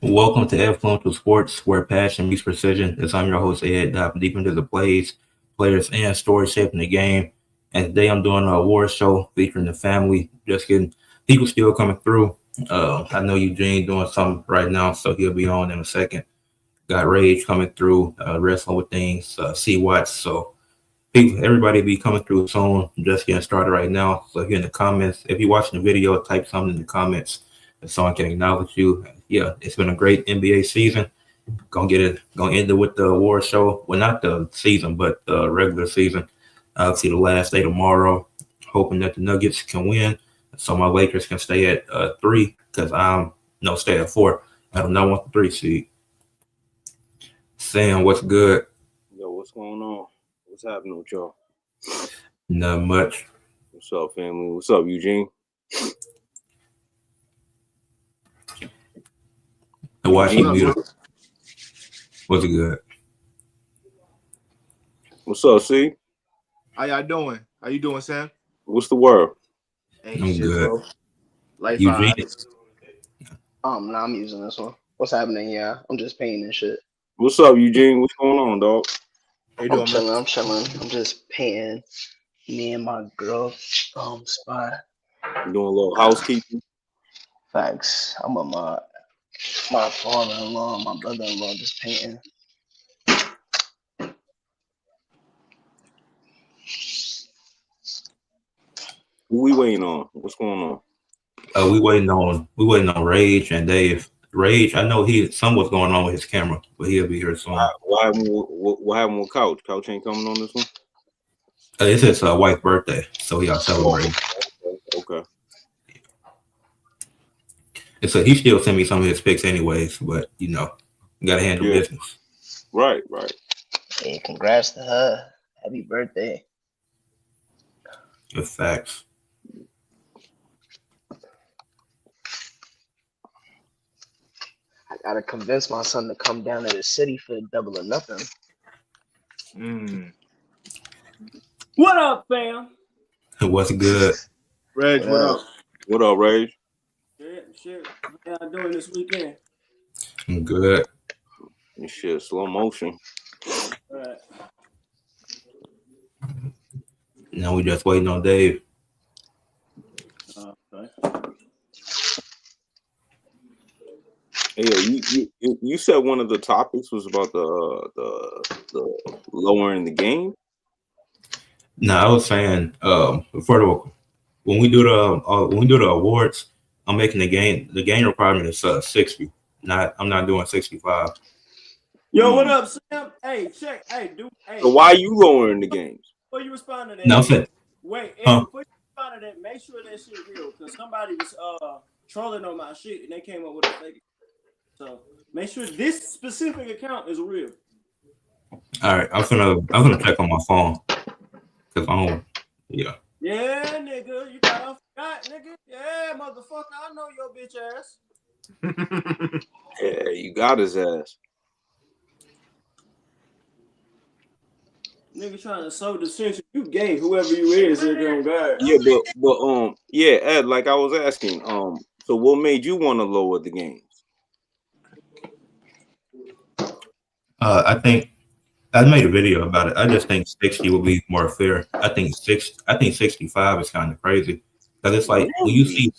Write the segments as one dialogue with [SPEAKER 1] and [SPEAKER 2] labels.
[SPEAKER 1] Welcome to Ed Fluential Sports, where passion meets precision. As I'm your host, Ed, diving deep into the plays, players, and stories shaping the game. And today I'm doing an award show featuring the family. Just getting people still coming through. I know Eugene doing something right now, so he'll be on in a second. Got Rage coming through, wrestling with things, C Watts. So people, everybody be coming through soon. Just getting started right now. So here in the comments, if you're watching the video, type something in the comments so I can acknowledge you. Yeah, it's been a great NBA season. Gonna end it with the award show. Well, not the season, but the regular season. I'll see the last day tomorrow. Hoping that the Nuggets can win, so my Lakers can stay at 3 because I'm no stay at 4. I do not want the 3 seed. Sam, what's good?
[SPEAKER 2] Yo, what's going on? What's happening with y'all?
[SPEAKER 1] Not much.
[SPEAKER 2] What's up, family? What's up, Eugene?
[SPEAKER 1] The Washington Beautiful. What's good?
[SPEAKER 2] What's up, C?
[SPEAKER 3] How y'all doing? How you doing, Sam?
[SPEAKER 2] What's the word?
[SPEAKER 3] Hey,
[SPEAKER 1] I'm
[SPEAKER 3] shit,
[SPEAKER 1] good.
[SPEAKER 3] bro. Life
[SPEAKER 1] Eugene,
[SPEAKER 4] Nah, I'm using this one. What's happening? Yeah, I'm just painting and shit.
[SPEAKER 2] What's up, Eugene? What's going on, dog?
[SPEAKER 3] how you
[SPEAKER 4] I'm
[SPEAKER 3] doing,
[SPEAKER 4] chilling.
[SPEAKER 3] man?
[SPEAKER 4] I'm chilling. I'm just painting me and my girl spot.
[SPEAKER 2] You doing a little housekeeping?
[SPEAKER 4] Thanks. I'm with my father-in-law, my brother-in-law, just painting.
[SPEAKER 2] Who we waiting on? What's going on?
[SPEAKER 1] we waiting on Rage and Dave. Rage, I know something was going on with his camera, but he'll be here soon.
[SPEAKER 2] What happened with Couch? Couch ain't coming on this one?
[SPEAKER 1] It's his wife's birthday, so he got celebrating.
[SPEAKER 2] Okay.
[SPEAKER 1] He still send me some of his pics anyways, but you gotta handle
[SPEAKER 2] Yeah.
[SPEAKER 1] business.
[SPEAKER 2] Right.
[SPEAKER 4] Hey, congrats to her. Happy birthday.
[SPEAKER 1] The facts.
[SPEAKER 4] I gotta convince my son to come down to the city for double or nothing.
[SPEAKER 5] What up, fam?
[SPEAKER 1] What's good?
[SPEAKER 3] Reg, what up?
[SPEAKER 2] What up, Rage?
[SPEAKER 5] Shit. How y'all doing this weekend?
[SPEAKER 1] I'm good.
[SPEAKER 2] And shit, slow motion.
[SPEAKER 5] All right.
[SPEAKER 1] Now we just waiting on Dave.
[SPEAKER 5] Okay.
[SPEAKER 2] Hey, you said one of the topics was about the lowering the game.
[SPEAKER 1] No, I was saying when we do the awards, I'm making the game requirement is 60. I'm not doing 65.
[SPEAKER 5] Yo, what up, Sam? Hey, check. Hey, dude. Hey.
[SPEAKER 2] So why are you lowering the games?
[SPEAKER 5] Before you respond to that,
[SPEAKER 1] No, I'm saying,
[SPEAKER 5] wait.
[SPEAKER 1] huh?
[SPEAKER 5] Before you respond to that, make sure that shit real, because somebody was trolling on my shit and they came up with a fake. So make sure this specific account is real.
[SPEAKER 1] All right, I'm gonna check on my phone because I don't. Yeah.
[SPEAKER 5] Yeah, nigga, you got forgot, nigga. Yeah, motherfucker, I know your bitch ass.
[SPEAKER 2] Yeah, you got his ass.
[SPEAKER 5] Nigga trying to sow dissension. You gay, whoever you is, nigga, on God.
[SPEAKER 2] Yeah, but yeah, Ed, like I was asking, so what made you want to lower the games?
[SPEAKER 1] I think I made a video about it. I just think 60 will be more fair. I think 65 is kind of crazy because it's like when you see.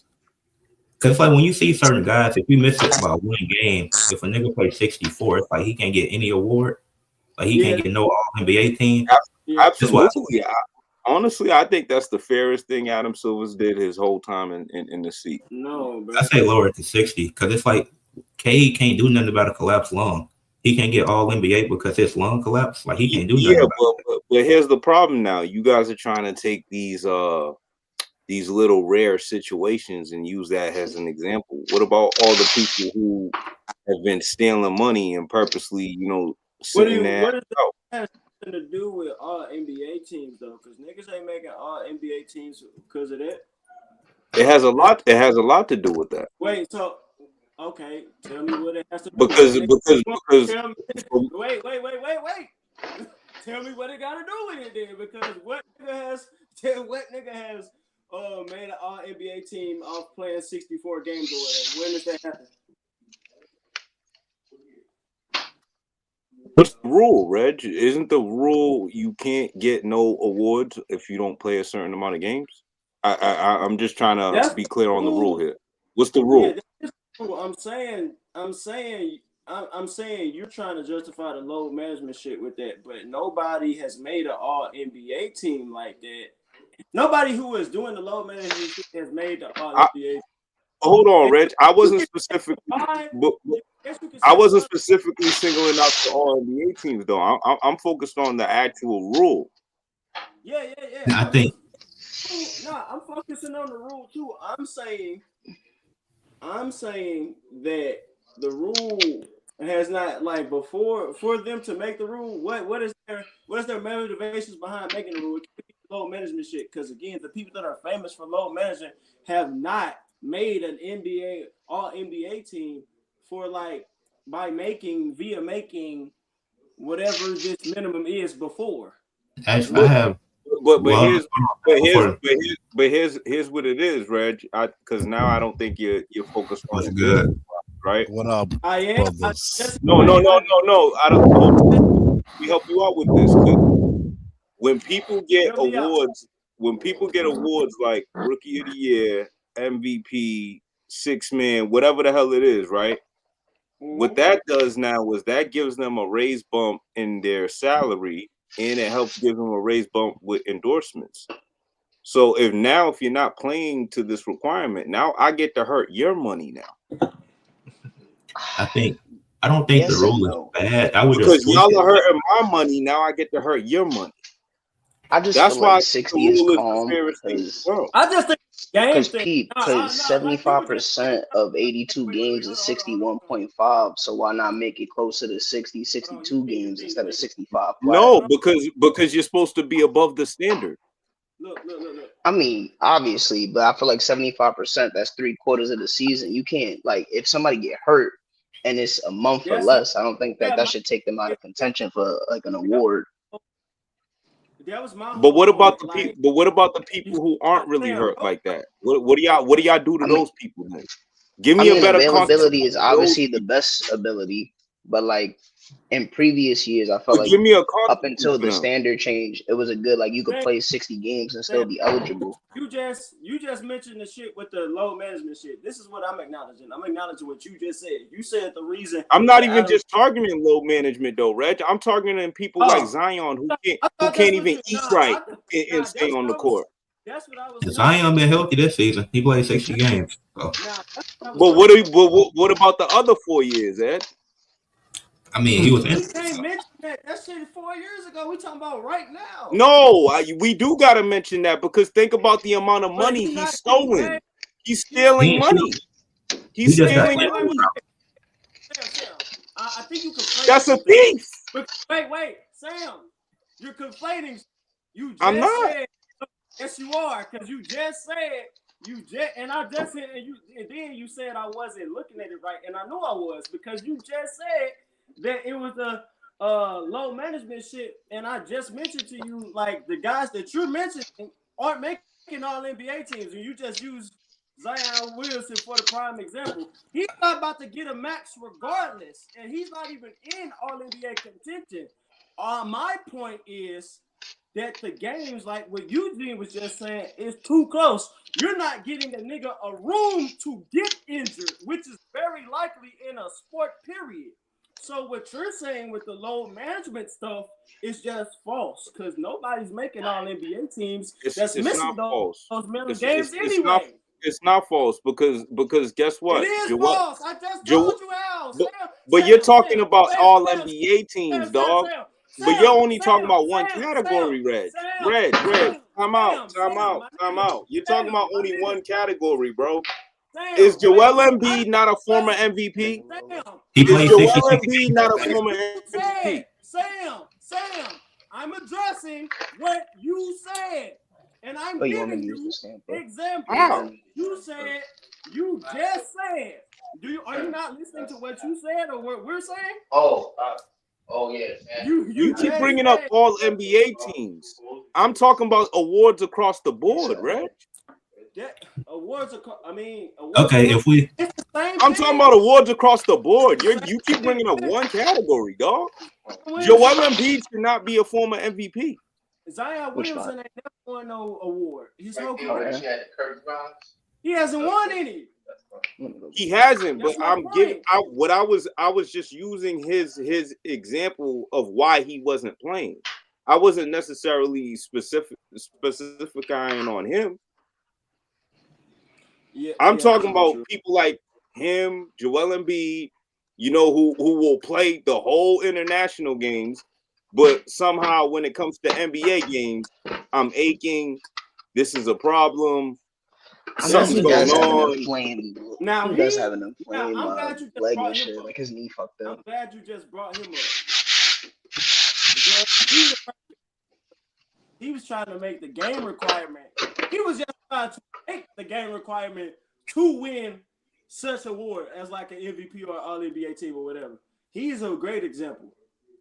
[SPEAKER 1] Cause it's like when you see certain guys, if you miss it by one game, if a nigga plays 64, it's like he can't get any award. Like he can't get no All NBA team.
[SPEAKER 5] Yeah.
[SPEAKER 2] Absolutely. Honestly, I think that's the fairest thing Adam Silver's did his whole time in the seat.
[SPEAKER 5] No, bro.
[SPEAKER 1] I say lower it to 60 because it's like K can't do nothing about a collapsed lung. He can't get All NBA because his lung collapsed. Like he can't do nothing.
[SPEAKER 2] But here's the problem now. You guys are trying to take these little rare situations and use that as an example. What about all the people who have been stealing money and purposely, sitting there?
[SPEAKER 5] What does that have to do with all NBA teams though? Because niggas ain't making all NBA teams because of that.
[SPEAKER 2] It has a lot. It has a lot to do with that.
[SPEAKER 5] Wait, so okay, tell me what it has to do.
[SPEAKER 2] Because
[SPEAKER 5] wait. Tell me what it got to do with it then. Because what nigga has made an all NBA team off playing 64 games or whatever? When does that happen?
[SPEAKER 2] What's the rule, Reg? Isn't the rule you can't get no awards if you don't play a certain amount of games? I'm just trying to
[SPEAKER 5] That's
[SPEAKER 2] be
[SPEAKER 5] the
[SPEAKER 2] clear on the rule
[SPEAKER 5] rule.
[SPEAKER 2] here. What's the
[SPEAKER 5] Yeah,
[SPEAKER 2] rule?
[SPEAKER 5] that's the rule. I'm saying you're trying to justify the load management shit with that, but nobody has made an All NBA team like that. Nobody who is doing the load management shit has made the All
[SPEAKER 2] I,
[SPEAKER 5] NBA.
[SPEAKER 2] hold on,
[SPEAKER 5] And
[SPEAKER 2] Reg. I
[SPEAKER 5] you
[SPEAKER 2] wasn't
[SPEAKER 5] can
[SPEAKER 2] specifically,
[SPEAKER 5] fine.
[SPEAKER 2] but
[SPEAKER 5] Guess you can
[SPEAKER 2] I
[SPEAKER 5] say
[SPEAKER 2] wasn't
[SPEAKER 5] fine.
[SPEAKER 2] specifically singling out the All NBA teams though. I'm focused on the actual rule.
[SPEAKER 5] Yeah.
[SPEAKER 1] I think
[SPEAKER 5] I'm focusing on the rule too. I'm saying that the rule has not like before for them to make the rule. What is their motivations behind making the rule? It can't be load management shit. Because again, the people that are famous for load management have not made an NBA All NBA team for like making whatever this minimum is before.
[SPEAKER 1] actually I
[SPEAKER 2] But
[SPEAKER 1] have
[SPEAKER 2] but
[SPEAKER 1] well before
[SPEAKER 2] here's what it is, Reg. Because now I don't think you're focused on
[SPEAKER 1] was
[SPEAKER 2] the
[SPEAKER 1] good.
[SPEAKER 2] building, right?
[SPEAKER 6] What up,
[SPEAKER 5] I am.
[SPEAKER 6] brothers?
[SPEAKER 2] No. I don't. Let me help you out with this. 'Cause when people get
[SPEAKER 5] Help me out.
[SPEAKER 2] awards like Rookie of the Year, MVP, six man, whatever the hell it is, right? What that does now is that gives them a raise bump in their salary, and it helps give them a raise bump with endorsements. So if you're not playing to this requirement, now I get to hurt your money now.
[SPEAKER 1] I don't think
[SPEAKER 4] Yes
[SPEAKER 1] the
[SPEAKER 4] and
[SPEAKER 1] rule is
[SPEAKER 4] no.
[SPEAKER 1] bad. I would just
[SPEAKER 2] Because
[SPEAKER 1] tweak
[SPEAKER 2] y'all are
[SPEAKER 1] it.
[SPEAKER 2] hurting my money, now I get to hurt your money.
[SPEAKER 4] I just
[SPEAKER 2] That's
[SPEAKER 4] feel
[SPEAKER 2] why
[SPEAKER 4] like
[SPEAKER 2] the
[SPEAKER 4] 60 is
[SPEAKER 2] rule is the
[SPEAKER 4] calm
[SPEAKER 2] fairest thing in the
[SPEAKER 4] because
[SPEAKER 2] world.
[SPEAKER 5] I just think game thing.
[SPEAKER 4] because
[SPEAKER 5] Like you were just
[SPEAKER 4] 75% of 82
[SPEAKER 5] wait,
[SPEAKER 4] games is
[SPEAKER 5] hold on.
[SPEAKER 4] 61.5. So why not make it closer to 60,
[SPEAKER 5] Hold on,
[SPEAKER 4] 62
[SPEAKER 5] Eugene,
[SPEAKER 4] games instead of 65 flat?
[SPEAKER 2] No, because you're supposed to be above the standard.
[SPEAKER 5] Look.
[SPEAKER 4] I mean, obviously, but I feel like 75%, that's 3/4 of the season. You can't, like, if somebody get hurt and it's a month or
[SPEAKER 5] That's my,
[SPEAKER 4] less, I don't think that should take them out of contention for like an award.
[SPEAKER 5] that was my
[SPEAKER 2] But
[SPEAKER 5] whole
[SPEAKER 2] what about
[SPEAKER 5] point.
[SPEAKER 2] the
[SPEAKER 5] Like
[SPEAKER 2] people? But what about the people who aren't really
[SPEAKER 5] Sam,
[SPEAKER 2] hurt like that? What do y'all do to
[SPEAKER 4] I mean,
[SPEAKER 2] those people then? Give
[SPEAKER 4] I
[SPEAKER 2] me a
[SPEAKER 4] mean,
[SPEAKER 2] better concept
[SPEAKER 4] availability is
[SPEAKER 2] of those
[SPEAKER 4] obviously the
[SPEAKER 2] people.
[SPEAKER 4] best ability, but like in previous years, I felt
[SPEAKER 2] But
[SPEAKER 4] like
[SPEAKER 2] give me a
[SPEAKER 4] up
[SPEAKER 2] concept
[SPEAKER 4] until
[SPEAKER 2] for
[SPEAKER 4] the
[SPEAKER 2] them.
[SPEAKER 4] standard change, it was a good like you could
[SPEAKER 5] Sam,
[SPEAKER 4] play 60 games and still
[SPEAKER 5] Sam,
[SPEAKER 4] be eligible.
[SPEAKER 5] you just mentioned the shit with the load management shit. This is what I'm acknowledging. I'm acknowledging what you just said. You said the reason
[SPEAKER 2] I'm not
[SPEAKER 5] that
[SPEAKER 2] even just targeting load management though, Reg. I'm targeting people like Zion who
[SPEAKER 5] I thought that's
[SPEAKER 2] can't
[SPEAKER 5] what
[SPEAKER 2] even
[SPEAKER 5] you
[SPEAKER 2] eat right and stay
[SPEAKER 5] that's
[SPEAKER 2] on
[SPEAKER 5] what
[SPEAKER 2] the
[SPEAKER 5] I was
[SPEAKER 2] court.
[SPEAKER 5] that's what I was saying.
[SPEAKER 1] Zion been healthy this season. He played 60 games. So
[SPEAKER 5] That's what I was
[SPEAKER 2] But
[SPEAKER 5] saying.
[SPEAKER 2] what about the other 4 years, Ed?
[SPEAKER 1] I mean he was
[SPEAKER 5] We
[SPEAKER 1] in.
[SPEAKER 5] can't mention that. That shit 4 years ago. We talking about right now.
[SPEAKER 2] No, we do got to mention that because think about the amount of
[SPEAKER 5] But
[SPEAKER 2] money
[SPEAKER 5] he's not
[SPEAKER 2] he's
[SPEAKER 5] getting
[SPEAKER 2] stolen.
[SPEAKER 5] paid.
[SPEAKER 2] He's stealing money.
[SPEAKER 1] He
[SPEAKER 2] He's
[SPEAKER 1] just got
[SPEAKER 2] stealing money.
[SPEAKER 5] Sam, I think you conflating
[SPEAKER 2] That's a
[SPEAKER 5] some things.
[SPEAKER 2] thief.
[SPEAKER 5] But wait, Sam, you're conflating. You
[SPEAKER 2] I'm
[SPEAKER 5] just
[SPEAKER 2] not.
[SPEAKER 5] said yes, you are, because you just said and I just said and then you said I wasn't looking at it right, and I knew I was because you just said that it was a low management shit, and I just mentioned to you like the guys that you're mentioning aren't making all NBA teams, and you just used Zion Williamson for the prime example. He's not about to get a max regardless, and he's not even in all NBA contention. My point is that the games, like what Eugene was just saying, is too close. You're not getting a nigga a room to get injured, which is very likely in a sport, period. So what you're saying with the load management stuff is just false because nobody's making all NBA teams that's
[SPEAKER 2] It's
[SPEAKER 5] missing
[SPEAKER 2] not false.
[SPEAKER 5] those million
[SPEAKER 2] It's
[SPEAKER 5] games anyway.
[SPEAKER 2] not false because guess
[SPEAKER 5] It
[SPEAKER 2] what?
[SPEAKER 5] is false. I just told you how.
[SPEAKER 2] But you're talking
[SPEAKER 5] Sam,
[SPEAKER 2] about
[SPEAKER 5] Sam,
[SPEAKER 2] all
[SPEAKER 5] Sam,
[SPEAKER 2] NBA teams, dog.
[SPEAKER 5] Sam,
[SPEAKER 2] But you're
[SPEAKER 5] Sam,
[SPEAKER 2] only talking
[SPEAKER 5] Sam,
[SPEAKER 2] about one
[SPEAKER 5] Sam,
[SPEAKER 2] category, Reg.
[SPEAKER 5] Sam,
[SPEAKER 2] Reg, time out.
[SPEAKER 5] my nigga.
[SPEAKER 2] You're talking about
[SPEAKER 5] My
[SPEAKER 2] only
[SPEAKER 5] nigga.
[SPEAKER 2] one category, bro.
[SPEAKER 5] Sam,
[SPEAKER 2] Is Joel
[SPEAKER 5] wait,
[SPEAKER 2] Embiid not a former MVP?
[SPEAKER 5] Sam,
[SPEAKER 1] He
[SPEAKER 2] Is
[SPEAKER 1] played
[SPEAKER 2] Joel
[SPEAKER 1] 66
[SPEAKER 2] Embiid
[SPEAKER 1] games.
[SPEAKER 2] not a former MVP?
[SPEAKER 5] Sam, I'm addressing what you said, and I'm
[SPEAKER 4] Oh, you want me
[SPEAKER 5] giving
[SPEAKER 4] to use
[SPEAKER 5] you
[SPEAKER 4] the stamp, bro?
[SPEAKER 5] examples.
[SPEAKER 2] How?
[SPEAKER 5] You just said. Are you not listening to what you said or what we're saying?
[SPEAKER 4] Oh yeah.
[SPEAKER 2] You keep
[SPEAKER 5] just
[SPEAKER 2] bringing up
[SPEAKER 5] said.
[SPEAKER 2] all NBA teams. I'm talking about awards across the board, Reg.
[SPEAKER 5] that awards are.
[SPEAKER 1] Okay, if we
[SPEAKER 5] it's the same
[SPEAKER 2] I'm
[SPEAKER 5] thing.
[SPEAKER 2] talking about awards across the board. You keep bringing up one category, dog. Joel Embiid should not be a former MVP.
[SPEAKER 5] Zion
[SPEAKER 4] Which
[SPEAKER 5] Williamson
[SPEAKER 4] one?
[SPEAKER 5] ain't never won no award. His whole
[SPEAKER 4] Oh,
[SPEAKER 5] career.
[SPEAKER 4] yeah.
[SPEAKER 5] He hasn't won any.
[SPEAKER 2] He hasn't, but
[SPEAKER 5] That's my
[SPEAKER 2] I'm giving
[SPEAKER 5] point.
[SPEAKER 2] out what I was just using his example of why he wasn't playing. I wasn't necessarily specifying on him.
[SPEAKER 5] Yeah,
[SPEAKER 2] I'm talking about
[SPEAKER 5] true.
[SPEAKER 2] people like him, Joel Embiid, who will play the whole international games, but somehow when it comes to NBA games, I'm aching. This is a problem. Something's
[SPEAKER 4] he
[SPEAKER 2] going
[SPEAKER 4] does have an
[SPEAKER 2] on.
[SPEAKER 4] inflamed.
[SPEAKER 5] Now
[SPEAKER 4] he does have an inflamed
[SPEAKER 5] I'm glad you just
[SPEAKER 4] leg
[SPEAKER 5] brought
[SPEAKER 4] and
[SPEAKER 5] him
[SPEAKER 4] shit.
[SPEAKER 5] up.
[SPEAKER 4] Like his knee fucked
[SPEAKER 5] I'm
[SPEAKER 4] up.
[SPEAKER 5] glad you just brought him up. Because he was trying to make the game requirement. He was just trying to make the game requirement to win such award as like an MVP or All NBA team or whatever. He's a great example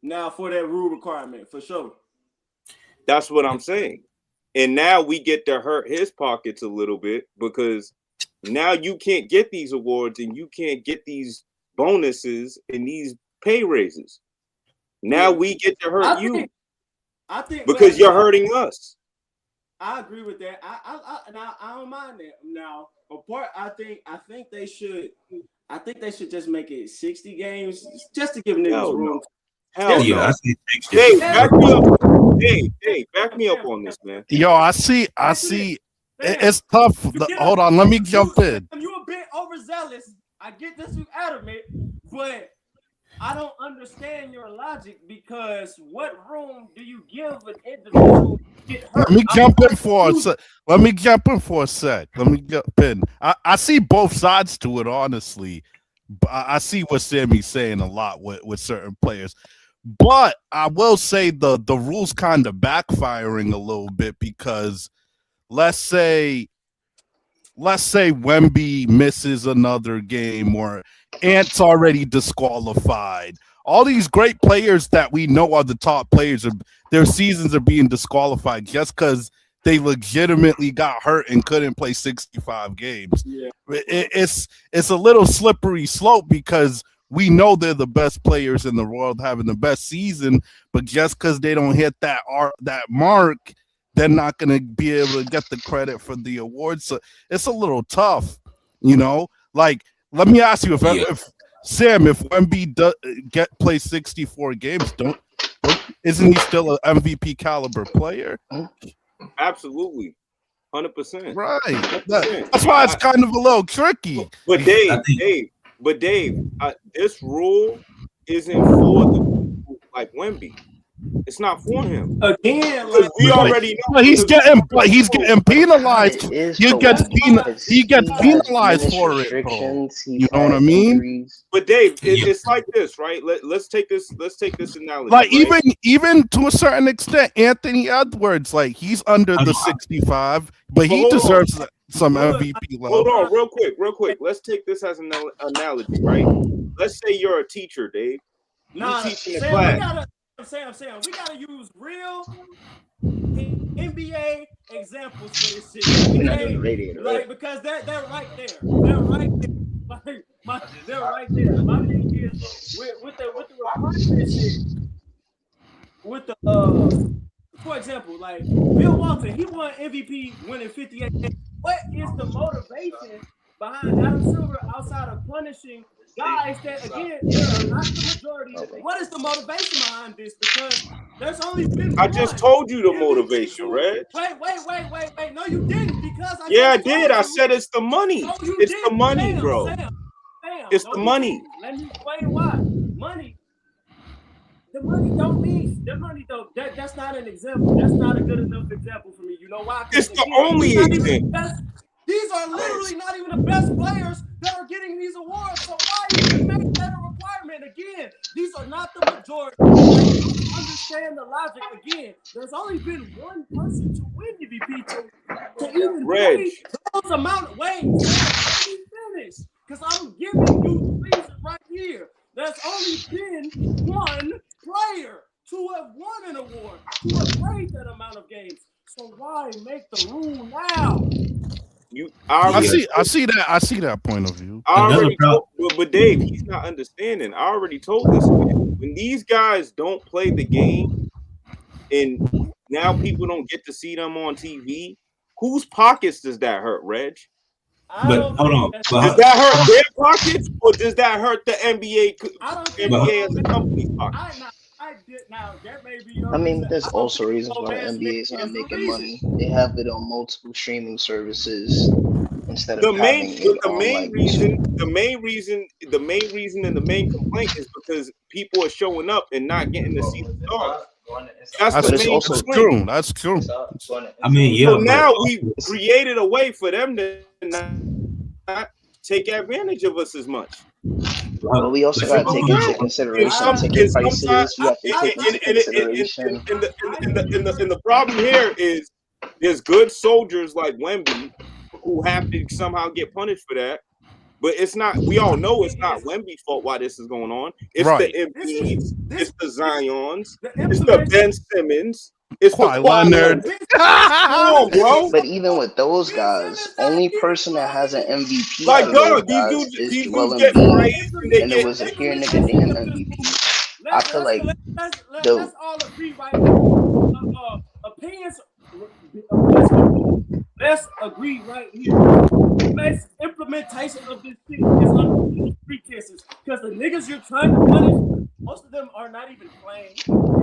[SPEAKER 5] now for that rule requirement for sure.
[SPEAKER 2] That's what I'm saying. And now we get to hurt his pockets a little bit because now you can't get these awards and you can't get these bonuses and these pay raises. Now we get to hurt you.
[SPEAKER 5] I think
[SPEAKER 2] because you're hurting us.
[SPEAKER 5] I agree with that. I don't mind that. Now, apart, I think they should just make it 60 games just to give niggas room.
[SPEAKER 2] Hell
[SPEAKER 1] yeah,
[SPEAKER 2] no.
[SPEAKER 1] I see.
[SPEAKER 2] Hey, back me up. Hey, back me up on this, man.
[SPEAKER 6] Yo, I see. It's tough. Hold on, let me jump in.
[SPEAKER 5] You're a bit overzealous. I get this, you adamant, but I don't understand your logic because what room do you give an individual to get hurt?
[SPEAKER 6] Let me jump in for a sec. Let me jump in. I see both sides to it, honestly. I see what Sammy's saying a lot with certain players. But I will say the rule's kind of backfiring a little bit because let's say Wemby misses another game or Ant's already disqualified. All these great players that we know are the top players, their seasons are being disqualified just because they legitimately got hurt and couldn't play 65 games.
[SPEAKER 5] Yeah.
[SPEAKER 6] It's a little slippery slope because we know they're the best players in the world having the best season, but just because they don't hit that mark, they're not going to be able to get the credit for the awards. So it's a little tough, Like, let me ask you, if Wemby play 64 games, isn't he still an MVP caliber player?
[SPEAKER 2] Absolutely. 100%.
[SPEAKER 6] Right. That's why it's kind of a little tricky.
[SPEAKER 2] But Dave, this rule isn't for the people like Wemby. It's not for him.
[SPEAKER 5] Again,
[SPEAKER 2] we already know.
[SPEAKER 6] But he's getting penalized. He gets penalized for it. You know what I mean?
[SPEAKER 2] But Dave, it's like this, right? Let's take this analogy.
[SPEAKER 6] Like
[SPEAKER 2] right?
[SPEAKER 6] even to a certain extent, Anthony Edwards, like he's under the 65, but he deserves some MVP level.
[SPEAKER 2] Hold on, real quick. Let's take this as an analogy, right? Let's say you're a teacher, Dave.
[SPEAKER 5] Nah,
[SPEAKER 2] you teaching a class.
[SPEAKER 5] Sam, we gotta use real NBA examples for this shit. Like because they're right there. They're right there. They're right there. My thing is with the requirement shit. With the for example, like Bill Walton, he won MVP winning 58 games. What is the motivation behind Adam Silver outside of punishing guys that, again, are not the majority? What is the motivation behind this? Because there's only been
[SPEAKER 2] I just told you the motivation, Red.
[SPEAKER 5] Wait. No, you didn't, because
[SPEAKER 2] I did. I said it's the money.
[SPEAKER 5] No,
[SPEAKER 2] it's the money, bro.
[SPEAKER 5] Sam,
[SPEAKER 2] it's the money.
[SPEAKER 5] Let me explain why. The money don't. That's not an example. That's not a good enough example for me. You know why?
[SPEAKER 2] It's the only example.
[SPEAKER 5] These are literally not even the best players that are getting these awards. So why even make that a requirement? Again, these are not the majority. Understand the logic. Again, there's only been one person to win MVP to even play those amount of ways. Let me finish, because I'm giving you the reason right here. There's only been one player to have won an award, to have played that amount of games. So why make the rule now?
[SPEAKER 2] You
[SPEAKER 6] I see that point of view.
[SPEAKER 2] I already told, but Dave, he's not understanding. I already told this man. When these guys don't play the game and now people don't get to see them on TV, whose pockets does that hurt, Reg?
[SPEAKER 1] But hold on.
[SPEAKER 2] Does that hurt their pockets or does that hurt the NBA as a company's pockets?
[SPEAKER 4] I mean, there's also reasons why the NBA is not making money. They have it on multiple streaming services instead of
[SPEAKER 2] the main reason and the main complaint is because people are showing up and not getting to see the stars.
[SPEAKER 6] That's true. That's true.
[SPEAKER 1] I mean, yeah.
[SPEAKER 2] So now we created a way for them to not take advantage of us as much.
[SPEAKER 4] Well, we also got to take into consideration ticket prices. We have to take into consideration.
[SPEAKER 2] And the problem here is there's good soldiers like Wemby who have to somehow get punished for that. But it's not. We all know it's not Wemby's fault why this is going on. It's the Embiids, it's the Zions, it's the Ben Simmons, it's the
[SPEAKER 6] Leonard.
[SPEAKER 2] Come on, bro.
[SPEAKER 4] But even with those guys, only person that has an MVP
[SPEAKER 2] like
[SPEAKER 4] is Joel Embiid, and it was a here nigga damn MVP. I feel like
[SPEAKER 5] let's all agree right opinions. Let's agree right here. Best implementation of this shit is under pretenses. Because the niggas you're trying to punish, most of them are not even playing.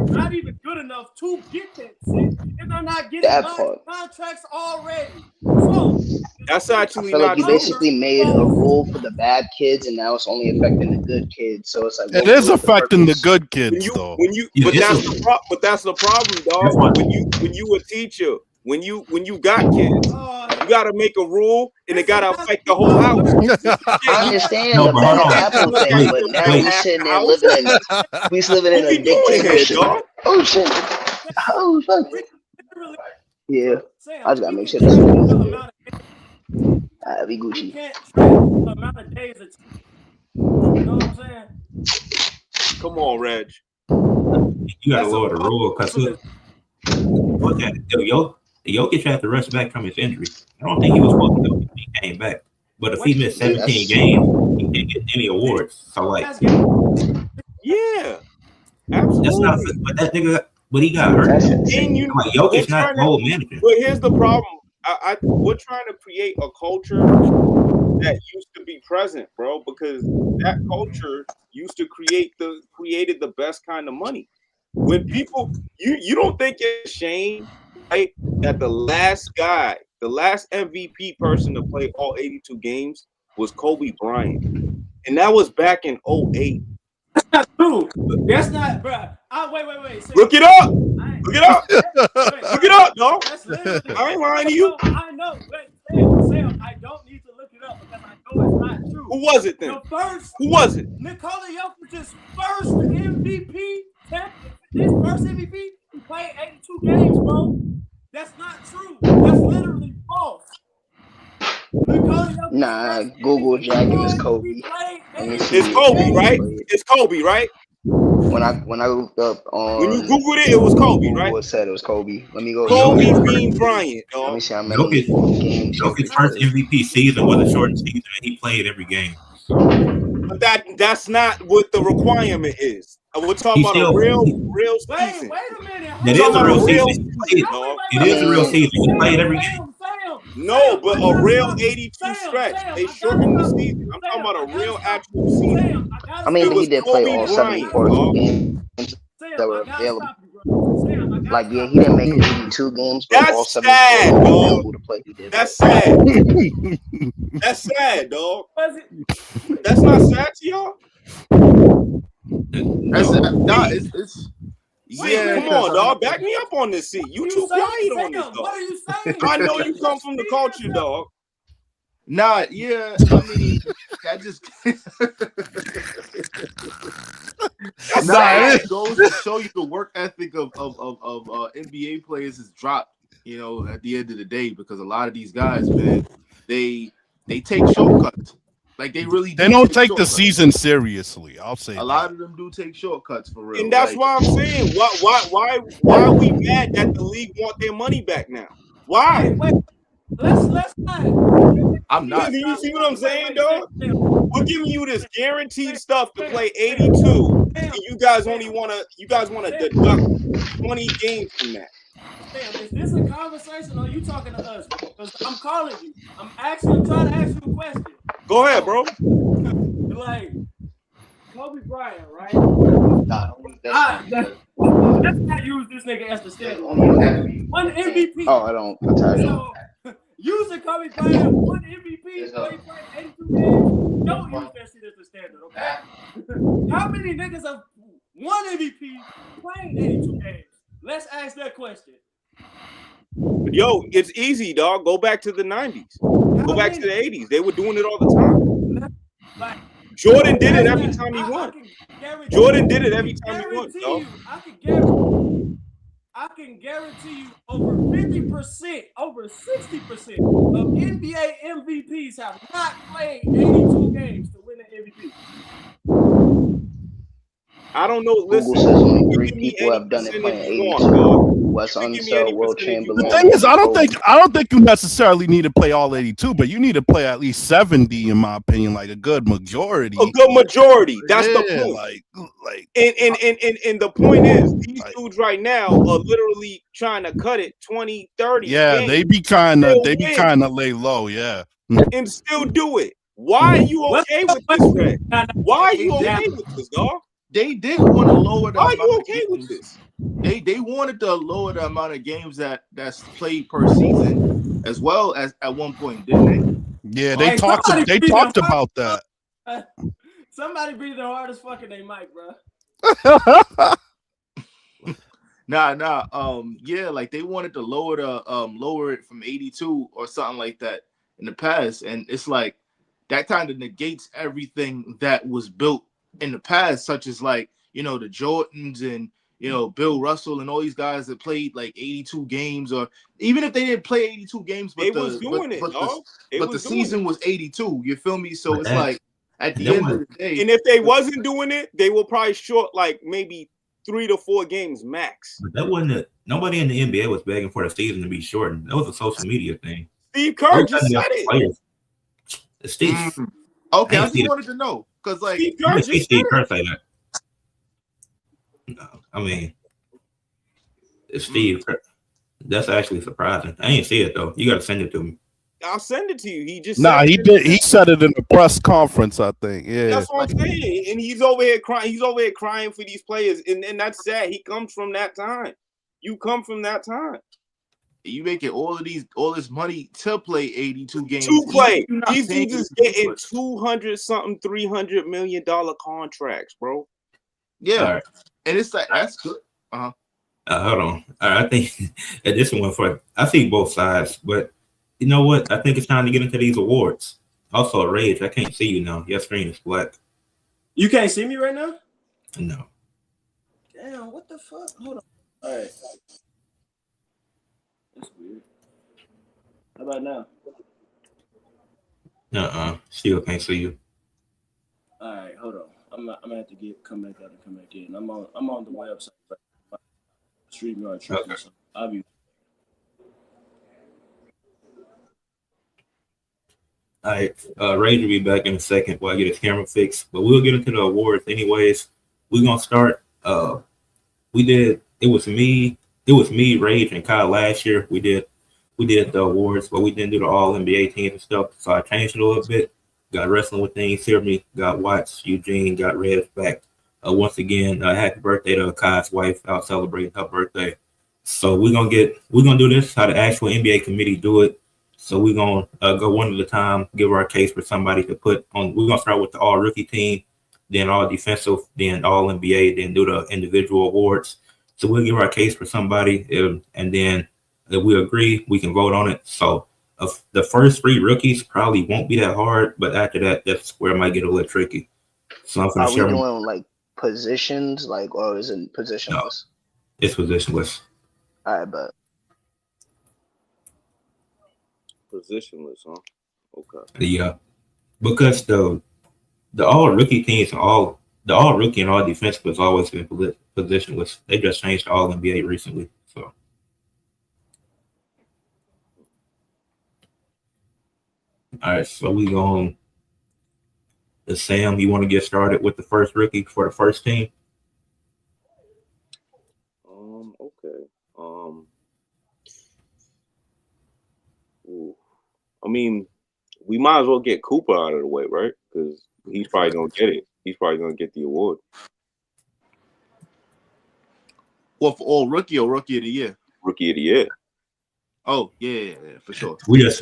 [SPEAKER 5] They're not even good enough to get that shit. And they're not getting contracts already. So
[SPEAKER 2] that's actually
[SPEAKER 4] I feel like you basically made a rule for the bad kids, and now it's only affecting the good kids. So it's like
[SPEAKER 6] it is affecting the good kids, though.
[SPEAKER 2] But that's the problem, dog. When you a teacher. When you got kids, you gotta make a rule, and it gotta affect the whole house.
[SPEAKER 4] I understand the bad apple thing, but now we sitting there living in a dictatorship. Oh shit! Oh fuck! Yeah, I just gotta make sure that's be Gucci.
[SPEAKER 5] You can't track the amount of days it's, you know what I'm saying?
[SPEAKER 2] Come on, Reg.
[SPEAKER 1] You gotta lower the rule because look at it. Jokic had to rush back from his injury. I don't think he was supposed to go when he came back. But if he missed 17 games, he didn't get any awards. So like,
[SPEAKER 2] yeah, absolutely.
[SPEAKER 1] That's not. But that nigga, but he got hurt.
[SPEAKER 2] And you,
[SPEAKER 1] like Jokic not whole manager.
[SPEAKER 2] But here's the problem. We're trying to create a culture that used to be present, bro, because that culture used to created the best kind of money. When people, you don't think it's a shame, right, that the last MVP person to play all 82 games was Kobe Bryant, and that was back in 2008.
[SPEAKER 5] That's not true. That's not, bro. Wait.
[SPEAKER 2] Look it up. Look it up. Look it up, dog. I ain't lying to you.
[SPEAKER 5] I know. Sam, I don't need to look it up because I know it's not true.
[SPEAKER 2] Who was it then? Who was it?
[SPEAKER 5] Nikola Jokic's first MVP. His first MVP, he played 82 games, bro. That's not true. That's literally false.
[SPEAKER 4] Nah, Google Dragon is Kobe.
[SPEAKER 2] It's Kobe, right? It's Kobe, right?
[SPEAKER 4] When I looked up on
[SPEAKER 2] when you Googled it, it was Kobe, right?
[SPEAKER 4] It said it was Kobe. Let me go.
[SPEAKER 2] Kobe Bean Bryant, dog.
[SPEAKER 4] Let me see how many games.
[SPEAKER 1] Jokic's first MVP season was a short season, and he played every game.
[SPEAKER 2] But that's not what the requirement is. We're talking about a real season.
[SPEAKER 5] Wait a minute.
[SPEAKER 1] It is a real season. It is a real season. He played every game.
[SPEAKER 2] No, but a real 82 stretch. They shortened the season. I'm talking about a real actual season.
[SPEAKER 4] I mean, he did play all 74 games that were available. Like, yeah, he didn't make 82 games, but all 74 were available to play. He did.
[SPEAKER 2] That's sad. That's sad, dog. That's not sad to y'all?
[SPEAKER 3] It's
[SPEAKER 2] yeah, come on, dog. Back me up on this. You too quiet on this, dog.
[SPEAKER 5] What are you saying?
[SPEAKER 2] I know you come from the culture, dog.
[SPEAKER 3] Nah, yeah. I mean, I just it goes to show you the work ethic of NBA players has dropped. You know, at the end of the day, because a lot of these guys, man, they take shortcuts. Like they
[SPEAKER 6] don't take the season seriously. I'll say
[SPEAKER 3] a lot of them do take shortcuts for real.
[SPEAKER 2] And that's why I'm saying, why are we mad that the league want their money back now? Why?
[SPEAKER 5] Wait. Let's not.
[SPEAKER 3] I'm not.
[SPEAKER 2] You see what I'm saying, dog? We're giving you this guaranteed stuff to play 82, and you guys want to deduct 20 games from that.
[SPEAKER 5] Sam, is this a conversation or are you talking to us? Because I'm calling you. I'm trying to ask you a question.
[SPEAKER 2] Go ahead, bro.
[SPEAKER 5] Like Kobe Bryant, right?
[SPEAKER 4] Let's
[SPEAKER 5] not use this nigga as the standard. One MVP.
[SPEAKER 4] Oh, I'm tired.
[SPEAKER 5] So using Kobe Bryant, one MVP, played 82 games. Don't use that shit as the standard, okay? How many niggas have one MVP playing 82 games? Let's ask that question.
[SPEAKER 2] Yo, it's easy, dog. Go back to the 90s. Go back to the 80s. They were doing it all the time.
[SPEAKER 5] Like,
[SPEAKER 2] Jordan did it every time he won. Jordan did it every time he won, dog.
[SPEAKER 5] I can guarantee you over 50%, over 60% of NBA MVPs have not played 82 games to win an MVP.
[SPEAKER 2] I don't know. Listen,
[SPEAKER 4] Google says only 3 people have done it playing 82. Wes Unseld, Will Chamberlain.
[SPEAKER 6] The thing is, I don't think you necessarily need to play all 82, but you need to play at least 70, in my opinion, like a good majority.
[SPEAKER 2] A good majority. That's the point.
[SPEAKER 6] Like,
[SPEAKER 2] and the point is, these dudes right now are literally trying to cut it 20, 30.
[SPEAKER 6] Yeah,
[SPEAKER 2] games.
[SPEAKER 6] they be kind of lay low, yeah,
[SPEAKER 2] and still do it. Why are you okay with this, Red? Why are you okay with this, dog?
[SPEAKER 3] They did want to lower the
[SPEAKER 2] Why are
[SPEAKER 3] amount
[SPEAKER 2] you
[SPEAKER 3] of
[SPEAKER 2] okay with
[SPEAKER 3] games.
[SPEAKER 2] this?
[SPEAKER 3] They wanted to lower the amount of games that's played per season as well as at one point, didn't they?
[SPEAKER 6] Yeah, they talked about that.
[SPEAKER 5] Somebody breathing hard as fucking they mic, bro.
[SPEAKER 3] Yeah, like they wanted to lower it from 82 or something like that in the past, and it's like that kind of negates everything that was built in the past, such as like, you know, the Jordans and, you know, Bill Russell and all these guys that played like 82 games, or even if they didn't play 82 games, but the season was 82. You feel me? So it's like at the end of the day,
[SPEAKER 2] and if they wasn't doing it, they were probably short like maybe 3 to 4 games max.
[SPEAKER 1] But that wasn't it. Nobody in the NBA was begging for the season to be shortened. That was a social media thing.
[SPEAKER 2] Steve Kerr just said it.
[SPEAKER 1] Steve.
[SPEAKER 3] Okay, I just wanted to know because like
[SPEAKER 2] Steve Kerr
[SPEAKER 1] say that. No, I mean, it's Steve Kerr. That's actually surprising. I ain't see it though. You got to send it to me.
[SPEAKER 2] I'll send it to you. He just
[SPEAKER 6] he did. He said it in the press conference, I think. Yeah,
[SPEAKER 2] that's what I'm saying. And he's over here crying. He's over here crying for these players, and that's sad. He comes from that time. You come from that time.
[SPEAKER 3] You making all this money to play 82 games.
[SPEAKER 2] To play. These dudes is getting $200-something, $300 million contracts, bro.
[SPEAKER 3] Yeah, right. And it's like that's good.
[SPEAKER 1] Hold on. I think at this one I see both sides, but you know what? I think it's time to get into these awards. Also, Rage, I can't see you now. Your screen is black.
[SPEAKER 5] You can't see me right now?
[SPEAKER 1] No.
[SPEAKER 5] Damn, what the fuck? Hold on. All right. That's weird. How about now?
[SPEAKER 1] Still can't see you.
[SPEAKER 5] All right, hold on. I'm gonna have to come back out and come back in. I'm on the website. StreamYard tripping, so I'll be.
[SPEAKER 1] All right, Rage will be back in a second while I get his camera fixed. But we'll get into the awards anyways. We're gonna start. It was me, Rage, and Kyle last year. We did the awards, but we didn't do the all NBA teams and stuff. So I changed it a little bit. Got wrestling with things. Hear me. Got Watts, Eugene, got Reds back. Once again, happy birthday to Kai's wife. Out celebrating her birthday. So we're gonna do this how the actual NBA committee do it. So we're gonna go one at a time. Give our case for somebody to put on. We're gonna start with the all rookie team, then all defensive, then all NBA, then do the individual awards. So we'll give our case for somebody, and then if we agree, we can vote on it. So the first 3 rookies probably won't be that hard, but after that, that's where it might get a little tricky. So I'm
[SPEAKER 4] Are we doing like positions, or is it positionless?
[SPEAKER 1] No, it's positionless.
[SPEAKER 4] All right, but
[SPEAKER 2] positionless, huh? Okay.
[SPEAKER 1] Yeah, because the all rookie teams, the all rookie and all defensive has always been positionless. They just changed to all NBA recently. So. All right, so we going. Sam, you want to get started with the first rookie for the first team?
[SPEAKER 2] Okay. I mean, we might as well get Cooper out of the way, right? Because he's probably gonna get it. He's probably gonna get the award.
[SPEAKER 3] Well, for all rookie or rookie of the year?
[SPEAKER 2] Rookie of the year.
[SPEAKER 3] Oh, yeah, for sure.
[SPEAKER 1] This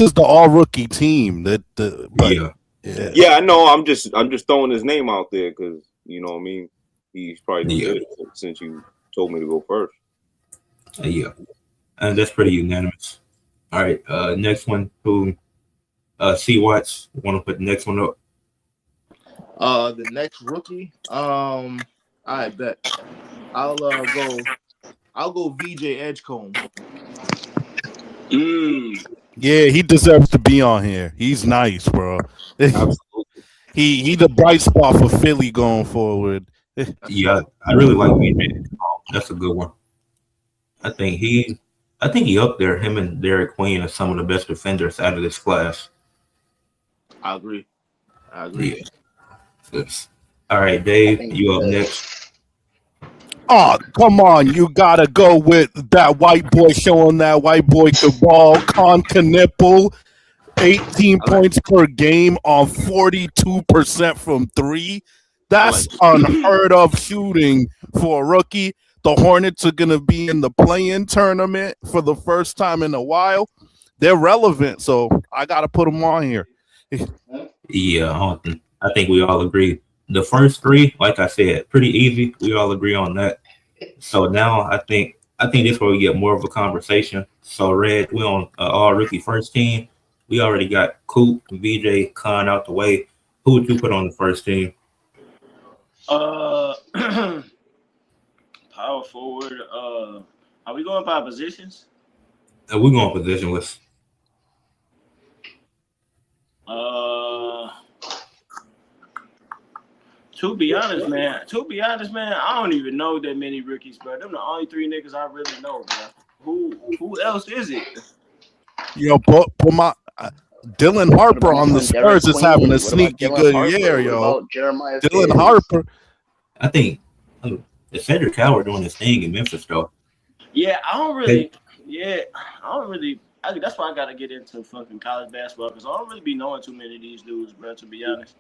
[SPEAKER 6] is the all rookie team.
[SPEAKER 2] Yeah, I know. I'm just throwing his name out there because you know what I mean. He's probably gonna get it since you told me to go first.
[SPEAKER 1] Yeah, and that's pretty unanimous. All right, next one. Who? C. Watts. Want to put the next one up?
[SPEAKER 3] The next rookie. I bet I'll go VJ Edgecombe.
[SPEAKER 6] Yeah, he deserves to be on here. He's nice, bro. he the bright spot for Philly going forward.
[SPEAKER 1] Yeah, I really like VJ. That's a good one. I think he up there. Him and Derek Queen are some of the best defenders out of this class.
[SPEAKER 3] I agree.
[SPEAKER 1] Yeah. All right, Dave, you up next.
[SPEAKER 6] Oh, come on. You got to go with that white boy showing that white boy can ball. Con Knipple, 18 points per game on 42% from three. That's unheard of shooting for a rookie. The Hornets are going to be in the play-in tournament for the first time in a while. They're relevant, so I got to put them on here.
[SPEAKER 1] Yeah, I think we all agree. The first three, like I said, pretty easy. We all agree on that. So now I think this is where we get more of a conversation. So Red, we on all rookie first team. We already got Coop, VJ, Con out the way. Who would you put on the first team?
[SPEAKER 5] Power forward. Are we going by positions?
[SPEAKER 1] We're going positionless.
[SPEAKER 5] To be honest, man, I don't even know that many rookies, bro. Them the only three niggas I really know, bro. Who else is it?
[SPEAKER 6] Yo, put my Dylan Harper on the Spurs is having a sneaky good year, yo. Dylan Harper.
[SPEAKER 1] I think Cedric Howard doing his thing in Memphis, though.
[SPEAKER 5] Yeah, I don't really. That's why I got to get into fucking college basketball because I don't really be knowing too many of these dudes, bro. To be honest.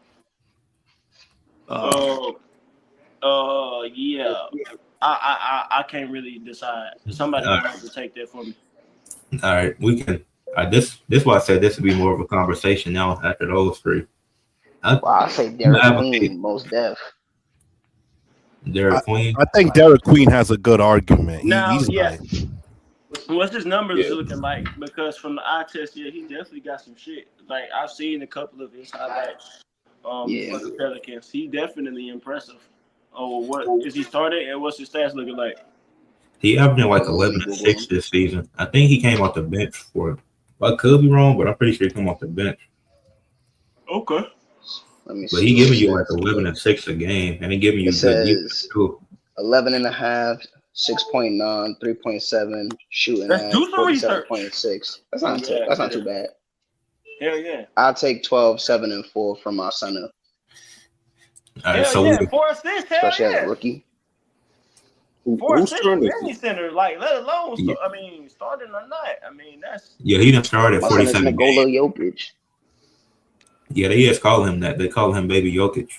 [SPEAKER 5] Yeah. I can't really decide. Somebody have to take that for me.
[SPEAKER 1] All right, we can. This is why I said this would be more of a conversation now after those three.
[SPEAKER 4] I say Derek Queen, most def.
[SPEAKER 1] Derek Queen.
[SPEAKER 6] I think Derek Queen has a good argument.
[SPEAKER 5] He's nice. What's his numbers looking like? Because from the eye test, he definitely got some shit. Like I've seen a couple of his highlights. For the Pelicans, he definitely impressive. Oh, what is he starting and what's his stats looking like?
[SPEAKER 1] He averaging like 11 and 6 this season. I think he came off the bench for it. I could be wrong, but I'm pretty sure he came off the bench.
[SPEAKER 5] Okay.
[SPEAKER 1] But he giving you like 11 and 6 a game, and he giving you good defense too.
[SPEAKER 4] 11 and a half, 6.9, 3.7, shooting at 47.6. That's not too bad.
[SPEAKER 5] Hell yeah.
[SPEAKER 4] I'll take 12, 7, and 4 from my center.
[SPEAKER 1] All right, so
[SPEAKER 5] 4 assists,
[SPEAKER 4] especially as a rookie.
[SPEAKER 5] 4 assists from any center, like let alone starting or not. I mean that's
[SPEAKER 1] he didn't start at 47.
[SPEAKER 4] Nikola Jokic.
[SPEAKER 1] Yeah, they just call him that. They call him Baby Jokic.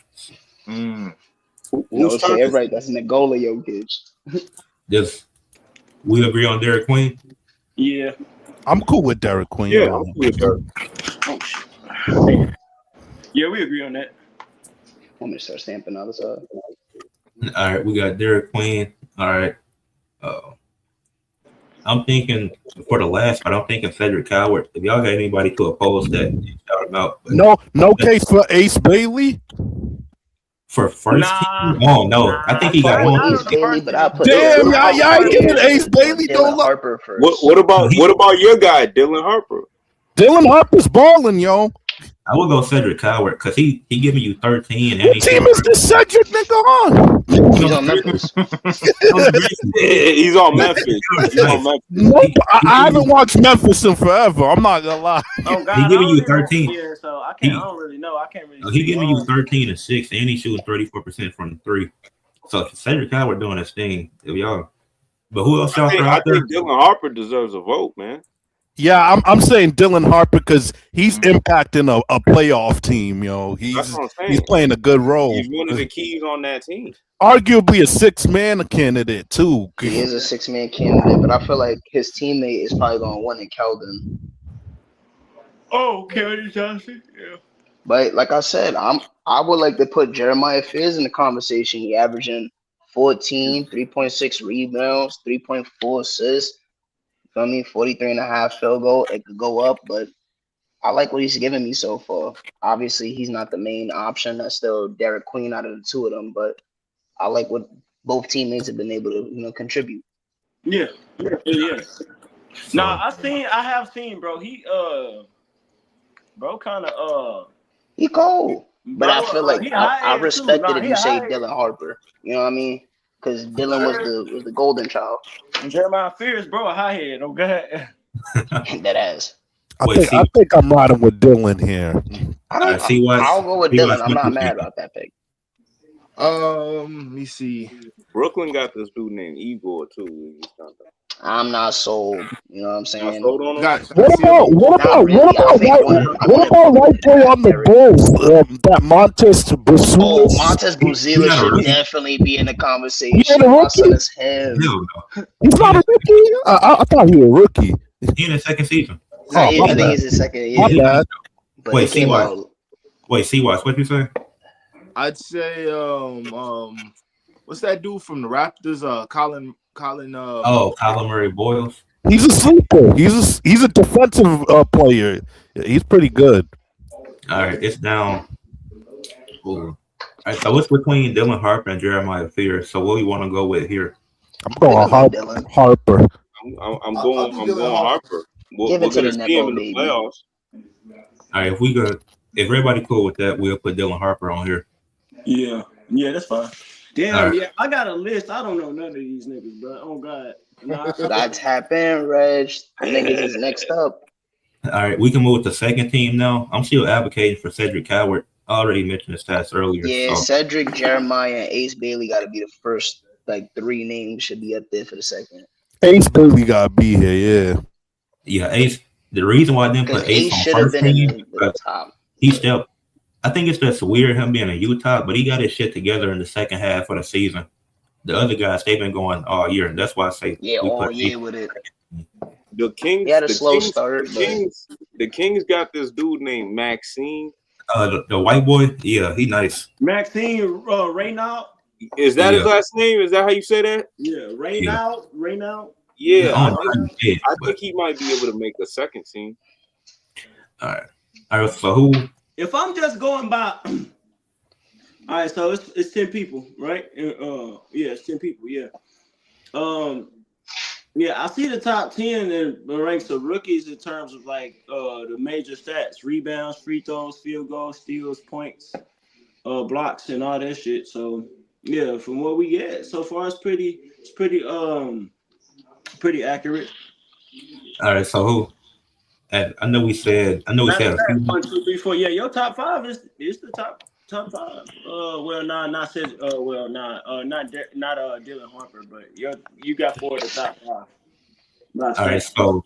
[SPEAKER 4] Right? That's Nikola Jokic.
[SPEAKER 1] We agree on Derek Queen.
[SPEAKER 5] Yeah.
[SPEAKER 6] I'm cool with Derek Queen.
[SPEAKER 2] Yeah, I'm cool with Derek.
[SPEAKER 5] Yeah, we agree on that.
[SPEAKER 4] Want me to start stamping on the side?
[SPEAKER 1] All right, we got Derek Queen. All right. I'm thinking for the last, but I'm thinking Cedric Howard. If y'all got anybody to oppose that, shout him out.
[SPEAKER 6] No case for Ace Bailey.
[SPEAKER 1] For first team? Oh no, I think he got one.
[SPEAKER 6] Damn, y'all ain't giving Ace Bailey no love.
[SPEAKER 2] What about your guy, Dylan Harper?
[SPEAKER 6] Dylan Harper's balling, yo.
[SPEAKER 1] I will go Cedric Coward because he giving you 13.
[SPEAKER 6] What team is this Cedric nigga on?
[SPEAKER 4] He's on Memphis.
[SPEAKER 2] He's on Memphis. He's on Memphis.
[SPEAKER 6] Nope, I haven't watched Memphis in forever. I'm not gonna lie.
[SPEAKER 5] Oh God,
[SPEAKER 1] He giving you
[SPEAKER 5] I don't
[SPEAKER 1] 13.
[SPEAKER 5] even- Yeah, so I don't really know. I can't really.
[SPEAKER 1] He giving you 13 and 6, and he's shooting 34% from the 3. So Cedric Coward doing his thing. If y'all, but who else y'all
[SPEAKER 2] I
[SPEAKER 1] out there?
[SPEAKER 2] think Dylan Harper deserves a vote, man.
[SPEAKER 6] Yeah, I'm saying Dylan Harper because he's impacting a playoff team.
[SPEAKER 2] That's what I'm saying.
[SPEAKER 6] He's playing a good role.
[SPEAKER 2] He's one of the keys on that team.
[SPEAKER 6] Arguably a 6-man candidate too.
[SPEAKER 4] He is a 6-man candidate, but I feel like his teammate is probably going to win in Keldon.
[SPEAKER 5] Oh, Keldon Johnson. Yeah.
[SPEAKER 4] But like I said, I would like to put Jeremiah Fears in the conversation. He averaging 14, 3.6 rebounds, 3.4 assists. You know what I mean? 43.5 field goal. It could go up, but I like what he's giving me so far. Obviously, he's not the main option. That's still Derek Queen out of the two of them, but I like what both teammates have been able to, contribute.
[SPEAKER 5] Yeah. Nah, I have seen, bro. He bro kind of
[SPEAKER 4] He cold. But
[SPEAKER 5] bro,
[SPEAKER 4] I feel like I respected
[SPEAKER 5] too.
[SPEAKER 4] if you say Dylan Harper. You know what I mean? Because Dylan was the golden child.
[SPEAKER 5] Jeremiah Fears, bro, a high head. Oh God.
[SPEAKER 4] That ass.
[SPEAKER 6] I think I'm riding with Dylan here.
[SPEAKER 4] I'll go with Dylan. I'm not mad about that pick.
[SPEAKER 3] Let me see.
[SPEAKER 2] Brooklyn got this dude named Igor too.
[SPEAKER 4] I'm not sold. You know what I'm saying?
[SPEAKER 6] What about right boy on the Bulls? That Montes Buzelis.
[SPEAKER 4] Oh, Montes Buzelis should definitely be in the conversation.
[SPEAKER 6] He ain't a rookie?
[SPEAKER 4] It's him.
[SPEAKER 6] He's not a rookie. I thought he was a rookie.
[SPEAKER 1] He in his second season.
[SPEAKER 4] I think it's his second year.
[SPEAKER 6] My bad.
[SPEAKER 1] Wait, C-Watch, what you say?
[SPEAKER 3] I'd say what's that dude from the Raptors? Colin.
[SPEAKER 1] Colin Murray Boyles.
[SPEAKER 6] He's a sleeper. He's a defensive player. He's pretty good.
[SPEAKER 1] All right, it's down. Ooh. All right, so it's between Dylan Harper and Jeremiah Fears. So what do you want to go with here?
[SPEAKER 6] I'm going Harper.
[SPEAKER 2] I'm going Harper.
[SPEAKER 4] Give it to the
[SPEAKER 2] see him in the playoffs.
[SPEAKER 1] All right, if everybody cool with that, we'll put Dylan Harper on here.
[SPEAKER 5] Yeah, that's fine. Damn, yeah, I got a list. I don't know none of these niggas, bro. Oh God.
[SPEAKER 4] Gotta tap in, Reg. Niggas is next up.
[SPEAKER 1] All right, we can move to the second team now. I'm still advocating for Cedric Coward. I already mentioned his stats earlier.
[SPEAKER 4] Yeah, Cedric, Jeremiah, and Ace Bailey got to be the first. Like 3 names should be up there for the second.
[SPEAKER 6] Ace Bailey got to be here, yeah.
[SPEAKER 1] Yeah, Ace. The reason why I didn't put Ace
[SPEAKER 4] should
[SPEAKER 1] on
[SPEAKER 4] have
[SPEAKER 1] first
[SPEAKER 4] been
[SPEAKER 1] team,
[SPEAKER 4] in the top.
[SPEAKER 1] He still. I think it's just weird him being in Utah, but he got his shit together in the second half of the season. The other guys, they've been going all year, and that's why I say
[SPEAKER 4] all year with it.
[SPEAKER 2] The Kings.
[SPEAKER 4] He had a slow start.
[SPEAKER 2] The Kings got this dude named Maxine.
[SPEAKER 1] The white boy, yeah, he nice.
[SPEAKER 5] Maxine Raynaud.
[SPEAKER 2] Is that his last name? Is that how you say that?
[SPEAKER 5] Yeah, Raynaud.
[SPEAKER 2] Yeah, I think he might be able to make the second team.
[SPEAKER 1] All right. So who?
[SPEAKER 5] If I'm just going by, all right. So it's 10 people, right? Yeah, it's 10 people. Yeah. Yeah, I see the top 10 in the ranks of rookies in terms of like the major stats: rebounds, free throws, field goals, steals, points, blocks, and all that shit. So yeah, from what we get so far, it's pretty accurate.
[SPEAKER 1] All right. So who? And I know we said a few.
[SPEAKER 5] 1, 2, 3, 4. Yeah, your top 5 is the top 5. Not Dylan Harper, but you got 4 of the top 5.
[SPEAKER 1] All right, so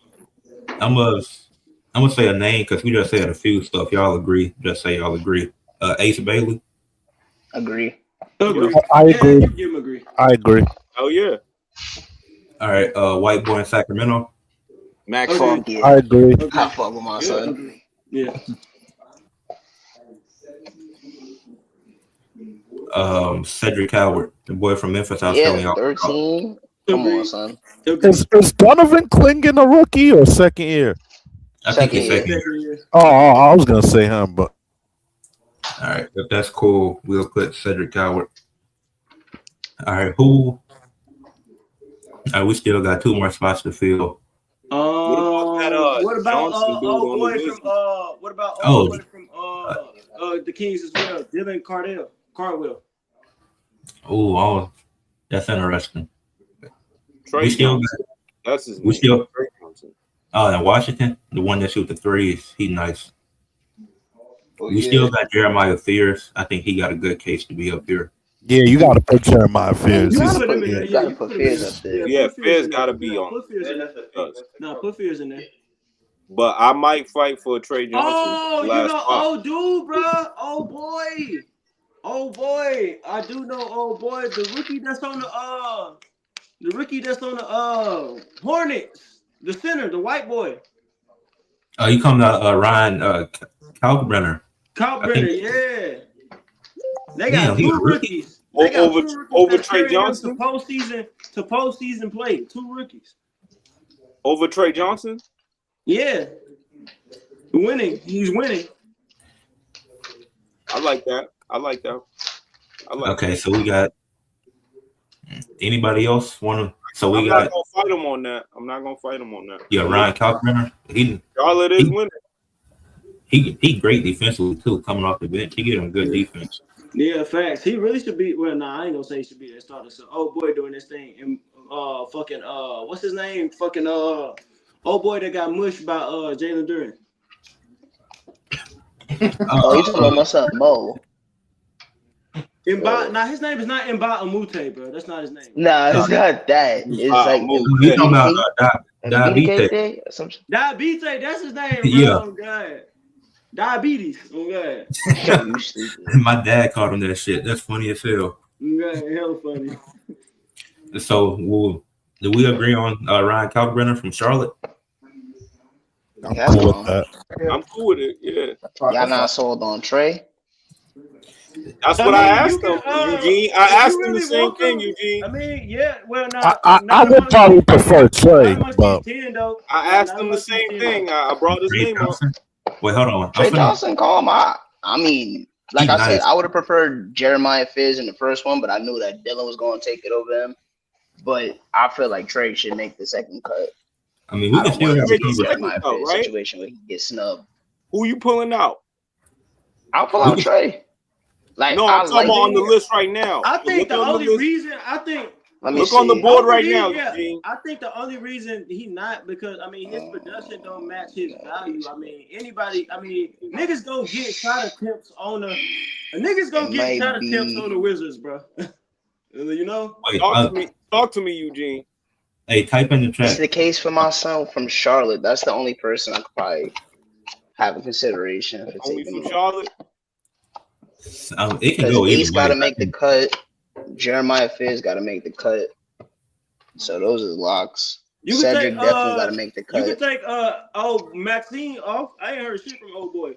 [SPEAKER 1] I'm gonna say a name because we just said a few stuff. Y'all agree? Just say y'all agree. Ace Bailey.
[SPEAKER 4] Agree.
[SPEAKER 6] I agree.
[SPEAKER 5] You agree.
[SPEAKER 6] I agree.
[SPEAKER 2] Oh yeah.
[SPEAKER 1] All right. White boy in Sacramento.
[SPEAKER 2] Max
[SPEAKER 4] Funk, yeah.
[SPEAKER 6] I agree.
[SPEAKER 4] I fuck with my son.
[SPEAKER 5] Yeah.
[SPEAKER 1] Cedric Coward, the boy from Memphis. I was telling y'all.
[SPEAKER 4] 13. Come on, son.
[SPEAKER 6] Is Donovan Clingan a rookie or second year?
[SPEAKER 1] I think he's second year.
[SPEAKER 6] Oh, I was gonna say him, but
[SPEAKER 1] all right, if that's cool, we'll put Cedric Coward. All right, who? All right, we still got 2 more spots to fill.
[SPEAKER 5] What about boy from the Kings as well. Dylan Cardwell.
[SPEAKER 1] Oh, that's interesting.
[SPEAKER 2] Trey Johnson. That's his name. Trey Johnson.
[SPEAKER 1] In Washington, the one that shoots the threes, he's nice. We still got Jeremiah Fears. I think he got a good case to be up here.
[SPEAKER 6] Yeah, you got to put Jeremiah Fears.
[SPEAKER 4] You got to put Fears up there.
[SPEAKER 2] Yeah, Fears got to be on.
[SPEAKER 5] Put Fears in there. No, put Fears in there.
[SPEAKER 2] But I might fight for Trey Johnson.
[SPEAKER 5] Oh, dude, bro. Oh boy. I do know. Oh boy, the rookie that's on the Hornets, the center, the white boy.
[SPEAKER 1] You come to Ryan Kalkbrenner.
[SPEAKER 5] Yeah. They got two rookies.
[SPEAKER 2] Over Trey Johnson
[SPEAKER 5] to postseason play. Two rookies.
[SPEAKER 2] Over Trey Johnson?
[SPEAKER 5] Yeah. He's winning.
[SPEAKER 2] I like that.
[SPEAKER 1] Okay, so we got anybody else want to? So
[SPEAKER 2] I'm not gonna fight him on that.
[SPEAKER 1] Yeah, Ryan Kalkbrenner.
[SPEAKER 2] Charlotte is winning.
[SPEAKER 1] He great defensively too, coming off the bench. He get him good defense.
[SPEAKER 5] Yeah, facts. He really should be. Well, I ain't gonna say he should be that starter. So, boy, doing this thing and what's his name? Boy that got mushed by Jalen Duren.
[SPEAKER 4] You talking about my son Mo?
[SPEAKER 5] Now his name is not Mba Amute, bro. That's not his name.
[SPEAKER 4] Nah, it's not that. It's like
[SPEAKER 1] you talking about
[SPEAKER 4] Diabetes.
[SPEAKER 5] Diabetes, that's his name, bro.
[SPEAKER 1] Yeah.
[SPEAKER 5] Oh God. Diabetes. Oh God.
[SPEAKER 1] My dad called him that shit. That's funny as hell.
[SPEAKER 5] Yeah, hell funny.
[SPEAKER 1] So do we agree on Ryan Kalkbrenner from Charlotte?
[SPEAKER 6] I'm cool with that.
[SPEAKER 2] I'm cool with it. Yeah.
[SPEAKER 4] Y'all not sold on Trey?
[SPEAKER 2] That's what I asked him, Eugene. I asked him the same thing, Eugene.
[SPEAKER 5] I mean, yeah. Well,
[SPEAKER 6] I would probably prefer Trey, but
[SPEAKER 2] I asked him the same thing. I brought his name up.
[SPEAKER 1] Wait, hold on.
[SPEAKER 4] Trey Johnson, call him. I mean, like I said, I would have preferred Jeremiah Fizz in the first one, but I knew that Dylan was going to take it over him. But I feel like Trey should make the second cut.
[SPEAKER 1] I mean, we can still have a
[SPEAKER 4] Jeremiah Fizz situation where he gets snubbed.
[SPEAKER 2] Who you pulling out?
[SPEAKER 4] I'll pull out Trey.
[SPEAKER 2] Like, no, I'm talking about on the list right now.
[SPEAKER 5] I think the only reason
[SPEAKER 2] look on the board right now.
[SPEAKER 5] Yeah, I think the only reason he not because his production don't match his value. Niggas gonna get shot attempts on the Wizards, bro. You know?
[SPEAKER 1] Wait,
[SPEAKER 2] talk to me, Eugene.
[SPEAKER 1] Hey, type in the chat.
[SPEAKER 4] It's the case for my son from Charlotte. That's the only person I could probably have in consideration.
[SPEAKER 2] Only from Charlotte?
[SPEAKER 1] It can go either way.
[SPEAKER 4] Ace got to make the cut. Jeremiah Fizz got to make the cut. So those are locks. Cedric definitely got to make the cut.
[SPEAKER 5] You can take Maxine off. I ain't heard shit from old boy.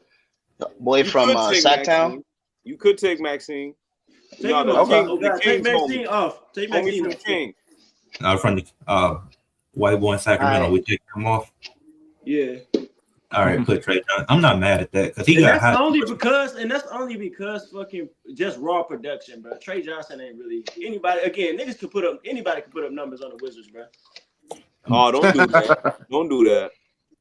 [SPEAKER 4] Boy from Sacktown.
[SPEAKER 2] You could take Maxine.
[SPEAKER 5] Take Maxine off. Take Maxine off.
[SPEAKER 2] King.
[SPEAKER 1] From the white boy in Sacramento, right. We take him off.
[SPEAKER 5] Yeah.
[SPEAKER 1] All right, put Trey Johnson. I'm not mad at that because he got hot.
[SPEAKER 5] That's only because fucking just raw production, bro. Trey Johnson ain't really anybody. Again, anybody can put up numbers on the Wizards, bro.
[SPEAKER 2] Oh, don't do that. Don't do that.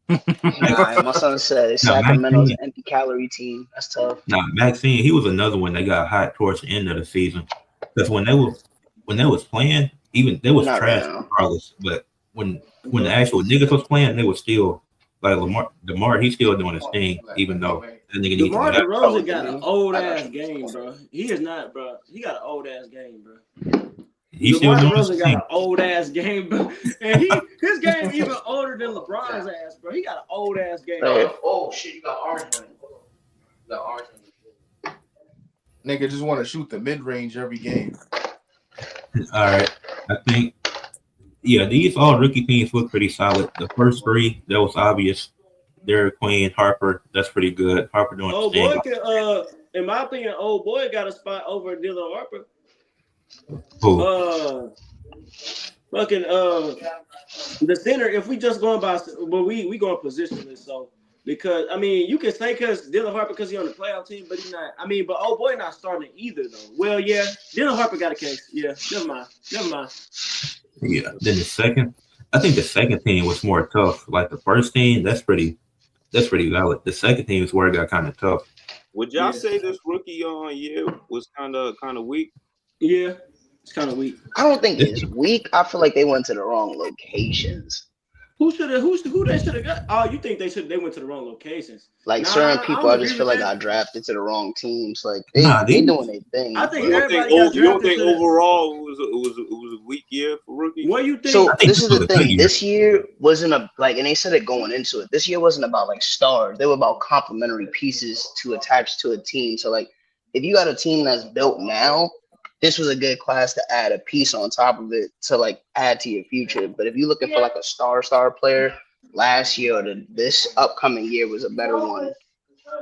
[SPEAKER 4] Nah, my son said Sacramento's an empty calorie team. That's tough.
[SPEAKER 1] Nah, Maxine, he was another one that got hot towards the end of the season. Because when they was playing, even they was trash regardless. But when the actual niggas was playing, they was still. Like DeMar, he's still doing his thing, even though that nigga needs
[SPEAKER 5] DeMar DeRozan got an old ass game, bro. He is not, bro. He got an old ass game, bro. DeMar DeRozan got an old ass game, bro. And his game even older than LeBron's ass, bro. He got an old ass game.
[SPEAKER 7] Oh shit, you got orange.
[SPEAKER 3] Nigga just want to shoot the mid range every game.
[SPEAKER 1] All right, I think. Yeah, these all rookie teams look pretty solid. The first three, that was obvious. Derek Queen, Harper, that's pretty good. Harper doing
[SPEAKER 5] old boy in my opinion, old boy got a spot over Dylan Harper.
[SPEAKER 1] Who?
[SPEAKER 5] The center, if we just going by, but we going positionless, so because you can say because Dylan Harper because he's on the playoff team, but he's not. But old boy not starting either though. Well, yeah, Dylan Harper got a case. Yeah, never mind.
[SPEAKER 1] Yeah. Then I think the second team was more tough. Like the first team, that's pretty valid. The second team is where it got kind of tough.
[SPEAKER 2] Would y'all say this rookie year was kind of weak?
[SPEAKER 5] Yeah, it's kind of weak.
[SPEAKER 4] I don't think it's weak. I feel like they went to the wrong locations.
[SPEAKER 5] Who they should have got? Oh, you think they went to the wrong locations?
[SPEAKER 4] Like certain people, I just feel like got drafted to the wrong teams. Like they doing their thing.
[SPEAKER 5] I think
[SPEAKER 2] everybody got drafted. You don't think overall it was a weak year for rookies?
[SPEAKER 5] What do you think?
[SPEAKER 4] So this is the thing. This year wasn't and they said it going into it. This year wasn't about like stars. They were about complementary pieces to attach to a team. So like, if you got a team that's built now, this was a good class to add a piece on top of it to like add to your future. But if you're looking for like a star player, last year or this upcoming year was a better one.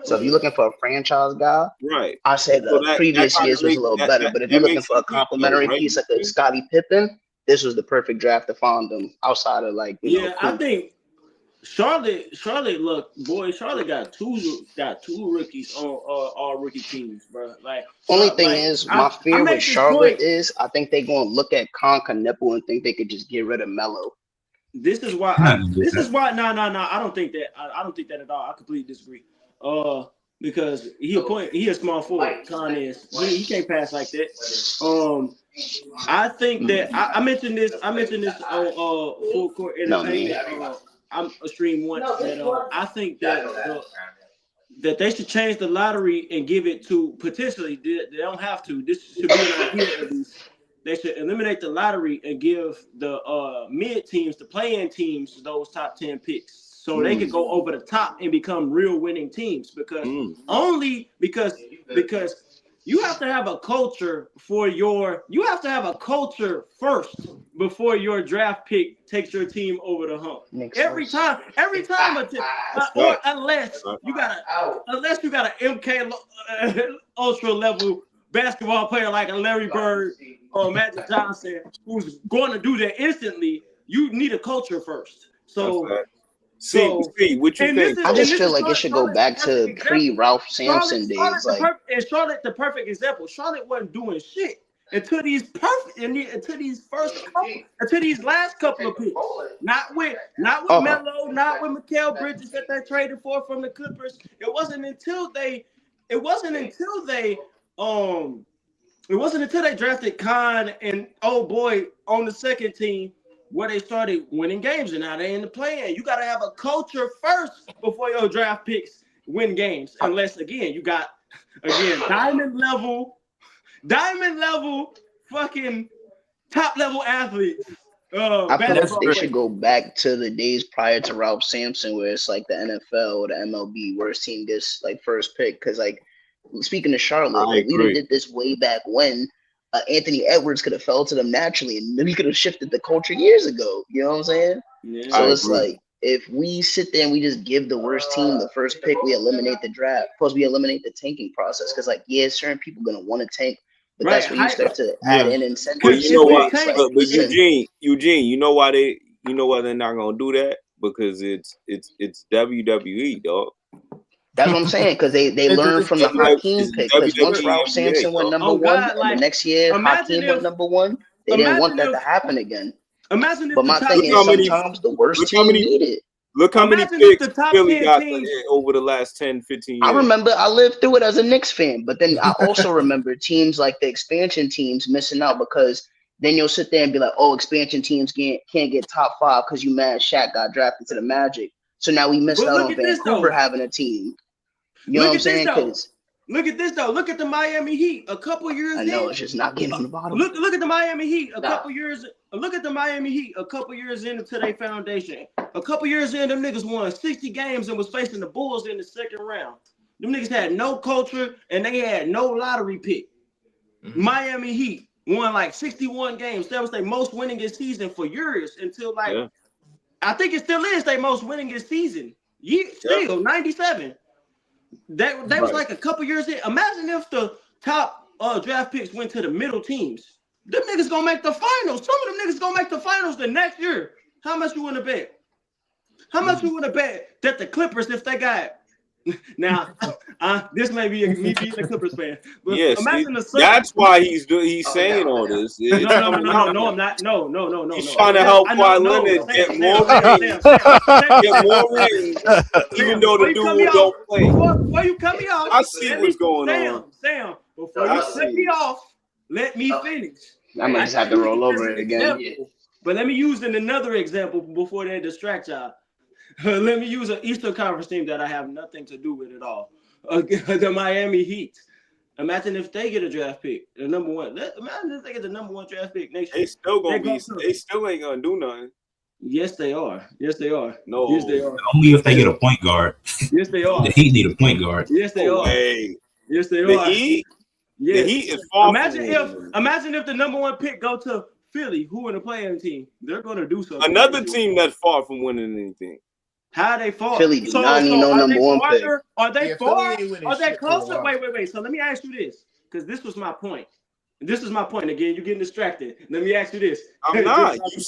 [SPEAKER 4] So if you're looking for a franchise guy,
[SPEAKER 2] right?
[SPEAKER 4] I say the previous years was a little better. But if you're looking for a complementary piece like a Scottie Pippen, this was the perfect draft to find them outside of like
[SPEAKER 5] I think Charlotte Charlotte got two rookies on all rookie teams, bro. Like
[SPEAKER 4] only thing is my fear with Charlotte is I think they're gonna look at Nipple and think they could just get rid of Melo.
[SPEAKER 5] This is why no, I don't think that. I don't think that at all. I completely disagree. Because he a small forward. Con is he can't pass like that. I think that I mentioned this on Full Court Entertainment. I'm a stream once that I think that they should change the lottery and give it to potentially. They don't have to. This should be an idea at least. They should eliminate the lottery and give the mid teams, the play-in teams, those top 10 picks, so they could go over the top and become real winning teams. Because because you have to have a culture you have to have a culture first before your draft pick takes your team over the hump. Every time, unless you got an MK ultra level basketball player like a Larry Bird or Magic Johnson who's going to do that instantly, you need a culture first. So.
[SPEAKER 2] See, what you think?
[SPEAKER 4] I just feel like it should go back to pre-Ralph Sampson days.
[SPEAKER 5] And Charlotte, the perfect example. Charlotte wasn't doing shit until these last couple of picks. Not with Melo, not with Mikal Bridges that they traded for from the Clippers. It wasn't until they drafted Khan and oh boy on the second team where they started winning games, and now they're in the play-in. You got to have a culture first before your draft picks win games. Unless again you got diamond level, fucking top level athletes.
[SPEAKER 4] I feel like they should go back to the days prior to Ralph Sampson, where it's like the NFL or the MLB, worst team gets like first pick. Because like speaking of Charlotte, like, we did this way back when. Anthony Edwards could have fell to them naturally, and we could have shifted the culture years ago. You know what I'm saying? Yeah, so it's like if we sit there and we just give the worst team the first pick, we eliminate the draft. Plus, we eliminate the tanking process because, like, certain people are gonna want to tank, but that's when you start to add in incentives.
[SPEAKER 2] But you know what? But Eugene, you know why they're not gonna do that? Because it's WWE, dog.
[SPEAKER 4] That's what I'm saying, because they learned from the Hakeem pick. Because once Ralph Sampson went number one, and the next year Hakeem went number one, they didn't want that to happen again.
[SPEAKER 5] Imagine if
[SPEAKER 4] but my thing is sometimes the worst team need it.
[SPEAKER 2] Look how many picks Philly got over the last 10, 15 years.
[SPEAKER 4] I remember I lived through it as a Knicks fan, but then I also remember teams like the expansion teams missing out because then you'll sit there and be like, oh, expansion teams can't get top 5 because you mad Shaq got drafted to the Magic. So now we missed out on Vancouver having a team. You know what I'm saying?
[SPEAKER 5] Look at this though. Look at the Miami Heat. A couple years.
[SPEAKER 4] I know it's just not getting on the bottom.
[SPEAKER 5] Look at the Miami Heat. Couple years. Look at the Miami Heat. A couple years into their foundation. A couple years in, them niggas won 60 games and was facing the Bulls in the second round. Them niggas had no culture and they had no lottery pick. Mm-hmm. Miami Heat won like 61 games. That was their most winningest season for years until I think it still is their most winningest season. Still 97. That was like a couple years in. Imagine if the top draft picks went to the middle teams. Them niggas gonna make the finals. Some of them niggas gonna make the finals the next year. How much you want to bet? How much you want to bet that the Clippers, if they got Now, this may be me being a Clippers fan, but
[SPEAKER 2] Yes,
[SPEAKER 5] imagine the Suns.
[SPEAKER 2] that's why he's saying all this.
[SPEAKER 5] No, I'm not. No.
[SPEAKER 2] He's trying to help Kawhi Leonard get more rings, get more rings, even though the dude don't play.
[SPEAKER 5] Before you cut me off,
[SPEAKER 2] I see what's going on.
[SPEAKER 5] Sam, before you cut me off, let me finish.
[SPEAKER 4] I might just have to roll over it again.
[SPEAKER 5] But let me use another example before they distract y'all. Let me use an Eastern Conference team that I have nothing to do with at all. The Miami Heat. Imagine if they get a draft pick, the number one. Imagine if they get the number one draft pick next year.
[SPEAKER 2] They still ain't gonna do nothing.
[SPEAKER 5] Yes, they are.
[SPEAKER 2] No.
[SPEAKER 5] Yes, they are.
[SPEAKER 1] Only if they get a point guard.
[SPEAKER 5] Yes, they are.
[SPEAKER 1] The Heat need a point guard.
[SPEAKER 5] Yes, they are.
[SPEAKER 2] Hey.
[SPEAKER 5] Yes, they
[SPEAKER 2] The
[SPEAKER 5] are.
[SPEAKER 2] Heat?
[SPEAKER 5] Yes.
[SPEAKER 2] The Heat is far
[SPEAKER 5] Imagine if the number one pick go to Philly, who in the playing team, they're gonna do something.
[SPEAKER 2] Another team that's far from winning anything.
[SPEAKER 5] How they far?
[SPEAKER 4] Philly do not need no number one pick.
[SPEAKER 5] Are they far? Are they closer?
[SPEAKER 7] Wow.
[SPEAKER 5] Wait. So let me ask you this, because this was my point. This is my point. Again, you're getting distracted. Let me ask you this.
[SPEAKER 2] I'm not. You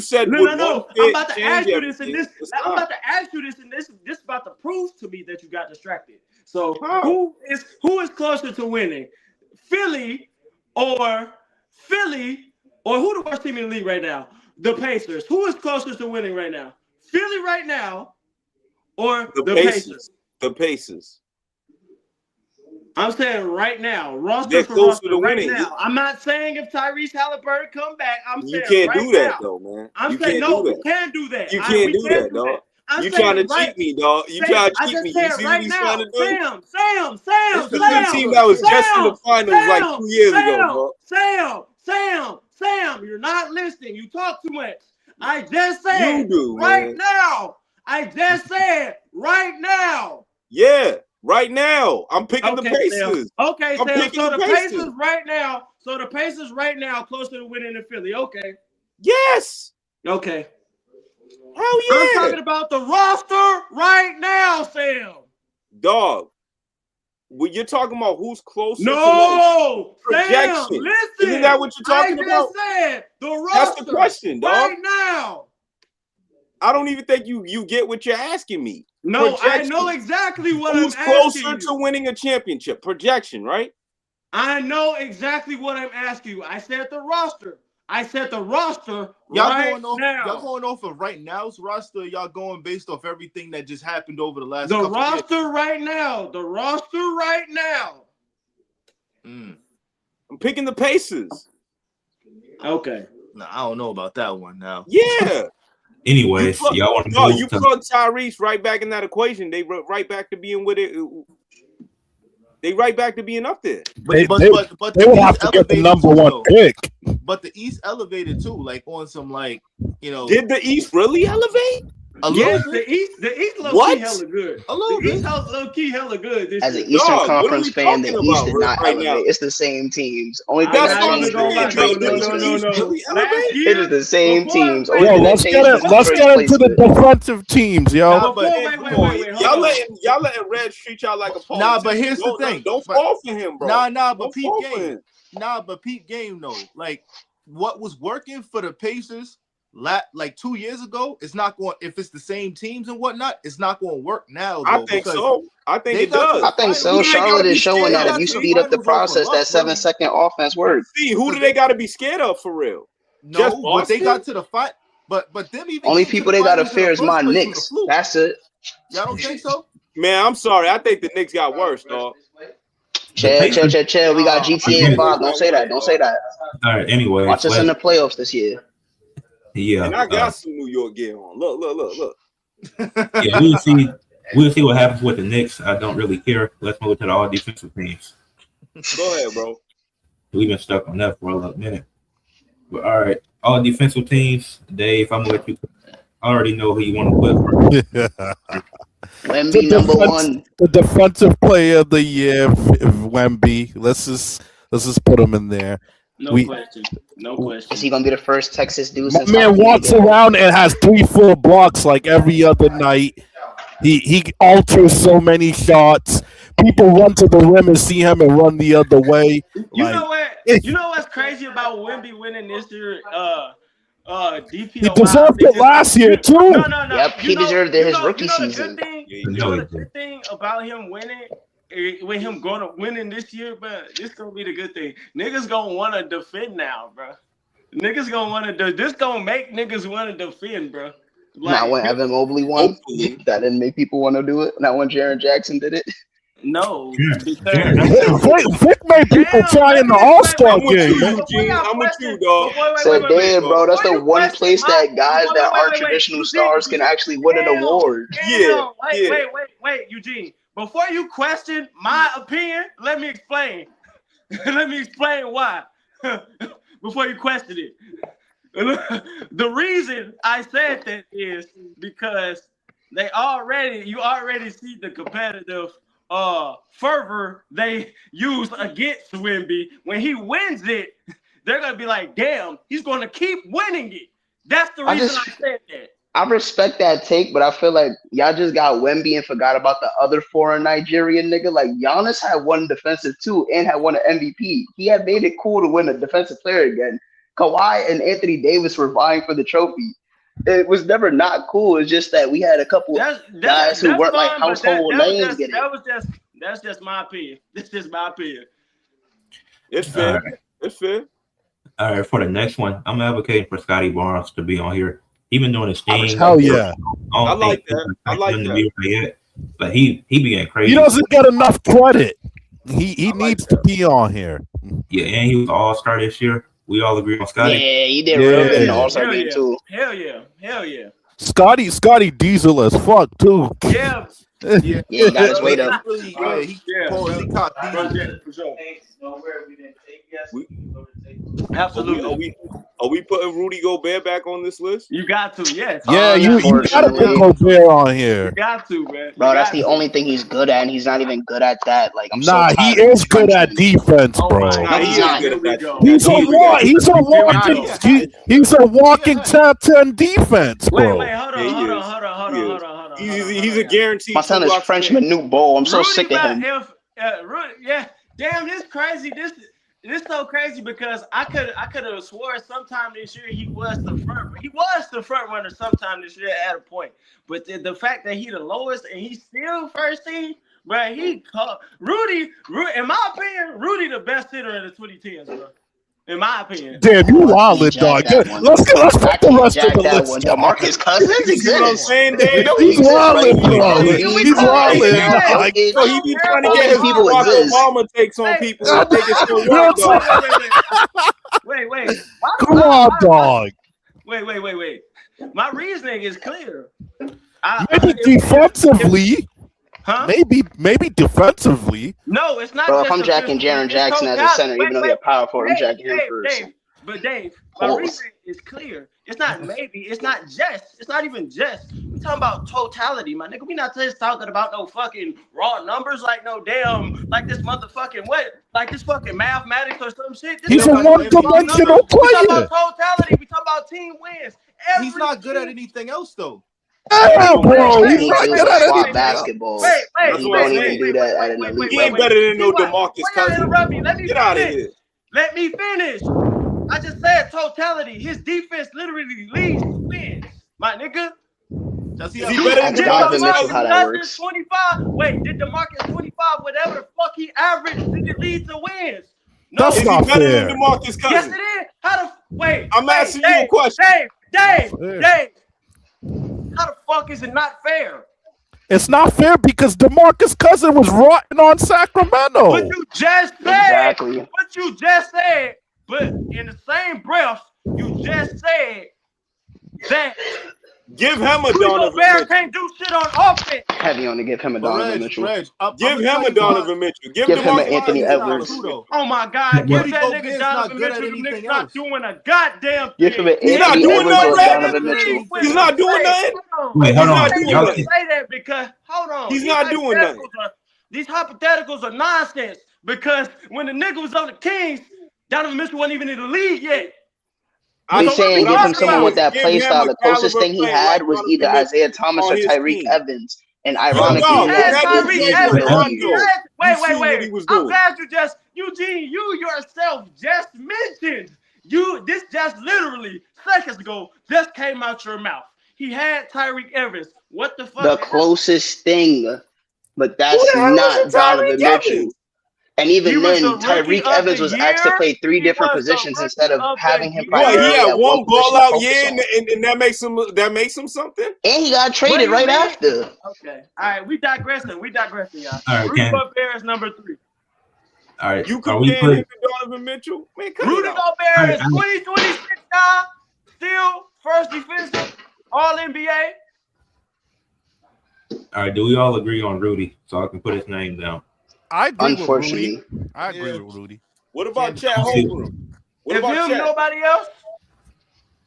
[SPEAKER 2] said
[SPEAKER 5] No. I'm about to ask you this, and this. I'm about to ask you this, and this is about to prove to me that you got distracted. So who is closer to winning, Philly or who the worst team in the league right now? The Pacers. Who is closer to winning right now? Philly right now, or the Pacers?
[SPEAKER 2] The Pacers.
[SPEAKER 5] I'm saying right now, roster
[SPEAKER 2] They're
[SPEAKER 5] for
[SPEAKER 2] closer
[SPEAKER 5] roster,
[SPEAKER 2] to
[SPEAKER 5] right
[SPEAKER 2] winning.
[SPEAKER 5] now. I'm not saying if Tyrese Halliburton come back.
[SPEAKER 2] You can't do that though, man.
[SPEAKER 5] I'm saying no, you can't do that.
[SPEAKER 2] You can't do that, dog. You trying to cheat me, dog. You trying to cheat me. You see what he's trying to do?
[SPEAKER 5] Sam.
[SPEAKER 2] It's the team that was just in the finals like 2 years ago, bro.
[SPEAKER 5] Sam, you're not listening. You talk too much. I just said
[SPEAKER 2] You do,
[SPEAKER 5] right
[SPEAKER 2] man.
[SPEAKER 5] now. I just said right now.
[SPEAKER 2] Yeah, right now. I'm picking the
[SPEAKER 5] Okay,
[SPEAKER 2] Pacers.
[SPEAKER 5] Sam. Okay,
[SPEAKER 2] I'm
[SPEAKER 5] Sam.
[SPEAKER 2] picking
[SPEAKER 5] So
[SPEAKER 2] the
[SPEAKER 5] the
[SPEAKER 2] Pacers.
[SPEAKER 5] Pacers right now. So the Pacers right now closer to winning than Philly. Okay.
[SPEAKER 2] Yes.
[SPEAKER 5] Okay.
[SPEAKER 2] Hell yeah.
[SPEAKER 5] I'm talking about the roster right now, Sam.
[SPEAKER 2] Dog. When you're talking about who's closer
[SPEAKER 5] No,
[SPEAKER 2] to projection.
[SPEAKER 5] Sam, listen.
[SPEAKER 2] Isn't that what you're talking
[SPEAKER 5] I
[SPEAKER 2] about?
[SPEAKER 5] just said the roster
[SPEAKER 2] That's the question, dog.
[SPEAKER 5] right now.
[SPEAKER 2] I don't even think you get what you're asking me.
[SPEAKER 5] No,
[SPEAKER 2] Projection.
[SPEAKER 5] I know exactly what
[SPEAKER 2] Who's
[SPEAKER 5] I'm asking
[SPEAKER 2] closer
[SPEAKER 5] you.
[SPEAKER 2] to winning a championship? Projection, right?
[SPEAKER 5] I know exactly what I'm asking you. I said the roster. I said the roster
[SPEAKER 3] Y'all
[SPEAKER 5] right
[SPEAKER 3] going off,
[SPEAKER 5] now.
[SPEAKER 3] Y'all going off of right now's roster. Y'all going based off everything that just happened over the last
[SPEAKER 5] The
[SPEAKER 3] couple
[SPEAKER 5] roster
[SPEAKER 3] years.
[SPEAKER 5] right now. The roster right now.
[SPEAKER 2] I'm picking the Pacers.
[SPEAKER 5] Okay.
[SPEAKER 3] No, I don't know about that one now.
[SPEAKER 2] Yeah.
[SPEAKER 1] Anyways, y'all want to
[SPEAKER 2] No,
[SPEAKER 1] move
[SPEAKER 2] you
[SPEAKER 1] to
[SPEAKER 2] plug Tyrese right back in that equation. They right back to being with it. They right back to being up there.
[SPEAKER 3] But
[SPEAKER 6] They
[SPEAKER 3] the
[SPEAKER 6] would
[SPEAKER 3] East
[SPEAKER 6] have to get the
[SPEAKER 3] elevated
[SPEAKER 6] number
[SPEAKER 3] too,
[SPEAKER 6] one
[SPEAKER 3] though.
[SPEAKER 6] pick.
[SPEAKER 3] But the East elevated too, like on some like
[SPEAKER 2] Did the East really elevate?
[SPEAKER 3] a
[SPEAKER 5] Yes,
[SPEAKER 3] little bit.
[SPEAKER 5] the East low
[SPEAKER 2] What?
[SPEAKER 5] key hella good.
[SPEAKER 3] A little
[SPEAKER 5] The East
[SPEAKER 3] bit.
[SPEAKER 5] low key hella good this
[SPEAKER 4] As an
[SPEAKER 5] year.
[SPEAKER 4] Eastern
[SPEAKER 2] Dog, what are
[SPEAKER 4] Conference
[SPEAKER 2] we
[SPEAKER 4] fan, the
[SPEAKER 2] talking
[SPEAKER 4] East
[SPEAKER 2] about
[SPEAKER 4] did not
[SPEAKER 2] right
[SPEAKER 4] elevate.
[SPEAKER 2] now?
[SPEAKER 4] It's the same teams. Only thing
[SPEAKER 2] That's
[SPEAKER 4] that
[SPEAKER 2] what I'm
[SPEAKER 4] changed
[SPEAKER 2] saying.
[SPEAKER 4] is
[SPEAKER 2] Did
[SPEAKER 4] the
[SPEAKER 2] the East really
[SPEAKER 5] Last
[SPEAKER 2] elevate?
[SPEAKER 5] year,
[SPEAKER 4] It is the same
[SPEAKER 5] before-
[SPEAKER 4] teams.
[SPEAKER 5] wait,
[SPEAKER 4] Only
[SPEAKER 6] Yo,
[SPEAKER 4] thing that
[SPEAKER 6] let's
[SPEAKER 4] changed is the
[SPEAKER 6] let's
[SPEAKER 4] first
[SPEAKER 6] get into the
[SPEAKER 4] placement.
[SPEAKER 6] defensive teams, yo.
[SPEAKER 3] Nah, but
[SPEAKER 5] Before,
[SPEAKER 2] Man,
[SPEAKER 5] wait,
[SPEAKER 2] come on.
[SPEAKER 5] hold
[SPEAKER 2] Y'all
[SPEAKER 5] on.
[SPEAKER 2] letting Red treat y'all like a politician.
[SPEAKER 3] Nah, but here's the thing.
[SPEAKER 2] Don't
[SPEAKER 3] But-
[SPEAKER 2] fall for him, bro.
[SPEAKER 3] Nah, but
[SPEAKER 2] Don't
[SPEAKER 3] peep
[SPEAKER 2] fall for
[SPEAKER 3] game.
[SPEAKER 2] him.
[SPEAKER 3] Nah, but peep game though. Like what was working for the Pacers like 2 years ago, it's not going. If it's the same teams and whatnot, it's not going to work now. Though,
[SPEAKER 2] I think
[SPEAKER 3] because
[SPEAKER 2] so. I think
[SPEAKER 3] they
[SPEAKER 2] it
[SPEAKER 3] got to
[SPEAKER 2] does.
[SPEAKER 3] the
[SPEAKER 4] I think so.
[SPEAKER 2] Who do they
[SPEAKER 4] Charlotte
[SPEAKER 2] gotta
[SPEAKER 4] is
[SPEAKER 2] be
[SPEAKER 4] showing
[SPEAKER 2] scared
[SPEAKER 4] that
[SPEAKER 2] of?
[SPEAKER 4] if you
[SPEAKER 3] See,
[SPEAKER 4] speed up the
[SPEAKER 3] finals over
[SPEAKER 4] process,
[SPEAKER 3] luck,
[SPEAKER 4] that 7-second offense works.
[SPEAKER 2] See, who do they got to be scared of for real? Just
[SPEAKER 3] No, but they
[SPEAKER 2] Boston?
[SPEAKER 3] got to the fight. But them even
[SPEAKER 4] Only
[SPEAKER 3] getting to
[SPEAKER 4] people
[SPEAKER 3] the
[SPEAKER 4] they got to
[SPEAKER 3] finals in the
[SPEAKER 4] fear is
[SPEAKER 3] first
[SPEAKER 4] my
[SPEAKER 3] place was a
[SPEAKER 4] Knicks.
[SPEAKER 3] fluke.
[SPEAKER 4] That's it.
[SPEAKER 3] Y'all don't think so?
[SPEAKER 2] Man, I'm sorry. I think the Knicks got worse, dog.
[SPEAKER 4] Chill. We got GTA
[SPEAKER 2] Again,
[SPEAKER 4] 5. Don't say that. Don't say that.
[SPEAKER 1] all right. Anyways,
[SPEAKER 4] Watch us in the playoffs this year.
[SPEAKER 1] yeah,
[SPEAKER 2] And I got some New York gear on. Look.
[SPEAKER 1] yeah. We'll see what happens with the Knicks. I don't really care. Let's move to the all defensive teams.
[SPEAKER 2] Go ahead, bro.
[SPEAKER 1] We've been stuck on that for a little minute. But all right, all defensive teams. Dave, I'm gonna let you. I already know who you want to put first.
[SPEAKER 4] Wemby number one.
[SPEAKER 6] The defensive player of the year, Wemby. Let's just put him in there.
[SPEAKER 5] No question.
[SPEAKER 4] Is he gonna be the first Texas dude?
[SPEAKER 6] My
[SPEAKER 4] since
[SPEAKER 6] man walks around and has 3-4 blocks like every other night. He alters so many shots. People run to the rim and see him and run the other way.
[SPEAKER 5] You know what's crazy about Wemby winning this year? DPOY.
[SPEAKER 6] He deserved it last year too.
[SPEAKER 5] No.
[SPEAKER 4] Yep, he deserved it his rookie season.
[SPEAKER 5] The good thing about him winning, with him going to winning this year, but this gonna be the good thing. Niggas gonna want to defend now, bro. Niggas gonna want to do this. Gonna make niggas want to defend, bro. Like,
[SPEAKER 4] Not when Evan Mobley won. That didn't make people want to do it. Not when Jaren Jackson did it.
[SPEAKER 5] No,
[SPEAKER 6] Vic made people try in the All-Star game.
[SPEAKER 2] I'm with you, dog.
[SPEAKER 4] So damn, bro, that's the one place that guys that are traditional stars can actually win an award.
[SPEAKER 5] Wait, Eugene. Before you question my opinion, let me explain. Let me explain why. Before you question it. The reason I said that is because you already see the competitive fervor they use against Wemby. When he wins it, they're gonna be like, damn, he's gonna keep winning it. That's the reason I said that.
[SPEAKER 4] I respect that take, but I feel like y'all just got Wemby and forgot about the other foreign Nigerian nigga. Like Giannis had won defensive too and had won an MVP. He had made it cool to win a defensive player again. Kawhi and Anthony Davis were vying for the trophy. It was never not cool. It's just that we had a couple guys who weren't like household names getting it.
[SPEAKER 5] That's just my opinion. This is my opinion.
[SPEAKER 2] It's fair.
[SPEAKER 1] Right.
[SPEAKER 2] It's fair.
[SPEAKER 1] All right, for the next one, I'm advocating for Scotty Barnes to be on here. Even doing his thing.
[SPEAKER 6] Hell yeah.
[SPEAKER 2] I like that. I like that.
[SPEAKER 1] But he be getting crazy.
[SPEAKER 6] He doesn't get enough credit. He needs to be on here.
[SPEAKER 1] Yeah, and he was an all-star this year. We all agree on Scotty.
[SPEAKER 4] Yeah, he did real good in the All-Star game too.
[SPEAKER 5] Hell yeah.
[SPEAKER 6] Scotty Diesel as fuck too.
[SPEAKER 5] Yeah.
[SPEAKER 4] Yeah, he got his weight up.
[SPEAKER 3] He caught
[SPEAKER 5] for sure. Absolutely.
[SPEAKER 2] Are we putting Rudy Gobert back on this list?
[SPEAKER 5] You got to, yes.
[SPEAKER 6] Yeah, you gotta put Gobert on here.
[SPEAKER 5] You got to, man.
[SPEAKER 4] Bro, that's the only thing he's good at, and he's not even good at that. Like, I'm
[SPEAKER 6] he is good at defense, bro.
[SPEAKER 4] He's not.
[SPEAKER 6] He's a walking top 10 defense, bro.
[SPEAKER 5] Wait, hold on.
[SPEAKER 2] He's a guaranteed.
[SPEAKER 4] My son is Frenchman Nuke Bowl. I'm so sick of him.
[SPEAKER 5] Damn, this crazy. This so crazy because I could have swore sometime this year he was the front runner sometime this year at a point. But the fact that he the lowest and he's still first team, bro, Rudy, in my opinion, Rudy the best hitter in the 2010s, bro. In my opinion.
[SPEAKER 6] Damn, you wildin', dog. Let's put the rest of the list.
[SPEAKER 4] DeMarcus Cousins
[SPEAKER 2] You know what I'm saying, Dave?
[SPEAKER 6] He's wildin', bro. He's wildin'.
[SPEAKER 2] He be trying to get his
[SPEAKER 4] people
[SPEAKER 2] Barack
[SPEAKER 4] exist.
[SPEAKER 2] Obama takes on people. I think it's still work,
[SPEAKER 5] Wait.
[SPEAKER 6] Come on, dog.
[SPEAKER 5] Wait. My reasoning is clear.
[SPEAKER 6] Maybe defensively.
[SPEAKER 5] Huh?
[SPEAKER 6] Maybe defensively.
[SPEAKER 5] No, it's not.
[SPEAKER 4] Bro, if I'm jacking Jaren Jackson as a center, even though he's a power forward, I'm jacking him first.
[SPEAKER 5] Dave, my reason is clear. It's not maybe. It's not just. It's not even just. We're talking about totality, my nigga. We not just talking about no fucking raw numbers, like no damn, like this motherfucking like this fucking mathematics or some shit.
[SPEAKER 6] He's a one-dimensional player.
[SPEAKER 5] We talking about totality. We talking about team wins.
[SPEAKER 3] He's not good at anything else though.
[SPEAKER 6] Yeah, bro. He's
[SPEAKER 4] He's
[SPEAKER 6] not
[SPEAKER 4] good
[SPEAKER 6] good at
[SPEAKER 4] at
[SPEAKER 6] anything.
[SPEAKER 4] basketball.
[SPEAKER 5] Wait.
[SPEAKER 4] He don't even do that at an elite
[SPEAKER 2] He ain't
[SPEAKER 4] level.
[SPEAKER 2] better than no DeMarcus Cousins. Get out of here.
[SPEAKER 5] Let me finish. I just said totality. His defense literally leads to wins, my nigga.
[SPEAKER 2] Is he better than
[SPEAKER 4] Donovan Mitchell,
[SPEAKER 2] DeMarcus?
[SPEAKER 4] how that works.
[SPEAKER 5] 25. Wait, did DeMarcus 25, whatever the fuck he averaged, did it lead to wins? No.
[SPEAKER 6] That's
[SPEAKER 2] Is he
[SPEAKER 6] not
[SPEAKER 2] better
[SPEAKER 6] fair.
[SPEAKER 2] than DeMarcus
[SPEAKER 5] Yes,
[SPEAKER 2] Cousins?
[SPEAKER 5] it is. Wait.
[SPEAKER 2] I'm asking you a question.
[SPEAKER 5] Dave. How the fuck is it not fair?
[SPEAKER 6] It's not fair because DeMarcus Cousins was rotten on Sacramento.
[SPEAKER 5] What you just said.
[SPEAKER 4] Exactly.
[SPEAKER 5] What you just said. But in the same breath, you just said that
[SPEAKER 2] Give him a
[SPEAKER 5] Rudy
[SPEAKER 2] Donovan
[SPEAKER 5] Gobert
[SPEAKER 2] Mitchell.
[SPEAKER 5] can't do shit on offense.
[SPEAKER 4] Heavy on to give him a Donovan Mitchell.
[SPEAKER 2] Give him a Donovan Mitchell.
[SPEAKER 4] Give him an Anthony Edwards.
[SPEAKER 5] Oh my God! Give
[SPEAKER 3] Rudy
[SPEAKER 5] that
[SPEAKER 3] Gobert's
[SPEAKER 5] nigga
[SPEAKER 3] not
[SPEAKER 5] Donovan
[SPEAKER 3] good at
[SPEAKER 5] Mitchell. The
[SPEAKER 3] anything
[SPEAKER 5] nigga's not
[SPEAKER 3] else.
[SPEAKER 5] doing a goddamn
[SPEAKER 4] Give
[SPEAKER 5] thing.
[SPEAKER 4] him an
[SPEAKER 2] He's not
[SPEAKER 4] Anthony
[SPEAKER 2] doing
[SPEAKER 4] Edwards or
[SPEAKER 2] nothing.
[SPEAKER 4] Donovan Mitchell.
[SPEAKER 2] He's not doing nothing.
[SPEAKER 1] Wait, hold on.
[SPEAKER 2] He's
[SPEAKER 1] Y'all
[SPEAKER 2] not
[SPEAKER 1] can-
[SPEAKER 5] Say that because hold on.
[SPEAKER 2] He's
[SPEAKER 5] These
[SPEAKER 2] not doing nothing.
[SPEAKER 5] These hypotheticals are nonsense because when the nigga was on the Kings, Donovan Mitchell wasn't even in the league yet.
[SPEAKER 4] He's saying give him someone with that
[SPEAKER 2] Give
[SPEAKER 4] play
[SPEAKER 2] him
[SPEAKER 4] style.
[SPEAKER 2] a
[SPEAKER 4] The closest
[SPEAKER 2] caliber
[SPEAKER 4] thing he
[SPEAKER 2] player
[SPEAKER 4] had
[SPEAKER 2] like
[SPEAKER 4] was
[SPEAKER 2] Donovan
[SPEAKER 4] either
[SPEAKER 2] Mitchell
[SPEAKER 4] Isaiah Thomas
[SPEAKER 2] on
[SPEAKER 4] or
[SPEAKER 2] his
[SPEAKER 4] Tyreek
[SPEAKER 2] team.
[SPEAKER 4] Evans. And ironically,
[SPEAKER 2] dog,
[SPEAKER 4] he
[SPEAKER 2] that
[SPEAKER 4] had
[SPEAKER 2] was
[SPEAKER 4] good
[SPEAKER 2] Eugene
[SPEAKER 4] defense with
[SPEAKER 2] Rondo.
[SPEAKER 4] him.
[SPEAKER 2] You see what he
[SPEAKER 5] Wait.
[SPEAKER 2] was
[SPEAKER 5] I'm
[SPEAKER 2] doing.
[SPEAKER 5] glad you yourself just mentioned This just literally seconds ago just came out your mouth. He had Tyreek Evans. What the fuck?
[SPEAKER 4] The closest thing, but that's not Donovan Mitchell. And even then, Tyreek Evans was asked to play 3 different positions instead of having him primarily
[SPEAKER 2] he had
[SPEAKER 4] at
[SPEAKER 2] one ball
[SPEAKER 4] position
[SPEAKER 2] out year, and that makes him something.
[SPEAKER 4] And he got traded right after.
[SPEAKER 5] Okay, all right, we digressing, y'all.
[SPEAKER 1] All right,
[SPEAKER 5] Rudy Gobert is number 3.
[SPEAKER 1] All right,
[SPEAKER 2] you comparing him to Donovan Mitchell? Man,
[SPEAKER 5] Rudy Gobert is 2026 now, still first defensive All NBA.
[SPEAKER 1] All right, do we all agree on Rudy so I can put his name down?
[SPEAKER 6] I agree with Rudy. I agree with Rudy.
[SPEAKER 2] What about Chad Holmgren? What
[SPEAKER 5] if
[SPEAKER 2] about
[SPEAKER 5] him, nobody else?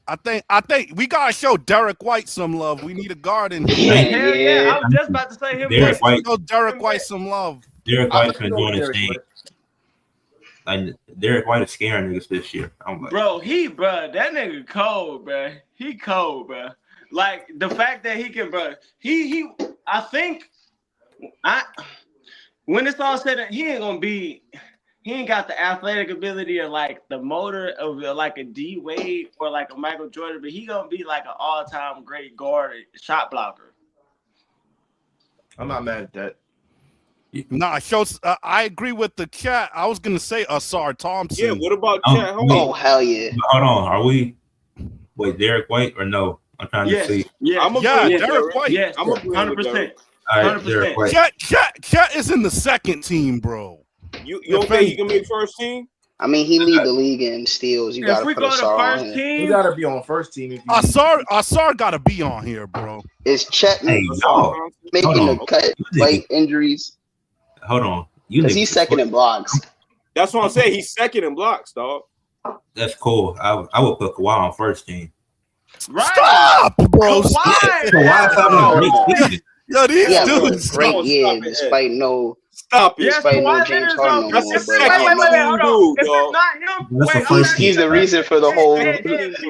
[SPEAKER 6] I think we gotta show Derek White some love. We need a guard in here.
[SPEAKER 5] Hell yeah, I was just about to say him.
[SPEAKER 6] Derek White some love.
[SPEAKER 1] Derek White's been doing his thing. Like Derek White is scaring niggas this year. I'm like,
[SPEAKER 5] bro, that nigga cold, bro. He cold, bro. Like the fact that he can, bro. I think when it's all said, he ain't got the athletic ability or like the motor of like a D Wade or like a Michael Jordan, but he gonna be like an all-time great guard, shot blocker.
[SPEAKER 3] I'm not mad at that.
[SPEAKER 6] Nah, I agree with the chat. I was gonna say Asar Thompson.
[SPEAKER 2] Yeah, what about Chad Holmgren?
[SPEAKER 4] Oh hell yeah!
[SPEAKER 1] Hold on, are we? Wait, Derek White or no? I'm trying to see.
[SPEAKER 6] Derek White.
[SPEAKER 5] Yes, I'm 100%.
[SPEAKER 1] All right, Derek White.
[SPEAKER 6] Chat is in the second team, bro.
[SPEAKER 2] You don't think he can make first team?
[SPEAKER 4] I mean, he lead the league in steals. You gotta put Asar on here.
[SPEAKER 3] You gotta be on first team.
[SPEAKER 6] Asar gotta be on here, bro.
[SPEAKER 4] Is Chet making the cut? Like injuries.
[SPEAKER 1] Hold on,
[SPEAKER 4] because he's second in blocks.
[SPEAKER 2] That's what I'm saying. He's second in blocks, dog.
[SPEAKER 1] That's cool. I would put Kawhi on first team.
[SPEAKER 5] Right.
[SPEAKER 6] Stop, bro.
[SPEAKER 1] Kawhi's having a great season.
[SPEAKER 6] Yo, these dudes
[SPEAKER 4] great year despite no.
[SPEAKER 2] Stop it.
[SPEAKER 4] Despite no James Harden.
[SPEAKER 2] That's the second dude, dog.
[SPEAKER 4] He's the reason for the whole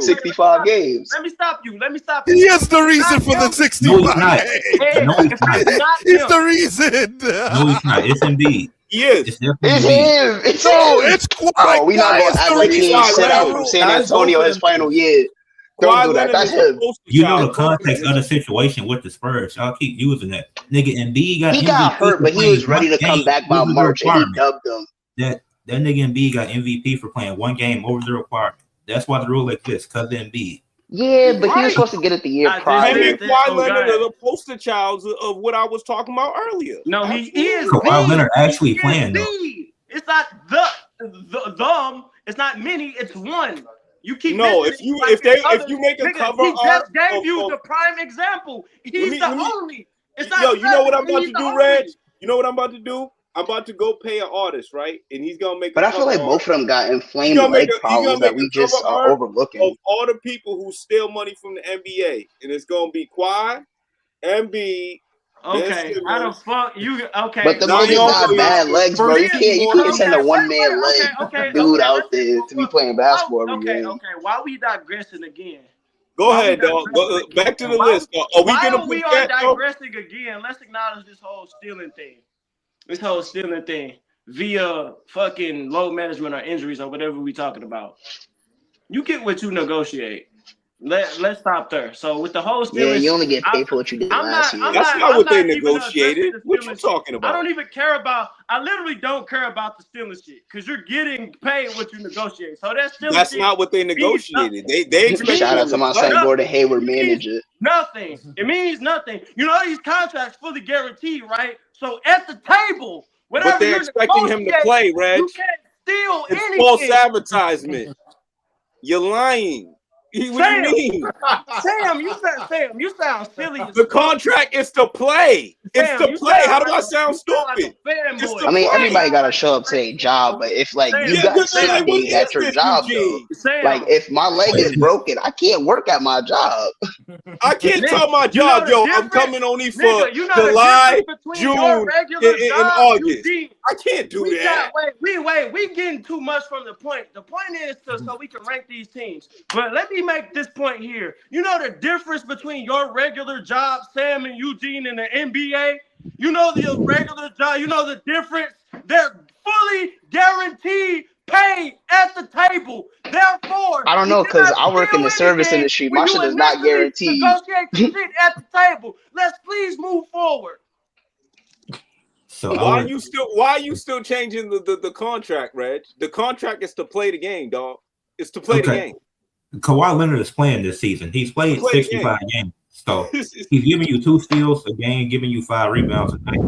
[SPEAKER 4] 65 games.
[SPEAKER 5] Let me stop you.
[SPEAKER 6] He is the reason for the 65 games.
[SPEAKER 1] No, he's not.
[SPEAKER 6] He's the reason.
[SPEAKER 1] No, he's not. It's Embiid.
[SPEAKER 2] He is.
[SPEAKER 4] It's him. It's
[SPEAKER 6] Kawhi.
[SPEAKER 4] Oh, we not gonna act like he ain't set out from San Antonio his final year. Don't do that. That's him.
[SPEAKER 1] You know the context of the situation with the Spurs. Y'all keep using that. Nigga, Embiid got
[SPEAKER 4] hurt, but he was ready to come back by March, and he dubbed him.
[SPEAKER 1] That nigga Embiid got MVP for playing one game over the requirement. That's why the rule exists, because of Embiid.
[SPEAKER 4] Yeah, but he was supposed to get it the year prior.
[SPEAKER 2] Kawhi Leonard is the poster child of what I was talking about earlier.
[SPEAKER 5] No, he is.
[SPEAKER 1] Kawhi Leonard actually playing though.
[SPEAKER 5] It's not the it's not many. It's one. You keep
[SPEAKER 2] if you make a cover,
[SPEAKER 5] he just gave you the prime example. He's the only. It's not.
[SPEAKER 2] You know what I'm about to do, Reg? You know what I'm about to do? I'm about to go pay an artist, right? And he's gonna make.
[SPEAKER 4] But I feel like both of them got inflamed leg problems that we just are overlooking.
[SPEAKER 2] Of all the people who steal money from the NBA, and it's gonna be Kawhi, Embiid.
[SPEAKER 5] Okay, how the fuck you? Okay,
[SPEAKER 4] but the niggas got bad legs, bro. You can't send a one-man leg dude out there to be playing basketball every game.
[SPEAKER 5] Okay. Why we digressing again?
[SPEAKER 2] Go ahead, dog. Back to the list. Are we gonna
[SPEAKER 5] we are digressing again? Let's acknowledge this whole stealing thing via fucking load management or injuries or whatever we talking about. You get what you negotiate. Let's stop there. So with the whole stealing,
[SPEAKER 4] you only get paid for what you did last year.
[SPEAKER 2] That's not what they negotiated. What you talking about?
[SPEAKER 5] I don't even care about. I literally don't care about the stealing shit because you're getting paid what you negotiate. So that's
[SPEAKER 2] not what they negotiated. They
[SPEAKER 4] shout out to my son Gordon Hayward manager.
[SPEAKER 5] Nothing. It means nothing. You know these contracts fully guaranteed, right? So at the table, whatever
[SPEAKER 2] but they're expecting him to play, Reg.
[SPEAKER 5] You can't steal anything.
[SPEAKER 2] It's false advertisement. You're lying. What do you mean?
[SPEAKER 5] Sam, you sound silly.
[SPEAKER 2] The contract is to play. It's to play. How do I sound stupid?
[SPEAKER 4] I mean, everybody got to show up to their job, but if like you got sick days at your job, though, like if my leg is broken, I can't work at my job.
[SPEAKER 2] I can't tell my job, I'm coming only for July, June, and August. I can't do that.
[SPEAKER 5] We getting too much from the point. The point is so we can rank these teams. But let me make this point here. You know the difference between your regular job, Sam and Eugene, and the NBA? You know the regular job. You know the difference? They're fully guaranteed paid at the table. Therefore,
[SPEAKER 4] I don't know,
[SPEAKER 5] you
[SPEAKER 4] because
[SPEAKER 5] cannot
[SPEAKER 4] I work in the
[SPEAKER 5] steal
[SPEAKER 4] service
[SPEAKER 5] anything.
[SPEAKER 4] industry.
[SPEAKER 5] We
[SPEAKER 4] My
[SPEAKER 5] do
[SPEAKER 4] shit is not
[SPEAKER 5] initially
[SPEAKER 4] guaranteed.
[SPEAKER 5] negotiate the shit at the table. Let's please move forward.
[SPEAKER 1] So
[SPEAKER 2] Why are you still changing the contract, Reg? The contract is to play the game, dog. It's to play the game.
[SPEAKER 1] Kawhi Leonard is playing this season. He's played 65 games. So he's giving you 2 steals a game, giving you 5 rebounds a night.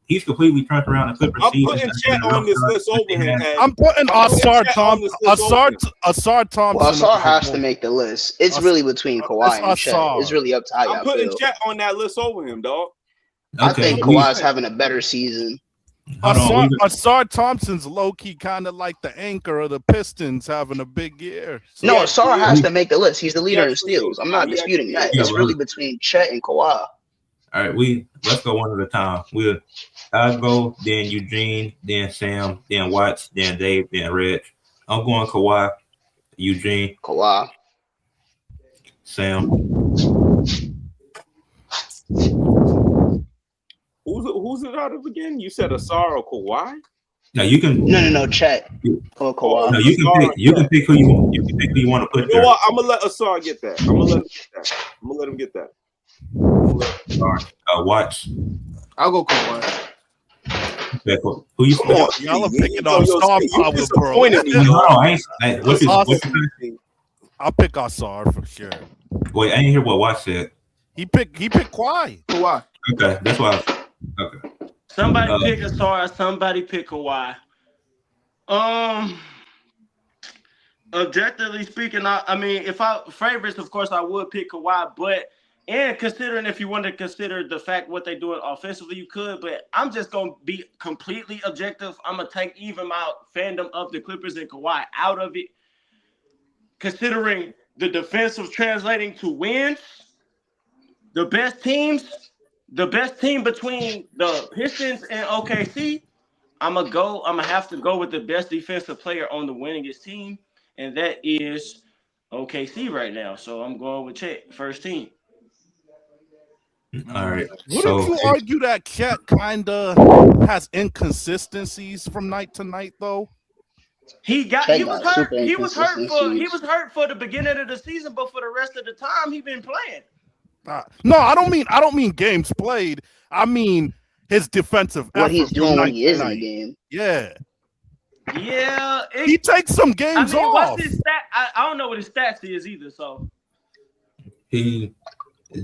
[SPEAKER 1] He's completely turned around the Clippers season.
[SPEAKER 2] I'm putting Chet on this list over him.
[SPEAKER 6] I'm putting Asar Thompson.
[SPEAKER 4] Well, Asar has to make the list. It's really between Kawhi and Chet. It's really up to how
[SPEAKER 2] I'm putting Chet on that list over him, dog.
[SPEAKER 4] I think Kawhi's having a better season.
[SPEAKER 6] Asar Thompson's low-key kind of like the anchor of the Pistons having a big year.
[SPEAKER 4] So no, Asar has to make the list. He's the leader in steals. I'm not disputing that. It's really between Chet and Kawhi.
[SPEAKER 1] All right, let's go one at a time. I'll go, then Eugene, then Sam, then Watts, then Dave, then Reg. I'm going Kawhi, Eugene,
[SPEAKER 4] Kawhi,
[SPEAKER 1] Sam.
[SPEAKER 2] Who's it out of again? You said Asar or Kawhi?
[SPEAKER 1] No, you can.
[SPEAKER 4] No, Chet or Kawhi.
[SPEAKER 1] No, you can pick who you want. You can pick who you want to put there.
[SPEAKER 2] You know what? I'm gonna let Asar get that. I'm gonna let him get that.
[SPEAKER 1] Watch.
[SPEAKER 3] I'll go Kawhi.
[SPEAKER 1] Okay, who you put?
[SPEAKER 6] Y'all are picking on star power, bro. I'll pick Asar for sure.
[SPEAKER 1] Wait, I didn't hear what Watch said.
[SPEAKER 6] He picked Kawhi.
[SPEAKER 3] Kawhi.
[SPEAKER 1] Okay, that's why. Okay.
[SPEAKER 5] Somebody pick Asar. Somebody pick Kawhi. Objectively speaking, I mean, if I favorites, of course, I would pick Kawhi. But and considering if you want to consider the fact what they're doing offensively, you could. But I'm just gonna be completely objective. I'm gonna take even my fandom of the Clippers and Kawhi out of it. Considering the defensive translating to wins, the best team between the Pistons and OKC, I'm gonna have to go with the best defensive player on the winningest team, and that is OKC right now. So I'm going with Chet, first team.
[SPEAKER 1] All right.
[SPEAKER 6] Wouldn't you argue that Chet kind of has inconsistencies from night to night, though?
[SPEAKER 5] He was hurt for the beginning of the season, but for the rest of the time, he been playing.
[SPEAKER 6] No, I don't mean games played. I mean his defensive effort.
[SPEAKER 4] What he's doing when he is in the game.
[SPEAKER 6] Yeah.
[SPEAKER 5] Yeah.
[SPEAKER 6] He takes some games off.
[SPEAKER 5] What's his stat? I don't know what his stats is either. So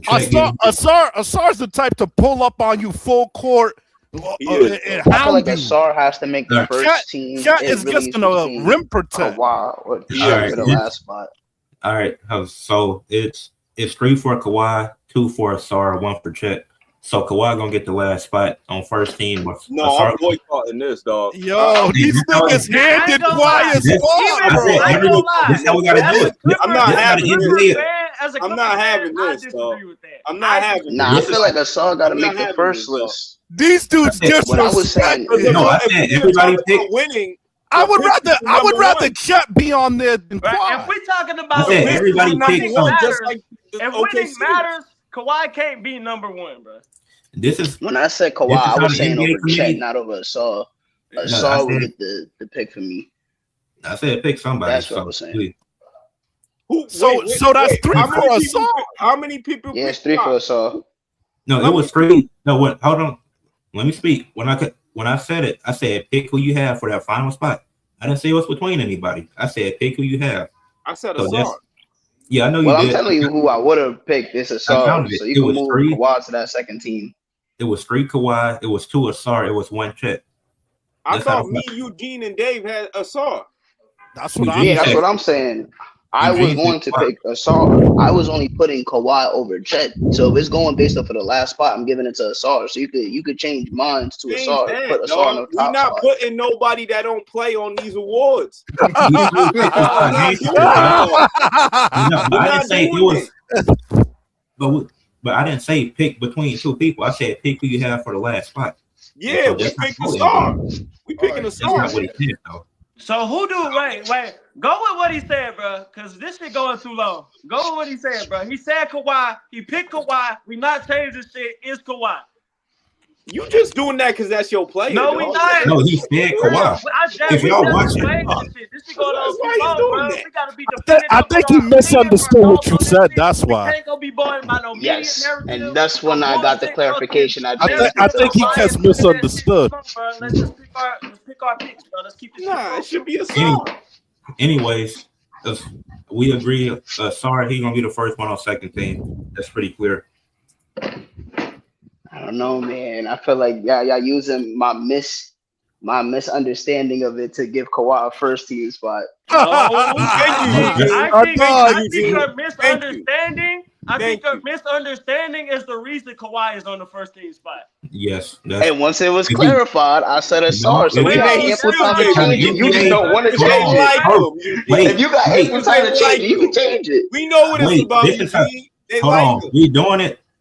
[SPEAKER 6] Asar's the type to pull up on you full court.
[SPEAKER 4] I feel like Asar has to make the first team.
[SPEAKER 6] Chet is just gonna rim protect.
[SPEAKER 4] For the last spot.
[SPEAKER 1] All right. So it's 3 for Kawhi, 2 for Asar, 1 for Chet. So Kawhi gonna get the last spot on first team.
[SPEAKER 2] No, I'm boycotting this, dog.
[SPEAKER 6] Yo, these niggas handed Kawhi as well.
[SPEAKER 1] That's how we gotta do it.
[SPEAKER 2] I'm not having this. I'm not having this, dog. I'm not having.
[SPEAKER 4] Nah, I feel like Asar gotta make the first list.
[SPEAKER 6] These dudes just
[SPEAKER 4] what I was saying.
[SPEAKER 1] No, I said everybody picked
[SPEAKER 2] winning.
[SPEAKER 6] I would rather Chet be on there than Kawhi.
[SPEAKER 5] If we're talking about
[SPEAKER 1] everybody picked
[SPEAKER 5] if winning matters, Kawhi can't be number 1, bro.
[SPEAKER 1] This is
[SPEAKER 4] when I said Kawhi, I was saying over Chet, not over Asar. Asar would get the pick for me.
[SPEAKER 1] I said pick somebody.
[SPEAKER 4] That's what I was saying.
[SPEAKER 6] So that's 3 for Asar.
[SPEAKER 2] How many people?
[SPEAKER 4] Yeah, it's 3 for Asar.
[SPEAKER 1] No, it was 3. No, what? Hold on. Let me speak. When I said it, I said pick who you have for that final spot. I didn't say it was between anybody. I said pick who you have.
[SPEAKER 2] I said Asar.
[SPEAKER 1] Yeah, I know you
[SPEAKER 4] did.
[SPEAKER 1] I'm
[SPEAKER 4] telling you who I would have picked. It's Asar. So you can move Kawhi to that second team.
[SPEAKER 1] It was 3 Kawhi. It was 2 Asar. It was 1 Chet.
[SPEAKER 2] I thought me, Eugene, and Dave had Asar.
[SPEAKER 6] That's what
[SPEAKER 4] I'm saying. I was going to pick Asar. I was only putting Kawhi over Chet. So if it's going based off of the last spot, I'm giving it to Asar. So you could change minds to Asar. Put Asar on the top
[SPEAKER 2] We're not
[SPEAKER 4] spot.
[SPEAKER 2] putting nobody that don't play on these awards.
[SPEAKER 1] I didn't say it was. But I didn't say pick between 2 people. I said pick who you have for the last spot.
[SPEAKER 2] Yeah, so we picked Asar. We picking Asar.
[SPEAKER 5] So who do wait? Go with what he said, bro. Cause this shit going too long. Go with what he said, bro. He said Kawhi. He picked Kawhi. We not changing shit. It's Kawhi.
[SPEAKER 2] You just doing that because that's your player.
[SPEAKER 5] No,
[SPEAKER 2] dog.
[SPEAKER 5] we not.
[SPEAKER 1] No, he said Kawhi.
[SPEAKER 5] If
[SPEAKER 1] y'all watching-
[SPEAKER 5] this is going on
[SPEAKER 2] why
[SPEAKER 5] too
[SPEAKER 2] he's
[SPEAKER 5] long,
[SPEAKER 2] doing
[SPEAKER 5] bro.
[SPEAKER 2] that.
[SPEAKER 5] We gotta be defending.
[SPEAKER 6] I think he misunderstood what you said. That's
[SPEAKER 5] We
[SPEAKER 6] why.
[SPEAKER 5] can't go be born by no media
[SPEAKER 4] Yes,
[SPEAKER 5] narrative.
[SPEAKER 4] and that's when I got the clarification.
[SPEAKER 6] I think he just misunderstood.
[SPEAKER 5] Come on, bro. Let's just pick our picks, bro. Let's keep this.
[SPEAKER 2] Nah, it should be a song.
[SPEAKER 1] Anyways, if we agree. Sorry, he's gonna be the first one on second team. That's pretty clear.
[SPEAKER 4] I don't know, man. I feel like y'all using my misunderstanding of it to give Kawhi a first team spot.
[SPEAKER 5] I think your misunderstanding. I think your misunderstanding is the reason Kawhi is on the first team spot.
[SPEAKER 1] Yes.
[SPEAKER 4] And once it was clarified, I said a sorry. So we got ample time to change it. You just don't want to change it. If you got ample time to change it, you can change it.
[SPEAKER 2] We know what it's about.
[SPEAKER 1] Hold on.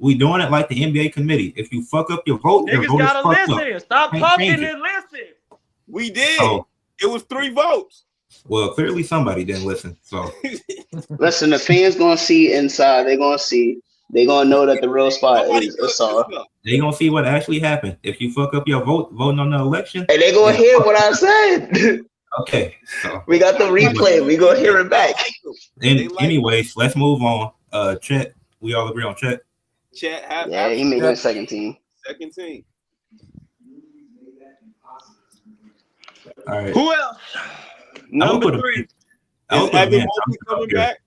[SPEAKER 1] We doing it like the NBA committee. If you fuck up your vote, your
[SPEAKER 5] Niggas
[SPEAKER 1] vote
[SPEAKER 5] gotta
[SPEAKER 1] is fucked
[SPEAKER 5] listen.
[SPEAKER 1] up.
[SPEAKER 5] Stop
[SPEAKER 1] Can't
[SPEAKER 5] talking
[SPEAKER 1] change
[SPEAKER 5] and listen.
[SPEAKER 2] We did.
[SPEAKER 1] So,
[SPEAKER 2] it was 3 votes.
[SPEAKER 1] Well, clearly somebody didn't listen. So
[SPEAKER 4] listen, the fans gonna see inside. They're gonna see. They're gonna know that the real spot is Asar.
[SPEAKER 1] They gonna see what actually happened. If you fuck up your voting on the election,
[SPEAKER 4] and they gonna hear what I said.
[SPEAKER 1] Okay, so
[SPEAKER 4] we got the replay. We gonna hear it back.
[SPEAKER 1] Anyways, let's move on. Chet, we all agree on Chet.
[SPEAKER 2] Chet,
[SPEAKER 4] yeah, he made it second team.
[SPEAKER 2] Second team.
[SPEAKER 1] All right.
[SPEAKER 5] Who else? Number 3.
[SPEAKER 2] Is Evan Mobley coming back?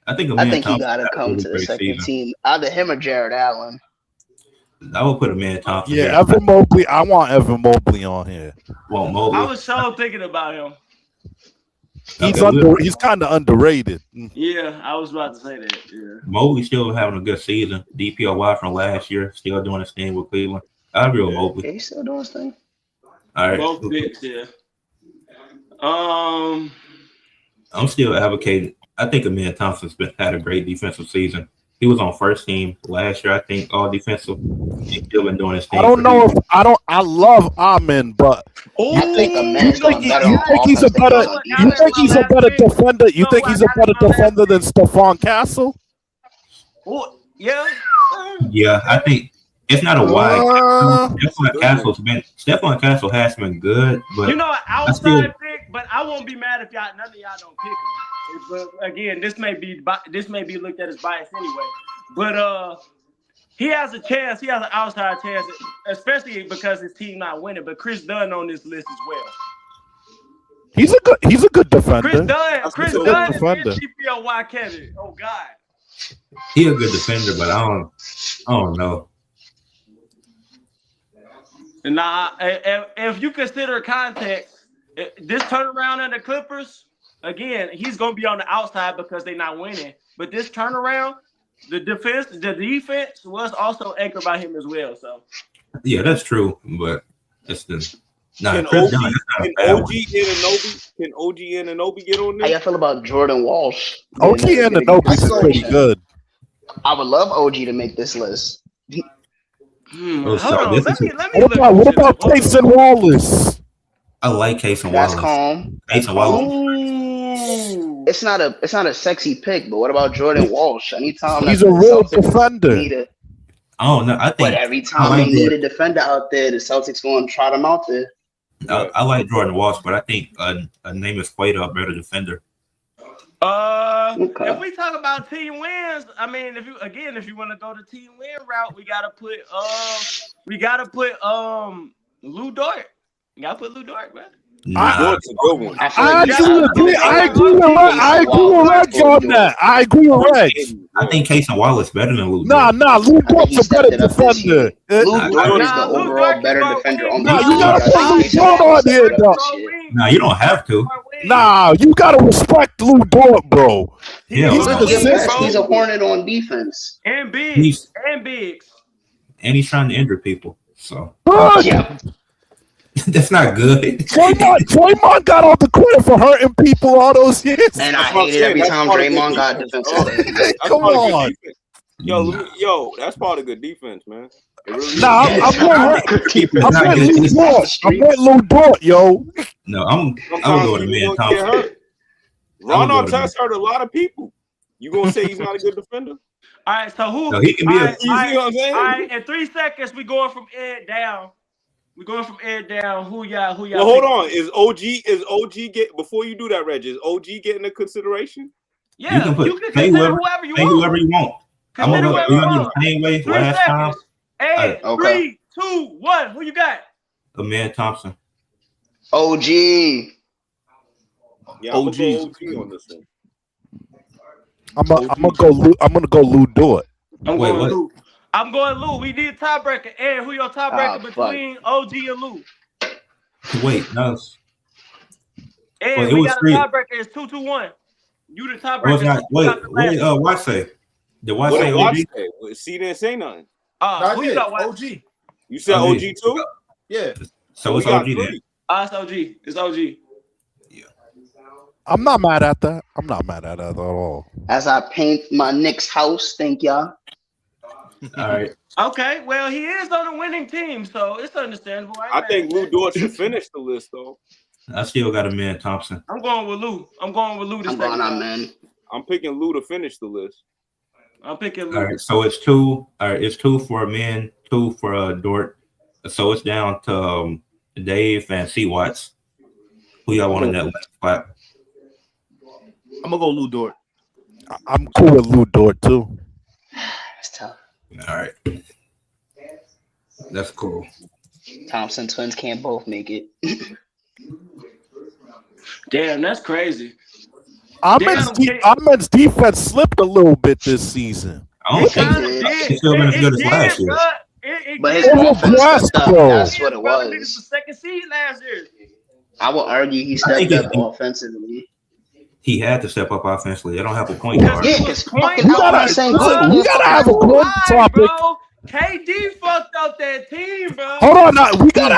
[SPEAKER 1] I think
[SPEAKER 4] he gotta come to the second team. Either him or Jared Allen.
[SPEAKER 1] I would put a man Thompson.
[SPEAKER 6] Yeah, Evan Mobley. I want Evan Mobley on here.
[SPEAKER 1] Well, Mobley.
[SPEAKER 5] I was so thinking about him.
[SPEAKER 6] He's kind of underrated.
[SPEAKER 5] Yeah, I was about to say that. Yeah.
[SPEAKER 1] Mobley still having a good season. DPOY from last year, still doing his thing with Cleveland. I agree with Mobley.
[SPEAKER 4] Yeah, he's still doing his thing.
[SPEAKER 1] All right.
[SPEAKER 5] Both picks, yeah.
[SPEAKER 1] I'm still advocating. I think Amir Thompson's had a great defensive season. He was on first team last year, I think, all defensive. He's still been doing his thing.
[SPEAKER 6] I don't know if I love Amin, but
[SPEAKER 4] I think Amin's
[SPEAKER 6] you think he's a better defender? You think he's a better defender than Stephon Castle?
[SPEAKER 5] Oh, yeah.
[SPEAKER 1] Yeah, I think it's not a wide. Stephon Castle has been good, but
[SPEAKER 5] outside pick. But I won't be mad if none of y'all don't pick him. But again, this may be looked at as bias anyway. But he has a chance. He has an outside chance, especially because his team not winning. But Chris Dunn on this list as well.
[SPEAKER 6] He's a good defender.
[SPEAKER 5] Chris Dunn is DPOY Kevin. Oh God.
[SPEAKER 1] He a good defender, but I don't know.
[SPEAKER 5] Nah, if you consider context, this turnaround in the Clippers, again, he's gonna be on the outside because they're not winning. But this turnaround, the defense was also anchored by him as well. So
[SPEAKER 1] yeah, that's true, but it's the
[SPEAKER 2] Can OG Anunoby get on there?
[SPEAKER 4] How y'all feel about Jordan Walsh?
[SPEAKER 6] OG Anunoby is pretty good.
[SPEAKER 4] I would love OG to make this list.
[SPEAKER 5] Hold on. Let me
[SPEAKER 6] what about Case and Wallace?
[SPEAKER 1] I like Case and Wallace.
[SPEAKER 4] That's calm.
[SPEAKER 1] Case and Wallace.
[SPEAKER 4] It's not a sexy pick, but what about Jordan Walsh? Anytime
[SPEAKER 6] he's a real defender.
[SPEAKER 1] Oh no, I think.
[SPEAKER 4] But every time they need a defender out there, the Celtics going to trot him out there.
[SPEAKER 1] I like Jordan Walsh, but I think a name is Quaid a better defender.
[SPEAKER 5] If we talk about team wins, I mean, if you want to go the team win route, we gotta put Lou Dort. You gotta put Lou Dort, man.
[SPEAKER 2] Dort's a good one.
[SPEAKER 6] I agree with Reg on that. I agree with Reg.
[SPEAKER 1] I think Case and Wallace better than Lou.
[SPEAKER 6] Nah, Lou Dort's a better defender.
[SPEAKER 4] Lou Dort is the overall better defender on the team.
[SPEAKER 6] You gotta put Lou Dort on here, though.
[SPEAKER 1] No, you don't have to.
[SPEAKER 6] Nah, you gotta respect Lou Dort, bro.
[SPEAKER 1] Yeah,
[SPEAKER 4] he's a Hornet on defense.
[SPEAKER 5] And bigs.
[SPEAKER 1] And he's trying to injure people. So
[SPEAKER 4] yeah.
[SPEAKER 1] That's not good.
[SPEAKER 6] Draymond got all the credit for hurting people all those years.
[SPEAKER 4] And I hated every time Draymond got defensive.
[SPEAKER 6] Come on.
[SPEAKER 2] Yo, that's part of good defense, man. Really
[SPEAKER 6] I'm with Lou Dort, yo.
[SPEAKER 1] No, I'm going to man Thompson.
[SPEAKER 2] Ron Artest hurt a lot of people. You gonna say he's not a good defender?
[SPEAKER 5] All right, so who?
[SPEAKER 1] So he can be
[SPEAKER 5] all right,
[SPEAKER 2] You see what I'm saying?
[SPEAKER 5] all right, in 3 seconds, we going from Ed down. We going from Ed down. Who y'all?
[SPEAKER 2] Well, hold
[SPEAKER 5] pick?
[SPEAKER 2] on. Is OG get before you do that, Reg? Is OG getting a consideration?
[SPEAKER 5] Yeah, you can consider whoever you
[SPEAKER 1] say
[SPEAKER 5] want.
[SPEAKER 1] whoever you want. I'm
[SPEAKER 5] Consider
[SPEAKER 1] gonna
[SPEAKER 5] whoever
[SPEAKER 1] go
[SPEAKER 5] you
[SPEAKER 1] the
[SPEAKER 5] want.
[SPEAKER 1] same way
[SPEAKER 5] 3
[SPEAKER 1] last time.
[SPEAKER 5] seconds. Ed,
[SPEAKER 4] Okay.
[SPEAKER 5] 3, 2, 1. Who you got?
[SPEAKER 1] Amir Thompson.
[SPEAKER 4] OG.
[SPEAKER 2] Yeah, I'm gonna go OG on this one.
[SPEAKER 6] I'm gonna go Lou Dort.
[SPEAKER 5] I'm
[SPEAKER 1] Wait,
[SPEAKER 5] going
[SPEAKER 1] what?
[SPEAKER 5] Lou. I'm going Lou. We need a tiebreaker. Ed, who your tiebreaker between OG and Lou?
[SPEAKER 1] Wait, no.
[SPEAKER 5] Ed,
[SPEAKER 1] Well, it
[SPEAKER 5] we
[SPEAKER 1] was
[SPEAKER 5] got a
[SPEAKER 1] three.
[SPEAKER 5] tiebreaker. It's 2-2-1. You the
[SPEAKER 1] It was
[SPEAKER 5] tiebreaker.
[SPEAKER 1] not. What did Watch say? Did Watch
[SPEAKER 2] What
[SPEAKER 1] say
[SPEAKER 2] did
[SPEAKER 1] OG?
[SPEAKER 2] Watch say? Well, C didn't say nothing.
[SPEAKER 3] I
[SPEAKER 5] Who
[SPEAKER 3] did.
[SPEAKER 5] you got? Watch?
[SPEAKER 3] OG.
[SPEAKER 2] You said OG too?
[SPEAKER 3] Yeah.
[SPEAKER 1] So it's
[SPEAKER 2] we got
[SPEAKER 1] OG then.
[SPEAKER 2] 3.
[SPEAKER 5] It's OG. It's OG.
[SPEAKER 6] I'm not mad at that. I'm not mad at that at all.
[SPEAKER 4] As I paint my Knicks house, thank y'all.
[SPEAKER 1] All right.
[SPEAKER 5] Okay, well, he is on a winning team, so it's understandable.
[SPEAKER 2] I think Lou Dort should finish the list though.
[SPEAKER 1] I still got Amir Thompson.
[SPEAKER 5] I'm going with Lou. I'm going with Lou this second time.
[SPEAKER 4] Man.
[SPEAKER 2] I'm picking Lou to finish the list.
[SPEAKER 5] I'm picking Lou.
[SPEAKER 1] All right, so it's 2. All right, it's 2 for Amir, 2 for Dort. So it's down to Dave and C Watts. Who y'all want in that last spot?
[SPEAKER 3] I'm gonna go Lou Dort.
[SPEAKER 6] I'm cool with Lou Dort too.
[SPEAKER 4] That's tough.
[SPEAKER 1] All right, that's cool.
[SPEAKER 4] Thompson twins can't both make it.
[SPEAKER 5] Damn, that's crazy.
[SPEAKER 6] Ahmed's defense slipped a little bit this season.
[SPEAKER 1] I don't think he's still been as good as last year.
[SPEAKER 4] But his offense stepped up. That's what it was.
[SPEAKER 5] The second seed last year.
[SPEAKER 4] I will argue he stepped up offensively.
[SPEAKER 1] He had to step up offensively. They don't have a point guard.
[SPEAKER 4] Yeah, because fucking Alvin saying
[SPEAKER 6] we gotta have a good topic.
[SPEAKER 5] Bro. KD fucked up that team, bro.
[SPEAKER 6] Hold on, now. We gotta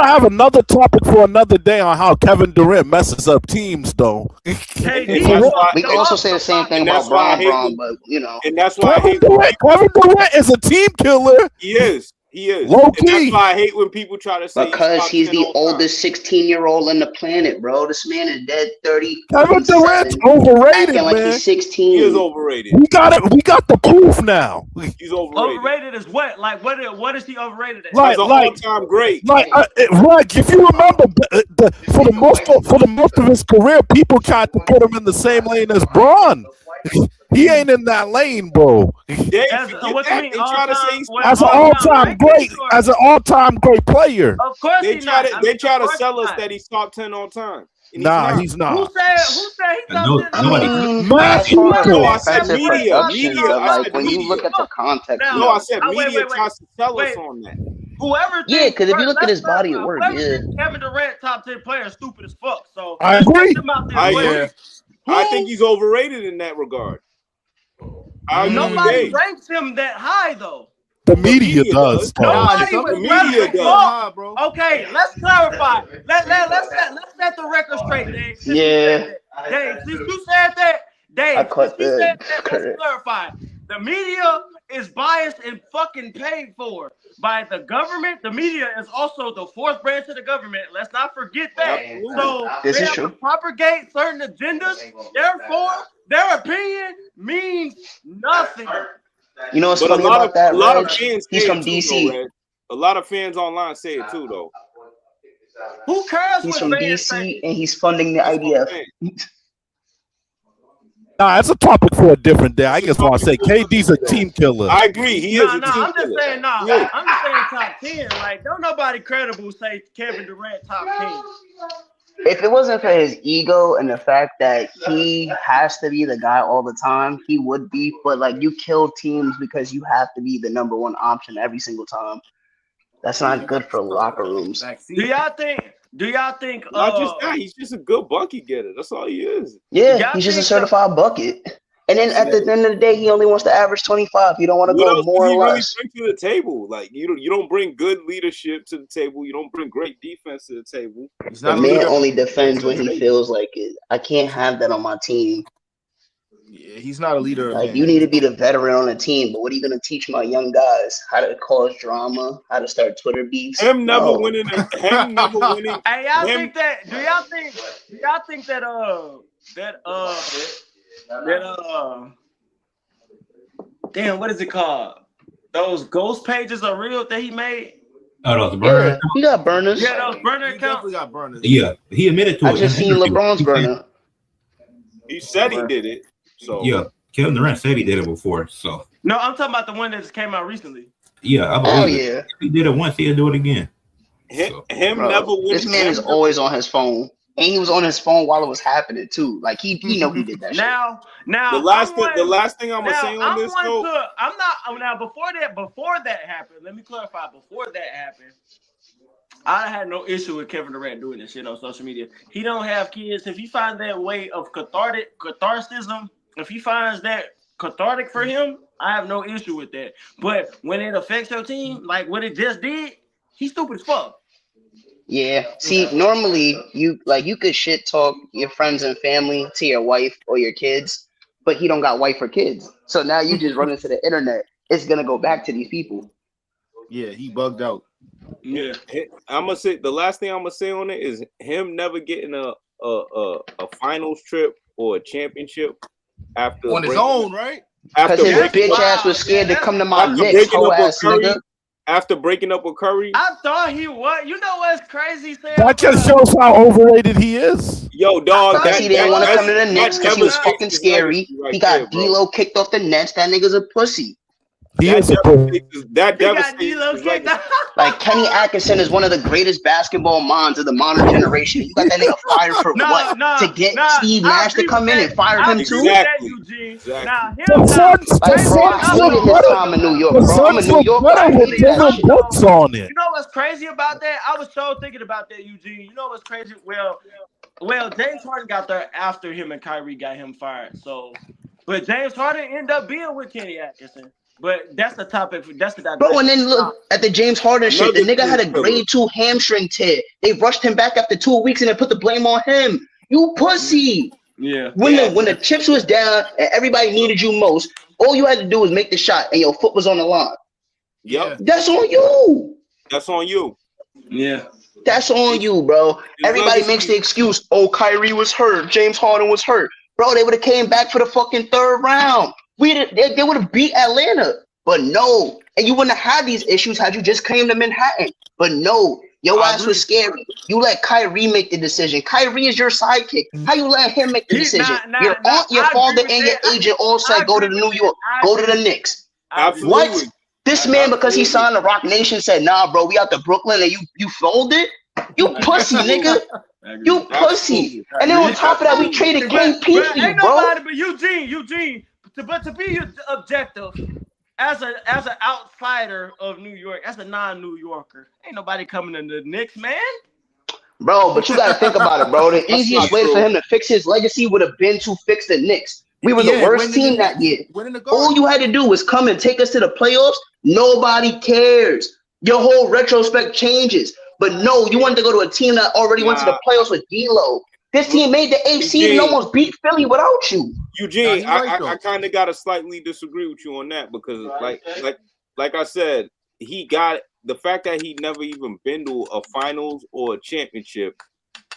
[SPEAKER 6] have another topic for another day on how Kevin Durant messes up teams, though.
[SPEAKER 4] We can also say the same thing about Braun, but you know,
[SPEAKER 2] and that's why
[SPEAKER 6] Kevin Durant is a team killer.
[SPEAKER 2] He is.
[SPEAKER 6] Low key.
[SPEAKER 2] And that's why I hate when people try to say
[SPEAKER 4] because he's the oldest 16-year-old on the planet, bro. This man is dead 30.
[SPEAKER 6] Kevin Durant's overrated,
[SPEAKER 4] man. Like
[SPEAKER 6] he's
[SPEAKER 4] 16.
[SPEAKER 2] He is overrated.
[SPEAKER 6] We got the proof now.
[SPEAKER 2] He's overrated.
[SPEAKER 5] Overrated is what? Like what is he overrated at?
[SPEAKER 2] Like an all-time great.
[SPEAKER 6] If you remember, for the most of his career, people tried to put him in the same lane as Braun. He ain't in that lane, bro.
[SPEAKER 5] What you mean?
[SPEAKER 6] As an all-time great player.
[SPEAKER 5] Of course
[SPEAKER 2] they try to sell us that he's top 10 all time.
[SPEAKER 6] Nah, he's not.
[SPEAKER 5] Who said he's top 10?
[SPEAKER 4] I said media. Like when you look at the context.
[SPEAKER 2] No, I said media tries to sell us on that.
[SPEAKER 5] Whoever.
[SPEAKER 4] Yeah, because if you look at his body of work,
[SPEAKER 5] Kevin Durant top 10 player is stupid as fuck. So
[SPEAKER 6] I agree.
[SPEAKER 2] I think he's overrated in that regard.
[SPEAKER 5] Nobody ranks him that high though.
[SPEAKER 6] The media does.
[SPEAKER 5] The media does, bro. Okay, let's clarify. Let's set the record straight, Dave.
[SPEAKER 4] Yeah.
[SPEAKER 5] Dave, since you said that, let's clarify. The media is biased and fucking paid for by the government. The media is also the fourth branch of the government. Let's not forget that. So
[SPEAKER 4] this
[SPEAKER 5] they
[SPEAKER 4] is
[SPEAKER 5] have
[SPEAKER 4] true.
[SPEAKER 5] to propagate certain agendas. Therefore, their opinion means nothing.
[SPEAKER 4] You know what's funny about that?
[SPEAKER 2] A lot of fans
[SPEAKER 4] he's from DC.
[SPEAKER 2] A lot of fans online say it too, though.
[SPEAKER 5] Who cares?
[SPEAKER 4] He's from DC and he's funding the IDF.
[SPEAKER 6] Nah, that's a topic for a different day. I just want to say KD's a team killer.
[SPEAKER 2] I agree. He is a team
[SPEAKER 5] I'm just
[SPEAKER 2] killer.
[SPEAKER 5] saying, I'm just saying top 10. Like, don't nobody credible say Kevin Durant top 10.
[SPEAKER 4] If it wasn't for his ego and the fact that he has to be the guy all the time, he would be. But like, you kill teams because you have to be the number one option every single time. That's not good for locker rooms.
[SPEAKER 5] Do y'all think?
[SPEAKER 2] Not just that, he's just a good bucket getter. That's all he is.
[SPEAKER 4] Yeah, he's just a certified bucket. And then at the end of the day, he only wants to average 25. You don't want to go more or less.
[SPEAKER 2] What bring to the table? Like you don't bring good leadership to the table. You don't bring great defense to the table.
[SPEAKER 4] The man only defends when he feels like it. I can't have that on my team.
[SPEAKER 3] Yeah, he's not a leader.
[SPEAKER 4] Like you need to be the veteran on the team, but what are you gonna teach my young guys? How to cause drama, how to start Twitter beefs.
[SPEAKER 2] Him never winning. Him never winning.
[SPEAKER 5] Hey, y'all think that? Do y'all think that That damn, what is it called? Those ghost pages are real that he made.
[SPEAKER 1] Oh, those burner.
[SPEAKER 4] Yeah, he got burners.
[SPEAKER 5] Yeah, those burner
[SPEAKER 3] He
[SPEAKER 5] accounts.
[SPEAKER 3] definitely got burners.
[SPEAKER 1] Yeah, he admitted to it.
[SPEAKER 4] I just seen LeBron's burner.
[SPEAKER 2] He said he did it. So
[SPEAKER 1] Yeah, Kevin Durant said he did it before. So
[SPEAKER 5] No, I'm talking about the one that just came out recently.
[SPEAKER 1] yeah, I
[SPEAKER 4] Oh
[SPEAKER 1] believe it.
[SPEAKER 4] yeah,
[SPEAKER 1] If he did it once, he'll do it again.
[SPEAKER 2] him
[SPEAKER 4] bro.
[SPEAKER 2] never win.
[SPEAKER 4] This man is always on his phone, and he was on his phone while it was happening too. Like he know he did that shit.
[SPEAKER 5] Now,
[SPEAKER 2] The last thing I'm gonna say on this though.
[SPEAKER 5] I'm not now before that happened. Let me clarify. Before that happened, I had no issue with Kevin Durant doing this shit on social media. He don't have kids. If he finds that way of catharticism, if he finds that cathartic for him, I have no issue with that. But when it affects your team, like what it just did, he's stupid as fuck.
[SPEAKER 4] Yeah. See, normally you could shit talk your friends and family to your wife or your kids, but he don't got wife or kids. So now you just run into the internet. It's gonna go back to these people.
[SPEAKER 3] Yeah, he bugged out.
[SPEAKER 5] Yeah.
[SPEAKER 2] I'm gonna say the last thing I'm gonna say on it is him never getting a finals trip or a championship after
[SPEAKER 3] On his own, right?
[SPEAKER 4] Because his
[SPEAKER 2] After
[SPEAKER 4] bitch ass was scared to come to my Knicks,
[SPEAKER 2] breaking
[SPEAKER 4] hoe
[SPEAKER 2] up with
[SPEAKER 4] ass
[SPEAKER 2] Curry,
[SPEAKER 4] nigga.
[SPEAKER 2] after breaking up with Curry,
[SPEAKER 5] I thought he was. You know what's crazy, Sam?
[SPEAKER 6] That just shows how overrated he is.
[SPEAKER 2] yo, dog,
[SPEAKER 4] Because he didn't want to come to the Knicks because he was
[SPEAKER 2] devastates
[SPEAKER 4] fucking
[SPEAKER 2] his
[SPEAKER 4] scary.
[SPEAKER 2] legacy right
[SPEAKER 4] He got
[SPEAKER 2] there, bro.
[SPEAKER 4] D-Lo kicked off the Nets. That nigga's a pussy.
[SPEAKER 6] He
[SPEAKER 2] That
[SPEAKER 6] is a
[SPEAKER 2] devastates
[SPEAKER 5] He got
[SPEAKER 2] his
[SPEAKER 5] D-Lo
[SPEAKER 2] legacy.
[SPEAKER 5] kicked out.
[SPEAKER 4] Like Kenny Atkinson is one of the greatest basketball minds of the modern generation. You got that nigga fired for what? To get Steve Nash to come in and fire him too?
[SPEAKER 2] Exactly.
[SPEAKER 5] Eugene.
[SPEAKER 2] Exactly.
[SPEAKER 5] Now,
[SPEAKER 6] The Suns,
[SPEAKER 4] Like, bro, I hated his time in New York,
[SPEAKER 6] the
[SPEAKER 4] bro. I'm a
[SPEAKER 6] Suns
[SPEAKER 4] New
[SPEAKER 6] look
[SPEAKER 4] Yorker.
[SPEAKER 6] better
[SPEAKER 4] I
[SPEAKER 6] with
[SPEAKER 4] hated that
[SPEAKER 6] Dylan
[SPEAKER 4] shit.
[SPEAKER 6] Brooks on it.
[SPEAKER 5] You know what's crazy about that? I was so thinking about that, Eugene. You know what's crazy? Well, James Harden got there after him and Kyrie got him fired. So, but James Harden ended up being with Kenny Atkinson. But that's the topic. That's the
[SPEAKER 4] Bro, and then look at the James Harden shit. The nigga had a grade 2 hamstring tear. They rushed him back after 2 weeks and then put the blame on him. You pussy.
[SPEAKER 5] Yeah.
[SPEAKER 4] When the chips was down and everybody needed you most, all you had to do was make the shot and your foot was on the line.
[SPEAKER 2] Yep,
[SPEAKER 4] That's on you.
[SPEAKER 2] that's on you.
[SPEAKER 5] Yeah.
[SPEAKER 4] That's on you, bro. Everybody makes the excuse, oh, Kyrie was hurt. James Harden was hurt. Bro, they would have came back for the fucking third round. They would have beat Atlanta. But no. And you wouldn't have had these issues had you just came to Manhattan. But no. Your ass was scary. You let Kyrie make the decision. Kyrie is your sidekick. How you let him make the decision? Your aunt, your father, and your agent all said go to the New York. Go to the Knicks.
[SPEAKER 2] Absolutely.
[SPEAKER 4] What? This man, because he signed the Rock Nation, said, nah, bro, we out to Brooklyn and you folded? You pussy, nigga. You pussy. And then on top of that, we traded KP for you,
[SPEAKER 5] Ain't
[SPEAKER 4] bro.
[SPEAKER 5] nobody but Eugene. But to be objective, as an outsider of New York, as a non-New Yorker, ain't nobody coming to the Knicks, man.
[SPEAKER 4] Bro, but you got to think about it, bro. The easiest way for him to fix his legacy would have been to fix the Knicks. We were the worst team that year. All you had to do was come and take us to the playoffs. Nobody cares. Your whole retrospect changes. But no, you wanted to go to a team that already went to the playoffs with D-Lo. This team made the eighth seed and almost beat Philly without you.
[SPEAKER 2] Eugene, I kind of gotta slightly disagree with you on that because, like I said, he got the fact that he never even been to a finals or a championship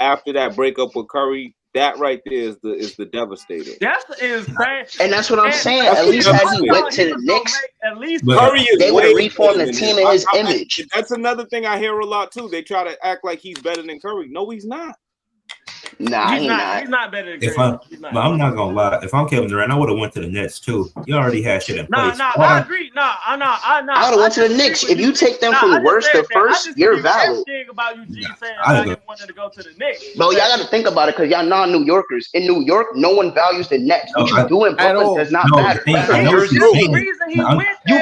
[SPEAKER 2] after that breakup with Curry. That right there is the devastator.
[SPEAKER 5] That's insane.
[SPEAKER 4] And that's what I'm saying. At least had he went to the Knicks,
[SPEAKER 5] at least
[SPEAKER 2] Curry is
[SPEAKER 4] they would have
[SPEAKER 2] way
[SPEAKER 4] reformed
[SPEAKER 2] better
[SPEAKER 4] the
[SPEAKER 2] than
[SPEAKER 4] team
[SPEAKER 2] him.
[SPEAKER 4] in his image.
[SPEAKER 2] That's another thing I hear a lot too. They try to act like he's better than Curry. No, he's not.
[SPEAKER 4] Nah,
[SPEAKER 5] he's not better than Curry.
[SPEAKER 1] But I'm not gonna lie. If I'm Kevin Durant, I would have went to the Nets too. You already had shit in place.
[SPEAKER 5] I agree.
[SPEAKER 4] I would have went to the Knicks. If you take them from worst to first, you're valid.
[SPEAKER 5] About Eugene saying I didn't want to go to the Knicks.
[SPEAKER 4] Bro, y'all got to think about it because y'all non-New Yorkers. In New York, no one values the Nets. What you do in Brooklyn does not matter. You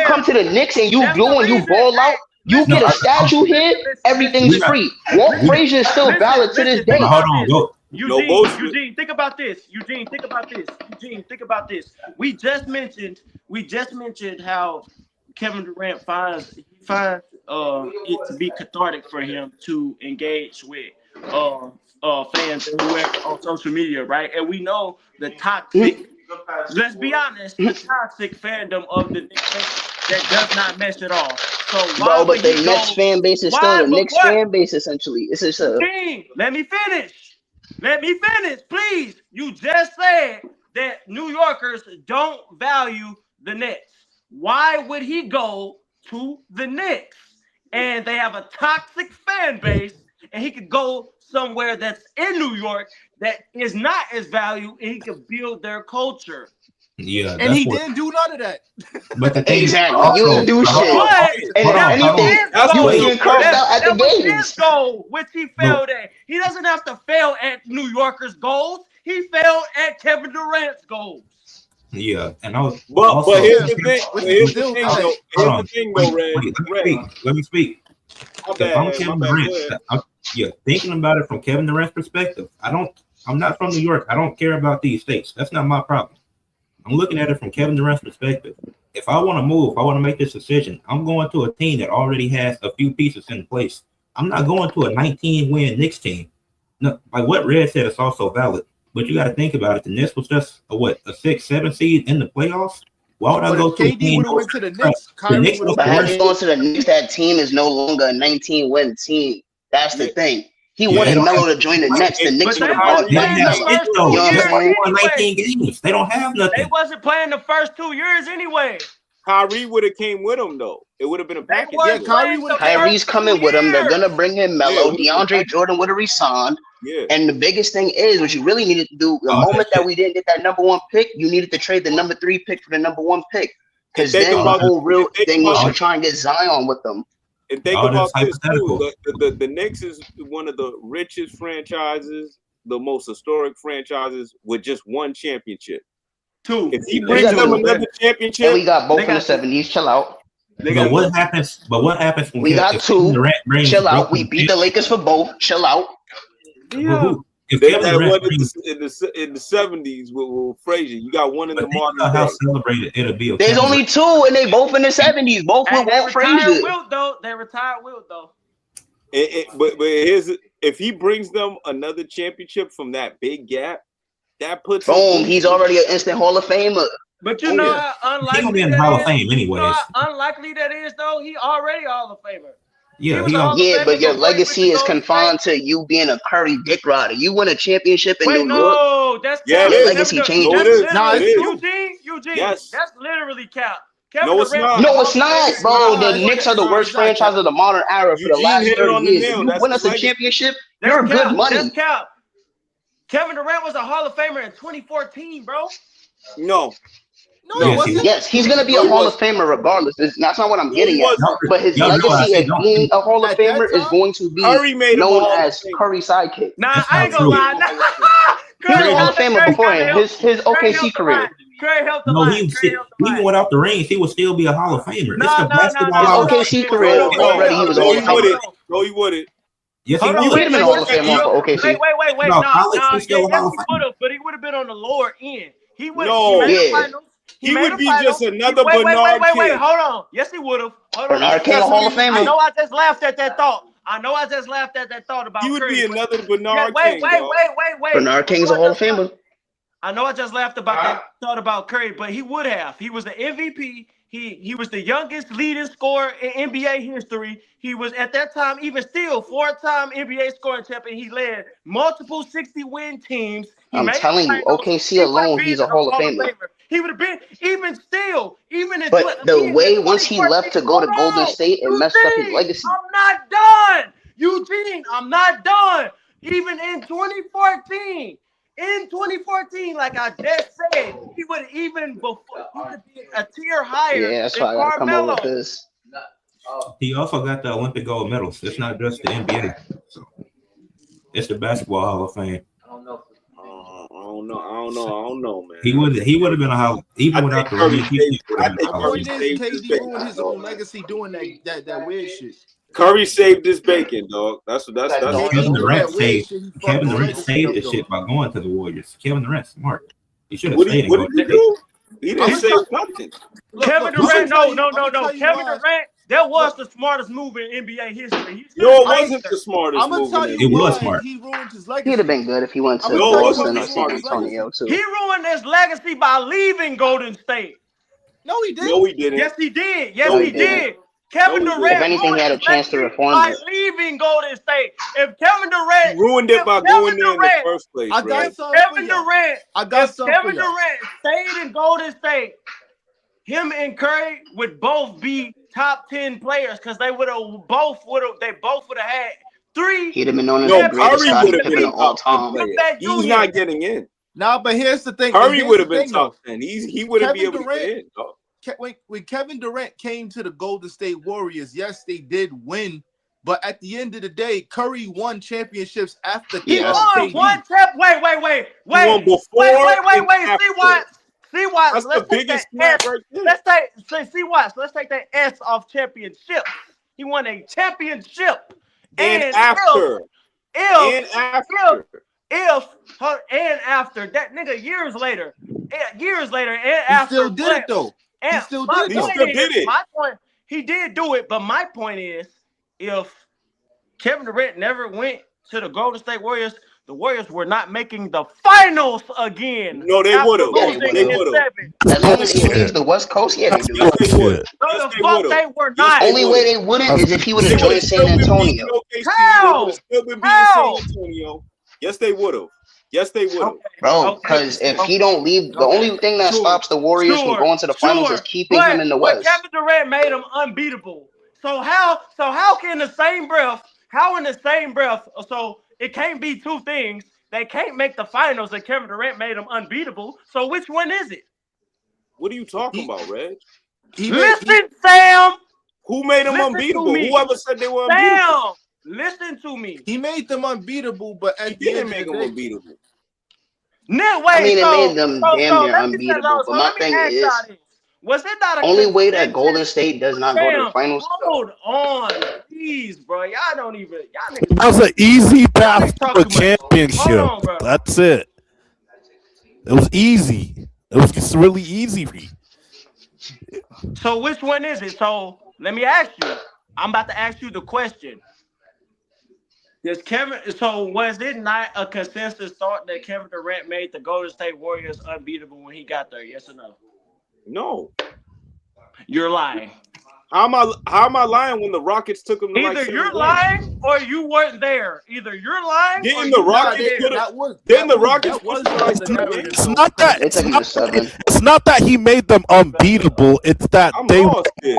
[SPEAKER 4] come to the Knicks and you do and you ball out. You get a statue here, everything's free. Walt Frazier is still valid to this day.
[SPEAKER 1] Hold on,
[SPEAKER 5] Eugene, think about this. Eugene, think about this. We just mentioned how Kevin Durant finds it to be cathartic for him to engage with fans and whoever on social media, right? And we know the toxic. Let's be honest, the toxic fandom of the Knicks that does not mesh at all. So why
[SPEAKER 4] but the Nets fan base is still the Knicks fan base essentially. It's just
[SPEAKER 5] Let me finish, please. You just said that New Yorkers don't value the Knicks. Why would he go to the Knicks? And they have a toxic fan base, and he could go somewhere that's in New York that is not as valued, and he could build their culture.
[SPEAKER 1] Yeah,
[SPEAKER 3] and he didn't do none of that.
[SPEAKER 1] But the thing
[SPEAKER 4] Exactly, you didn't do shit. And if anything, you was getting cursed out at the games.
[SPEAKER 5] His goal, which he failed at. He doesn't have to fail at New Yorkers' goals. He failed at Kevin Durant's goals.
[SPEAKER 1] Yeah, and I was.
[SPEAKER 2] But here's the thing. Here's the thing, though, Red.
[SPEAKER 1] Let me speak. If I'm Kevin Durant, thinking about it from Kevin Durant's perspective, I'm not from New York. I don't care about these states. That's not my problem. I'm looking at it from Kevin Durant's perspective. If I want to move, I want to make this decision, I'm going to a team that already has a few pieces in place. I'm not going to a 19-win Knicks team. No, like what Red said, it's also valid. But you got to think about it. The Knicks was just a 6-7 seed in the playoffs. Why would I go to a team?
[SPEAKER 3] KD went to the Knicks.
[SPEAKER 4] But how you going to the Knicks? That team is no longer a 19-win team. That's the thing. He wanted Melo to join the Knicks. The Knicks would have bought
[SPEAKER 1] that. 19 games. They don't have nothing.
[SPEAKER 5] They wasn't playing the first 2 years anyway.
[SPEAKER 2] Kyrie would have came with him though. It would have been a package.
[SPEAKER 3] Yeah,
[SPEAKER 4] Kyrie's coming with him. They're gonna bring him Melo. DeAndre Jordan would have resigned.
[SPEAKER 2] Yeah.
[SPEAKER 4] And the biggest thing is what you really needed to do. The moment that we didn't get that number 1 pick, you needed to trade the number 3 pick for the number 1 pick. Because then the whole real thing was to try and get Zion with them.
[SPEAKER 2] And think about this too. The Knicks is one of the richest franchises, the most historic franchises with just 1 championship.
[SPEAKER 5] 2.
[SPEAKER 2] If he brings them another championship,
[SPEAKER 4] and we got both in the 70s. Chill out.
[SPEAKER 1] But what happens? When
[SPEAKER 4] we got 2. Chill out. We beat the Lakers for both. Chill out.
[SPEAKER 5] Yeah.
[SPEAKER 2] If they had one in the 70s with Frazier, you got one in the modern day.
[SPEAKER 1] Celebrated, it'll be
[SPEAKER 4] okay. There's only 2, and they both in the 70s. Both with Walt Frazier.
[SPEAKER 5] They retired Wilt though.
[SPEAKER 2] But here's if he brings them another championship from that big gap, that puts
[SPEAKER 4] boom. He's already an instant Hall of Famer.
[SPEAKER 5] But you know how unlikely
[SPEAKER 1] he'll be in the Hall of Fame anyways.
[SPEAKER 5] You know how unlikely that is though. He already Hall of Famer.
[SPEAKER 1] Yeah,
[SPEAKER 4] but your legacy is confined to you being a Curry dick rider. You win a championship in New York.
[SPEAKER 5] That's
[SPEAKER 4] your legacy changes.
[SPEAKER 5] Eugene, that's literally cap.
[SPEAKER 2] No, it's not.
[SPEAKER 4] No, it's not, bro. The Knicks are the worst franchise of the modern era for the last 30 years. If you win us a championship, you're good money.
[SPEAKER 5] That's cap. Kevin Durant was a Hall of Famer in 2014, bro.
[SPEAKER 2] No,
[SPEAKER 4] yes, he's gonna be a Hall of Famer regardless. That's not what I'm getting at. But his legacy as being a Hall of Famer is going to be known as Curry's sidekick.
[SPEAKER 5] Nah, I ain't gonna lie.
[SPEAKER 4] He was a Hall of Famer beforehand. His OKC career.
[SPEAKER 5] Curry helped the
[SPEAKER 1] even without the rings, he would still be a Hall of Famer. His
[SPEAKER 4] OKC career already he was a Hall of Famer.
[SPEAKER 2] No, he wouldn't.
[SPEAKER 1] Yes, he would.
[SPEAKER 4] He would have been a Hall of Famer for OKC.
[SPEAKER 5] Wait.
[SPEAKER 1] No,
[SPEAKER 5] yes, he would have, but he would have been on the lower end. He would.
[SPEAKER 2] He would be just another Bernard King.
[SPEAKER 5] Wait, hold on. Yes, he would have.
[SPEAKER 4] Bernard King, a Hall of Famer.
[SPEAKER 5] I know I just laughed at that thought. About
[SPEAKER 2] he would
[SPEAKER 5] Curry.
[SPEAKER 2] be another Bernard King.
[SPEAKER 5] Wait.
[SPEAKER 4] Bernard King's a Hall of Famer.
[SPEAKER 5] I know I just laughed about that thought about Curry, but he would have. He was the MVP. He was the youngest leading scorer in NBA history. He was at that time, even still, 4-time NBA scoring champion. He led multiple 60-win teams.
[SPEAKER 4] I'm telling you, OKC alone, he's a Hall of Famer.
[SPEAKER 5] He would have been, even in.
[SPEAKER 4] But the way once he left to go to Golden State and messed up his legacy.
[SPEAKER 5] I'm not done, Eugene. I'm not done. Even in 2014. In 2014, like I just said, he would even before he could be a tier higher.
[SPEAKER 4] Yeah, that's why I gotta come over with this.
[SPEAKER 1] He also got the Olympic gold medals. It's not just the NBA. So it's the Basketball Hall of Fame.
[SPEAKER 2] I don't know, man.
[SPEAKER 1] He would have been a Hall even without the ring.
[SPEAKER 3] KD ruined his own legacy doing that weird shit.
[SPEAKER 2] Curry saved his bacon, dog. That's
[SPEAKER 1] Kevin Durant saved the shit by going to the Warriors. Kevin Durant smart. He should have stayed.
[SPEAKER 2] What did he do? He didn't save nothing.
[SPEAKER 5] Kevin Durant, no. Kevin Durant, that was the smartest move in NBA history.
[SPEAKER 2] No, it wasn't the smartest move.
[SPEAKER 1] It was smart.
[SPEAKER 3] He ruined his legacy.
[SPEAKER 4] He'd have been good if he went to Boston or San Antonio too.
[SPEAKER 5] He ruined his legacy by leaving Golden State.
[SPEAKER 3] No, he didn't.
[SPEAKER 2] No, he didn't.
[SPEAKER 5] Yes, he did. Yes, he did. Kevin
[SPEAKER 2] No, he
[SPEAKER 5] Durant
[SPEAKER 4] If anything, he had a
[SPEAKER 5] ruined his
[SPEAKER 4] chance to
[SPEAKER 5] legacy
[SPEAKER 4] reform
[SPEAKER 5] by
[SPEAKER 4] it.
[SPEAKER 5] leaving Golden State. If Kevin Durant
[SPEAKER 2] He ruined it by going there in the
[SPEAKER 5] Durant,
[SPEAKER 2] first place,
[SPEAKER 3] I got
[SPEAKER 2] Red.
[SPEAKER 3] something for
[SPEAKER 5] Kevin
[SPEAKER 3] y'all.
[SPEAKER 5] Durant,
[SPEAKER 3] I got
[SPEAKER 5] if
[SPEAKER 3] something for
[SPEAKER 5] Kevin
[SPEAKER 3] y'all.
[SPEAKER 5] Durant stayed in Golden State, him and Curry would both be top 10 players because they both would have had 3.
[SPEAKER 4] He'd have been known as
[SPEAKER 2] No,
[SPEAKER 4] the greatest
[SPEAKER 2] Curry
[SPEAKER 4] shot
[SPEAKER 2] would have been
[SPEAKER 4] maker
[SPEAKER 2] a
[SPEAKER 4] of all
[SPEAKER 2] top 10
[SPEAKER 4] time.
[SPEAKER 2] player. He's not getting in.
[SPEAKER 3] Nah, but here's the thing.
[SPEAKER 2] Curry
[SPEAKER 3] Here's
[SPEAKER 2] would have
[SPEAKER 3] the
[SPEAKER 2] been
[SPEAKER 3] thing,
[SPEAKER 2] top
[SPEAKER 3] though.
[SPEAKER 2] 10. He wouldn't be
[SPEAKER 3] Kevin
[SPEAKER 2] able to
[SPEAKER 3] Durant-
[SPEAKER 2] get in, dog.
[SPEAKER 3] When Kevin Durant came to the Golden State Warriors, yes, they did win. But at the end of the day, Curry won championships after
[SPEAKER 5] He
[SPEAKER 4] Yeah.
[SPEAKER 5] won
[SPEAKER 3] KD.
[SPEAKER 5] one champ. Wait.
[SPEAKER 2] won before and after.
[SPEAKER 5] See what?
[SPEAKER 2] That's
[SPEAKER 5] Let's
[SPEAKER 2] the
[SPEAKER 5] take
[SPEAKER 2] biggest
[SPEAKER 5] that
[SPEAKER 2] snap
[SPEAKER 5] S.
[SPEAKER 2] right there.
[SPEAKER 5] Let's take that S off championship. He won a championship.
[SPEAKER 2] And
[SPEAKER 5] And
[SPEAKER 2] after.
[SPEAKER 5] if
[SPEAKER 2] And after.
[SPEAKER 5] that nigga years later, and
[SPEAKER 3] He
[SPEAKER 5] after
[SPEAKER 3] still did it, though.
[SPEAKER 5] And
[SPEAKER 3] He still
[SPEAKER 5] my
[SPEAKER 3] did it, though.
[SPEAKER 5] point
[SPEAKER 2] He still
[SPEAKER 5] is-
[SPEAKER 2] did it.
[SPEAKER 5] My point, he did do it, but my point is, if Kevin Durant never went to the Golden State Warriors, the Warriors were not making the finals again.
[SPEAKER 2] No, they
[SPEAKER 5] After
[SPEAKER 2] would have.
[SPEAKER 5] losing
[SPEAKER 4] They
[SPEAKER 5] in
[SPEAKER 2] would've.
[SPEAKER 5] 7.
[SPEAKER 4] As long as he leaves the West Coast, yeah, they do.
[SPEAKER 2] Yes, they would.
[SPEAKER 6] Shit.
[SPEAKER 5] No,
[SPEAKER 2] Yes,
[SPEAKER 5] the
[SPEAKER 2] they
[SPEAKER 5] fuck
[SPEAKER 2] would've.
[SPEAKER 5] they were
[SPEAKER 2] Yes,
[SPEAKER 5] not.
[SPEAKER 2] they
[SPEAKER 4] Only way they wouldn't is if he would
[SPEAKER 2] They
[SPEAKER 4] have
[SPEAKER 2] would've
[SPEAKER 4] joined
[SPEAKER 2] still
[SPEAKER 4] San
[SPEAKER 2] been
[SPEAKER 4] Antonio.
[SPEAKER 2] beating OKC.
[SPEAKER 5] How?
[SPEAKER 2] They would've still been beating
[SPEAKER 5] How?
[SPEAKER 2] San Antonio. Yes, they would have. Yes, they would have.
[SPEAKER 4] Bro, because if he don't leave, the only thing that stops the Warriors from going to the finals is keeping him in the
[SPEAKER 5] But
[SPEAKER 4] West.
[SPEAKER 5] Kevin Durant made him unbeatable. So how can in the same breath, so it can't be two things. They can't make the finals and Kevin Durant made them unbeatable. So which one is it?
[SPEAKER 2] What are you talking about, Reg?
[SPEAKER 5] Sam.
[SPEAKER 2] Who made them
[SPEAKER 5] Listen to
[SPEAKER 2] unbeatable?
[SPEAKER 5] me.
[SPEAKER 2] Whoever said they were unbeatable?
[SPEAKER 5] Sam, listen to me.
[SPEAKER 3] He made them unbeatable, but at
[SPEAKER 2] He
[SPEAKER 3] the
[SPEAKER 2] didn't
[SPEAKER 3] end
[SPEAKER 2] make
[SPEAKER 3] of
[SPEAKER 2] them
[SPEAKER 3] the day,
[SPEAKER 2] unbeatable.
[SPEAKER 4] I mean, it made them damn near unbeatable. But my thing is,
[SPEAKER 5] was it not a
[SPEAKER 4] only way that
[SPEAKER 5] consensus?
[SPEAKER 4] Golden State does not go to the
[SPEAKER 5] Sam,
[SPEAKER 4] finals.
[SPEAKER 5] hold on, please, bro. Y'all don't even. Y'all niggas.
[SPEAKER 6] That was an easy path
[SPEAKER 5] niggas
[SPEAKER 6] to
[SPEAKER 5] talk
[SPEAKER 6] a
[SPEAKER 5] too much.
[SPEAKER 6] championship.
[SPEAKER 5] Hold on, bro.
[SPEAKER 6] That's it. It was easy. It was just really easy.
[SPEAKER 5] So which one is it? So let me ask you. I'm about to ask you the question. So was it not a consensus thought that Kevin Durant made the Golden State Warriors unbeatable when he got there? Yes or no?
[SPEAKER 2] No.
[SPEAKER 5] You're lying.
[SPEAKER 2] How am I lying when the Rockets took him to
[SPEAKER 5] Either you're lying or you weren't there. Either you're lying or
[SPEAKER 2] Didn't
[SPEAKER 5] you
[SPEAKER 2] the
[SPEAKER 5] weren't
[SPEAKER 2] Rockets
[SPEAKER 5] there.
[SPEAKER 2] put
[SPEAKER 3] that was
[SPEAKER 2] Then the
[SPEAKER 3] that was-
[SPEAKER 2] Rockets
[SPEAKER 3] that was
[SPEAKER 2] was
[SPEAKER 3] the narrative,
[SPEAKER 6] It's
[SPEAKER 3] though.
[SPEAKER 6] not that.
[SPEAKER 4] They
[SPEAKER 6] It's
[SPEAKER 4] took him
[SPEAKER 6] not,
[SPEAKER 4] to 7.
[SPEAKER 6] it's not that he made them unbeatable. It's that
[SPEAKER 2] I'm
[SPEAKER 6] they
[SPEAKER 2] lost there.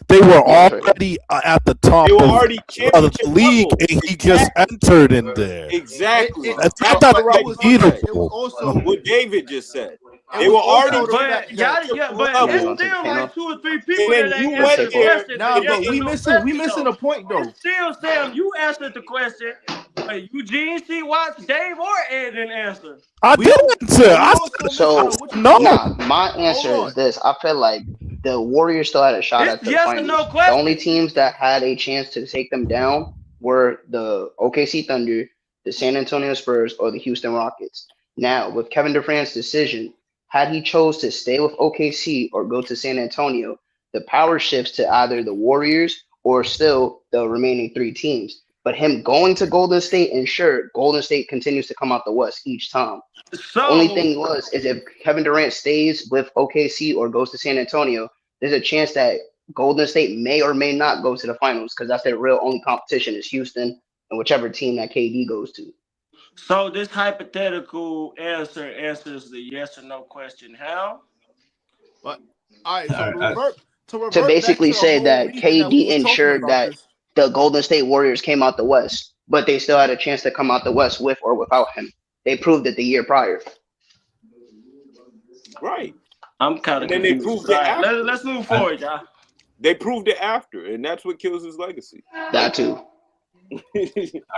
[SPEAKER 6] They were already at the top
[SPEAKER 2] They were
[SPEAKER 6] of
[SPEAKER 2] already
[SPEAKER 6] the
[SPEAKER 2] championship
[SPEAKER 6] league,
[SPEAKER 2] level.
[SPEAKER 6] and he just entered in there.
[SPEAKER 2] Exactly.
[SPEAKER 6] It's
[SPEAKER 2] That's
[SPEAKER 6] not that
[SPEAKER 2] what Reg
[SPEAKER 3] was
[SPEAKER 2] said.
[SPEAKER 6] unbeatable.
[SPEAKER 3] also
[SPEAKER 2] What David just said.
[SPEAKER 3] It
[SPEAKER 2] They
[SPEAKER 3] was
[SPEAKER 2] were
[SPEAKER 3] also
[SPEAKER 2] already
[SPEAKER 3] the fact
[SPEAKER 5] But
[SPEAKER 3] that-
[SPEAKER 5] but
[SPEAKER 4] Somebody's
[SPEAKER 5] it's
[SPEAKER 4] gonna take
[SPEAKER 5] still
[SPEAKER 4] the
[SPEAKER 5] like
[SPEAKER 4] panel.
[SPEAKER 5] 2 or 3 people
[SPEAKER 2] And
[SPEAKER 5] that
[SPEAKER 2] then
[SPEAKER 5] ain't
[SPEAKER 2] you went
[SPEAKER 5] answered the
[SPEAKER 2] there.
[SPEAKER 5] question.
[SPEAKER 3] Nah,
[SPEAKER 5] Yes
[SPEAKER 3] but
[SPEAKER 5] or
[SPEAKER 3] we
[SPEAKER 5] no
[SPEAKER 3] missing
[SPEAKER 5] question,
[SPEAKER 3] a point, though.
[SPEAKER 5] It's still Sam. You answered the question. But Eugene, C. Watts, Dave, or Ed didn't answer.
[SPEAKER 6] I
[SPEAKER 3] We-
[SPEAKER 6] did answer.
[SPEAKER 3] we
[SPEAKER 6] I
[SPEAKER 3] also
[SPEAKER 6] said,
[SPEAKER 4] So,
[SPEAKER 3] missing a-
[SPEAKER 6] no.
[SPEAKER 4] Nah, my answer
[SPEAKER 3] Hold
[SPEAKER 4] is this. I feel like the Warriors still had a shot
[SPEAKER 5] It's
[SPEAKER 4] at the
[SPEAKER 5] yes or
[SPEAKER 4] finals.
[SPEAKER 5] no
[SPEAKER 4] The
[SPEAKER 5] question.
[SPEAKER 4] only teams that had a chance to take them down were the OKC Thunder, the San Antonio Spurs, or the Houston Rockets. Now, with Kevin Durant's decision, had he chose to stay with OKC or go to San Antonio, the power shifts to either the Warriors or still the remaining 3 teams. But him going to Golden State, and sure, Golden State continues to come out the West each time.
[SPEAKER 5] So
[SPEAKER 4] The only thing is if Kevin Durant stays with OKC or goes to San Antonio, there's a chance that Golden State may or may not go to the finals because that's their real only competition is Houston and whichever team that KD goes to.
[SPEAKER 5] So this hypothetical answers the yes or no question. How?
[SPEAKER 3] But all right, so
[SPEAKER 1] All right.
[SPEAKER 3] revert
[SPEAKER 4] To basically
[SPEAKER 3] back to the
[SPEAKER 4] say
[SPEAKER 3] whole
[SPEAKER 4] that
[SPEAKER 3] reason
[SPEAKER 4] KD
[SPEAKER 3] we was talking
[SPEAKER 4] ensured
[SPEAKER 3] about
[SPEAKER 4] that
[SPEAKER 3] this.
[SPEAKER 4] the Golden State Warriors came out the West, but they still had a chance to come out the West with or without him. They proved it the year prior.
[SPEAKER 2] Right.
[SPEAKER 5] I'm kind of
[SPEAKER 2] And then they
[SPEAKER 5] confused.
[SPEAKER 2] proved it
[SPEAKER 5] All right,
[SPEAKER 2] after.
[SPEAKER 5] let's move forward, y'all.
[SPEAKER 2] They proved it after, and that's what kills his legacy.
[SPEAKER 4] That too.
[SPEAKER 1] All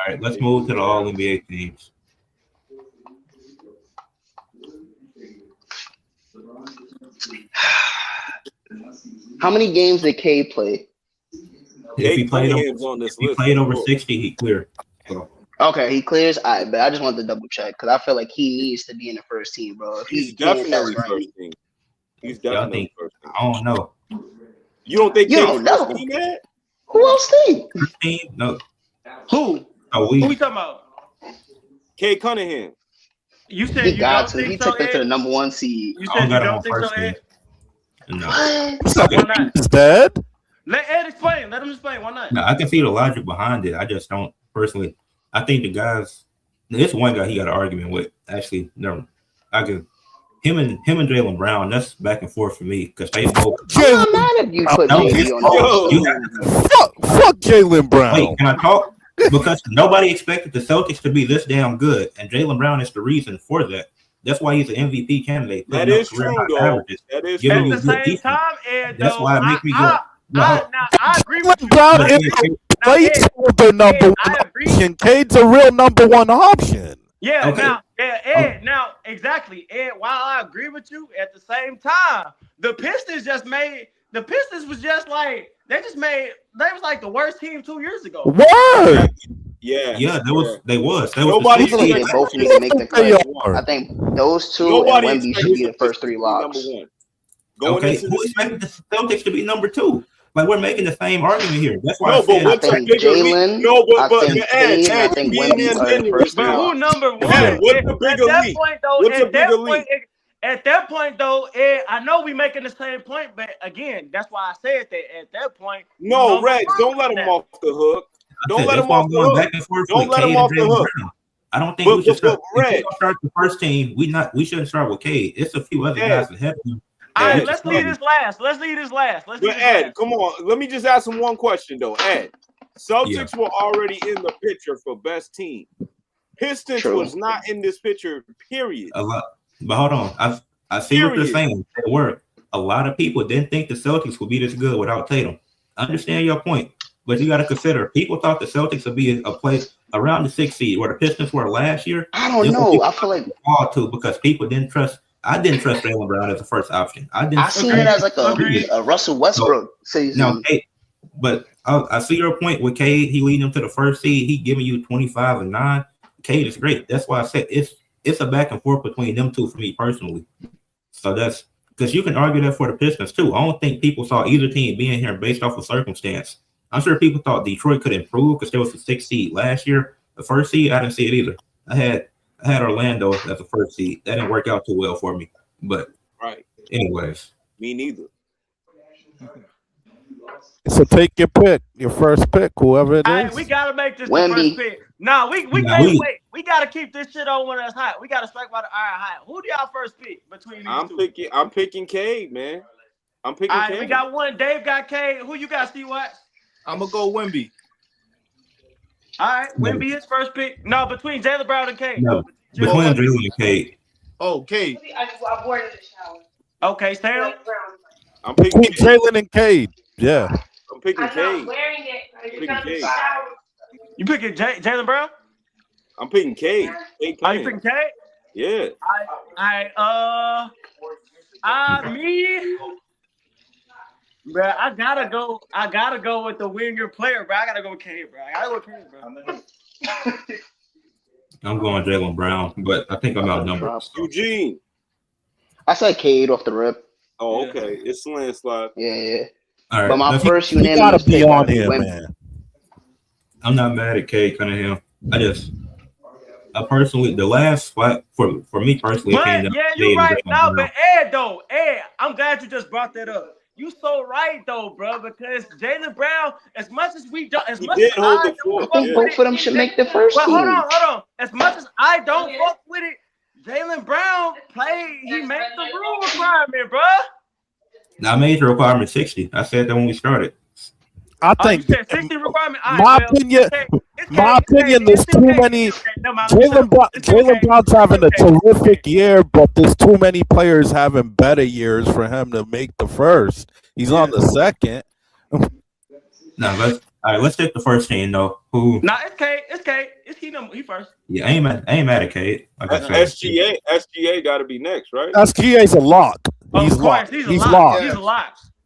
[SPEAKER 1] right, let's move to the All NBA teams.
[SPEAKER 4] How many games did K play?
[SPEAKER 1] If he played,
[SPEAKER 2] Cunningham's on this
[SPEAKER 1] if he
[SPEAKER 2] list.
[SPEAKER 1] played over 60, he cleared. So,
[SPEAKER 4] Okay, he clears. But I just wanted to double check because I feel like he needs to be in the first team, bro. If
[SPEAKER 2] He's
[SPEAKER 4] he can't,
[SPEAKER 2] definitely
[SPEAKER 4] that's right.
[SPEAKER 2] first team. He's
[SPEAKER 1] y'all
[SPEAKER 2] definitely
[SPEAKER 1] think,
[SPEAKER 2] first team.
[SPEAKER 1] I don't know.
[SPEAKER 2] You don't think
[SPEAKER 4] You
[SPEAKER 2] K's
[SPEAKER 4] don't
[SPEAKER 2] first
[SPEAKER 4] know.
[SPEAKER 2] team, man?
[SPEAKER 4] Who else think?
[SPEAKER 1] First team? No.
[SPEAKER 5] Who?
[SPEAKER 1] Oh,
[SPEAKER 5] Who we
[SPEAKER 1] we.
[SPEAKER 5] talking about?
[SPEAKER 2] K. Cunningham.
[SPEAKER 5] You said
[SPEAKER 4] He
[SPEAKER 5] you
[SPEAKER 4] got
[SPEAKER 5] don't
[SPEAKER 4] to. He
[SPEAKER 5] think so,
[SPEAKER 4] took them to the
[SPEAKER 5] Ed?
[SPEAKER 4] number 1 seed.
[SPEAKER 5] You
[SPEAKER 1] I don't
[SPEAKER 5] said you
[SPEAKER 1] got him on
[SPEAKER 5] don't think so,
[SPEAKER 1] first team.
[SPEAKER 5] Ed?
[SPEAKER 1] No.
[SPEAKER 4] What?
[SPEAKER 6] So
[SPEAKER 5] Why not?
[SPEAKER 6] he's dead.
[SPEAKER 5] Let Ed explain. Let him explain. Why not?
[SPEAKER 1] No, I can see the logic behind it. I just don't personally. I think the guys. This one guy he got an argument with. Actually, no, I can. Him and Jaylen Brown. That's back and forth for me because they both.
[SPEAKER 4] I'm not mad if you put JB on
[SPEAKER 6] Fuck Jaylen Brown.
[SPEAKER 1] Wait, can I talk? Because nobody expected the Celtics to be this damn good, and Jaylen Brown is the reason for that. That's why he's an MVP candidate.
[SPEAKER 2] That is true, though. That is true.
[SPEAKER 5] At the same time, Ed,
[SPEAKER 1] that's why it makes me go.
[SPEAKER 5] Now, I agree with you.
[SPEAKER 6] Brown is the number one option. Cade's a real number one option.
[SPEAKER 5] Yeah,
[SPEAKER 1] okay.
[SPEAKER 5] Ed, now, exactly. Ed, while I agree with you, at the same time, the Pistons was just like, they was like the worst team 2 years ago.
[SPEAKER 6] Word.
[SPEAKER 2] Yeah,
[SPEAKER 1] they was.
[SPEAKER 4] Nobody they both need to make the cut. I think those two and Wemby should be the first three locks.
[SPEAKER 1] Okay, who expected the Celtics to be number 2? Like we're making the same argument here. That's why
[SPEAKER 4] I think Jalen. I think Wemby are the first three.
[SPEAKER 5] But who number 1?
[SPEAKER 2] What's the bigger league? What's the bigger league?
[SPEAKER 5] At that point, though, Ed, I know we making the same point, but again, that's why I said that at that point.
[SPEAKER 2] No, Rex, don't let him off the hook. Don't let him off the hook. Don't let him off the hook.
[SPEAKER 1] I don't think we should start. If we start the first team. We shouldn't start with Cade. It's a few other guys ahead of him.
[SPEAKER 5] All right, let's leave this last.
[SPEAKER 2] But Ed, come on. Let me just ask him one question, though. Ed, Celtics were already in the picture for best team. Pistons was not in this picture, period.
[SPEAKER 1] A lot. But hold on. I see what they're saying. They were. A lot of people didn't think the Celtics would be this good without Tatum. I understand your point. But you got to consider, people thought the Celtics would be a place around the 6th seed where the Pistons were last year.
[SPEAKER 4] I don't know. I feel like
[SPEAKER 1] because people didn't trust. I didn't trust Jaylen Brown as the first option. I
[SPEAKER 4] seen it as like a Russell Westbrook season.
[SPEAKER 1] No, but I see your point with Cade. He leading them to the first seed. He giving you 25 and 9. Cade is great. That's why I said it's a back and forth between them two for me personally. So that's because you can argue that for the Pistons too. I don't think people saw either team being here based off of circumstance. I'm sure people thought Detroit could improve because there was a 6th seed last year. The first seed, I didn't see it either. I had Orlando as the first seed. That didn't work out too well for me. But anyways.
[SPEAKER 2] Me neither.
[SPEAKER 6] So take your pick, your first pick, whoever it is.
[SPEAKER 5] All right, we gotta make this the first pick. No, we can't wait. We gotta keep this shit on when it's hot. We gotta strike by the iron hot. Who do y'all first pick between these two?
[SPEAKER 2] I'm picking Cade, man. I'm picking Cade.
[SPEAKER 5] We got one. Dave got Cade. Who you got, Steve Watts?
[SPEAKER 3] I'm gonna go Wemby.
[SPEAKER 5] All right, Wemby his first pick. No, between Jaylen Brown and Cade.
[SPEAKER 1] No, between Jaylen and Cade.
[SPEAKER 3] Oh, Cade.
[SPEAKER 8] I boarded the shower.
[SPEAKER 5] Okay, Sam.
[SPEAKER 2] I'm picking
[SPEAKER 6] Jaylen and Cade. Yeah.
[SPEAKER 2] I'm picking Cade.
[SPEAKER 8] Wearing it.
[SPEAKER 5] You picking Jaylen Brown?
[SPEAKER 2] I'm picking Cade.
[SPEAKER 5] Are you picking Cade?
[SPEAKER 2] Yeah.
[SPEAKER 5] Me. Bro, I gotta go with the winger player, bro. I gotta go with Cade, bro.
[SPEAKER 1] I'm going Jaylen Brown, but I think I'm outnumbered.
[SPEAKER 2] Eugene.
[SPEAKER 4] I said Cade off the rip.
[SPEAKER 2] Oh, okay. It's landslide.
[SPEAKER 4] Yeah.
[SPEAKER 1] All right.
[SPEAKER 4] But my first unanimous pick
[SPEAKER 6] on here, man.
[SPEAKER 1] I'm not mad at Cade Cunningham. I personally, the last spot for me personally.
[SPEAKER 5] But you're right. No, but Ed, I'm glad you just brought that up. You so right though, bro, because Jaylen Brown, as much as we don't, I think
[SPEAKER 4] both of them should make the first team.
[SPEAKER 5] Hold on. As much as I don't fuck with it, Jaylen Brown he made the rule requirement, bro.
[SPEAKER 1] I made the requirement 60. I said that when we started.
[SPEAKER 6] I think
[SPEAKER 5] 60 requirement.
[SPEAKER 6] My opinion, there's too many. Jaylen Brown's having a terrific year, but there's too many players having better years for him to make the first. He's on the second.
[SPEAKER 1] Let's take the first team though.
[SPEAKER 5] It's Cade. It's he first.
[SPEAKER 1] Yeah, I ain't mad at Cade.
[SPEAKER 2] SGA got to be next, right?
[SPEAKER 6] SGA's a lock. He's locked.
[SPEAKER 5] He's a lock.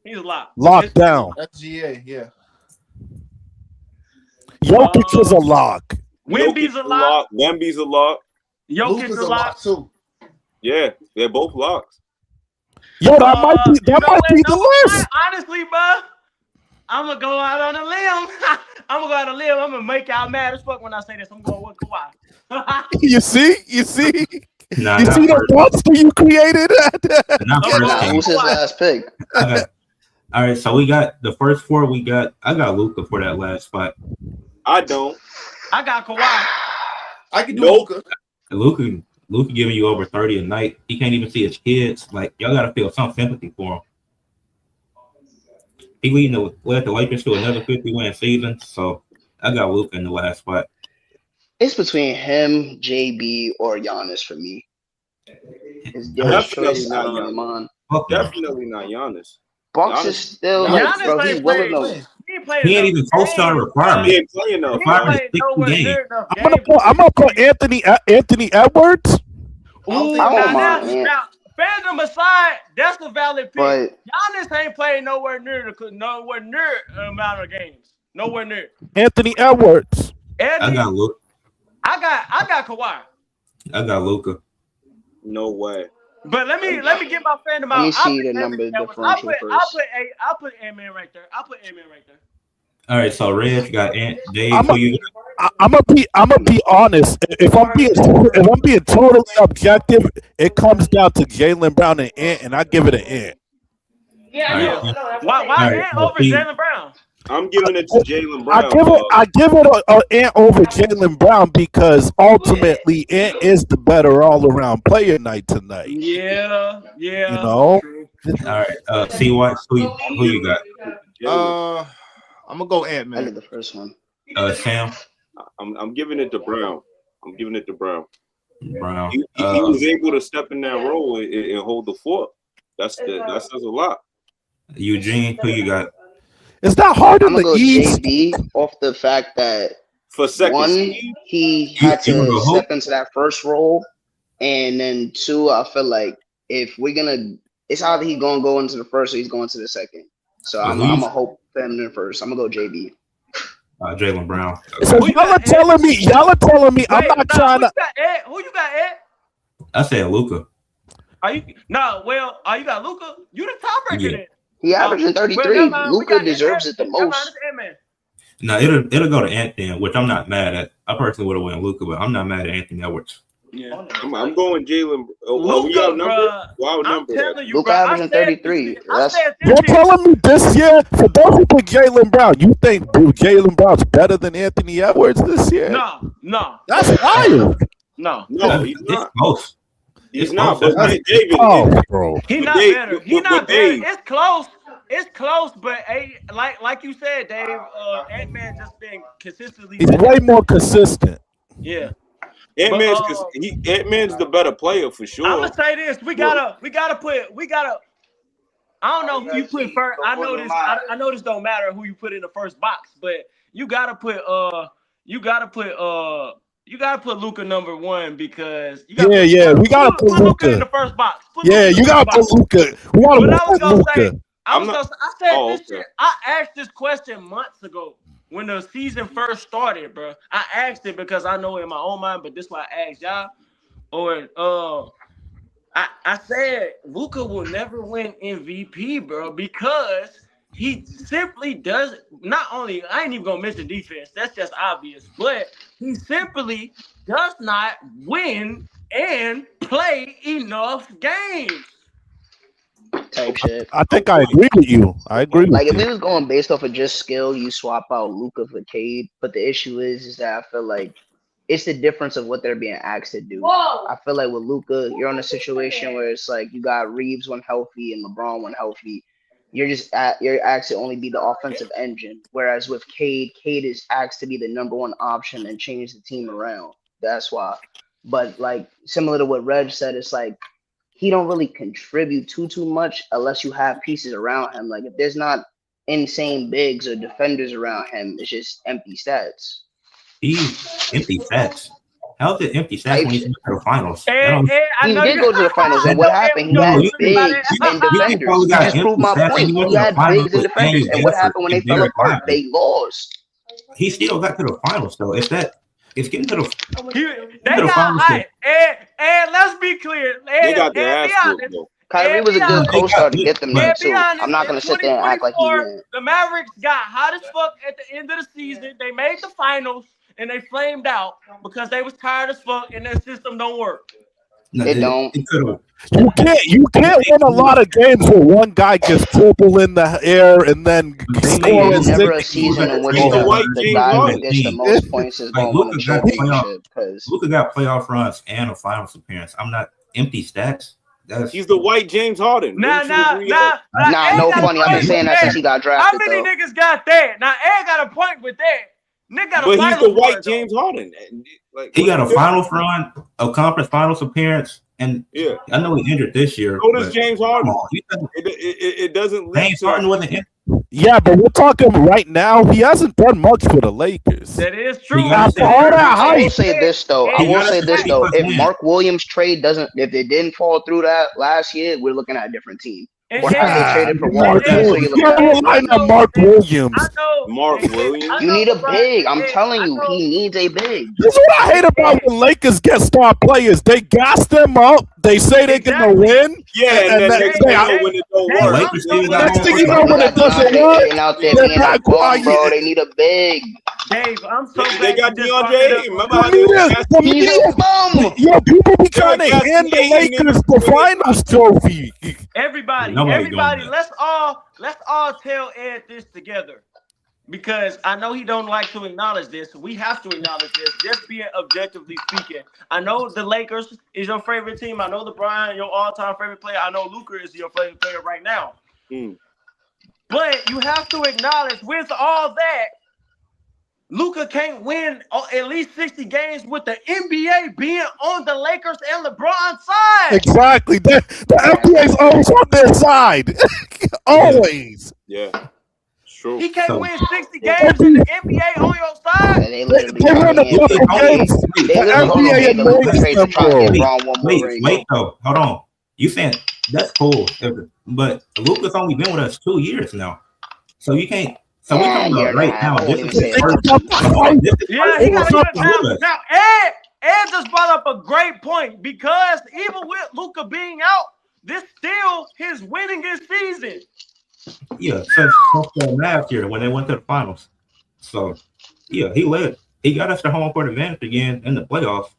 [SPEAKER 5] He's a lock.
[SPEAKER 6] Locked down.
[SPEAKER 3] SGA, yeah.
[SPEAKER 6] Jokic is a lock.
[SPEAKER 5] Wemby's a lock.
[SPEAKER 2] Wemby's a lock.
[SPEAKER 5] Jokic is a lock
[SPEAKER 3] too.
[SPEAKER 2] Yeah, they're both locks.
[SPEAKER 6] Yo, that might be the list.
[SPEAKER 5] Honestly, bro, I'm gonna go out on a limb. I'm gonna make y'all mad as fuck when I say this. I'm going with Kawhi.
[SPEAKER 6] You see? You see the monster you created?
[SPEAKER 4] Who's his last pick?
[SPEAKER 1] All right, so we got the first four. I got Luka for that last spot.
[SPEAKER 2] I don't.
[SPEAKER 5] I got Kawhi.
[SPEAKER 3] I can do
[SPEAKER 2] Nope.
[SPEAKER 3] Luka.
[SPEAKER 1] Luka giving you over 30 a night. He can't even see his kids. Like, y'all gotta feel some sympathy for him. He led the Lakers to another 50-win season. So I got Luka in the last spot.
[SPEAKER 4] It's between him, JB, or Giannis for me. It's Derek's choice. I give him on.
[SPEAKER 2] Definitely not Giannis.
[SPEAKER 4] Bucks
[SPEAKER 2] Giannis,
[SPEAKER 4] is still
[SPEAKER 5] Giannis
[SPEAKER 4] bro.
[SPEAKER 5] ain't
[SPEAKER 4] He's well
[SPEAKER 5] played.
[SPEAKER 4] enough.
[SPEAKER 1] He ain't even post-star requirement.
[SPEAKER 2] He ain't playing enough.
[SPEAKER 5] He ain't played nowhere near enough.
[SPEAKER 6] I'm gonna put Anthony Edwards.
[SPEAKER 5] Ooh,
[SPEAKER 4] I don't mind,
[SPEAKER 5] now, fandom aside, that's a valid pick.
[SPEAKER 4] But
[SPEAKER 5] Giannis ain't played nowhere near the amount of games. Nowhere near.
[SPEAKER 6] Anthony Edwards.
[SPEAKER 1] I got Luka.
[SPEAKER 5] I got Kawhi.
[SPEAKER 1] I got Luka.
[SPEAKER 2] No way.
[SPEAKER 5] But let me get my fandom out.
[SPEAKER 4] let me see the number differential first.
[SPEAKER 5] I'll put Ant-Man right there.
[SPEAKER 1] All right, so Reg got Dave.
[SPEAKER 6] I'm gonna be honest. If I'm being totally objective, it comes down to Jaylen Brown and Ant, and I give it an Ant.
[SPEAKER 5] Why Ant over Jaylen Brown?
[SPEAKER 2] I'm giving it to Jaylen Brown.
[SPEAKER 6] I give it an Ant over Jaylen Brown because ultimately Ant is the better all-around player night tonight.
[SPEAKER 5] Yeah.
[SPEAKER 6] You know.
[SPEAKER 1] All right, C-Watch, who you got?
[SPEAKER 3] I'm gonna go
[SPEAKER 4] I
[SPEAKER 3] Ant-Man.
[SPEAKER 4] did the first one.
[SPEAKER 1] Sam.
[SPEAKER 2] I'm giving it to Brown.
[SPEAKER 1] Brown.
[SPEAKER 2] He was able to step in that role and hold the fort. That says a lot.
[SPEAKER 1] Eugene, who you got?
[SPEAKER 6] It's not hard in
[SPEAKER 4] I'm gonna
[SPEAKER 6] the
[SPEAKER 4] go
[SPEAKER 6] East.
[SPEAKER 4] JB off the fact that
[SPEAKER 2] For second
[SPEAKER 4] one,
[SPEAKER 2] seed,
[SPEAKER 4] he had
[SPEAKER 1] You gonna
[SPEAKER 4] to
[SPEAKER 1] go
[SPEAKER 4] step
[SPEAKER 1] Hope?
[SPEAKER 4] into that first role, and then two, I feel like if we're gonna, it's either he's gonna go into the first or he's going to the second. So I'm gonna hope them in the first. I'm gonna go JB.
[SPEAKER 1] Jaylen Brown.
[SPEAKER 6] So y'all are telling me I'm not trying to.
[SPEAKER 5] Who you got, Ed?
[SPEAKER 1] I said Luka.
[SPEAKER 5] You got Luka. You the tiebreaker
[SPEAKER 1] Yeah.
[SPEAKER 5] then.
[SPEAKER 4] He averaging 33. Luka deserves it the most.
[SPEAKER 1] No, it'll go to Anthony, which I'm not mad at. I personally would have went Luka, but I'm not mad at Anthony Edwards.
[SPEAKER 5] Yeah.
[SPEAKER 2] I'm going Jaylen.
[SPEAKER 5] Luka,
[SPEAKER 2] I'm
[SPEAKER 5] telling you,
[SPEAKER 4] Luka
[SPEAKER 5] bro.
[SPEAKER 4] averaging 33.
[SPEAKER 6] You're telling me this year, for those who put Jaylen Brown, you think Jaylen Brown's better than Anthony Edwards this year?
[SPEAKER 5] No.
[SPEAKER 6] That's wild.
[SPEAKER 2] No, he's
[SPEAKER 1] It's
[SPEAKER 2] not.
[SPEAKER 1] close.
[SPEAKER 2] He's not.
[SPEAKER 1] close.
[SPEAKER 2] But David,
[SPEAKER 6] bro.
[SPEAKER 5] He's not better. He's not better. It's close. It's close, but like you said, Dave, Ant-Man just been consistently.
[SPEAKER 6] He's way more consistent.
[SPEAKER 5] Yeah.
[SPEAKER 2] Ant-Man's the better player for sure.
[SPEAKER 5] I'm gonna say this: we gotta. I don't know who you put first. I know this don't matter who you put in the first box, but you gotta put Luka number one because we
[SPEAKER 6] gotta put Luka
[SPEAKER 5] in the first box.
[SPEAKER 6] You gotta put Luka. We gotta put Luka.
[SPEAKER 5] I asked this question months ago when the season first started, bro. I asked it because I know in my own mind, but this is why I asked y'all. I said Luka will never win MVP, bro, because he simply does not only. I ain't even gonna mention defense. That's just obvious, but he simply does not win and play enough games.
[SPEAKER 4] Type shit.
[SPEAKER 6] I think I agree with you. If
[SPEAKER 4] we was going based off of just skill, you swap out Luka for Cade. But the issue is that I feel like it's the difference of what they're being asked to do. Whoa. I feel like with Luka, you're in a situation where it's like you got Reeves when healthy and LeBron when healthy. You're asked to only be the offensive engine. Whereas with Cade is asked to be the number one option and change the team around. That's why. But like similar to what Reg said, it's like he don't really contribute too much unless you have pieces around him. Like if there's not insane bigs or defenders around him, it's just empty stats.
[SPEAKER 1] Empty stats. How's it empty stats when he's in the finals?
[SPEAKER 4] He did go to the finals, and what happened? He had bigs and defenders. You just proved my point. He had bigs and defenders, and what happened when they fell apart? They lost.
[SPEAKER 1] He still got to the finals, though. It's getting to the
[SPEAKER 5] finals. And let's be clear.
[SPEAKER 2] They got their ass whooped, though.
[SPEAKER 4] Kyrie was a good co-star to get them there, too. I'm not going to sit there and act like he didn't.
[SPEAKER 5] The Mavericks got hot as fuck at the end of the season. They made the finals, and they flamed out because they was tired as fuck, and their system don't work.
[SPEAKER 1] No,
[SPEAKER 4] It don't.
[SPEAKER 1] It could have.
[SPEAKER 6] You can't win a lot of games where one guy gets dribble in the air and then score
[SPEAKER 4] There's
[SPEAKER 6] and
[SPEAKER 4] never a season in which
[SPEAKER 2] He's the white
[SPEAKER 4] the
[SPEAKER 2] James
[SPEAKER 4] guy who
[SPEAKER 2] Harden.
[SPEAKER 4] gets the most points is
[SPEAKER 1] Like
[SPEAKER 4] going to win a
[SPEAKER 1] Luka got playoff.
[SPEAKER 4] championship. Because
[SPEAKER 1] Luka got playoff runs and a finals appearance. I'm not empty stats.
[SPEAKER 2] He's the white James Harden.
[SPEAKER 5] Nah,
[SPEAKER 2] Ed
[SPEAKER 4] no funny. I've been saying that since he got
[SPEAKER 5] How
[SPEAKER 4] drafted.
[SPEAKER 5] many
[SPEAKER 4] Though.
[SPEAKER 5] niggas got that? Now Ed got a point with that. Nigga got a
[SPEAKER 2] But he's the
[SPEAKER 5] finals
[SPEAKER 2] white
[SPEAKER 5] run,
[SPEAKER 2] James Harden. Like,
[SPEAKER 1] He got a
[SPEAKER 2] what's the
[SPEAKER 1] finals run, a conference finals appearance, and
[SPEAKER 2] Yeah.
[SPEAKER 1] I know he injured this year.
[SPEAKER 2] So does
[SPEAKER 1] but
[SPEAKER 2] James
[SPEAKER 1] come
[SPEAKER 2] Harden.
[SPEAKER 1] on,
[SPEAKER 2] It doesn't lead
[SPEAKER 1] James
[SPEAKER 2] to
[SPEAKER 1] Harden wasn't in.
[SPEAKER 6] Yeah, but we're talking right now. He hasn't done much for the Lakers.
[SPEAKER 5] That is true.
[SPEAKER 1] He got
[SPEAKER 6] After all that
[SPEAKER 4] I will
[SPEAKER 6] hype,
[SPEAKER 4] say this though. I
[SPEAKER 1] He
[SPEAKER 4] will
[SPEAKER 1] got
[SPEAKER 4] say
[SPEAKER 1] us
[SPEAKER 4] this
[SPEAKER 1] 30
[SPEAKER 4] though.
[SPEAKER 1] plus
[SPEAKER 4] If
[SPEAKER 1] wins.
[SPEAKER 4] Mark Williams trade doesn't, if it didn't fall through that last year, we're looking at a different team.
[SPEAKER 5] And
[SPEAKER 4] Or have they traded for
[SPEAKER 6] Mark
[SPEAKER 4] Walker? So
[SPEAKER 6] Williams.
[SPEAKER 4] you're
[SPEAKER 6] You're
[SPEAKER 4] looking at
[SPEAKER 6] relying on Mark Williams.
[SPEAKER 5] I know.
[SPEAKER 2] Mark Williams.
[SPEAKER 4] you need a big. I'm telling you, he needs a big.
[SPEAKER 6] This is what I hate about when Lakers get star players. They gas them up. They say they're gonna win.
[SPEAKER 2] Yeah, and then next thing you know, when it don't
[SPEAKER 5] Hey,
[SPEAKER 2] work,
[SPEAKER 1] Lakers still got
[SPEAKER 6] Next thing you know,
[SPEAKER 1] home.
[SPEAKER 6] when it doesn't work,
[SPEAKER 4] Sitting out there
[SPEAKER 6] they're
[SPEAKER 4] being
[SPEAKER 6] not
[SPEAKER 4] a bum, bro.
[SPEAKER 6] quiet.
[SPEAKER 4] They need a big.
[SPEAKER 5] Dave, I'm so glad
[SPEAKER 2] they got
[SPEAKER 5] you just brought that
[SPEAKER 2] DeAndre.
[SPEAKER 5] up.
[SPEAKER 2] Remember how they were
[SPEAKER 6] The
[SPEAKER 4] He's
[SPEAKER 6] media,
[SPEAKER 4] a bum.
[SPEAKER 6] yo, people be trying to
[SPEAKER 2] gas
[SPEAKER 6] hand the
[SPEAKER 2] me
[SPEAKER 6] Lakers the finals trophy.
[SPEAKER 5] Everybody,
[SPEAKER 1] Nobody doing that.
[SPEAKER 5] let's all tell Ed this together. Because I know he don't like to acknowledge this. We have to acknowledge this. Just being objectively speaking. I know the Lakers is your favorite team. I know LeBron, your all-time favorite player. I know Luka is your favorite player right now. But you have to acknowledge with all that, Luka can't win at least 60 games with the NBA being on the Lakers and LeBron's side.
[SPEAKER 6] Exactly. The NBA's always on their side. Always.
[SPEAKER 2] Yeah. True.
[SPEAKER 5] He can't win 60 games in the NBA on your side.
[SPEAKER 4] They literally
[SPEAKER 6] They win a couple games.
[SPEAKER 4] They
[SPEAKER 6] The
[SPEAKER 4] literally
[SPEAKER 6] NBA
[SPEAKER 4] made the Luka
[SPEAKER 6] annoys
[SPEAKER 4] trade to
[SPEAKER 6] them,
[SPEAKER 4] try to
[SPEAKER 6] bro.
[SPEAKER 4] get Braun one more ring.
[SPEAKER 1] Wait, though. Hold on. You saying that's cool, but Luka's only been with us 2 years now, so you can't. So we're talking
[SPEAKER 4] Yeah,
[SPEAKER 1] about right
[SPEAKER 4] nah,
[SPEAKER 1] now.
[SPEAKER 4] I won't
[SPEAKER 1] This
[SPEAKER 4] even
[SPEAKER 1] is
[SPEAKER 4] say
[SPEAKER 1] the
[SPEAKER 4] it.
[SPEAKER 1] first.
[SPEAKER 5] Yeah, he got
[SPEAKER 1] Luka
[SPEAKER 5] to now.
[SPEAKER 1] with us.
[SPEAKER 5] Now, Ed just brought up a great point because even with Luka being out, this still his winningest season.
[SPEAKER 1] Yeah, since last year when they went to the finals. So yeah, he led. He got us the home court advantage again in the playoffs.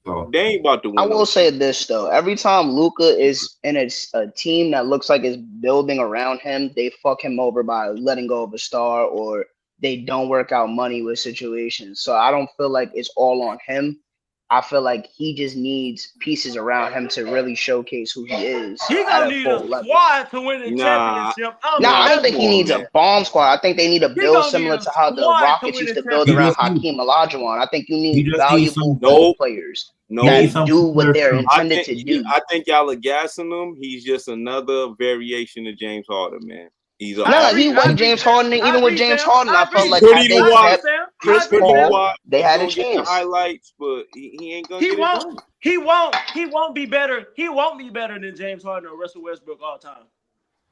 [SPEAKER 1] So
[SPEAKER 2] They ain't about to win.
[SPEAKER 4] I will say this though: every time Luka is in a team that looks like it's building around him, they fuck him over by letting go of a star, or they don't work out money with situations. So I don't feel like it's all on him. I feel like he just needs pieces around him to really showcase who he is.
[SPEAKER 5] He
[SPEAKER 4] at
[SPEAKER 5] gonna need a
[SPEAKER 4] full level.
[SPEAKER 5] squad to win the
[SPEAKER 2] Nah.
[SPEAKER 5] championship.
[SPEAKER 4] I don't think he needs a bomb squad. I think they need a build
[SPEAKER 5] gonna
[SPEAKER 4] similar
[SPEAKER 5] need a
[SPEAKER 4] to how the
[SPEAKER 5] squad to
[SPEAKER 4] Rockets
[SPEAKER 5] win
[SPEAKER 4] used
[SPEAKER 5] the
[SPEAKER 4] to build
[SPEAKER 1] championship.
[SPEAKER 4] around Hakeem Olajuwon. I think you need
[SPEAKER 1] just need
[SPEAKER 4] valuable
[SPEAKER 1] some-
[SPEAKER 4] role
[SPEAKER 2] Nope.
[SPEAKER 4] players
[SPEAKER 2] No,
[SPEAKER 4] that do what they're
[SPEAKER 1] I
[SPEAKER 4] intended to do.
[SPEAKER 2] I think y'all are gassing him. He's just another variation of James Harden, man. He's a
[SPEAKER 4] No, he was James Harden. Even with James Harden, I felt like had they kept Chris Paul, they had a
[SPEAKER 2] Get the
[SPEAKER 4] chance.
[SPEAKER 2] highlights, but he ain't gonna
[SPEAKER 5] He
[SPEAKER 2] get it
[SPEAKER 5] won't.
[SPEAKER 2] done.
[SPEAKER 5] He won't be better. He won't be better than James Harden or Russell Westbrook all time.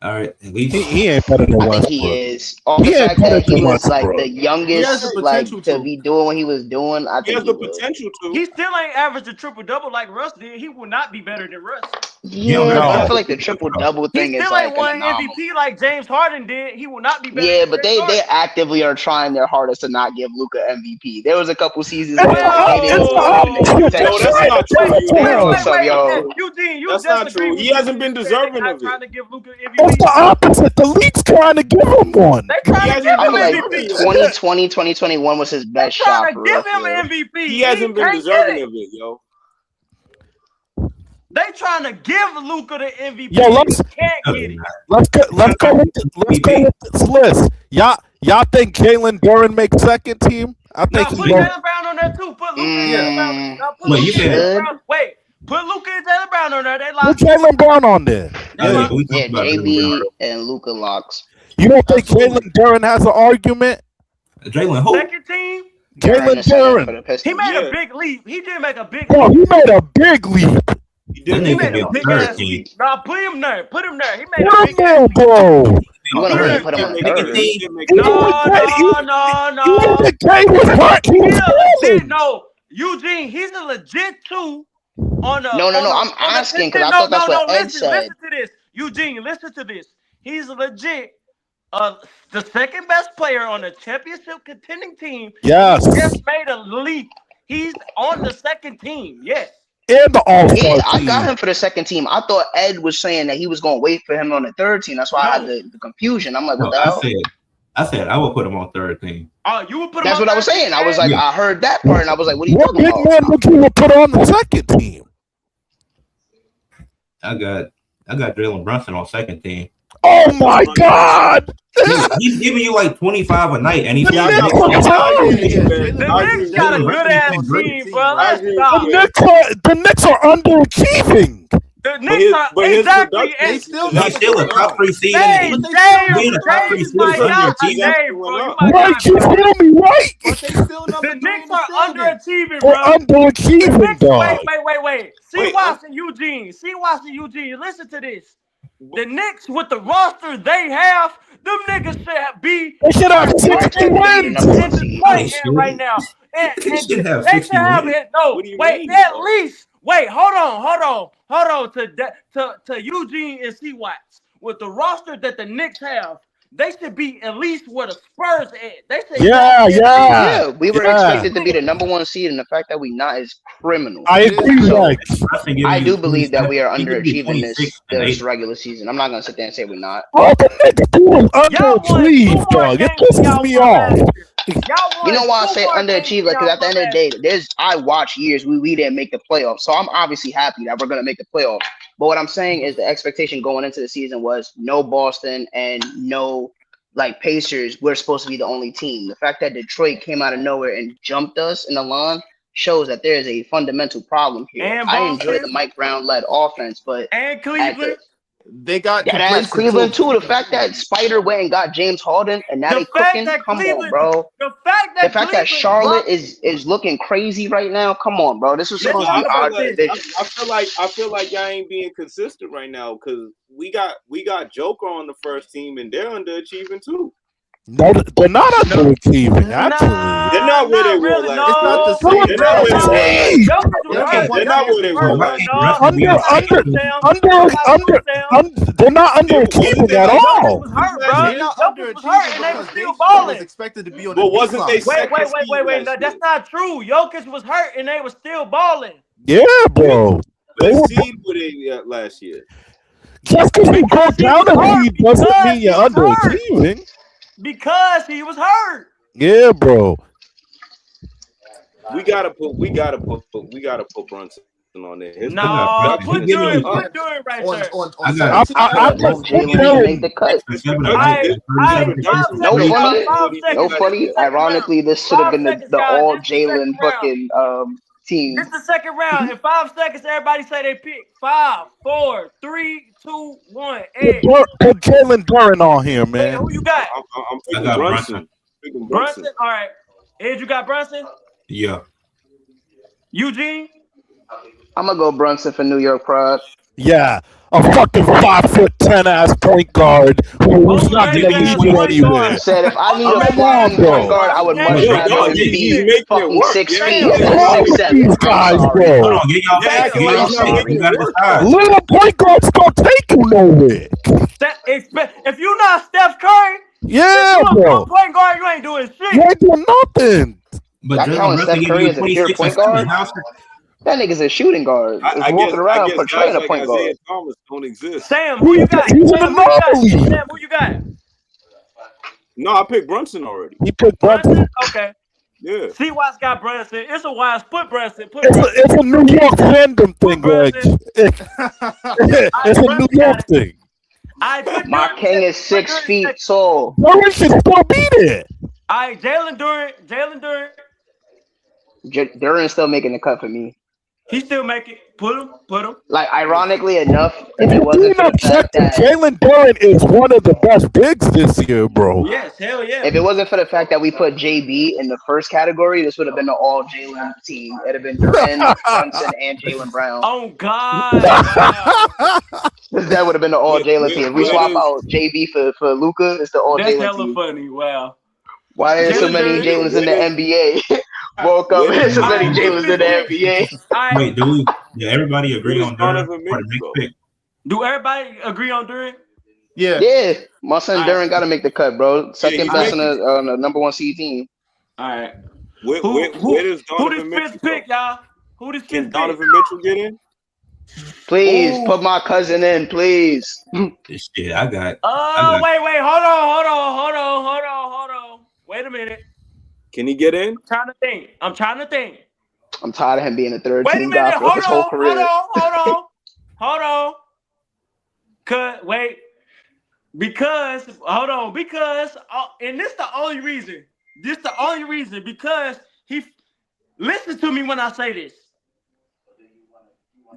[SPEAKER 1] all right, at least
[SPEAKER 6] He ain't better than
[SPEAKER 4] I think
[SPEAKER 6] Westbrook.
[SPEAKER 4] he is. All the
[SPEAKER 6] He ain't
[SPEAKER 4] fact
[SPEAKER 6] better
[SPEAKER 4] that he
[SPEAKER 6] than
[SPEAKER 4] was like
[SPEAKER 6] Westbrook.
[SPEAKER 4] the
[SPEAKER 3] He has
[SPEAKER 4] youngest,
[SPEAKER 3] the
[SPEAKER 4] like
[SPEAKER 3] potential
[SPEAKER 4] to
[SPEAKER 3] to.
[SPEAKER 4] be doing what he was doing. I
[SPEAKER 2] He has
[SPEAKER 4] think
[SPEAKER 2] the
[SPEAKER 4] he would.
[SPEAKER 2] potential to.
[SPEAKER 5] He still ain't averaged a triple double like Russ did. He will not be better than Russ.
[SPEAKER 4] Yeah,
[SPEAKER 1] don't
[SPEAKER 4] but I
[SPEAKER 1] know.
[SPEAKER 4] feel like the triple double
[SPEAKER 5] He
[SPEAKER 4] thing is
[SPEAKER 5] still
[SPEAKER 4] like
[SPEAKER 5] ain't won
[SPEAKER 4] anomaly.
[SPEAKER 5] MVP like James Harden did. He will not be better.
[SPEAKER 4] Yeah,
[SPEAKER 5] than
[SPEAKER 4] but
[SPEAKER 5] James
[SPEAKER 4] they
[SPEAKER 5] Harden.
[SPEAKER 4] actively are trying their hardest to not give Luka MVP. There was a couple seasons
[SPEAKER 5] Well,
[SPEAKER 4] where like, they didn't want him to
[SPEAKER 2] No,
[SPEAKER 4] contest.
[SPEAKER 2] that's not true.
[SPEAKER 4] What's up, yo?
[SPEAKER 5] Eugene, you
[SPEAKER 2] That's
[SPEAKER 5] just
[SPEAKER 2] not true.
[SPEAKER 5] agreed
[SPEAKER 2] He
[SPEAKER 5] with
[SPEAKER 2] hasn't
[SPEAKER 5] me.
[SPEAKER 2] been
[SPEAKER 5] You said
[SPEAKER 2] deserving
[SPEAKER 5] they not
[SPEAKER 2] of it.
[SPEAKER 5] trying to give Luka
[SPEAKER 6] It's
[SPEAKER 5] MVP.
[SPEAKER 6] the opposite. The league's trying to give him one.
[SPEAKER 5] They trying to
[SPEAKER 2] He
[SPEAKER 5] give
[SPEAKER 2] hasn't
[SPEAKER 5] him
[SPEAKER 4] I feel like
[SPEAKER 2] been
[SPEAKER 5] MVP.
[SPEAKER 4] 2020, 2021 was his
[SPEAKER 5] They
[SPEAKER 4] best shot
[SPEAKER 5] trying to
[SPEAKER 4] for
[SPEAKER 5] give
[SPEAKER 4] real.
[SPEAKER 5] him MVP.
[SPEAKER 2] He hasn't been
[SPEAKER 5] can't get
[SPEAKER 2] deserving
[SPEAKER 5] it.
[SPEAKER 2] of it, yo.
[SPEAKER 5] They trying to give Luka the MVP.
[SPEAKER 6] Yo, let's
[SPEAKER 5] He can't get it.
[SPEAKER 6] let's go with this list. Y'all think Jalen Duren makes second team? I
[SPEAKER 5] Now
[SPEAKER 6] think
[SPEAKER 5] put
[SPEAKER 6] he
[SPEAKER 5] Jalen Brown on there too. Put Luka and Jalen Brown. Now put
[SPEAKER 1] Wait, you
[SPEAKER 5] Luka and
[SPEAKER 1] said-
[SPEAKER 5] Jalen Brown. Wait, put Luka and Jalen Brown on there. They
[SPEAKER 6] put
[SPEAKER 5] lost.
[SPEAKER 6] Jalen Brown on there.
[SPEAKER 1] Yeah, we
[SPEAKER 4] Yeah,
[SPEAKER 1] talked about
[SPEAKER 4] JB and Luka locks.
[SPEAKER 6] You don't think Jalen Duren has an argument?
[SPEAKER 1] Jalen who?
[SPEAKER 5] Second team.
[SPEAKER 6] Jalen Duren.
[SPEAKER 5] He made
[SPEAKER 2] Yeah.
[SPEAKER 5] a big leap. He did make a big
[SPEAKER 6] Bro,
[SPEAKER 5] leap.
[SPEAKER 6] he made a big leap.
[SPEAKER 2] He
[SPEAKER 1] That
[SPEAKER 2] did.
[SPEAKER 5] He
[SPEAKER 1] nigga
[SPEAKER 5] made
[SPEAKER 1] be
[SPEAKER 5] a
[SPEAKER 1] on
[SPEAKER 5] big
[SPEAKER 1] third
[SPEAKER 5] ass
[SPEAKER 1] team.
[SPEAKER 5] leap. Nah, put him there. Put him there. He made a
[SPEAKER 6] Put
[SPEAKER 5] big
[SPEAKER 6] him
[SPEAKER 5] ass
[SPEAKER 6] there,
[SPEAKER 5] leap.
[SPEAKER 6] bro.
[SPEAKER 4] You want to really put him on
[SPEAKER 1] Nigga,
[SPEAKER 4] third?
[SPEAKER 1] see,
[SPEAKER 6] You
[SPEAKER 5] No.
[SPEAKER 6] the game was hurt. He was
[SPEAKER 5] He's a legit.
[SPEAKER 6] balling.
[SPEAKER 5] No, Eugene. He's a legit two. On the
[SPEAKER 4] No. I'm asking because I thought that's what Ed
[SPEAKER 5] listen,
[SPEAKER 4] said.
[SPEAKER 5] Listen to this, Eugene. Listen to this. He's legit. The second best player on the championship contending team.
[SPEAKER 6] Yes.
[SPEAKER 5] Just made a leap. He's on the second team. Yes.
[SPEAKER 6] and the All-Star
[SPEAKER 4] Yeah, I got
[SPEAKER 6] team.
[SPEAKER 4] him for the second team. I thought Ed was saying that he was going to wait for him on the third team. That's why I had the confusion. I'm like, what the hell?
[SPEAKER 1] I said I would put him on third team.
[SPEAKER 5] Oh, you would put him
[SPEAKER 4] That's
[SPEAKER 5] on
[SPEAKER 4] what I was
[SPEAKER 5] third
[SPEAKER 4] saying.
[SPEAKER 5] team,
[SPEAKER 4] I was
[SPEAKER 5] Ed?
[SPEAKER 4] like, I heard that part, and I was like, what are you
[SPEAKER 6] What
[SPEAKER 4] talking
[SPEAKER 6] big
[SPEAKER 4] about?
[SPEAKER 6] man would you put on the second team?
[SPEAKER 1] I got Jalen Brunson on second team.
[SPEAKER 6] Oh my God!
[SPEAKER 1] He's giving you like 25 a night, and he's
[SPEAKER 6] The Knicks
[SPEAKER 5] got a good ass team, bro. Let's stop.
[SPEAKER 6] The Knicks are underachieving.
[SPEAKER 5] The Knicks are exactly.
[SPEAKER 3] They still
[SPEAKER 1] He's still a top 3 seed.
[SPEAKER 5] Dave,
[SPEAKER 1] Being a top 3 seed is underachieving.
[SPEAKER 6] Right, you feel me? Right?
[SPEAKER 3] But they still
[SPEAKER 5] The Knicks are underachieving,
[SPEAKER 6] Or
[SPEAKER 5] bro.
[SPEAKER 6] underachieving, dog.
[SPEAKER 5] Wait. See Watson, Eugene. Listen to this. The Knicks, with the roster they have, them niggas should be.
[SPEAKER 6] They should have 60 wins.
[SPEAKER 5] In Detroit right now.
[SPEAKER 1] They should have
[SPEAKER 5] They
[SPEAKER 1] 60
[SPEAKER 5] should have
[SPEAKER 1] wins.
[SPEAKER 5] it. No,
[SPEAKER 2] What do you
[SPEAKER 5] wait,
[SPEAKER 2] mean,
[SPEAKER 5] at
[SPEAKER 2] bro?
[SPEAKER 5] least. Wait, hold on. To Eugene and C. Watts, with the roster that the Knicks have, they should be at least where the Spurs at. They should
[SPEAKER 4] Yeah, we were expected to be the number 1 seed, and the fact that we not is criminal.
[SPEAKER 6] I agree, Lex.
[SPEAKER 4] I do believe that we are underachieving this regular season. I'm not gonna sit there and say we're not.
[SPEAKER 6] Oh, the Knicks doing underachieved, dog. It pisses me off.
[SPEAKER 4] You know why I say underachieved? Because at the end of the day, I watch years we didn't make the playoffs, so I'm obviously happy that we're gonna make the playoffs. But what I'm saying is the expectation going into the season was no Boston and no Pacers. We're supposed to be the only team. The fact that Detroit came out of nowhere and jumped us in the line shows that there is a fundamental problem here.
[SPEAKER 5] And
[SPEAKER 4] I enjoyed the Mike Brown led offense, but
[SPEAKER 5] and Cleveland.
[SPEAKER 3] They got
[SPEAKER 4] that's Cleveland too. The fact that Spider went and got James Harden and now they cooking. Come on, bro.
[SPEAKER 5] The fact that
[SPEAKER 4] Charlotte is looking crazy right now. Come on, bro. This is supposed to be our division.
[SPEAKER 2] I feel like y'all ain't being consistent right now because we got Joker on the first team and they're underachieving too.
[SPEAKER 6] No, they're not underachieving. Actually,
[SPEAKER 2] they're not where they were.
[SPEAKER 3] It's not the same.
[SPEAKER 2] They're not where they were.
[SPEAKER 6] They're not underachieving at all.
[SPEAKER 3] They're not underachieving
[SPEAKER 5] and they were
[SPEAKER 3] because
[SPEAKER 5] still
[SPEAKER 3] they
[SPEAKER 5] balling.
[SPEAKER 3] was expected to be on.
[SPEAKER 2] But wasn't they?
[SPEAKER 5] Wait. No, that's not true. Jokic was hurt and they were still balling.
[SPEAKER 6] Yeah, bro.
[SPEAKER 2] What seed were they at last year?
[SPEAKER 6] Just because you go down a seed doesn't mean you're underachieving.
[SPEAKER 5] Because he was hurt.
[SPEAKER 6] Yeah, bro.
[SPEAKER 2] We gotta put Brunson on there.
[SPEAKER 5] No, put Duran right there.
[SPEAKER 4] I make the cut. No funny. Ironically, this should have been the all Jalen fucking team.
[SPEAKER 5] This is the second round. In 5 seconds, everybody say they pick. 5, 4, 3, 2, 1.
[SPEAKER 6] Put Jalen Duran on here, man.
[SPEAKER 5] Who you got?
[SPEAKER 2] I'm picking Brunson.
[SPEAKER 5] Brunson? All right. Ed, you got Brunson?
[SPEAKER 1] Yeah.
[SPEAKER 5] Eugene?
[SPEAKER 4] I'm gonna go Brunson for New York Pride.
[SPEAKER 6] Yeah, a fucking 5'10" ass point guard who's not gonna lead you anywhere.
[SPEAKER 4] Said if I need a flying point guard, I would much rather be fucking 6 feet than 6'7".
[SPEAKER 6] These guys, bro.
[SPEAKER 1] Hold on, get y'all you gotta decide.
[SPEAKER 6] Little point guards gonna take you nowhere.
[SPEAKER 5] If you're not Steph Curry,
[SPEAKER 6] yeah, bro.
[SPEAKER 5] Point guard, you ain't doing shit.
[SPEAKER 6] You ain't doing nothing.
[SPEAKER 1] But
[SPEAKER 4] I count Steph Curry as a pure point guard. That nigga's a shooting guard. He's walking around portraying a point guard.
[SPEAKER 2] Thomas don't exist.
[SPEAKER 5] Sam, who you got?
[SPEAKER 6] He's an anomaly.
[SPEAKER 5] Sam, who you got?
[SPEAKER 2] No, I picked Brunson already.
[SPEAKER 6] He picked Brunson.
[SPEAKER 5] Okay.
[SPEAKER 2] Yeah.
[SPEAKER 5] See why's got Brunson. It's a wise put Brunson.
[SPEAKER 6] It's a New York fandom thing, Greg. It's a New York thing.
[SPEAKER 4] My king is 6 feet tall.
[SPEAKER 6] Duran should still be there.
[SPEAKER 5] All right, Jalen Duran.
[SPEAKER 4] Duran's still making the cut for me.
[SPEAKER 5] He still make it. Put him.
[SPEAKER 4] Like, ironically enough, if it wasn't for the fact that
[SPEAKER 6] Jalen Duran is one of the best bigs this year, bro.
[SPEAKER 5] Yes, hell yeah.
[SPEAKER 4] If it wasn't for the fact that we put JB in the first category, this would have been the all Jalen team. It'd have been Duran, Brunson, and Jalen Brown.
[SPEAKER 5] Oh God! Wow.
[SPEAKER 4] That would have been the all Jalen team. If we swap out JB for Luka, it's the all Jalen team.
[SPEAKER 5] That's hella funny. Wow.
[SPEAKER 4] Why are so many Jalen's in the NBA? Woke up, there's so many Jalen's in the NBA.
[SPEAKER 1] Wait, do everybody agree on Duran for the next pick?
[SPEAKER 5] Do everybody agree on Duran?
[SPEAKER 4] Yeah. My son Duran got to make the cut, bro. Second best on the number 1 seed team.
[SPEAKER 5] All right.
[SPEAKER 2] Where does
[SPEAKER 5] who this fifth pick, y'all? Who this
[SPEAKER 2] Can
[SPEAKER 5] fifth
[SPEAKER 2] Donovan Mitchell get in?
[SPEAKER 4] Please put my cousin in, please.
[SPEAKER 1] Shit, I got.
[SPEAKER 5] Wait, hold on. Wait a minute.
[SPEAKER 2] Can he get in?
[SPEAKER 5] I'm trying to think.
[SPEAKER 4] I'm tired of him being a third
[SPEAKER 5] Wait a
[SPEAKER 4] team
[SPEAKER 5] minute,
[SPEAKER 4] guy for his whole career.
[SPEAKER 5] hold on. Because and this the only reason. Because listen to me when I say this.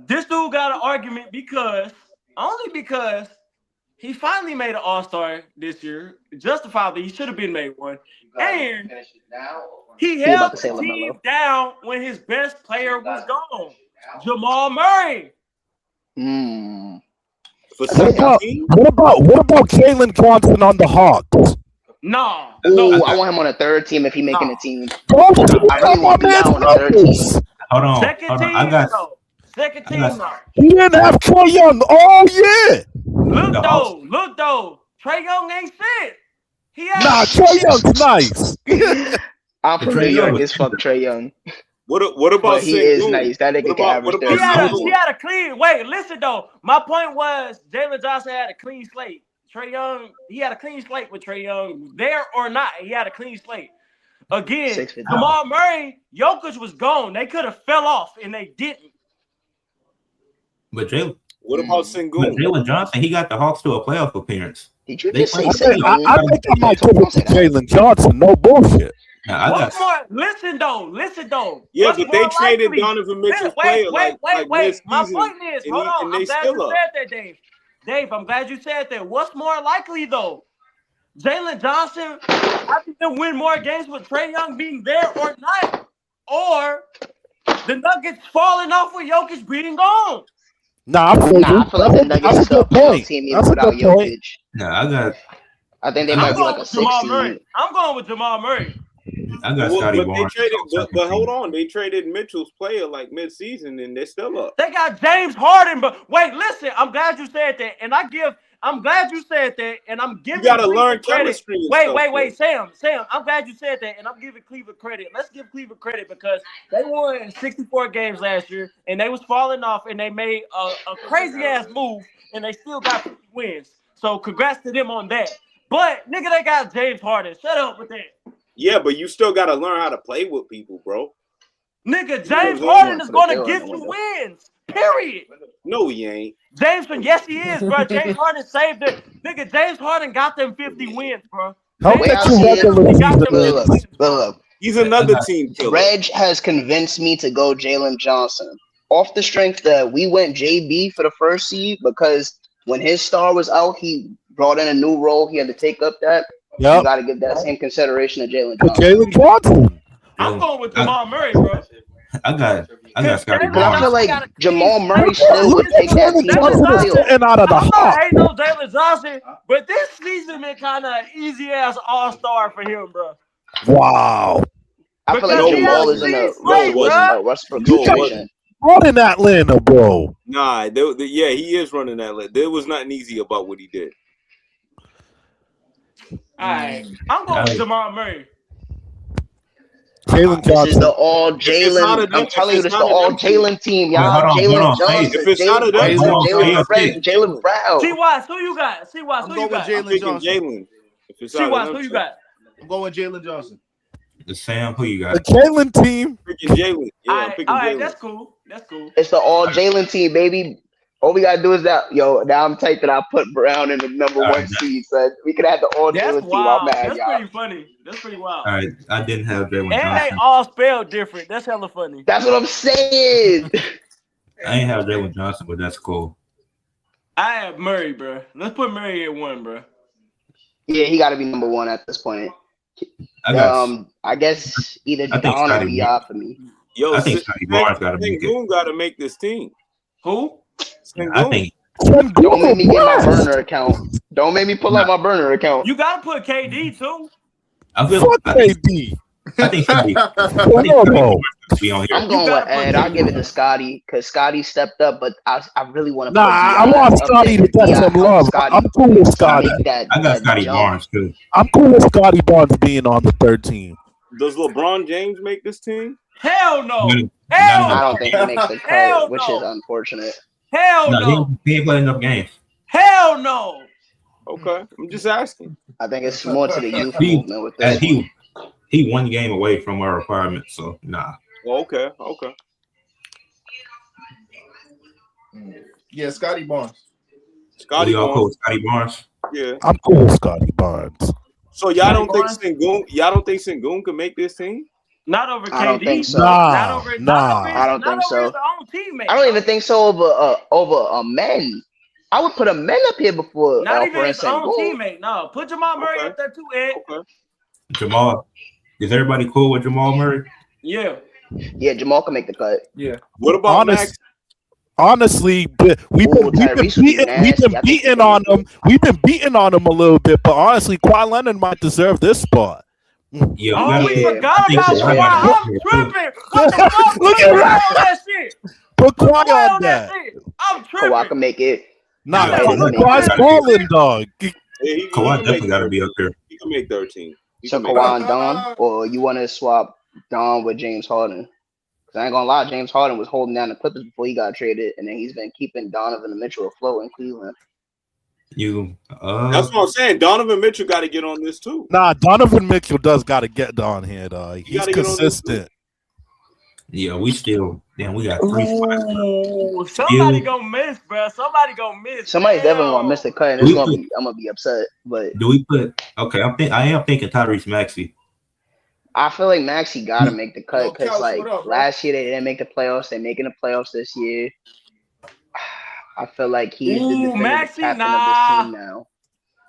[SPEAKER 5] This dude got an argument because he finally made an All-Star this year. Justifiably, he should have been made one. And he held the team down when his best player was gone. Jamal Murray.
[SPEAKER 6] What about Jalen Johnson on the Hawks?
[SPEAKER 5] No.
[SPEAKER 4] I want him on a third team if he making a team. I really want him on a third team.
[SPEAKER 1] Hold on.
[SPEAKER 5] Second team, no.
[SPEAKER 6] He didn't have Trae Young all year.
[SPEAKER 5] Look though. Trae Young ain't shit.
[SPEAKER 6] Trae Young's nice.
[SPEAKER 4] I'm from New York. It's fuck Trae Young.
[SPEAKER 2] What about
[SPEAKER 4] but he is nice. That nigga can average 30.
[SPEAKER 5] He had a clean. Wait, listen though. My point was Jalen Johnson had a clean slate. Trae Young, he had a clean slate with Trae Young. There or not, he had a clean slate. Again, Jamal Murray, Jokic was gone. They could have fell off, and they didn't.
[SPEAKER 1] But Jalen.
[SPEAKER 2] What about Sengun?
[SPEAKER 1] Jalen Johnson, he got the Hawks to a playoff appearance.
[SPEAKER 4] Did you just say
[SPEAKER 6] I think I might give it to Jalen Johnson. No bullshit.
[SPEAKER 5] Listen though.
[SPEAKER 2] Yeah,
[SPEAKER 5] What's
[SPEAKER 2] but they traded
[SPEAKER 5] likely?
[SPEAKER 2] Donovan Mitchell's
[SPEAKER 5] Wait.
[SPEAKER 2] player.
[SPEAKER 5] My point is, hold on. I'm glad you said that, Dave.
[SPEAKER 2] Dave,
[SPEAKER 5] I'm glad you said that. What's more likely though? Jalen Johnson having to win more games with Trae Young being there or not, or the Nuggets falling off with Jokic being gone.
[SPEAKER 4] I feel like the Nuggets is still a playoff team even without Jokic. I think they might be like a 6 seed.
[SPEAKER 5] I'm going with Jamal Murray.
[SPEAKER 1] I got Scotty Barnes.
[SPEAKER 2] But hold on, they traded Mitchell's player like mid-season, and they're still up.
[SPEAKER 5] They got James Harden, but wait, listen. I'm glad you said that, and I'm giving.
[SPEAKER 2] You gotta learn chemistry.
[SPEAKER 5] Wait, Sam. I'm glad you said that, and I'm giving Cleveland credit. Let's give Cleveland credit because they won 64 games last year, and they was falling off, and they made a crazy ass move, and they still got 50 wins. So congrats to them on that. But nigga, they got James Harden. Shut up with that.
[SPEAKER 2] Yeah, but you still gotta learn how to play with people, bro.
[SPEAKER 5] Nigga, James Harden is gonna give you wins. Period.
[SPEAKER 2] No, he ain't.
[SPEAKER 5] Yes, he is, bro. James Harden saved it. Nigga, James Harden got them 50 wins, bro.
[SPEAKER 2] He's another team killer.
[SPEAKER 4] Reg has convinced me to go Jalen Johnson. Off the strength that we went JB for the first seed because when his star was out, he brought in a new role. He had to take up that. Yep. You got to give that same consideration to Jalen Johnson.
[SPEAKER 5] I'm going with Jamal Murray, bro.
[SPEAKER 1] I got Scotty Barnes.
[SPEAKER 4] I feel like Jamal Murray still would take that team to the field.
[SPEAKER 6] And out of the
[SPEAKER 5] ain't no Jalen Johnson, but this season been kind of easy ass all-star for him, bro.
[SPEAKER 6] Wow.
[SPEAKER 4] I feel like Jamal is in a Westbrook situation.
[SPEAKER 6] Running Atlanta, bro.
[SPEAKER 2] Nah, he is running Atlanta. There was nothing easy about what he did.
[SPEAKER 5] All right, I'm going with Jamal Murray.
[SPEAKER 6] Jalen Johnson.
[SPEAKER 4] This is the all Jalen. I'm telling you, this is the all Jalen team, y'all. Jalen Johnson, Jalen Brown.
[SPEAKER 5] C-Watts, who you got? C-Watts, who you got?
[SPEAKER 2] Jalen Johnson.
[SPEAKER 5] C-Watts, who you got?
[SPEAKER 3] I'm going with Jalen Johnson.
[SPEAKER 1] The Sam, who you got?
[SPEAKER 6] The Jalen team.
[SPEAKER 2] Freaking Jalen. Yeah,
[SPEAKER 5] all right, that's cool.
[SPEAKER 4] It's the all Jalen team, baby. All we gotta do is that, now I'm tight that I put Brown in the number 1 seed. So we could have the all Jalen team. I'm mad,
[SPEAKER 5] That's pretty funny. That's pretty wild.
[SPEAKER 1] All right, I didn't have Jalen Johnson.
[SPEAKER 5] And they all spelled different. That's hella funny.
[SPEAKER 4] That's what I'm saying.
[SPEAKER 1] I ain't have Jalen Johnson, but that's cool.
[SPEAKER 5] I have Murray, bro. Let's put Murray at 1, bro.
[SPEAKER 4] Yeah, he got to be number 1 at this point. I guess either Don or Yah for me.
[SPEAKER 2] Yo,
[SPEAKER 1] I think Scotty Barnes got to make it.
[SPEAKER 2] Got to make this team.
[SPEAKER 5] Who?
[SPEAKER 1] I think.
[SPEAKER 4] Don't make me get my burner account. Don't make me pull out my burner account.
[SPEAKER 5] You gotta put KD too.
[SPEAKER 6] KD.
[SPEAKER 1] I think
[SPEAKER 6] I'm
[SPEAKER 4] going with Ed. I'll give it to Scotty because Scotty stepped up, but I really want to.
[SPEAKER 6] I want Scotty to get some love. I'm cool with Scotty.
[SPEAKER 1] I got Scotty Barnes too.
[SPEAKER 6] I'm cool with Scotty Barnes being on the 3rd team.
[SPEAKER 2] Does LeBron James make this team?
[SPEAKER 5] Hell no.
[SPEAKER 4] I don't think he makes the cut, which is unfortunate.
[SPEAKER 5] Hell no.
[SPEAKER 1] He ain't playing enough games.
[SPEAKER 5] Hell no.
[SPEAKER 2] Okay, I'm just asking.
[SPEAKER 4] I think it's more to the youth movement with this one.
[SPEAKER 1] He 1 game away from our requirement, so nah.
[SPEAKER 2] Okay.
[SPEAKER 3] Yeah, Scotty Barnes.
[SPEAKER 2] Scotty
[SPEAKER 1] Barnes. Scotty Barnes.
[SPEAKER 2] Yeah,
[SPEAKER 6] I'm cool with Scotty Barnes.
[SPEAKER 2] So y'all don't think Sengun can make this team?
[SPEAKER 5] Not over KD.
[SPEAKER 4] I don't think so.
[SPEAKER 6] Nah.
[SPEAKER 4] I don't think so.
[SPEAKER 5] His own teammate.
[SPEAKER 4] I don't even think so over a men. I would put a men up here before
[SPEAKER 5] not even his
[SPEAKER 4] Sengun.
[SPEAKER 5] own teammate. No, put Jamal Murray up there too, Ed.
[SPEAKER 2] Okay.
[SPEAKER 1] Jamal. Is everybody cool with Jamal Murray?
[SPEAKER 5] Yeah.
[SPEAKER 4] Yeah, Jamal can make the cut.
[SPEAKER 3] Yeah.
[SPEAKER 2] What about Max?
[SPEAKER 6] Honestly, we've been beating on him. We've been beating on him a little bit, but honestly, Kawhi Leonard might deserve this spot.
[SPEAKER 1] Yeah,
[SPEAKER 5] we forgot about Kawhi. I'm tripping. What the fuck?
[SPEAKER 6] Look at
[SPEAKER 5] that shit.
[SPEAKER 6] Put Kawhi on that.
[SPEAKER 5] I'm tripping.
[SPEAKER 4] Kawhi can make it.
[SPEAKER 6] Nah, Kawhi's balling, dog.
[SPEAKER 1] Kawhi definitely got to be up there.
[SPEAKER 2] He can make 13.
[SPEAKER 4] So Kawhi and Don, or you want to swap Don with James Harden? I ain't gonna lie, James Harden was holding down the Clippers before he got traded, and then he's been keeping Donovan and Mitchell afloat in Cleveland.
[SPEAKER 2] That's what I'm saying. Donovan Mitchell got to get on this too.
[SPEAKER 6] Nah, Donovan Mitchell does got to get on here, dog. He's consistent.
[SPEAKER 1] Yeah, we got 3 spots.
[SPEAKER 5] Somebody gonna miss, bro. Somebody's
[SPEAKER 4] definitely gonna miss the cut, and I'm gonna be upset. But
[SPEAKER 1] do we put? Okay, I am thinking Tyrese Maxey.
[SPEAKER 4] I feel like Maxey got to make the cut because, last year they didn't make the playoffs. They're making the playoffs this year. I feel like he's the definitive captain of this team now.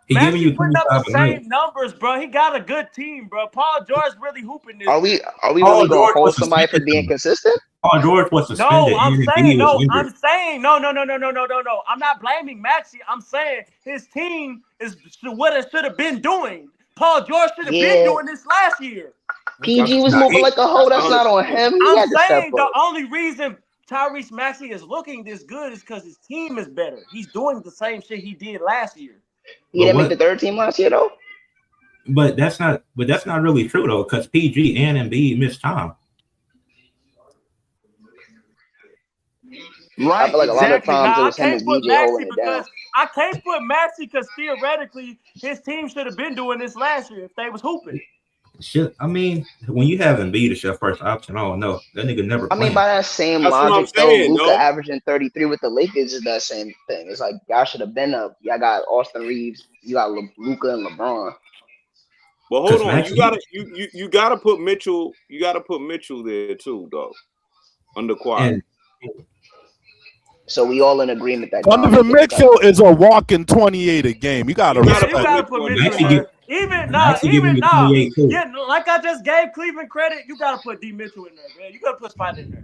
[SPEAKER 1] He giving you
[SPEAKER 5] putting up the same numbers, bro. He got a good team, bro. Paul George really hooping this.
[SPEAKER 4] Are we really gonna hold somebody for being consistent?
[SPEAKER 1] Paul George was suspended.
[SPEAKER 5] No, I'm saying no. I'm not blaming Maxey. I'm saying his team is what it should have been doing. Paul George should have been doing this last year.
[SPEAKER 4] PG was moving like a hoe. That's not on him.
[SPEAKER 5] I'm saying the only reason Tyrese Maxey is looking this good is because his team is better. He's doing the same shit he did last year.
[SPEAKER 4] He didn't make the third team last year though.
[SPEAKER 1] But that's not really true though, because PG and Embiid missed time.
[SPEAKER 5] Right.
[SPEAKER 4] I feel like a lot of times it was him and BJ holding it down.
[SPEAKER 5] I can't put Maxey because theoretically his team should have been doing this last year if they was hooping.
[SPEAKER 1] Shit, I mean, when you have Embiid as your first option, I don't know. That nigga never playing.
[SPEAKER 4] I mean, by that same logic, though, Luka averaging 33 with the Lakers is that same thing. It's like y'all should have been up. Y'all got Austin Reeves, you got Luka and LeBron.
[SPEAKER 2] But hold on, you gotta put Mitchell. You gotta put Mitchell there too, dog. Under Kawhi.
[SPEAKER 4] So we all in agreement that
[SPEAKER 6] Donovan Mitchell is a walking 28 a game. You gotta
[SPEAKER 5] put Mitchell. Even like I just gave Cleveland credit, you gotta put D Mitchell in there, man. You gotta put Spot in there.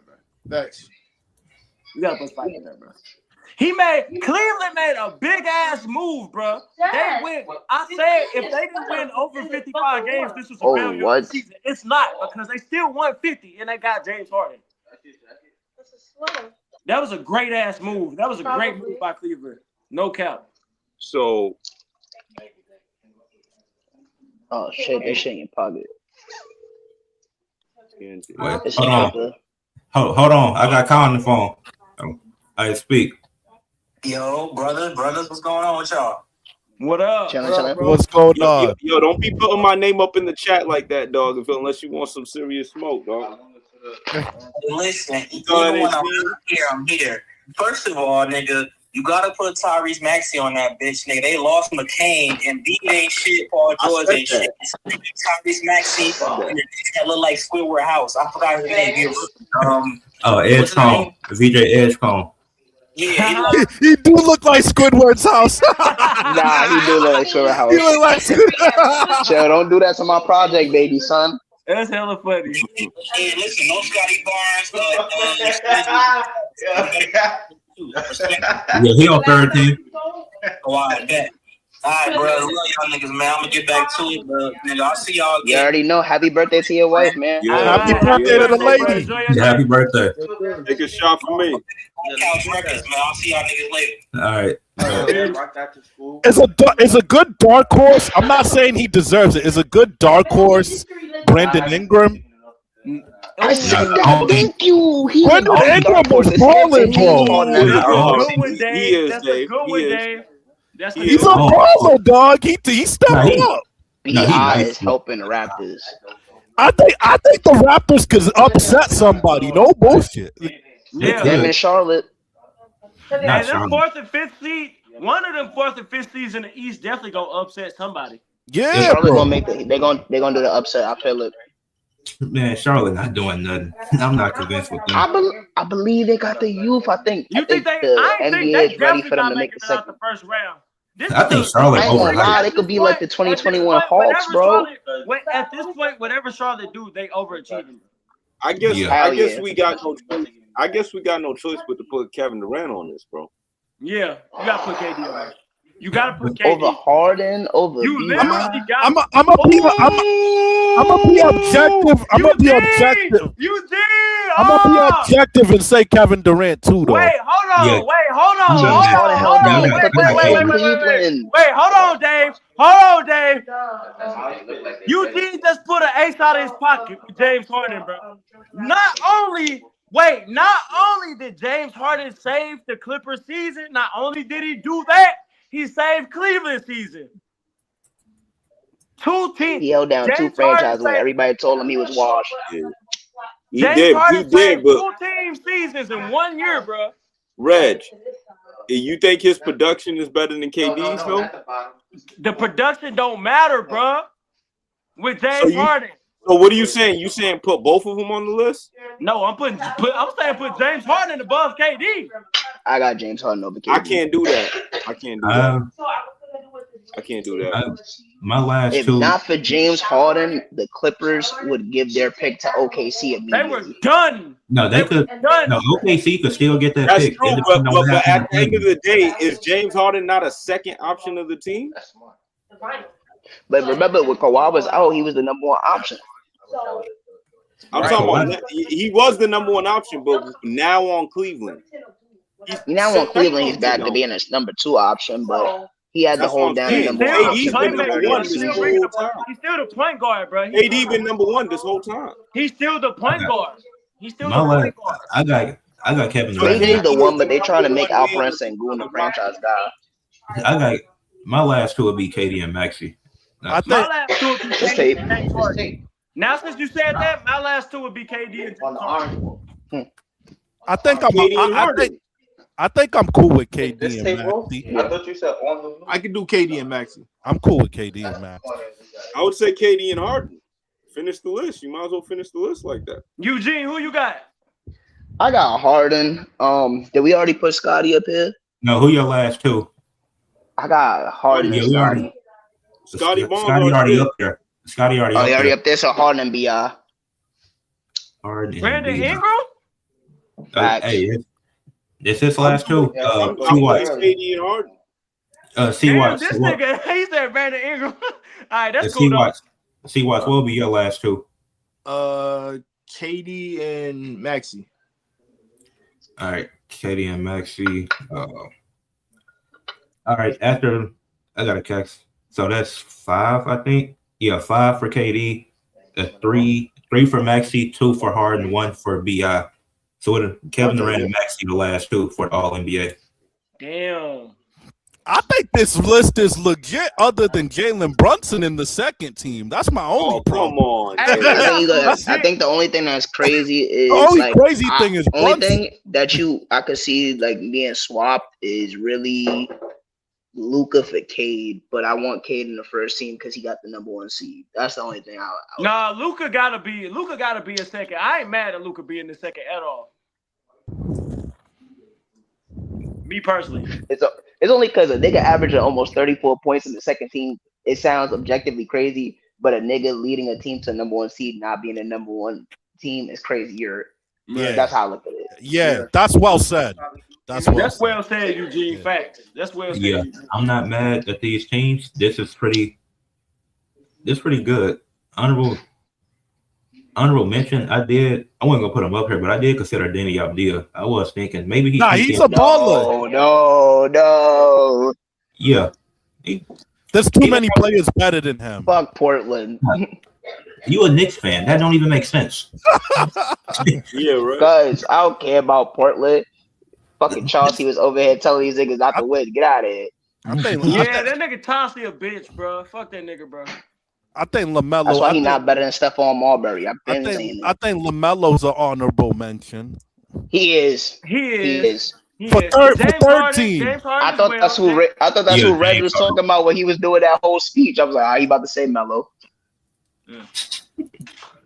[SPEAKER 5] Bro.
[SPEAKER 3] Thanks.
[SPEAKER 5] You gotta put Spot in there, bro. Cleveland made a big ass move, bro. They win. I said if they didn't win over 55 games, this was a failure of the season. It's not because they still won 50 and they got James Harden. That was a great ass move. That was a great move by Cleveland. No cap.
[SPEAKER 2] So.
[SPEAKER 4] Oh shit! They shit in your pocket.
[SPEAKER 1] Wait, hold on. I got Kyle on the phone. I speak.
[SPEAKER 8] Yo, brothers, what's going on with y'all?
[SPEAKER 5] What up?
[SPEAKER 6] What's going on?
[SPEAKER 2] Yo, don't be putting my name up in the chat like that, dog. Unless you want some serious smoke, dog.
[SPEAKER 8] Listen, even when I'm here. First of all, nigga, you gotta put Tyrese Maxey on that bitch, nigga. They lost McCain and B ain't shit. Paul George ain't shit. Tyrese Maxey that look like Squidward House. I forgot his name.
[SPEAKER 1] Edgecombe. VJ Edgecombe.
[SPEAKER 8] Yeah,
[SPEAKER 6] he do look like Squidward's house.
[SPEAKER 4] Nah, he do look like Squidward's house.
[SPEAKER 6] He look like Squidward.
[SPEAKER 4] Chill, don't do that to my project, baby, son.
[SPEAKER 5] That's hella funny.
[SPEAKER 8] Hey, listen, no Scotty Barnes.
[SPEAKER 1] Yeah, he on 13.
[SPEAKER 8] Oh, I bet. All right, bro. I love y'all niggas, man. I'm gonna get back to it, bro. Nigga, I'll see y'all again.
[SPEAKER 4] You already know. Happy birthday to your wife, man.
[SPEAKER 2] Yeah,
[SPEAKER 6] happy birthday to the lady.
[SPEAKER 1] Yeah, happy birthday.
[SPEAKER 2] Take a shot for me.
[SPEAKER 8] Couch Records, man. I'll see y'all niggas later.
[SPEAKER 1] All right.
[SPEAKER 6] It's a good dark horse. I'm not saying he deserves it. It's a good dark horse. Brandon Ingram.
[SPEAKER 4] I said that. Thank you. He's
[SPEAKER 6] Brandon
[SPEAKER 4] a
[SPEAKER 6] Ingram
[SPEAKER 4] for
[SPEAKER 6] was
[SPEAKER 4] the
[SPEAKER 6] balling,
[SPEAKER 4] second team
[SPEAKER 6] bro.
[SPEAKER 4] on that
[SPEAKER 5] That's a
[SPEAKER 2] Oh,
[SPEAKER 5] good one,
[SPEAKER 2] he
[SPEAKER 5] Dave.
[SPEAKER 2] is,
[SPEAKER 5] That's a
[SPEAKER 2] Dave.
[SPEAKER 5] good
[SPEAKER 2] He
[SPEAKER 5] one,
[SPEAKER 2] is.
[SPEAKER 5] Dave. That's a
[SPEAKER 2] He
[SPEAKER 6] He's
[SPEAKER 5] good
[SPEAKER 6] a
[SPEAKER 5] one.
[SPEAKER 6] baller, dog. He stepped
[SPEAKER 1] Nah, he-
[SPEAKER 6] up.
[SPEAKER 1] No, he
[SPEAKER 4] BI
[SPEAKER 1] nice.
[SPEAKER 4] is helping the Raptors.
[SPEAKER 6] I think the Raptors could upset somebody. No bullshit.
[SPEAKER 1] They
[SPEAKER 5] Yeah.
[SPEAKER 4] Them
[SPEAKER 1] could.
[SPEAKER 4] in Charlotte.
[SPEAKER 1] Not
[SPEAKER 5] And them
[SPEAKER 1] Charlotte.
[SPEAKER 5] fourth and fifth seed, one of them fourth and fifth seeds in the East definitely gonna upset somebody.
[SPEAKER 6] Yeah,
[SPEAKER 4] Charlotte
[SPEAKER 6] bro.
[SPEAKER 4] gonna make they're gonna do the upset. I feel it.
[SPEAKER 1] Man, Charlotte not doing nothing. I'm not convinced with them.
[SPEAKER 4] I believe they got the youth. I think
[SPEAKER 5] You think they?
[SPEAKER 4] the
[SPEAKER 5] I think
[SPEAKER 4] NBA
[SPEAKER 5] they
[SPEAKER 4] is ready
[SPEAKER 5] definitely
[SPEAKER 4] for them
[SPEAKER 5] not
[SPEAKER 4] to make
[SPEAKER 5] making
[SPEAKER 4] the
[SPEAKER 5] it out
[SPEAKER 4] second.
[SPEAKER 5] the first round. This
[SPEAKER 1] I
[SPEAKER 5] is
[SPEAKER 1] think
[SPEAKER 5] a-
[SPEAKER 1] Charlotte
[SPEAKER 4] I ain't gonna
[SPEAKER 1] overhyped.
[SPEAKER 4] lie,
[SPEAKER 5] at
[SPEAKER 4] they
[SPEAKER 5] this
[SPEAKER 4] could be like the
[SPEAKER 5] point-
[SPEAKER 4] 2021
[SPEAKER 5] at this point,
[SPEAKER 4] Hawks, bro.
[SPEAKER 5] At this point, whatever Charlotte do, they overachieving.
[SPEAKER 2] I guess
[SPEAKER 1] Yeah.
[SPEAKER 2] I
[SPEAKER 4] Hell
[SPEAKER 2] guess
[SPEAKER 4] yeah.
[SPEAKER 2] we got no choice. I guess we got no choice but to put Kevin Durant on this, bro.
[SPEAKER 5] Yeah, you gotta put KD on. You gotta put KD.
[SPEAKER 4] Over Harden, over
[SPEAKER 5] You
[SPEAKER 4] BI.
[SPEAKER 5] literally got.
[SPEAKER 6] I'm gonna be objective. I'm gonna be objective.
[SPEAKER 5] You did.
[SPEAKER 6] I'm gonna be objective and say Kevin Durant too, though.
[SPEAKER 5] Wait, hold on.
[SPEAKER 1] Yeah.
[SPEAKER 5] Wait, hold on.
[SPEAKER 1] Yeah.
[SPEAKER 5] Hold
[SPEAKER 4] James
[SPEAKER 5] on.
[SPEAKER 4] Harden held
[SPEAKER 5] Hold
[SPEAKER 4] down
[SPEAKER 5] on.
[SPEAKER 4] the
[SPEAKER 5] Wait,
[SPEAKER 4] Clippers
[SPEAKER 5] wait, wait,
[SPEAKER 4] in
[SPEAKER 5] wait, wait, wait.
[SPEAKER 4] Cleveland.
[SPEAKER 5] Wait, hold on, Dave. Hold on, Dave. Eugene just put an ace out of his pocket with James Harden, bro. Not only did James Harden save the Clippers season, not only did he do that, he saved Cleveland season. Two teams.
[SPEAKER 4] He held down two
[SPEAKER 5] James
[SPEAKER 4] franchises
[SPEAKER 5] Harden
[SPEAKER 4] when
[SPEAKER 5] saved-
[SPEAKER 4] everybody told him he was washed.
[SPEAKER 2] He
[SPEAKER 5] James
[SPEAKER 2] did,
[SPEAKER 5] Harden
[SPEAKER 2] but
[SPEAKER 5] saved two team seasons in 1 year, bro.
[SPEAKER 2] Reg, you think his production is better than KD's though?
[SPEAKER 5] The production don't matter, bro. With James Harden.
[SPEAKER 2] So what are you saying? You saying put both of them on the list?
[SPEAKER 5] No, I'm saying put James Harden above KD.
[SPEAKER 4] I got James Harden over KD.
[SPEAKER 2] I can't do that. I can't do that.
[SPEAKER 1] My last
[SPEAKER 4] If
[SPEAKER 1] two.
[SPEAKER 4] not for James Harden, the Clippers would give their pick to OKC
[SPEAKER 5] They
[SPEAKER 4] immediately.
[SPEAKER 5] were done.
[SPEAKER 1] No, they could.
[SPEAKER 5] Done.
[SPEAKER 1] No, OKC could still get that
[SPEAKER 2] That's
[SPEAKER 1] pick.
[SPEAKER 2] true,
[SPEAKER 1] Independent
[SPEAKER 2] but
[SPEAKER 1] on what
[SPEAKER 2] at
[SPEAKER 1] happens
[SPEAKER 2] the
[SPEAKER 1] in
[SPEAKER 2] end of the day, is James Harden not a second option of the team?
[SPEAKER 4] But remember, when Kawhi was out, he was the number one option.
[SPEAKER 2] I'm
[SPEAKER 1] Right.
[SPEAKER 2] talking about he was the number one option, but now on Cleveland.
[SPEAKER 4] Now on Cleveland, he's back to being a number two option, but he had to
[SPEAKER 2] That's what
[SPEAKER 4] hold
[SPEAKER 2] I'm
[SPEAKER 4] down the
[SPEAKER 2] saying.
[SPEAKER 4] number one
[SPEAKER 2] KD's
[SPEAKER 4] option.
[SPEAKER 2] been number one this whole time.
[SPEAKER 5] He's still the point guard, bro.
[SPEAKER 2] KD been number one this whole time.
[SPEAKER 5] He's still the point guard. He's still the
[SPEAKER 1] My last,
[SPEAKER 5] point guard.
[SPEAKER 1] I got Kevin Durant.
[SPEAKER 4] KD's the one, but they trying to make Alperen Sengun the franchise guy.
[SPEAKER 1] I got my last two would be KD and Maxey.
[SPEAKER 6] I
[SPEAKER 5] My
[SPEAKER 6] think
[SPEAKER 5] last two would be
[SPEAKER 4] This
[SPEAKER 5] KD
[SPEAKER 4] tape.
[SPEAKER 5] and James Harden. Now, since you said that, my last two would be KD and James Harden.
[SPEAKER 6] I think I'm cool with KD and Maxey.
[SPEAKER 7] I thought you said on the.
[SPEAKER 3] I can do KD and Maxey.
[SPEAKER 6] I'm cool with KD and Maxey.
[SPEAKER 2] I would say KD and Harden. Finish the list. You might as well finish the list like that.
[SPEAKER 5] Eugene, who you got?
[SPEAKER 4] I got Harden. Did we already put Scotty up here?
[SPEAKER 1] No, who your last two?
[SPEAKER 4] I got Harden and
[SPEAKER 1] Yeah, we
[SPEAKER 4] Scotty.
[SPEAKER 2] Scotty Barnes
[SPEAKER 1] Already up there. Scotty already
[SPEAKER 4] Oh,
[SPEAKER 1] up
[SPEAKER 4] he already
[SPEAKER 1] there.
[SPEAKER 4] up there, so Harden and BI.
[SPEAKER 1] Harden and
[SPEAKER 5] Brandon
[SPEAKER 1] Beal.
[SPEAKER 5] Ingram?
[SPEAKER 4] Facts.
[SPEAKER 1] Hey, this his last two.
[SPEAKER 2] I'm
[SPEAKER 1] See what?
[SPEAKER 2] KD and Harden.
[SPEAKER 1] See
[SPEAKER 5] Damn,
[SPEAKER 1] what?
[SPEAKER 5] this nigga, he said Brandon Ingram. All right, that's cool,
[SPEAKER 1] See
[SPEAKER 5] though.
[SPEAKER 1] what? See what? What will be your last two?
[SPEAKER 3] KD and Maxey.
[SPEAKER 1] All right, KD and Maxey. All right, after I got a text. So that's 5, I think. Yeah, 5 for KD, 3 for Maxey, 2 for Harden, 1 for BI. So with Kevin Durant and Maxey, the last two for the All NBA.
[SPEAKER 5] Damn.
[SPEAKER 6] I think this list is legit other than Jalen Brunson in the second team. That's my only problem.
[SPEAKER 2] Come on.
[SPEAKER 5] Hey,
[SPEAKER 4] I think the only thing that's crazy is
[SPEAKER 6] The only
[SPEAKER 4] like,
[SPEAKER 6] crazy thing is
[SPEAKER 4] only
[SPEAKER 6] Brunson.
[SPEAKER 4] thing that I could see like being swapped is really Luka for Cade, but I want Cade in the first team because he got the number one seed. That's the only thing I
[SPEAKER 5] Nah, Luka gotta be a second. I ain't mad at Luka being the second at all. Me personally.
[SPEAKER 4] It's only because a nigga averaging almost 34 points in the second team. It sounds objectively crazy, but a nigga leading a team to number one seed not being a number one team is crazier.
[SPEAKER 6] Yeah.
[SPEAKER 4] That's how I look at it.
[SPEAKER 6] Yeah, that's well said. That's
[SPEAKER 5] well said, Eugene. Facts. That's well said.
[SPEAKER 1] Yeah,
[SPEAKER 5] Eugene.
[SPEAKER 1] I'm not mad at these teams. This is pretty good. Honorable mention. I wasn't gonna put him up here, but I did consider Danny Avdija. I was thinking maybe
[SPEAKER 6] Nah, he's a baller.
[SPEAKER 4] No.
[SPEAKER 1] Yeah,
[SPEAKER 6] There's too many players better than him.
[SPEAKER 4] Fuck Portland.
[SPEAKER 1] You a Knicks fan? That don't even make sense.
[SPEAKER 2] Yeah, right.
[SPEAKER 4] Guys, I don't care about Portland. Fucking Chauncey was over here telling these niggas not to win. Get out of here.
[SPEAKER 5] Yeah, that nigga Chauncey a bitch, bro. Fuck that nigga, bro.
[SPEAKER 6] I think LaMelo.
[SPEAKER 4] That's why he's not better than Stephon Marbury. I've been saying that.
[SPEAKER 6] I think LaMelo's an honorable mention.
[SPEAKER 4] He is.
[SPEAKER 6] For 13.
[SPEAKER 5] James Harden
[SPEAKER 4] I thought that's who Red was talking about when he was doing that whole speech. I was like, "Are you about to say Melo?"
[SPEAKER 5] Yeah.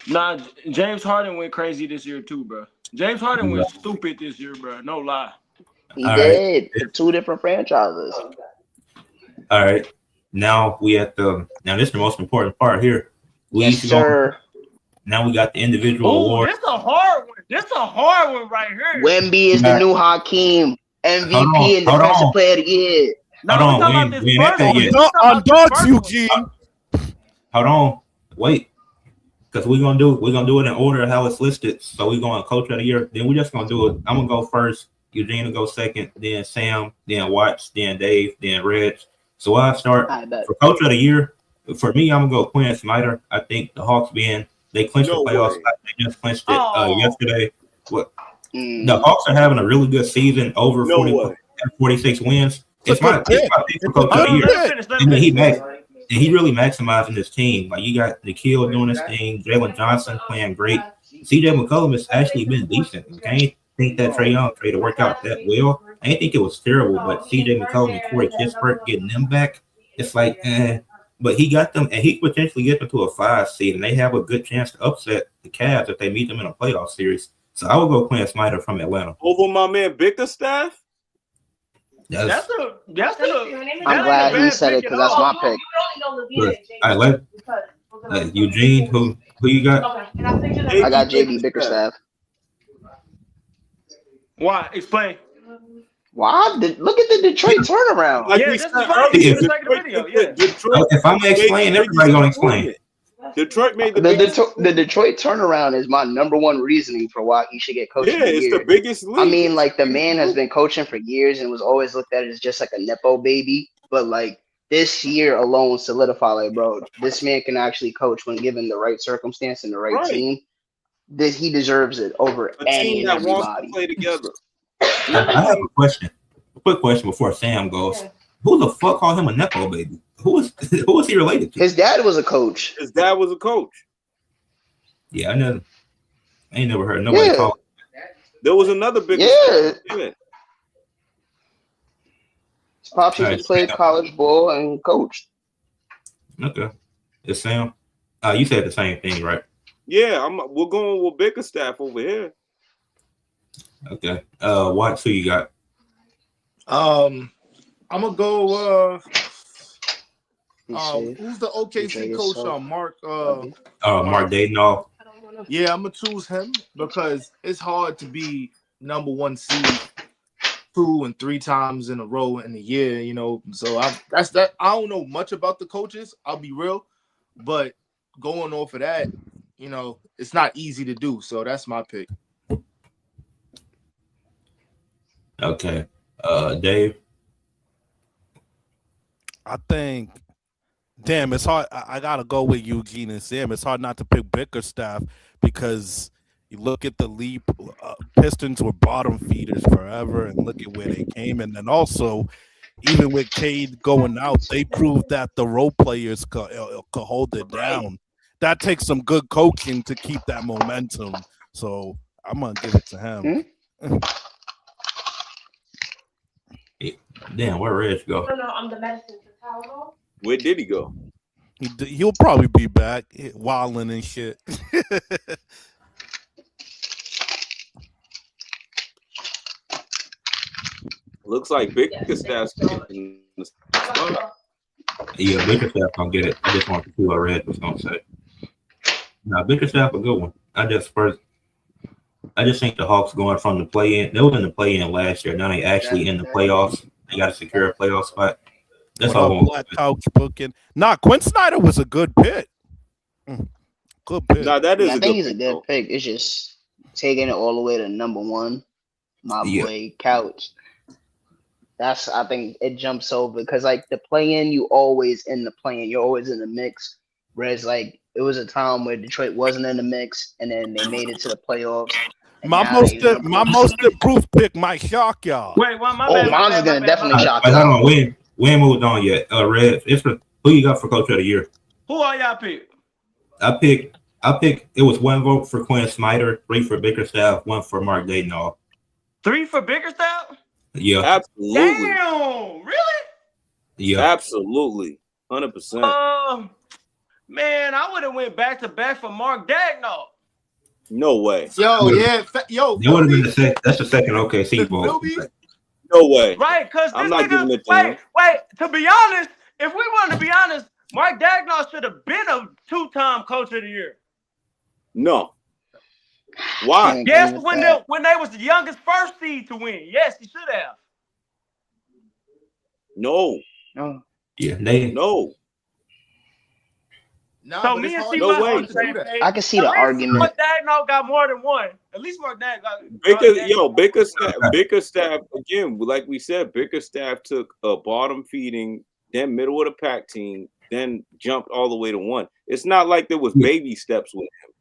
[SPEAKER 5] Nah, James Harden went crazy this year too, bro. James Harden went stupid this year, bro. No lie.
[SPEAKER 4] He did. For 2 different franchises.
[SPEAKER 1] All right. Now this is the most important part here.
[SPEAKER 4] Yes, sir.
[SPEAKER 1] Now we got the individual award.
[SPEAKER 5] This a hard one. This a hard one right here.
[SPEAKER 4] Wemby is the new Hakeem, MVP and Defensive Player of the Year.
[SPEAKER 1] Hold on,
[SPEAKER 6] on dogs, Eugene.
[SPEAKER 1] Hold on, wait, because we're gonna do it in order of how it's listed. So we're going Coach of the Year. Then we're just gonna do it. I'm gonna go first. Eugene will go second. Then Sam. Then Watts. Then Dave. Then Reg. So I start for Coach of the Year. For me, I'm gonna go Quinn Snyder. I think the Hawks they clinched the playoffs. They just clinched it yesterday. The Hawks are having a really good season, over 46 wins. It's my pick for Coach of the Year. And he really maximizing his team. Like, you got Nikhil doing his thing, Jalen Johnson playing great. CJ McCollum has actually been decent. I ain't think that Trae Young trade to work out that well. I didn't think it was terrible, but CJ McCollum and Corey Kispert getting them back, it's like, But he got them, and he potentially get them to a 5 seed, and they have a good chance to upset the Cavs if they meet them in a playoff series. So I would go Quinn Snyder from Atlanta.
[SPEAKER 2] Over my man Bickerstaff?
[SPEAKER 5] I'm
[SPEAKER 4] glad he said it because that's my pick.
[SPEAKER 1] All right, Eugene, who you got?
[SPEAKER 4] I got JB Bickerstaff.
[SPEAKER 5] Why? Explain.
[SPEAKER 4] Wow, look at the Detroit turnaround.
[SPEAKER 2] Like
[SPEAKER 5] this is funny.
[SPEAKER 1] If I'm gonna explain, everybody's gonna explain.
[SPEAKER 2] Detroit made
[SPEAKER 4] the Detroit turnaround is my number one reasoning for why he should get coach of the year.
[SPEAKER 2] It's the biggest league.
[SPEAKER 4] I mean, like, the man has been coaching for years and was always looked at as just like a nepo baby. But like, this year alone solidified, like, bro, this man can actually coach when given the right circumstance and the right team. He deserves it over any and everybody.
[SPEAKER 2] Wants to play together.
[SPEAKER 1] I have a question. A quick question before Sam goes. Who the fuck called him a nepo baby? Who is he related to?
[SPEAKER 4] His dad was a coach.
[SPEAKER 1] Yeah, I ain't never heard nobody call him.
[SPEAKER 2] There was another big
[SPEAKER 4] His pops used to play college ball and coached.
[SPEAKER 1] Okay. It's Sam. You said the same thing, right?
[SPEAKER 2] Yeah, we're going with Bickerstaff over here.
[SPEAKER 1] Okay. Watts, who you got?
[SPEAKER 3] I'm gonna go. Who's the OKC coach? Mark.
[SPEAKER 1] Mark Dayton.
[SPEAKER 3] Yeah, I'm gonna choose him because it's hard to be number 1 seed 2 and 3 times in a row in a year. You know, so that's that. I don't know much about the coaches. I'll be real, but going off of that, you know, it's not easy to do. So that's my pick.
[SPEAKER 1] Okay. Dave?
[SPEAKER 6] I think, damn, it's hard. I got to go with Eugene and Sam. It's hard not to pick Bickerstaff because you look at the leap. Pistons were bottom feeders forever, and look at where they came. And then also, even with Cade going out, they proved that the role players could hold it down. That takes some good coaching to keep that momentum. So I'm going to give it to him.
[SPEAKER 1] Damn, where Reg go?
[SPEAKER 9] No, I'm the medicine.
[SPEAKER 2] Where did he go?
[SPEAKER 6] He'll probably be back, wilding and shit.
[SPEAKER 2] Looks like Bickerstaff's
[SPEAKER 1] Yeah, Bickerstaff gonna get it. I just want to see what Reg was gonna say. Now, Bickerstaff a good one. I just think the Hawks going from the play-in. They were in the play-in last year. Now they actually in the playoffs. They got to secure a playoff spot. That's all.
[SPEAKER 6] Black Couch booking. Quinn Snyder was a good pick. Good pick.
[SPEAKER 2] Nah, that is.
[SPEAKER 4] I think he's a good pick. It's just taking it all the way to number 1. My boy Couch. I think it jumps over because, like, the play-in, you always in the play-in. You're always in the mix. Whereas, like, It was a time where Detroit wasn't in the mix, and then they made it to the playoffs.
[SPEAKER 6] My most improved pick might shock y'all.
[SPEAKER 5] Wait, well, my bad.
[SPEAKER 4] Mine's is gonna definitely shock
[SPEAKER 1] Hold
[SPEAKER 4] y'all.
[SPEAKER 1] on, we ain't moved on yet. Red, who you got for coach of the year?
[SPEAKER 5] Who are y'all pick?
[SPEAKER 1] I picked. It was 1 vote for Quinn Snyder, 3 for Bickerstaff, 1 for Mark Dayton.
[SPEAKER 5] 3 for Bickerstaff?
[SPEAKER 1] Yeah.
[SPEAKER 2] Absolutely.
[SPEAKER 5] Damn, really?
[SPEAKER 1] Yeah.
[SPEAKER 2] Absolutely. 100%.
[SPEAKER 5] Man, I would have went back to back for Mark Daigneault.
[SPEAKER 2] No way.
[SPEAKER 3] Yo, yeah,
[SPEAKER 1] That would have been that's the second OKC ball.
[SPEAKER 2] No way.
[SPEAKER 5] Right, because
[SPEAKER 2] I'm
[SPEAKER 5] this
[SPEAKER 2] not giving
[SPEAKER 5] nigga,
[SPEAKER 2] it to him.
[SPEAKER 5] wait, to be honest, if we want to be honest, Mark Daigneault should have been a 2-time coach of the year.
[SPEAKER 2] No. Why?
[SPEAKER 5] Yes, when they was the youngest first seed to win. Yes, he should have.
[SPEAKER 2] No.
[SPEAKER 1] Yeah,
[SPEAKER 2] no.
[SPEAKER 5] So me and
[SPEAKER 2] no way.
[SPEAKER 4] I can see the argument.
[SPEAKER 5] Mark Daigneault got more than one. At least Mark Daigneault.
[SPEAKER 2] Bickerstaff again. Like we said, Bickerstaff took a bottom feeding, then middle of the pack team, then jumped all the way to 1. It's not like there was baby steps with him.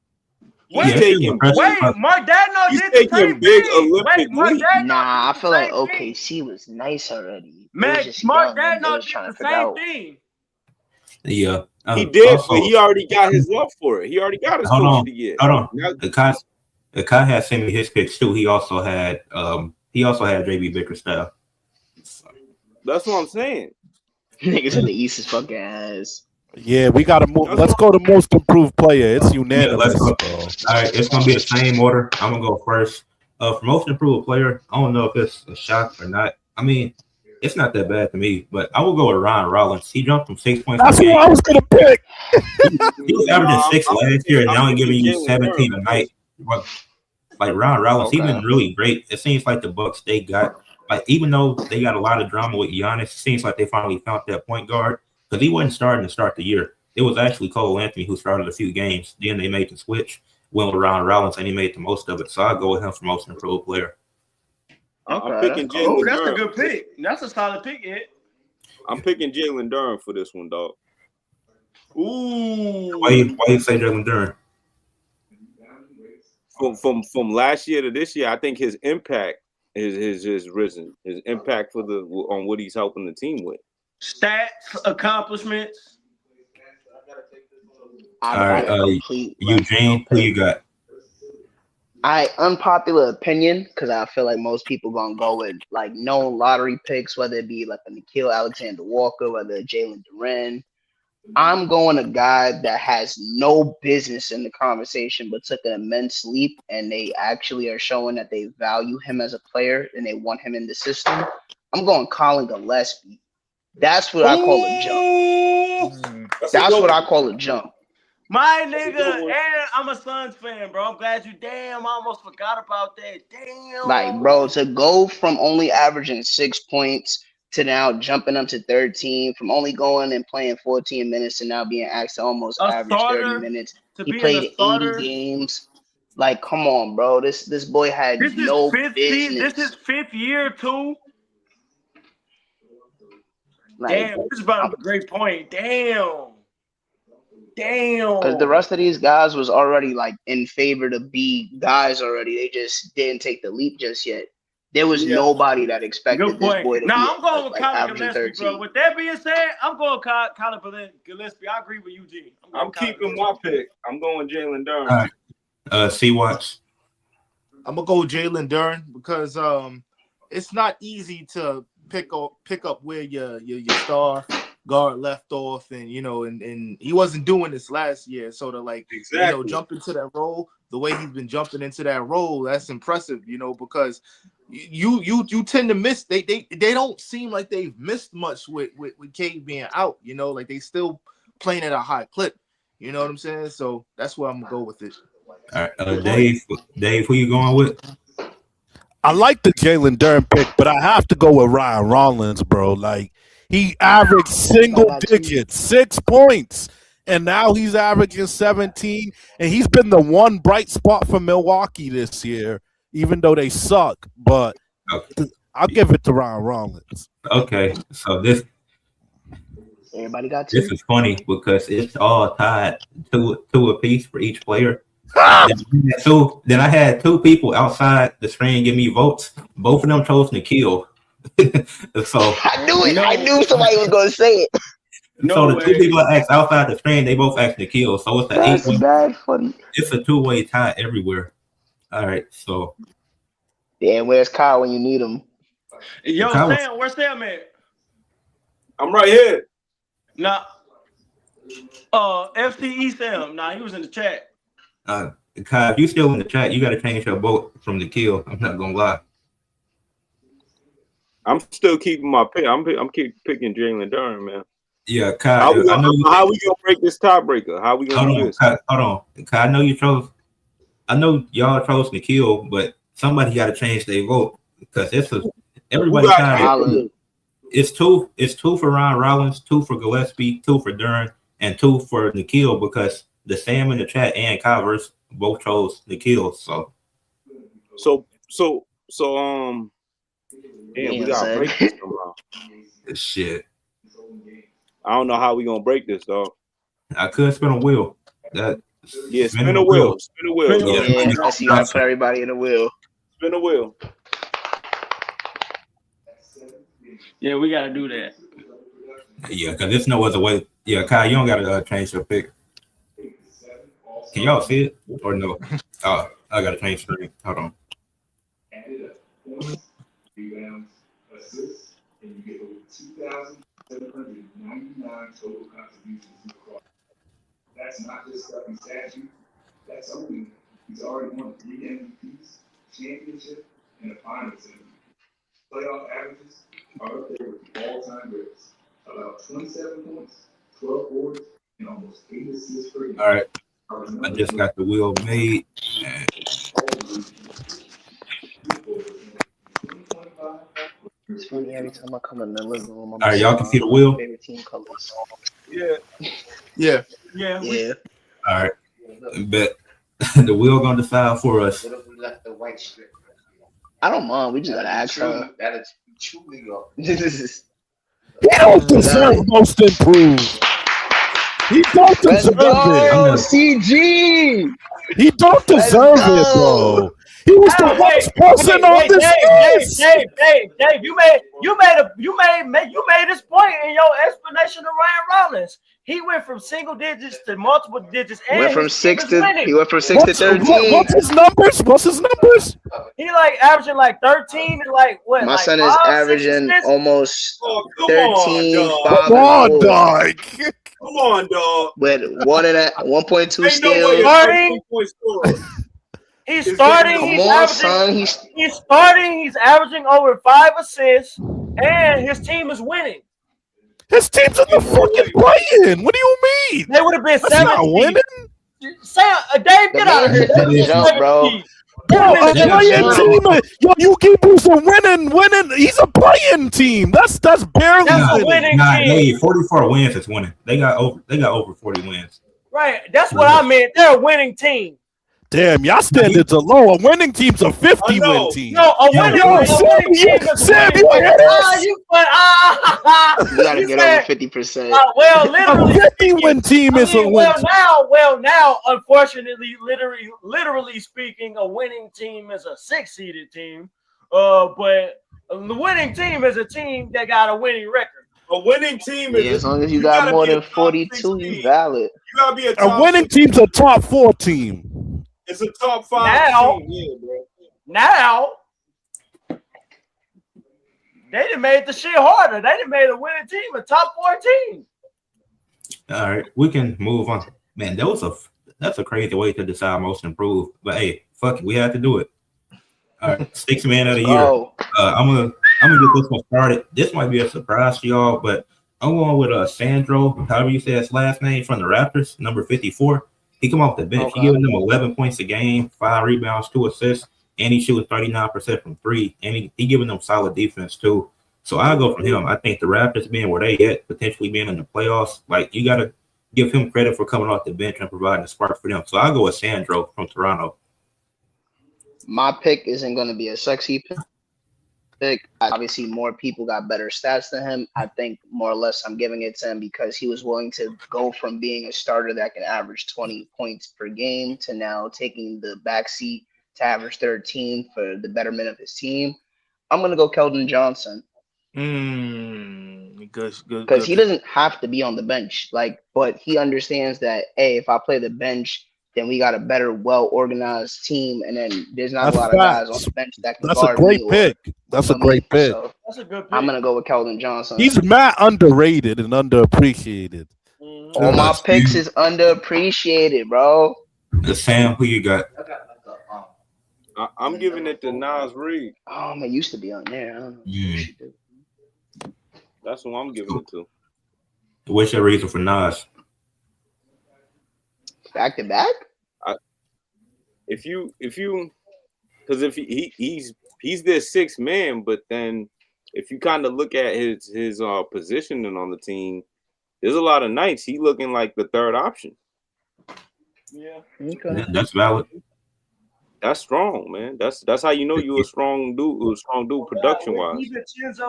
[SPEAKER 5] Mark Daigneault did the same
[SPEAKER 2] big
[SPEAKER 5] thing.
[SPEAKER 2] Olympic league.
[SPEAKER 4] Nah, I feel like OKC was nice already.
[SPEAKER 5] Man, Mark Daigneault did the same thing.
[SPEAKER 1] Yeah.
[SPEAKER 2] He did, but he already got his love for it. He already got his coach to get.
[SPEAKER 1] Hold on. The Kai had sent me his picks too. He also had JB Bickerstaff.
[SPEAKER 2] That's what I'm saying.
[SPEAKER 4] Niggas in the East is fucking ass.
[SPEAKER 6] Yeah, we gotta move. Let's go to most improved player. It's unanimous.
[SPEAKER 1] Yeah, all right, it's gonna be the same order. I'm gonna go first. For most improved player, I don't know if it's a shock or not. I mean, it's not that bad to me, but I will go with Ryan Rollins. He jumped from 6 points.
[SPEAKER 6] That's what I was gonna pick.
[SPEAKER 1] He was averaging 6 last year, and now he's giving you 17 a night. Like Ryan Rollins, he's been really great. It seems like the Bucks, they got, like, even though they got a lot of drama with Giannis, it seems like they finally found that point guard, because he wasn't starting to start the year. It was actually Cole Anthony who started a few games. Then they made the switch, went with Ryan Rollins, and he made the most of it. So I'll go with him for most improved player.
[SPEAKER 2] I'm picking Jalen
[SPEAKER 5] Oh, that's
[SPEAKER 2] Durham.
[SPEAKER 5] a good pick. That's a solid pick, Ed.
[SPEAKER 2] I'm picking Jalen Durham for this one, dog.
[SPEAKER 5] Ooh.
[SPEAKER 1] Why you say Jalen Durham?
[SPEAKER 2] From last year to this year, I think his impact is risen. His impact on what he's helping the team with.
[SPEAKER 5] Stats, accomplishments.
[SPEAKER 1] All right, Eugene, who you got?
[SPEAKER 4] Unpopular opinion, because I feel like most people gonna go with like known lottery picks, whether it be like a Nickeil Alexander Walker, whether Jalen Duren. I'm going a guy that has no business in the conversation, but took an immense leap, and they actually are showing that they value him as a player and they want him in the system. I'm going Colin Gillespie. That's what I call a jump. That's what I call a jump.
[SPEAKER 5] My nigga, and I'm a Suns fan, bro. I'm glad you. Damn, I almost forgot about that. Damn.
[SPEAKER 4] Like, bro, to go from only averaging 6 points to now jumping up to 13, from only going and playing 14 minutes to now being asked to almost average 30 minutes. He played 80 games. Like, come on, bro. This boy had no business.
[SPEAKER 5] This is 5th year, too.
[SPEAKER 4] Like,
[SPEAKER 5] damn, this is about a great point. Damn.
[SPEAKER 4] Because the rest of these guys was already like in favor to be guys already. They just didn't take the leap just yet. There was nobody that expected this boy to be
[SPEAKER 5] I'm going with
[SPEAKER 4] like
[SPEAKER 5] Colin Gillespie, bro. With that being said, I'm going Colin Gillespie. I agree with Eugene.
[SPEAKER 2] I'm keeping my pick. I'm going Jalen Durham.
[SPEAKER 1] C-Watch.
[SPEAKER 3] I'm gonna go Jalen Durham because it's not easy to pick up where your star guard left off, and and he wasn't doing this last year. So to jump into that role the way he's been jumping into that role, that's impressive. Because you tend to miss. They don't seem like they've missed much with Cade being out. Like they still playing at a high clip. You know what I'm saying? So that's where I'm gonna go with it.
[SPEAKER 1] All right, Dave, who you going with?
[SPEAKER 6] I like the Jalen Durham pick, but I have to go with Ryan Rollins, bro. Like, he averaged single digits, 6 points, and now he's averaging 17, and he's been the one bright spot for Milwaukee this year, even though they suck. But I'll give it to Ryan Rollins.
[SPEAKER 1] Okay, so this
[SPEAKER 4] Everybody got two.
[SPEAKER 1] This is funny because it's all tied two apiece for each player. Then I had two people outside the screen give me votes. Both of them chose Nikhil. So
[SPEAKER 4] I knew it. I knew somebody was gonna say it.
[SPEAKER 1] So the two people I asked outside the screen, they both asked Nikhil. So it's
[SPEAKER 4] That's bad funny.
[SPEAKER 1] It's a 2-way tie everywhere. All right, so
[SPEAKER 4] yeah, where's Kyle when you need him?
[SPEAKER 5] Yo, Sam, where's Sam at?
[SPEAKER 2] I'm right here.
[SPEAKER 5] Nah, FCE Sam. Nah, he was in the chat.
[SPEAKER 1] Kyle, if you still in the chat, you got to change your vote from Nikhil. I'm not gonna lie.
[SPEAKER 2] I'm still keeping my pick. I'm keep picking Jalen Durham, man.
[SPEAKER 1] Yeah, Kyle.
[SPEAKER 2] How we gonna break this tiebreaker? How we gonna do this?
[SPEAKER 1] Hold on, Kyle, I know you chose. I know y'all chose Nikhil, but somebody got to change their vote because everybody kind. It's two for Ron Rollins, 2 for Gillespie, 2 for Durham, and 2 for Nikhil because the Sam in the chat and Converse both chose Nikhil. So
[SPEAKER 2] damn, we gotta break this somehow.
[SPEAKER 1] Shit.
[SPEAKER 2] I don't know how we gonna break this, dog.
[SPEAKER 1] I could spin a wheel.
[SPEAKER 2] Spin a wheel. Spin a wheel.
[SPEAKER 4] Yeah, I see you gotta put everybody in a wheel.
[SPEAKER 2] Spin a wheel.
[SPEAKER 5] Yeah, we gotta do that.
[SPEAKER 1] Yeah, because there's no other way. Yeah, Kyle, you don't gotta change your pick. Can y'all see it or no? Oh, I gotta change the screen. Hold on.
[SPEAKER 9] Assists, and you get over 2,799 total contributions across. That's not just stuffing statue. That's something he's already won 3 MVPs, championship, and a finals MVP. Playoff averages are up there with the all-time greats. About 27 points, 12 boards, and almost 8 assists per game.
[SPEAKER 1] All right. I just got the wheel made.
[SPEAKER 4] It's funny every time I come in the living room.
[SPEAKER 1] All right, y'all can see the wheel?
[SPEAKER 4] Favorite team colors.
[SPEAKER 2] Yeah.
[SPEAKER 1] All right. Bet the wheel gonna decide for us.
[SPEAKER 7] What if we left the white strip?
[SPEAKER 4] I don't mind. We just gotta ask her.
[SPEAKER 7] That is truly go.
[SPEAKER 6] He don't deserve most improved. He don't deserve it.
[SPEAKER 4] CG.
[SPEAKER 6] He don't deserve it, bro. He was the worst person on this list.
[SPEAKER 10] Dave, you made this point in your explanation of Ryan Rollins. He went from single digits to multiple digits. And
[SPEAKER 4] he went from 6 to 13.
[SPEAKER 6] What's his numbers?
[SPEAKER 10] He like averaging like 13 and like what?
[SPEAKER 4] My
[SPEAKER 10] like
[SPEAKER 4] son is averaging almost 13.
[SPEAKER 6] Come on, dog.
[SPEAKER 2] Come on, dog.
[SPEAKER 4] With 1.2 steals.
[SPEAKER 10] He's starting. He's starting. He's averaging over 5 assists, and his team is winning.
[SPEAKER 6] His team's in the fucking play-in. What do you mean?
[SPEAKER 10] They would have been 17.
[SPEAKER 6] Not winning.
[SPEAKER 10] Dave, get out of here.
[SPEAKER 4] Bro.
[SPEAKER 6] Yo, you keep losing winning. He's a playing team. That's barely
[SPEAKER 10] a winning team.
[SPEAKER 1] Hey, 44 wins is winning. They got over 40 wins.
[SPEAKER 10] Right. That's what I meant. They're a winning team.
[SPEAKER 6] Damn, y'all standards are low. A winning team's a 50-win team.
[SPEAKER 10] No, a winning team.
[SPEAKER 6] Sam, you hear this?
[SPEAKER 4] You gotta get over 50%.
[SPEAKER 10] Well, literally,
[SPEAKER 6] a 50-win team is a win.
[SPEAKER 10] Well, now, unfortunately, literally speaking, a winning team is a 6-seeded team. But the winning team is a team that got a winning record.
[SPEAKER 2] A winning team is
[SPEAKER 4] as long as you got more than 42, you valid.
[SPEAKER 2] You gotta be
[SPEAKER 6] a winning team's a top 4 team.
[SPEAKER 2] It's a top 5 team, yeah, bro.
[SPEAKER 10] Now, they done made the shit harder. They done made a winning team a top 4 team.
[SPEAKER 1] All right, we can move on. Man, that's a crazy way to decide most improved. But hey, fuck it, we had to do it. All right, 6th man of the year. I'm gonna get this one started. This might be a surprise to y'all, but I'm going with Sandro, however you say his last name, from the Raptors, number 54. He come off the bench. He giving them 11 points a game, 5 rebounds, 2 assists, and he shooting 39% from 3. And he giving them solid defense too. So I go from him. I think the Raptors being where they at, potentially being in the playoffs, like you gotta give him credit for coming off the bench and providing a spark for them. So I'll go with Sandro from Toronto.
[SPEAKER 4] My pick isn't gonna be a sexy pick. pick. Obviously, more people got better stats than him. I think more or less I'm giving it to him because he was willing to go from being a starter that can average 20 points per game to now taking the backseat to average 13 for the betterment of his team. I'm going to go Keldon Johnson.
[SPEAKER 3] Good.
[SPEAKER 4] Because he doesn't have to be on the bench. But he understands that, hey, if I play the bench, then we got a better, well-organized team, and then there's not a lot of guys on the bench that can guard me.
[SPEAKER 6] That's a great pick.
[SPEAKER 4] So
[SPEAKER 10] That's a good pick.
[SPEAKER 4] I'm gonna go with Keldon Johnson.
[SPEAKER 6] He's mad underrated and underappreciated.
[SPEAKER 4] All my picks is underappreciated, bro.
[SPEAKER 1] Sam, who you got?
[SPEAKER 2] I'm giving it to Nas Reed.
[SPEAKER 4] Oh man, used to be on there. I don't know.
[SPEAKER 2] That's who I'm giving it to.
[SPEAKER 1] What's your reason for Nas?
[SPEAKER 4] Back to back?
[SPEAKER 2] If he's their sixth man, but then if you kind of look at his positioning on the team, there's a lot of nights he looking like the third option.
[SPEAKER 10] Yeah,
[SPEAKER 4] okay.
[SPEAKER 1] That's valid.
[SPEAKER 2] That's strong, man. That's how you know you a strong dude production wise.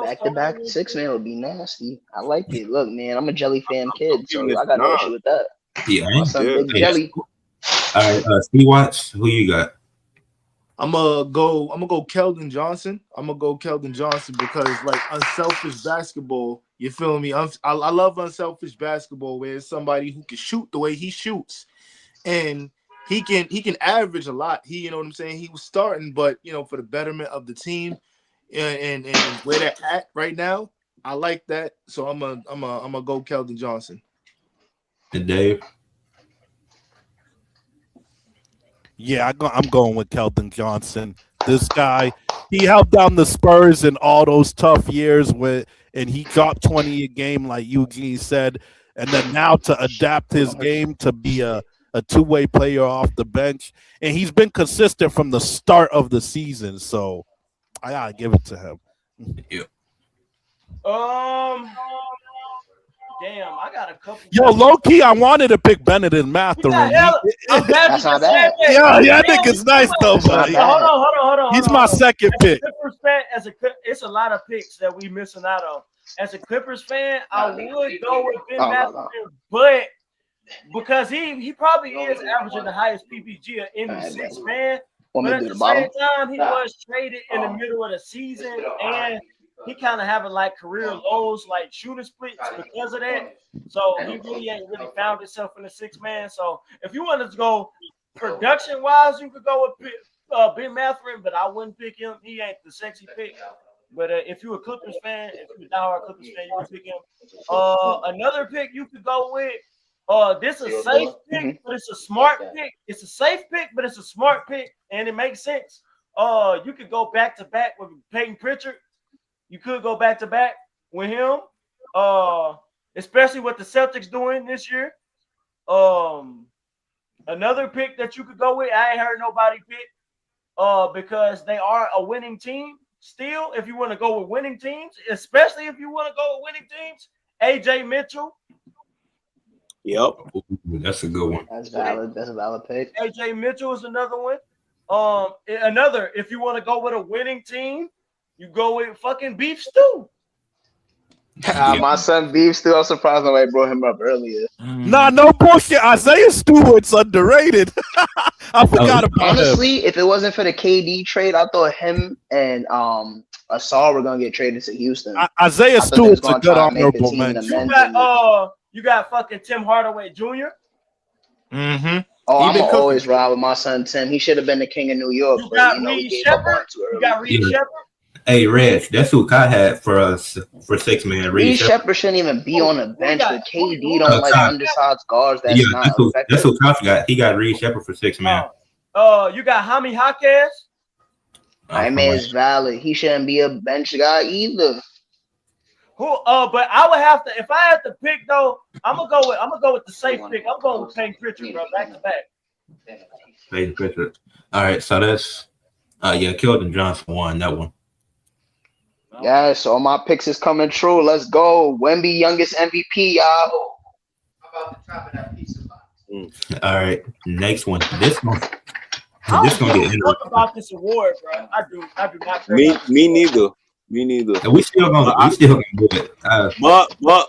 [SPEAKER 4] Back to back six man would be nasty. I like it. Look, man, I'm a Jelly fan kid, so I got no issue with that.
[SPEAKER 1] Yeah,
[SPEAKER 4] big jelly.
[SPEAKER 1] All right, Steve Watts, who you got?
[SPEAKER 3] I'm gonna go Keldon Johnson. I'm gonna go Keldon Johnson because unselfish basketball. You feel me? I love unselfish basketball where it's somebody who can shoot the way he shoots, and he can average a lot. You know what I'm saying? He was starting, but for the betterment of the team, and where they're at right now, I like that. So I'm gonna go Keldon Johnson.
[SPEAKER 1] And Dave?
[SPEAKER 6] Yeah, I'm going with Keldon Johnson. This guy, he held down the Spurs in all those tough years and he dropped 20 a game, like Eugene said. And then now to adapt his game to be a two-way player off the bench. And he's been consistent from the start of the season. So I gotta give it to him.
[SPEAKER 1] Yeah.
[SPEAKER 10] Damn, I got a couple.
[SPEAKER 6] Yo, low key, I wanted to pick Bennett and Mathurin.
[SPEAKER 4] That's not bad.
[SPEAKER 6] Yeah, I think it's nice though, buddy.
[SPEAKER 10] Hold on.
[SPEAKER 6] He's my second pick.
[SPEAKER 10] Clippers fan, it's a lot of picks that we missing out on. As a Clippers fan, I would go with Ben Mathurin, but because he probably is averaging the highest PPG of any six man. But at the same time, he was traded in the middle of the season, and he kind of having career lows, shooting splits because of that. So he really ain't found himself in the six man. So if you wanted to go production wise, you could go with Ben Mathurin, but I wouldn't pick him. He ain't the sexy pick. But if you're a Clippers fan, if you're a diehard Clippers fan, you can pick him. Another pick you could go with. This is a safe pick, but it's a smart pick. It's a safe pick, but it's a smart pick, and it makes sense. You could go back to back with Peyton Pritchard. You could go back to back with him, especially what the Celtics doing this year. Another pick that you could go with, I ain't heard nobody pick, because they are a winning team. Still, if you want to go with winning teams, especially if you want to go with winning teams, AJ Mitchell.
[SPEAKER 2] Yep,
[SPEAKER 1] that's a good one.
[SPEAKER 4] That's valid. That's a valid pick.
[SPEAKER 10] AJ Mitchell is another one. Another, if you want to go with a winning team, you go with fucking Beef Stew.
[SPEAKER 4] My son Beef Stew. I'm surprised nobody brought him up earlier.
[SPEAKER 6] Nah, no bullshit. Isaiah Stewart's underrated. I forgot about him.
[SPEAKER 4] Honestly, if it wasn't for the KD trade, I thought him and Asar were gonna get traded to Houston.
[SPEAKER 6] Isaiah Stewart's a good honorable mention.
[SPEAKER 10] You got fucking Tim Hardaway Jr.
[SPEAKER 4] Mm-hmm. Oh, I'm always ride with my son Tim. He should have been the king of New York.
[SPEAKER 10] You got Reed Shepard. You got Reed Shepard.
[SPEAKER 1] Hey, Reg, that's who Kai had for us for six man.
[SPEAKER 4] Reed Shepard shouldn't even be on the bench, but KD don't like undersized guards. That's not effective.
[SPEAKER 1] That's who Kai got. He got Reed Shepard for six man.
[SPEAKER 10] You got Jaime Jaquez.
[SPEAKER 4] That man is valid. He shouldn't be a bench guy either.
[SPEAKER 10] But I would have to, if I had to pick though, I'm gonna go with the safe pick. I'm going with Peyton Pritchard, bro, back to back.
[SPEAKER 1] Peyton Pritchard. All right, so that's Keldon Johnson won that one.
[SPEAKER 4] Yeah, so my picks is coming true. Let's go. Wemby, youngest MVP, y'all.
[SPEAKER 7] How about the top of that pizza box?
[SPEAKER 1] All right, next one. This one get
[SPEAKER 10] interesting. Talk about this award, bro. I do not.
[SPEAKER 2] Me neither. Me neither.
[SPEAKER 1] And we still gonna do it.
[SPEAKER 2] But
[SPEAKER 10] No,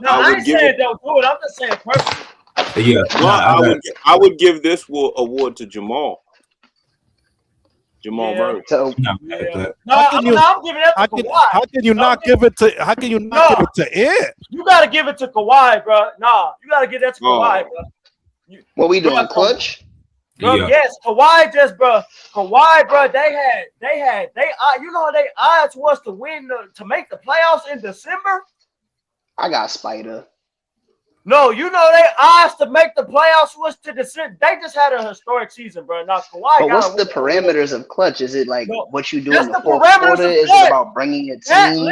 [SPEAKER 10] I ain't saying don't do it. I'm just saying personally.
[SPEAKER 1] Yeah.
[SPEAKER 2] But I would give this award to Jamal Murray.
[SPEAKER 4] So
[SPEAKER 10] I'm giving that to Kawhi.
[SPEAKER 6] How can you not give it to? How can you not give it to Ed?
[SPEAKER 10] You gotta give it to Kawhi, bro. Nah, you gotta give that to Kawhi, bro.
[SPEAKER 4] What we doing, clutch?
[SPEAKER 10] Bro, yes, Kawhi bro. Kawhi, bro. You know they odds was to win to make the playoffs in December.
[SPEAKER 4] I got Spider.
[SPEAKER 10] No, you know they odds to make the playoffs was to December. They just had a historic season, bro. Now Kawhi.
[SPEAKER 4] But what's the parameters of clutch? Is it like what you do in the fourth
[SPEAKER 10] parameters
[SPEAKER 4] quarter? Is it about bringing a team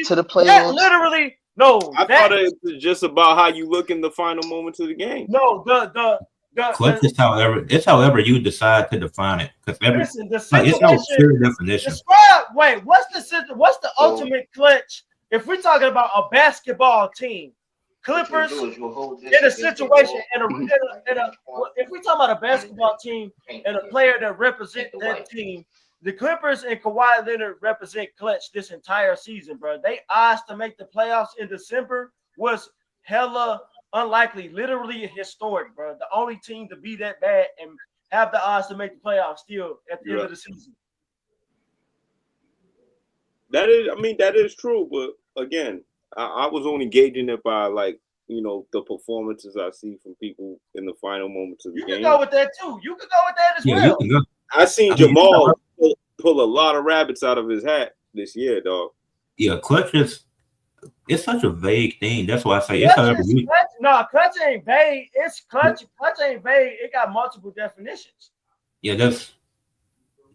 [SPEAKER 4] to the playoffs?
[SPEAKER 10] That literally, no.
[SPEAKER 2] I thought it was just about how you look in the final moments of the game.
[SPEAKER 10] No,
[SPEAKER 1] clutch is however you decide to define it. Because it's no clear definition.
[SPEAKER 10] What's the ultimate clutch? If we're talking about a basketball team, Clippers in a situation if we're talking about a basketball team and a player that represents that team, the Clippers and Kawhi Leonard represent clutch this entire season, bro. They odds to make the playoffs in December was hella unlikely, literally historic, bro. The only team to be that bad and have the odds to make the playoffs still at the end of the season.
[SPEAKER 2] That is true, but again, I was only gauging it by the performances I see from people in the final moments of the game.
[SPEAKER 10] You can go with that too. You can go with that as well.
[SPEAKER 1] You can go.
[SPEAKER 2] I seen Jamal pull a lot of rabbits out of his hat this year, dog.
[SPEAKER 1] Yeah, clutch it's such a vague thing. That's why I say it's however you.
[SPEAKER 10] No, clutch ain't vague. It's clutch. Clutch ain't vague. It got multiple definitions.
[SPEAKER 1] Yeah, that's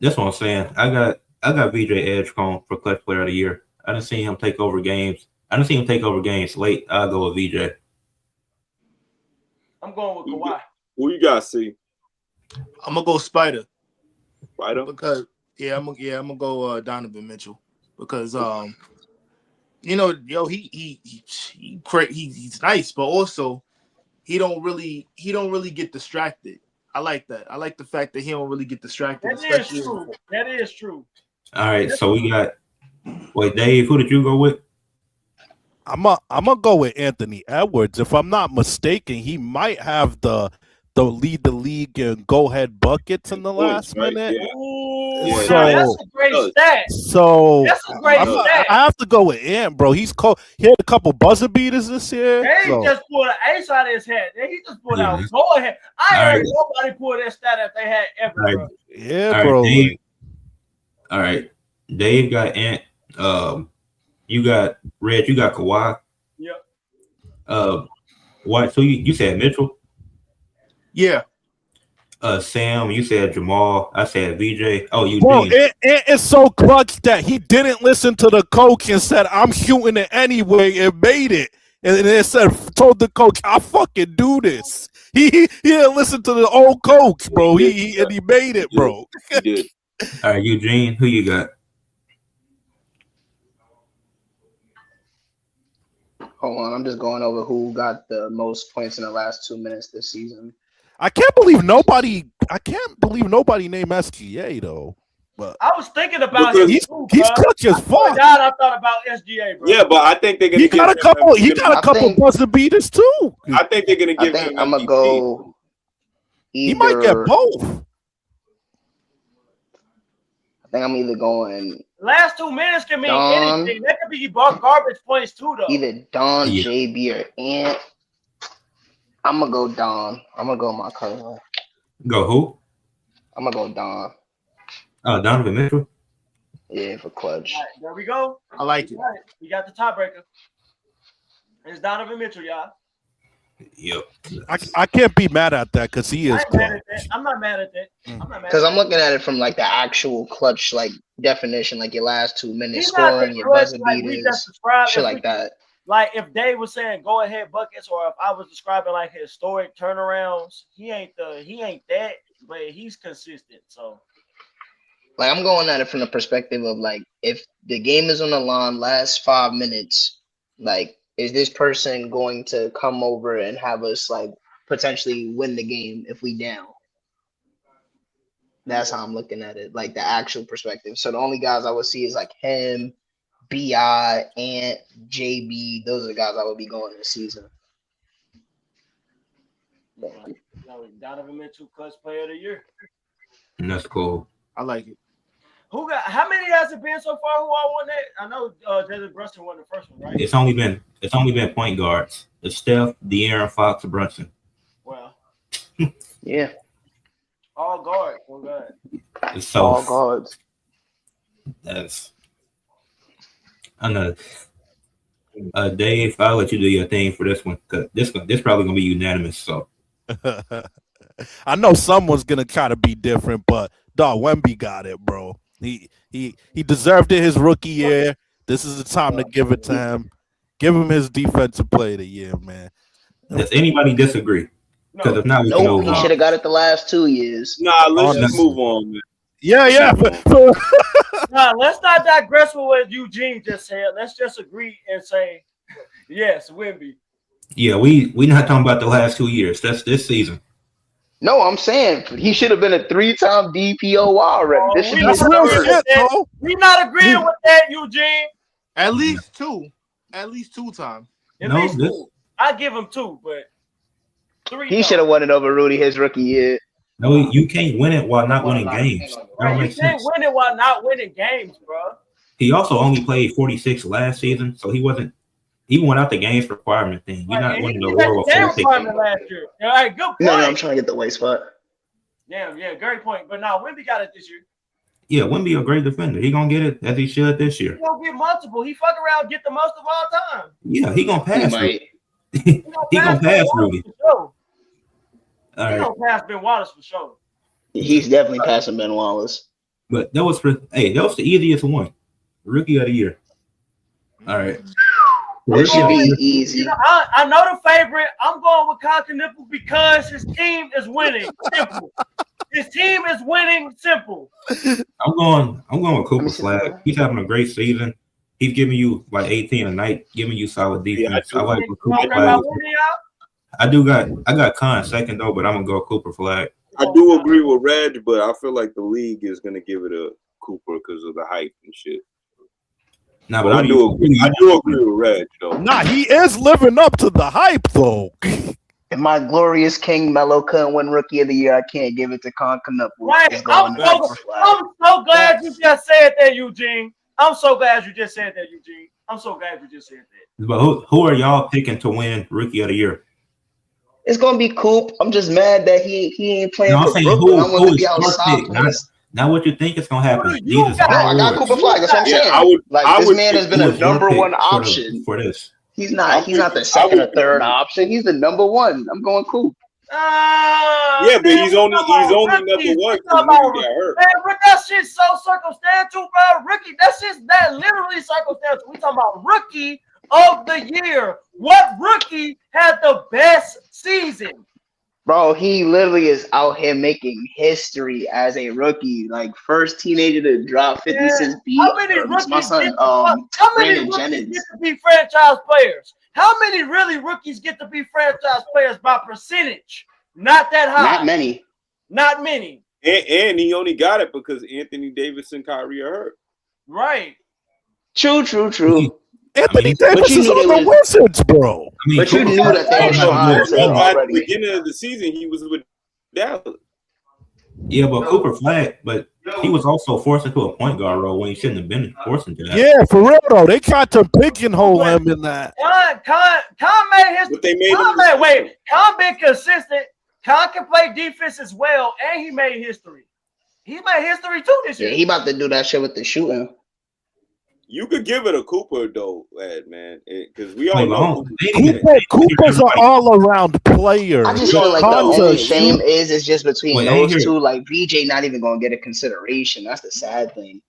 [SPEAKER 1] what I'm saying. I got VJ Edgecombe for clutch player of the year. I didn't see him take over games. Late. I'll go with VJ.
[SPEAKER 10] I'm going with Kawhi.
[SPEAKER 2] Who you guys see?
[SPEAKER 3] I'm gonna go Spider.
[SPEAKER 2] Spider?
[SPEAKER 3] Because I'm gonna go Donovan Mitchell because he's nice, but also he don't really get distracted. I like that. I like the fact that he don't really get distracted.
[SPEAKER 10] That is true.
[SPEAKER 1] All right, so we got. Wait, Dave, who did you go with?
[SPEAKER 6] I'm gonna go with Anthony Edwards. If I'm not mistaken, he might have the lead the league in go ahead buckets in the last minute.
[SPEAKER 10] Yeah. Ooh, so that's a great stat.
[SPEAKER 6] So
[SPEAKER 10] that's a great stat.
[SPEAKER 6] I have to go with Ant, bro. He's cold. He had a couple buzzer beaters this year.
[SPEAKER 10] He just pulled an ace out of his head. He just pulled out go ahead. I heard nobody pull that stat if they had ever. Bro.
[SPEAKER 6] Yeah, bro.
[SPEAKER 1] All right, Dave got Ant. You got Red. You got Kawhi.
[SPEAKER 10] Yep.
[SPEAKER 1] What? So you said Mitchell?
[SPEAKER 3] Yeah.
[SPEAKER 1] Sam, you said Jamal. I said VJ. Oh, Eugene.
[SPEAKER 6] Bro, it's so clutch that he didn't listen to the coach and said, "I'm shooting it anyway," and made it. And then told the coach, "I fucking do this." He didn't listen to the old coach, bro. He made it, bro.
[SPEAKER 2] He did.
[SPEAKER 1] All right, Eugene, who you got?
[SPEAKER 4] Hold on, I'm just going over who got the most points in the last 2 minutes this season.
[SPEAKER 6] I can't believe nobody named SGA though. But
[SPEAKER 10] I was thinking about him.
[SPEAKER 6] He's clutch as fuck.
[SPEAKER 10] God, I thought about SGA, bro.
[SPEAKER 2] Yeah, but I think they're gonna.
[SPEAKER 6] He got a couple buzzer beaters too.
[SPEAKER 2] I think they're gonna give him.
[SPEAKER 4] I'm gonna go.
[SPEAKER 6] He might get both.
[SPEAKER 4] I think I'm either going.
[SPEAKER 10] Last 2 minutes can mean anything. That could be garbage points too, though.
[SPEAKER 4] Either Don, JB, or Ant. I'm gonna go Don. I'm gonna go my cousin.
[SPEAKER 1] Go who?
[SPEAKER 4] I'm gonna go Don.
[SPEAKER 1] Donovan Mitchell.
[SPEAKER 4] Yeah, for clutch.
[SPEAKER 10] Right, there we go.
[SPEAKER 3] I like it.
[SPEAKER 10] We got the tiebreaker. It's Donovan Mitchell, y'all.
[SPEAKER 1] Yep.
[SPEAKER 6] I can't be mad at that because he is clutch.
[SPEAKER 10] I'm not mad at that.
[SPEAKER 4] Because I'm looking at it from like the actual clutch definition, like your last 2 minutes scoring, your buzzer beaters, shit like that.
[SPEAKER 10] Like if Dave was saying go ahead buckets, or if I was describing like historic turnarounds, he ain't that, but he's consistent. So
[SPEAKER 4] like I'm going at it from the perspective of like if the game is on the line last 5 minutes, like is this person going to come over and have us like potentially win the game if we down? That's how I'm looking at it, like the actual perspective. So the only guys I would see is like him, Bi, Ant, JB. Those are the guys I would be going this season.
[SPEAKER 10] Donovan Mitchell, Clutch Player of the Year.
[SPEAKER 1] And that's cool.
[SPEAKER 3] I like it.
[SPEAKER 10] Who got? How many has it been so far? Who all won that? I know Jalen Brunson won the first one, right?
[SPEAKER 1] It's only been point guards. It's Steph, De'Aaron Fox, Brunson.
[SPEAKER 10] Well,
[SPEAKER 4] yeah,
[SPEAKER 10] all guards. Oh God.
[SPEAKER 1] So
[SPEAKER 4] all guards.
[SPEAKER 1] That's I know. Dave, I'll let you do your thing for this one because this probably gonna be unanimous. So
[SPEAKER 6] I know someone's gonna kind of be different, but dog, Wemby got it, bro. He deserved it his rookie year. This is the time to give it to him. Give him his defensive player of the year, man.
[SPEAKER 1] does anybody disagree? Because if not, we can
[SPEAKER 4] Nope,
[SPEAKER 1] move
[SPEAKER 4] he
[SPEAKER 1] on.
[SPEAKER 4] should have got it the last 2 years.
[SPEAKER 2] Nah, let's just
[SPEAKER 1] Honestly.
[SPEAKER 2] move on, man.
[SPEAKER 6] Yeah.
[SPEAKER 10] Nah, let's not digress with what Eugene just said. Let's just agree and say, yes, Wemby.
[SPEAKER 1] Yeah, we not talking about the last 2 years. That's this season.
[SPEAKER 4] No, I'm saying he should have been a 3-time DPOY already. This should be
[SPEAKER 6] That's
[SPEAKER 4] his
[SPEAKER 6] real
[SPEAKER 4] third.
[SPEAKER 6] shit, bro.
[SPEAKER 10] We not agreeing with that, Eugene.
[SPEAKER 3] At least 2. At least 2 times.
[SPEAKER 10] At
[SPEAKER 1] No,
[SPEAKER 10] least
[SPEAKER 1] this-
[SPEAKER 10] 2. I give him 2, but 3.
[SPEAKER 4] He should have won it over Rudy his rookie year.
[SPEAKER 1] No, you can't win it while not winning games. That don't
[SPEAKER 10] You
[SPEAKER 1] make
[SPEAKER 10] can't
[SPEAKER 1] sense.
[SPEAKER 10] win it while not winning games, bro.
[SPEAKER 1] He also only played 46 last season, so he wasn't even without the games requirement thing. You're not
[SPEAKER 10] And
[SPEAKER 1] winning
[SPEAKER 10] he
[SPEAKER 1] the
[SPEAKER 10] met
[SPEAKER 1] award
[SPEAKER 10] the
[SPEAKER 1] with
[SPEAKER 10] damn
[SPEAKER 1] 46.
[SPEAKER 10] requirement last year. All right, good point.
[SPEAKER 4] No, I'm trying to get the white spot.
[SPEAKER 10] Damn, yeah, great point. But now Wemby got it this year.
[SPEAKER 1] Yeah, Wemby a great defender. He gonna get it as he should this year.
[SPEAKER 10] He gonna get multiple. He fuck around, get the most of all time.
[SPEAKER 1] Yeah, he gonna
[SPEAKER 4] He
[SPEAKER 1] pass.
[SPEAKER 4] might.
[SPEAKER 1] He gonna pass Rudy.
[SPEAKER 10] For sure.
[SPEAKER 1] All
[SPEAKER 10] He
[SPEAKER 1] right,
[SPEAKER 10] gonna pass Ben Wallace for sure.
[SPEAKER 4] He's definitely passing Ben Wallace.
[SPEAKER 1] but that was the easiest one. Rookie of the year. All right.
[SPEAKER 4] It
[SPEAKER 1] Rookie
[SPEAKER 4] should
[SPEAKER 1] of the
[SPEAKER 4] be
[SPEAKER 1] year.
[SPEAKER 4] easy.
[SPEAKER 10] You know, I know the favorite. I'm going with Nipple because his team is winning. Simple. His team is winning. Simple.
[SPEAKER 1] I'm going with Cooper Flag. He's having a great season. He's giving you like 18 a night, giving you solid defense. I like what Cooper Flag. I got Khan second though, but I'm gonna go Cooper Flag.
[SPEAKER 2] I do agree with Reg, but I feel like the league is gonna give it a Cooper because of the hype and shit.
[SPEAKER 1] Nah,
[SPEAKER 2] but I do agree with Reg though.
[SPEAKER 6] Nah, he is living up to the hype though.
[SPEAKER 4] If my glorious King Melo couldn't win Rookie of the Year, I can't give it to Knuckles.
[SPEAKER 10] Right. I'm so glad you just said that, Eugene. I'm so glad you just said that, Eugene. I'm so glad you just said that.
[SPEAKER 1] But who are y'all picking to win Rookie of the Year?
[SPEAKER 4] It's gonna be Coop. I'm just mad that he ain't playing
[SPEAKER 1] No, I'm
[SPEAKER 4] for
[SPEAKER 1] saying
[SPEAKER 4] Brooklyn. I want
[SPEAKER 1] who
[SPEAKER 4] to be
[SPEAKER 1] is your
[SPEAKER 4] outside.
[SPEAKER 1] pick, not what you think is gonna happen. These
[SPEAKER 4] No,
[SPEAKER 1] is
[SPEAKER 4] I got
[SPEAKER 1] awards.
[SPEAKER 4] Cooper Flag. That's what I'm saying. This man has been a number one option
[SPEAKER 1] for this.
[SPEAKER 4] He's not the second or third option. He's the number one. I'm going Coop.
[SPEAKER 2] Yeah, but he's only number one because Ricky got hurt.
[SPEAKER 10] Man, but that shit's so circumstantial, bro. Ricky, that literally circumstantial. We talking about Rookie of the Year. What rookie had the best season?
[SPEAKER 4] Bro, he literally is out here making history as a rookie. Like first teenager to drop 56 beats.
[SPEAKER 10] How many rookies
[SPEAKER 4] my son,
[SPEAKER 10] how many
[SPEAKER 4] Brandon
[SPEAKER 10] rookies
[SPEAKER 4] Jennings.
[SPEAKER 10] get to be franchise players? How many really rookies get to be franchise players by percentage? Not that high.
[SPEAKER 4] Not many.
[SPEAKER 10] Not many.
[SPEAKER 2] And he only got it because Anthony Davis and Kyrie are hurt.
[SPEAKER 10] Right.
[SPEAKER 4] True.
[SPEAKER 6] Anthony Davis is on the Wizards, bro.
[SPEAKER 4] But you knew that they were trying to
[SPEAKER 2] At the
[SPEAKER 4] already.
[SPEAKER 2] beginning of the season, he was with Dallas.
[SPEAKER 1] Yeah, but Cooper Flag, but he was also forced into a point guard role when he shouldn't have been forced into that.
[SPEAKER 6] Yeah, for real though. They tried to pigeonhole him in that.
[SPEAKER 10] Con made his.
[SPEAKER 2] But they made
[SPEAKER 10] Con been consistent. Con can play defense as well, and he made history. He made history too this year.
[SPEAKER 4] Yeah, he about to do that shit with the shooting.
[SPEAKER 2] You could give it a Cooper though, Ed, man, because we all know
[SPEAKER 6] Cooper's an all-around player.
[SPEAKER 4] I just feel like the only shame is just between those two. Like VJ not even gonna get a consideration. That's the sad thing.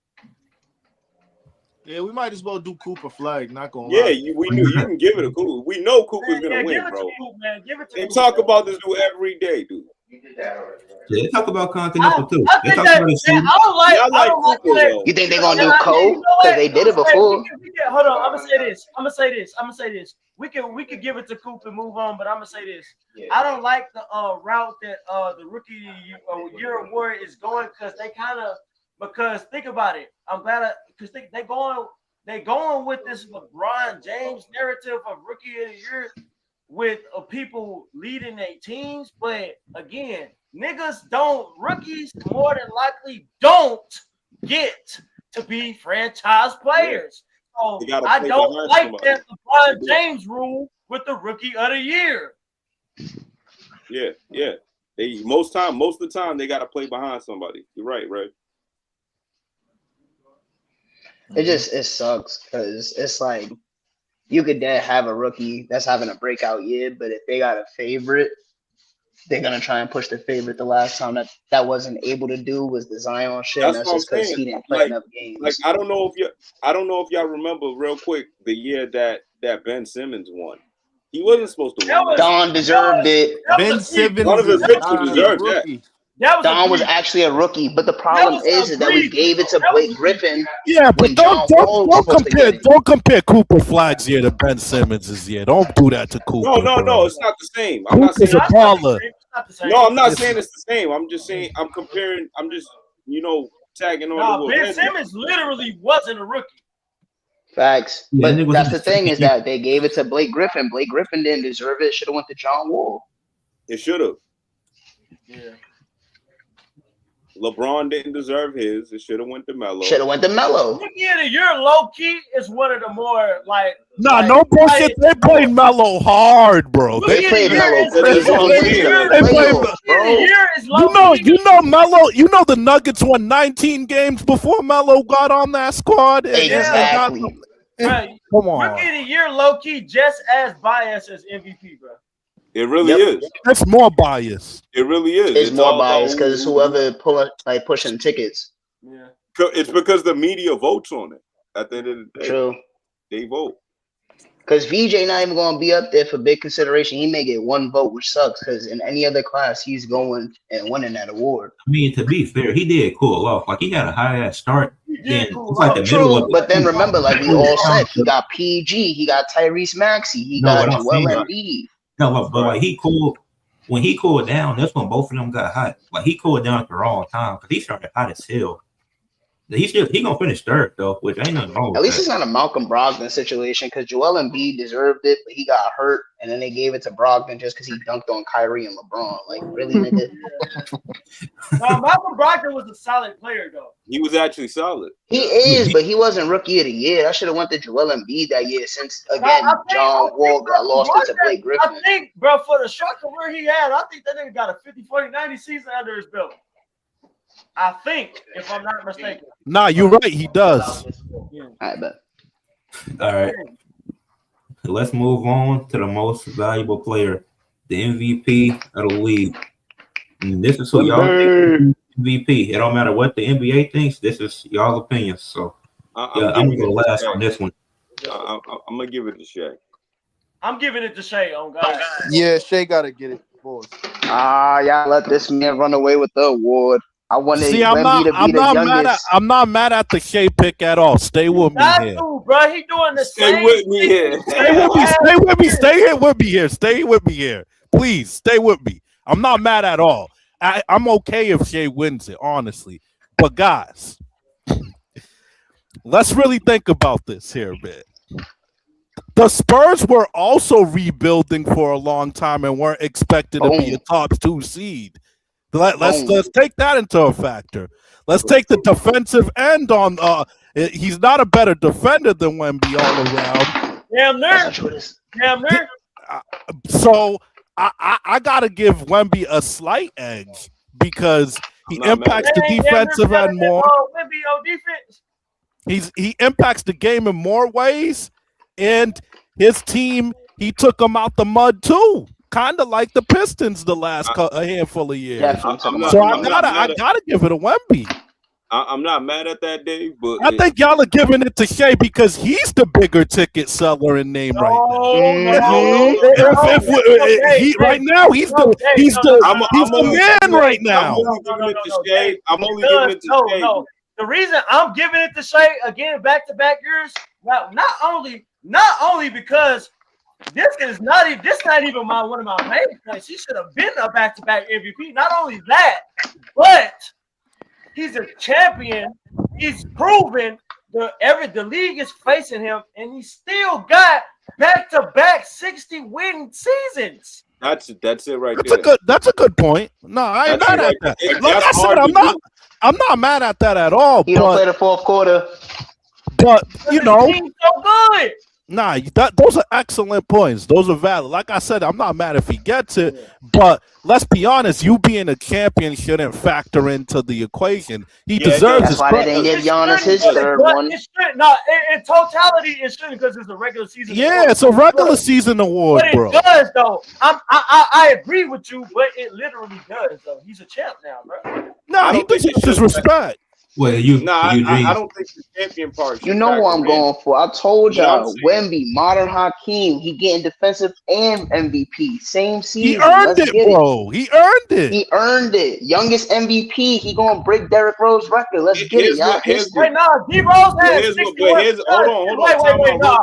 [SPEAKER 3] Yeah, we might as well do Cooper Flag. Not gonna
[SPEAKER 2] Yeah,
[SPEAKER 3] lie.
[SPEAKER 2] we knew you can give it a Cooper. We know Cooper's gonna win, bro. They talk about this dude every day, dude.
[SPEAKER 1] Yeah, they talk about Continental too. They talk about his
[SPEAKER 10] I don't like
[SPEAKER 2] Cooper,
[SPEAKER 10] that.
[SPEAKER 4] You think they're gonna do Cole? Because they did it before.
[SPEAKER 10] Hold on, I'm gonna say this. We could give it to Coop and move on, but I'm gonna say this. I don't like the route that the rookie year award is going because think about it. I'm glad because they they going with this LeBron James narrative of rookie of the year with people leading their teams. But again, rookies more than likely don't get to be franchise players. So I don't like that LeBron James rule with the rookie of the year.
[SPEAKER 2] Yeah. Most of the time they got to play behind somebody. You're right.
[SPEAKER 4] It sucks because it's like you could have a rookie that's having a breakout year, but if they got a favorite, they're gonna try and push the favorite. The last time that wasn't able to do was the Zion shit.
[SPEAKER 2] That's
[SPEAKER 4] That's
[SPEAKER 2] what
[SPEAKER 4] just because
[SPEAKER 2] I'm
[SPEAKER 4] he
[SPEAKER 2] saying.
[SPEAKER 4] didn't play enough games.
[SPEAKER 2] Like I don't know if y'all remember real quick the year that Ben Simmons won. He wasn't supposed to win.
[SPEAKER 4] Don deserved it.
[SPEAKER 3] Ben Simmons
[SPEAKER 2] Donovan Mitchell deserved that.
[SPEAKER 4] Don was actually a rookie, but the problem is that we gave it to Blake Griffin.
[SPEAKER 6] Yeah, but don't compare Cooper Flag's year to Ben Simmons' year. Don't do that to Cooper.
[SPEAKER 2] No, it's not the same.
[SPEAKER 6] Cooper's a baller.
[SPEAKER 2] No, I'm not saying it's the same. I'm just saying I'm comparing. I'm just tagging on.
[SPEAKER 10] No, Ben Simmons literally wasn't a rookie.
[SPEAKER 4] Facts, but that's the thing is that they gave it to Blake Griffin. Blake Griffin didn't deserve it. Should have went to John Wall.
[SPEAKER 2] It should have.
[SPEAKER 10] Yeah.
[SPEAKER 2] LeBron didn't deserve his. It should have went to Melo.
[SPEAKER 10] Rookie of the year, low key, is one of the more like.
[SPEAKER 6] No bullshit. They played Melo hard, bro.
[SPEAKER 4] They played Melo.
[SPEAKER 6] You know Melo. You know the Nuggets won 19 games before Melo got on that squad.
[SPEAKER 4] Exactly.
[SPEAKER 6] Come on.
[SPEAKER 10] Rookie of the year, low key, just as biased as MVP, bro.
[SPEAKER 2] It really is.
[SPEAKER 6] That's more bias.
[SPEAKER 2] It really is.
[SPEAKER 4] It's more biased because it's whoever pushing tickets.
[SPEAKER 10] Yeah.
[SPEAKER 2] It's because the media votes on it. At the end of the day,
[SPEAKER 4] True.
[SPEAKER 2] They vote.
[SPEAKER 4] Because VJ not even going to be up there for big consideration. He may get one vote, which sucks. Because in any other class, he's going and winning that award.
[SPEAKER 1] I mean, to be fair, he did cool off. Like he had a high ass start.
[SPEAKER 4] True, but then remember, like we all said, he got PG, he got Tyrese Maxey, he got Joel Embiid.
[SPEAKER 1] No, but like he cooled when he cooled down. That's when both of them got hot. Like he cooled down at the wrong time because he started hot as hell. He gonna finish third though, which ain't nothing wrong.
[SPEAKER 4] At least it's not a Malcolm Brogdon situation because Joel Embiid deserved it, but he got hurt, and then they gave it to Brogdon just because he dunked on Kyrie and LeBron. Like really, nigga.
[SPEAKER 10] Malcolm Brogdon was a solid player though.
[SPEAKER 2] He was actually solid.
[SPEAKER 4] He is, but he wasn't rookie of the year. I should have went to Joel Embiid that year since again John Wall got lost it to Blake Griffin.
[SPEAKER 10] I think, bro, for the short career he had, I think that nigga got a 50, 40, 90 season under his belt. I think, if I'm not mistaken.
[SPEAKER 6] Nah, you're right. He does.
[SPEAKER 10] Yeah.
[SPEAKER 4] I bet.
[SPEAKER 1] All right. Let's move on to the most valuable player, the MVP of the league. And this is who y'all think MVP. It don't matter what the NBA thinks. This is y'all's opinion. So I'm gonna go last on this one.
[SPEAKER 2] I'm gonna give it to Shaq.
[SPEAKER 10] I'm giving it to Shea. Oh God.
[SPEAKER 3] Yeah, Shea gotta get it, boys.
[SPEAKER 4] Y'all let this man run away with the award. I wanted
[SPEAKER 6] See, I'm not mad at the Shea pick at all. Stay with me here.
[SPEAKER 10] Bro, he doing the
[SPEAKER 2] Stay
[SPEAKER 10] same
[SPEAKER 2] with me here.
[SPEAKER 6] Stay with me. Stay with me here. Please stay with me. I'm not mad at all. I'm okay if Shea wins it, honestly. But guys, let's really think about this here a bit. The Spurs were also rebuilding for a long time and weren't expected to be a top 2 seed. Let's take that into a factor. Let's take the defensive end on. He's not a better defender than Wemby all around.
[SPEAKER 10] Damn near.
[SPEAKER 6] So I gotta give Wemby a slight edge because he impacts the defensive end more. He impacts the game in more ways, and his team he took them out the mud too. Kind of like the Pistons the last a handful of years. I gotta give it a Wemby.
[SPEAKER 2] I'm not mad at that, Dave, but
[SPEAKER 6] I think y'all are giving it to Shea because he's the bigger ticket seller in name right now. Right now he's the man right now.
[SPEAKER 2] I'm only giving it to Shea.
[SPEAKER 10] No. The reason I'm giving it to Shea again, back-to-back years, not only because this not even one of my main points. He should have been a back-to-back MVP. Not only that, but he's a champion. He's proven the league is facing him, and he still got back-to-back 60-win seasons.
[SPEAKER 2] That's it right
[SPEAKER 6] there. That's a good point. No, I ain't mad at that. Like I said, I'm not mad at that at all.
[SPEAKER 4] He don't play the fourth quarter.
[SPEAKER 6] But you know,
[SPEAKER 10] team's so good.
[SPEAKER 6] Nah, those are excellent points. Those are valid. Like I said, I'm not mad if he gets it, but let's be honest, you being a champion shouldn't factor into the equation. He deserves
[SPEAKER 4] That's why they didn't give Giannis his third one.
[SPEAKER 10] No, in totality, it shouldn't because it's a regular season.
[SPEAKER 6] Yeah, it's a regular season award,
[SPEAKER 10] but
[SPEAKER 6] bro.
[SPEAKER 10] It does, though. I agree with you, but it literally does, though. He's a champ now, bro.
[SPEAKER 6] Nah, he deserves his respect.
[SPEAKER 1] Well,
[SPEAKER 2] I don't think the champion part.
[SPEAKER 4] You know what I'm going for. I told y'all, Wemby, modern Hakeem, he getting defensive and MVP. Same season.
[SPEAKER 6] He earned it, bro. He earned it.
[SPEAKER 4] He earned it. Youngest MVP. He gonna break Derrick Rose's record. Let's get it, y'all.
[SPEAKER 10] Wait, no, D Rose has 61.
[SPEAKER 2] Hold on.
[SPEAKER 10] Wait, no.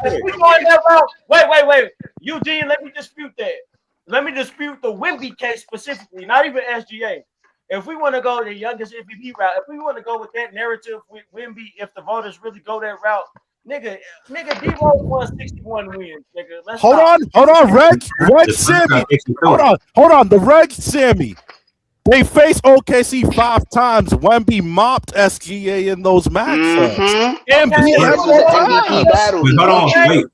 [SPEAKER 10] If we going that route, wait. Eugene, let me dispute that. Let me dispute the Wemby case specifically, not even SGA. If we want to go the youngest MVP route, if we want to go with that narrative with Wemby, if the voters really go that route, nigga, D-Rose won 61 wins, nigga.
[SPEAKER 6] Hold on, Reg Sammy. Hold on, the Reg Sammy. They faced OKC 5 times. Wemby mopped SGA in those matchups.
[SPEAKER 4] MVP battle.
[SPEAKER 6] Wait.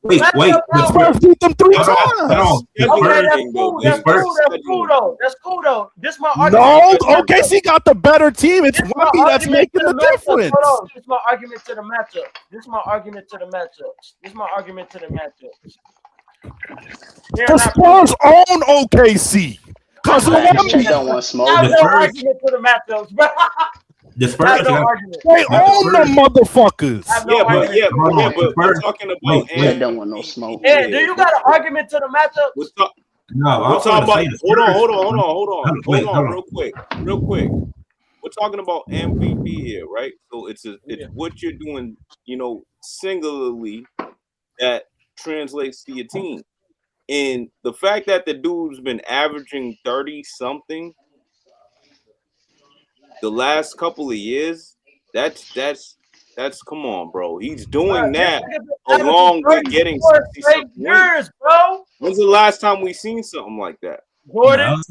[SPEAKER 6] Beat them 3 times.
[SPEAKER 10] That's cool though. This my argument.
[SPEAKER 6] No, OKC got the better team. It's Wemby that's making the difference.
[SPEAKER 10] Hold on. This is my argument to the matchup.
[SPEAKER 6] The Spurs own OKC. Because
[SPEAKER 4] don't want smoke.
[SPEAKER 10] There's no argument to the matchups, bro.
[SPEAKER 1] The Spurs,
[SPEAKER 6] they own the motherfuckers.
[SPEAKER 2] But we're talking about.
[SPEAKER 4] They don't want no smoke.
[SPEAKER 10] Yeah, do you got an argument to the matchups?
[SPEAKER 2] We're talking about. Hold on, real quick. We're talking about MVP here, right? So it's what you're doing, singularly that translates to your team. And the fact that the dude's been averaging 30-something the last couple of years, that's come on, bro. He's doing that along with getting 60-something
[SPEAKER 10] years, bro.
[SPEAKER 2] When's the last time we seen something like that?
[SPEAKER 10] Jordan.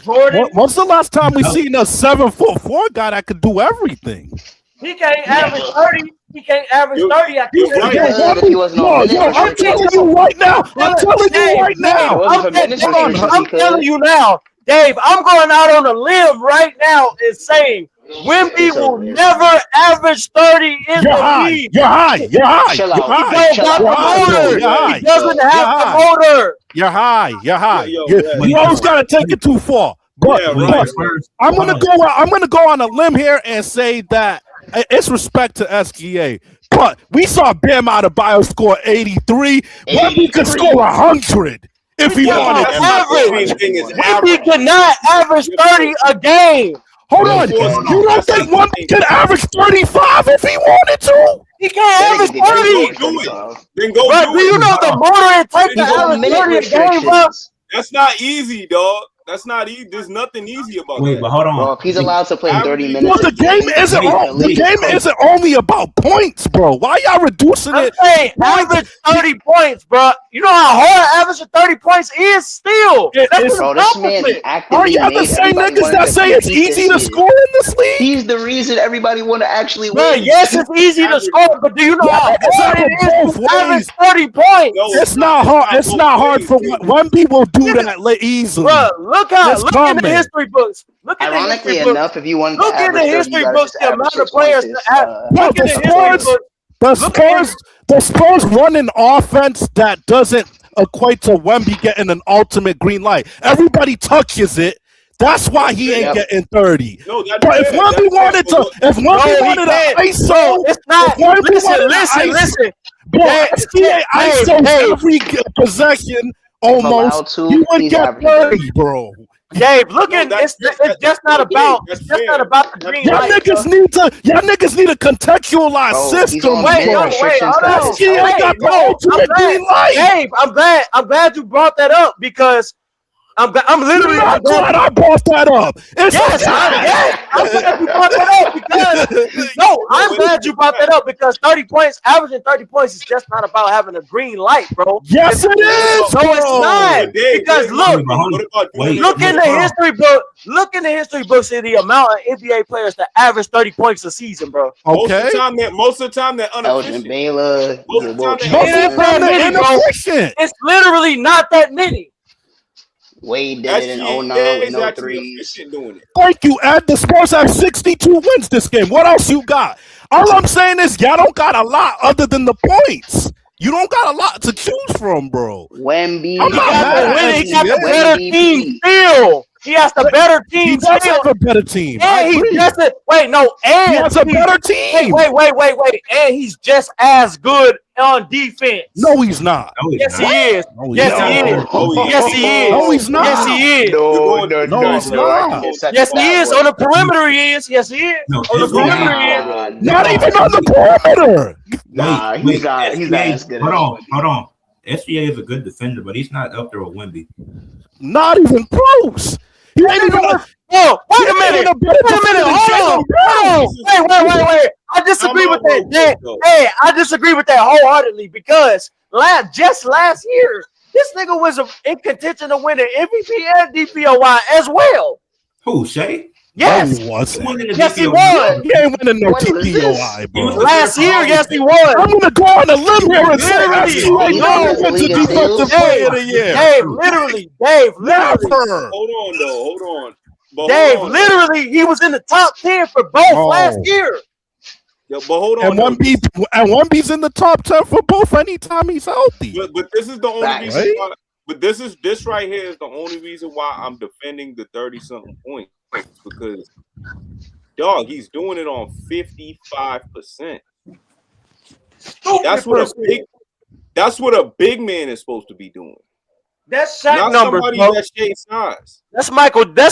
[SPEAKER 6] When's the last time we seen a 7'4" guy that could do everything?
[SPEAKER 10] He can't average 30. He can't average 30. I'm telling
[SPEAKER 6] you right now.
[SPEAKER 10] I'm telling you now, Dave. I'm going out on a limb right now and saying Wemby will never average 30 in the league.
[SPEAKER 6] You're high.
[SPEAKER 10] He doesn't have the motor.
[SPEAKER 6] You're high. You always gotta take it too far. But I'm gonna go on a limb here and say that it's respect to SGA. But we saw Bam Adebayo score 83. Wemby could score 100 if he wanted to.
[SPEAKER 10] Wemby could not average 30 a game.
[SPEAKER 6] Hold on. You don't think Wemby could average 35 if he wanted to?
[SPEAKER 10] He can't average 30.
[SPEAKER 2] Then go
[SPEAKER 10] do it. You know the motor it takes to average 30 a game, bro?
[SPEAKER 2] That's not easy, dog. That's not easy. There's nothing easy about that.
[SPEAKER 1] But hold on.
[SPEAKER 4] Bro, if he's allowed to play 30 minutes.
[SPEAKER 6] Well, the game isn't only about points, bro. Why y'all reducing it?
[SPEAKER 10] Hey, average 30 points, bro. You know how hard averaging 30 points is still.
[SPEAKER 4] Bro, this man actively
[SPEAKER 6] are y'all the same niggas that say it's easy to score in this league?
[SPEAKER 4] He's the reason everybody want to actually
[SPEAKER 10] bro,
[SPEAKER 4] win.
[SPEAKER 10] yes, it's easy to score, but do you know how hard it is to average 30 points?
[SPEAKER 6] It's not hard. It's not hard for Wemby will do that easily.
[SPEAKER 10] Bro, look in the history books.
[SPEAKER 4] Ironically enough, if you want to
[SPEAKER 10] look in the history books, the amount of players
[SPEAKER 6] the Spurs run an offense that doesn't equate to Wemby getting an ultimate green light. Everybody touches it. That's why he ain't getting 30.
[SPEAKER 2] No,
[SPEAKER 6] but if Wemby wanted to ISO,
[SPEAKER 10] it's not. Listen.
[SPEAKER 6] SGA ISO every possession. Almost, you would get 30, bro.
[SPEAKER 10] Dave, it's just not about the green light.
[SPEAKER 6] Y'all niggas need a contextualized system.
[SPEAKER 10] Wait, got the ultimate green light. Dave, I'm glad you brought that up because I'm literally.
[SPEAKER 6] I'm glad I brought that up.
[SPEAKER 10] I'm glad you brought that up because I'm glad you brought that up because 30 points, averaging 30 points is just not about having a green light, bro.
[SPEAKER 6] Yes, it is.
[SPEAKER 10] No, it's not. Because look in the history book. Look in the history books of the amount of NBA players that average 30 points a season, bro.
[SPEAKER 6] Okay.
[SPEAKER 2] Most of the time they're
[SPEAKER 4] Elgin
[SPEAKER 2] inefficient.
[SPEAKER 4] Baylor.
[SPEAKER 10] It's literally not that many.
[SPEAKER 4] Wade did it in 09 with no threes.
[SPEAKER 6] Thank you, Ed. The Spurs have 62 wins this game. What else you got? All I'm saying is y'all don't got a lot other than the points. You don't got a lot to choose from, bro.
[SPEAKER 4] Wemby.
[SPEAKER 10] He got the better team still. He has the better team.
[SPEAKER 6] He does have a better team.
[SPEAKER 10] And he has a
[SPEAKER 6] better team.
[SPEAKER 10] Wait. And he's just as good on defense.
[SPEAKER 6] No, he's not.
[SPEAKER 10] Yes, he is. Yes, he is. Yes, he is.
[SPEAKER 6] No, he's not.
[SPEAKER 10] Yes, he is.
[SPEAKER 6] No, he's not.
[SPEAKER 10] Yes, he is. On the perimeter, he is. Yes, he is. On the perimeter, he is.
[SPEAKER 6] Not even on the perimeter.
[SPEAKER 4] Nah, he's not as good.
[SPEAKER 1] Hold on. SGA is a good defender, but he's not up there with Wemby.
[SPEAKER 6] Not even close. He ain't even.
[SPEAKER 10] Oh, wait a minute. Hold on. Wait. I disagree with that. Hey, I disagree with that wholeheartedly because just last year, this nigga was in contention to win an MVP and DPOY as well.
[SPEAKER 1] Who, Shea?
[SPEAKER 10] Yes.
[SPEAKER 6] No, he wasn't.
[SPEAKER 10] Yes, he was.
[SPEAKER 6] He ain't winning no DPOI, bro.
[SPEAKER 10] Last year, yes, he was.
[SPEAKER 6] I'm gonna go on a limb here and say defensive player of the year.
[SPEAKER 10] Dave, literally.
[SPEAKER 2] Hold on.
[SPEAKER 10] Dave, literally, he was in the top 10 for both last year.
[SPEAKER 2] Yeah, but hold on.
[SPEAKER 6] And Wemby's in the top 10 for both anytime he's healthy.
[SPEAKER 2] But this is the only reason why. But this right here is the only reason why I'm defending the 30-something points because, dog, he's doing it on 55%. That's what a big man is supposed to be doing.
[SPEAKER 10] That's Shaq
[SPEAKER 2] not
[SPEAKER 10] numbers,
[SPEAKER 2] somebody
[SPEAKER 10] bro.
[SPEAKER 2] that's Shea size.
[SPEAKER 10] That's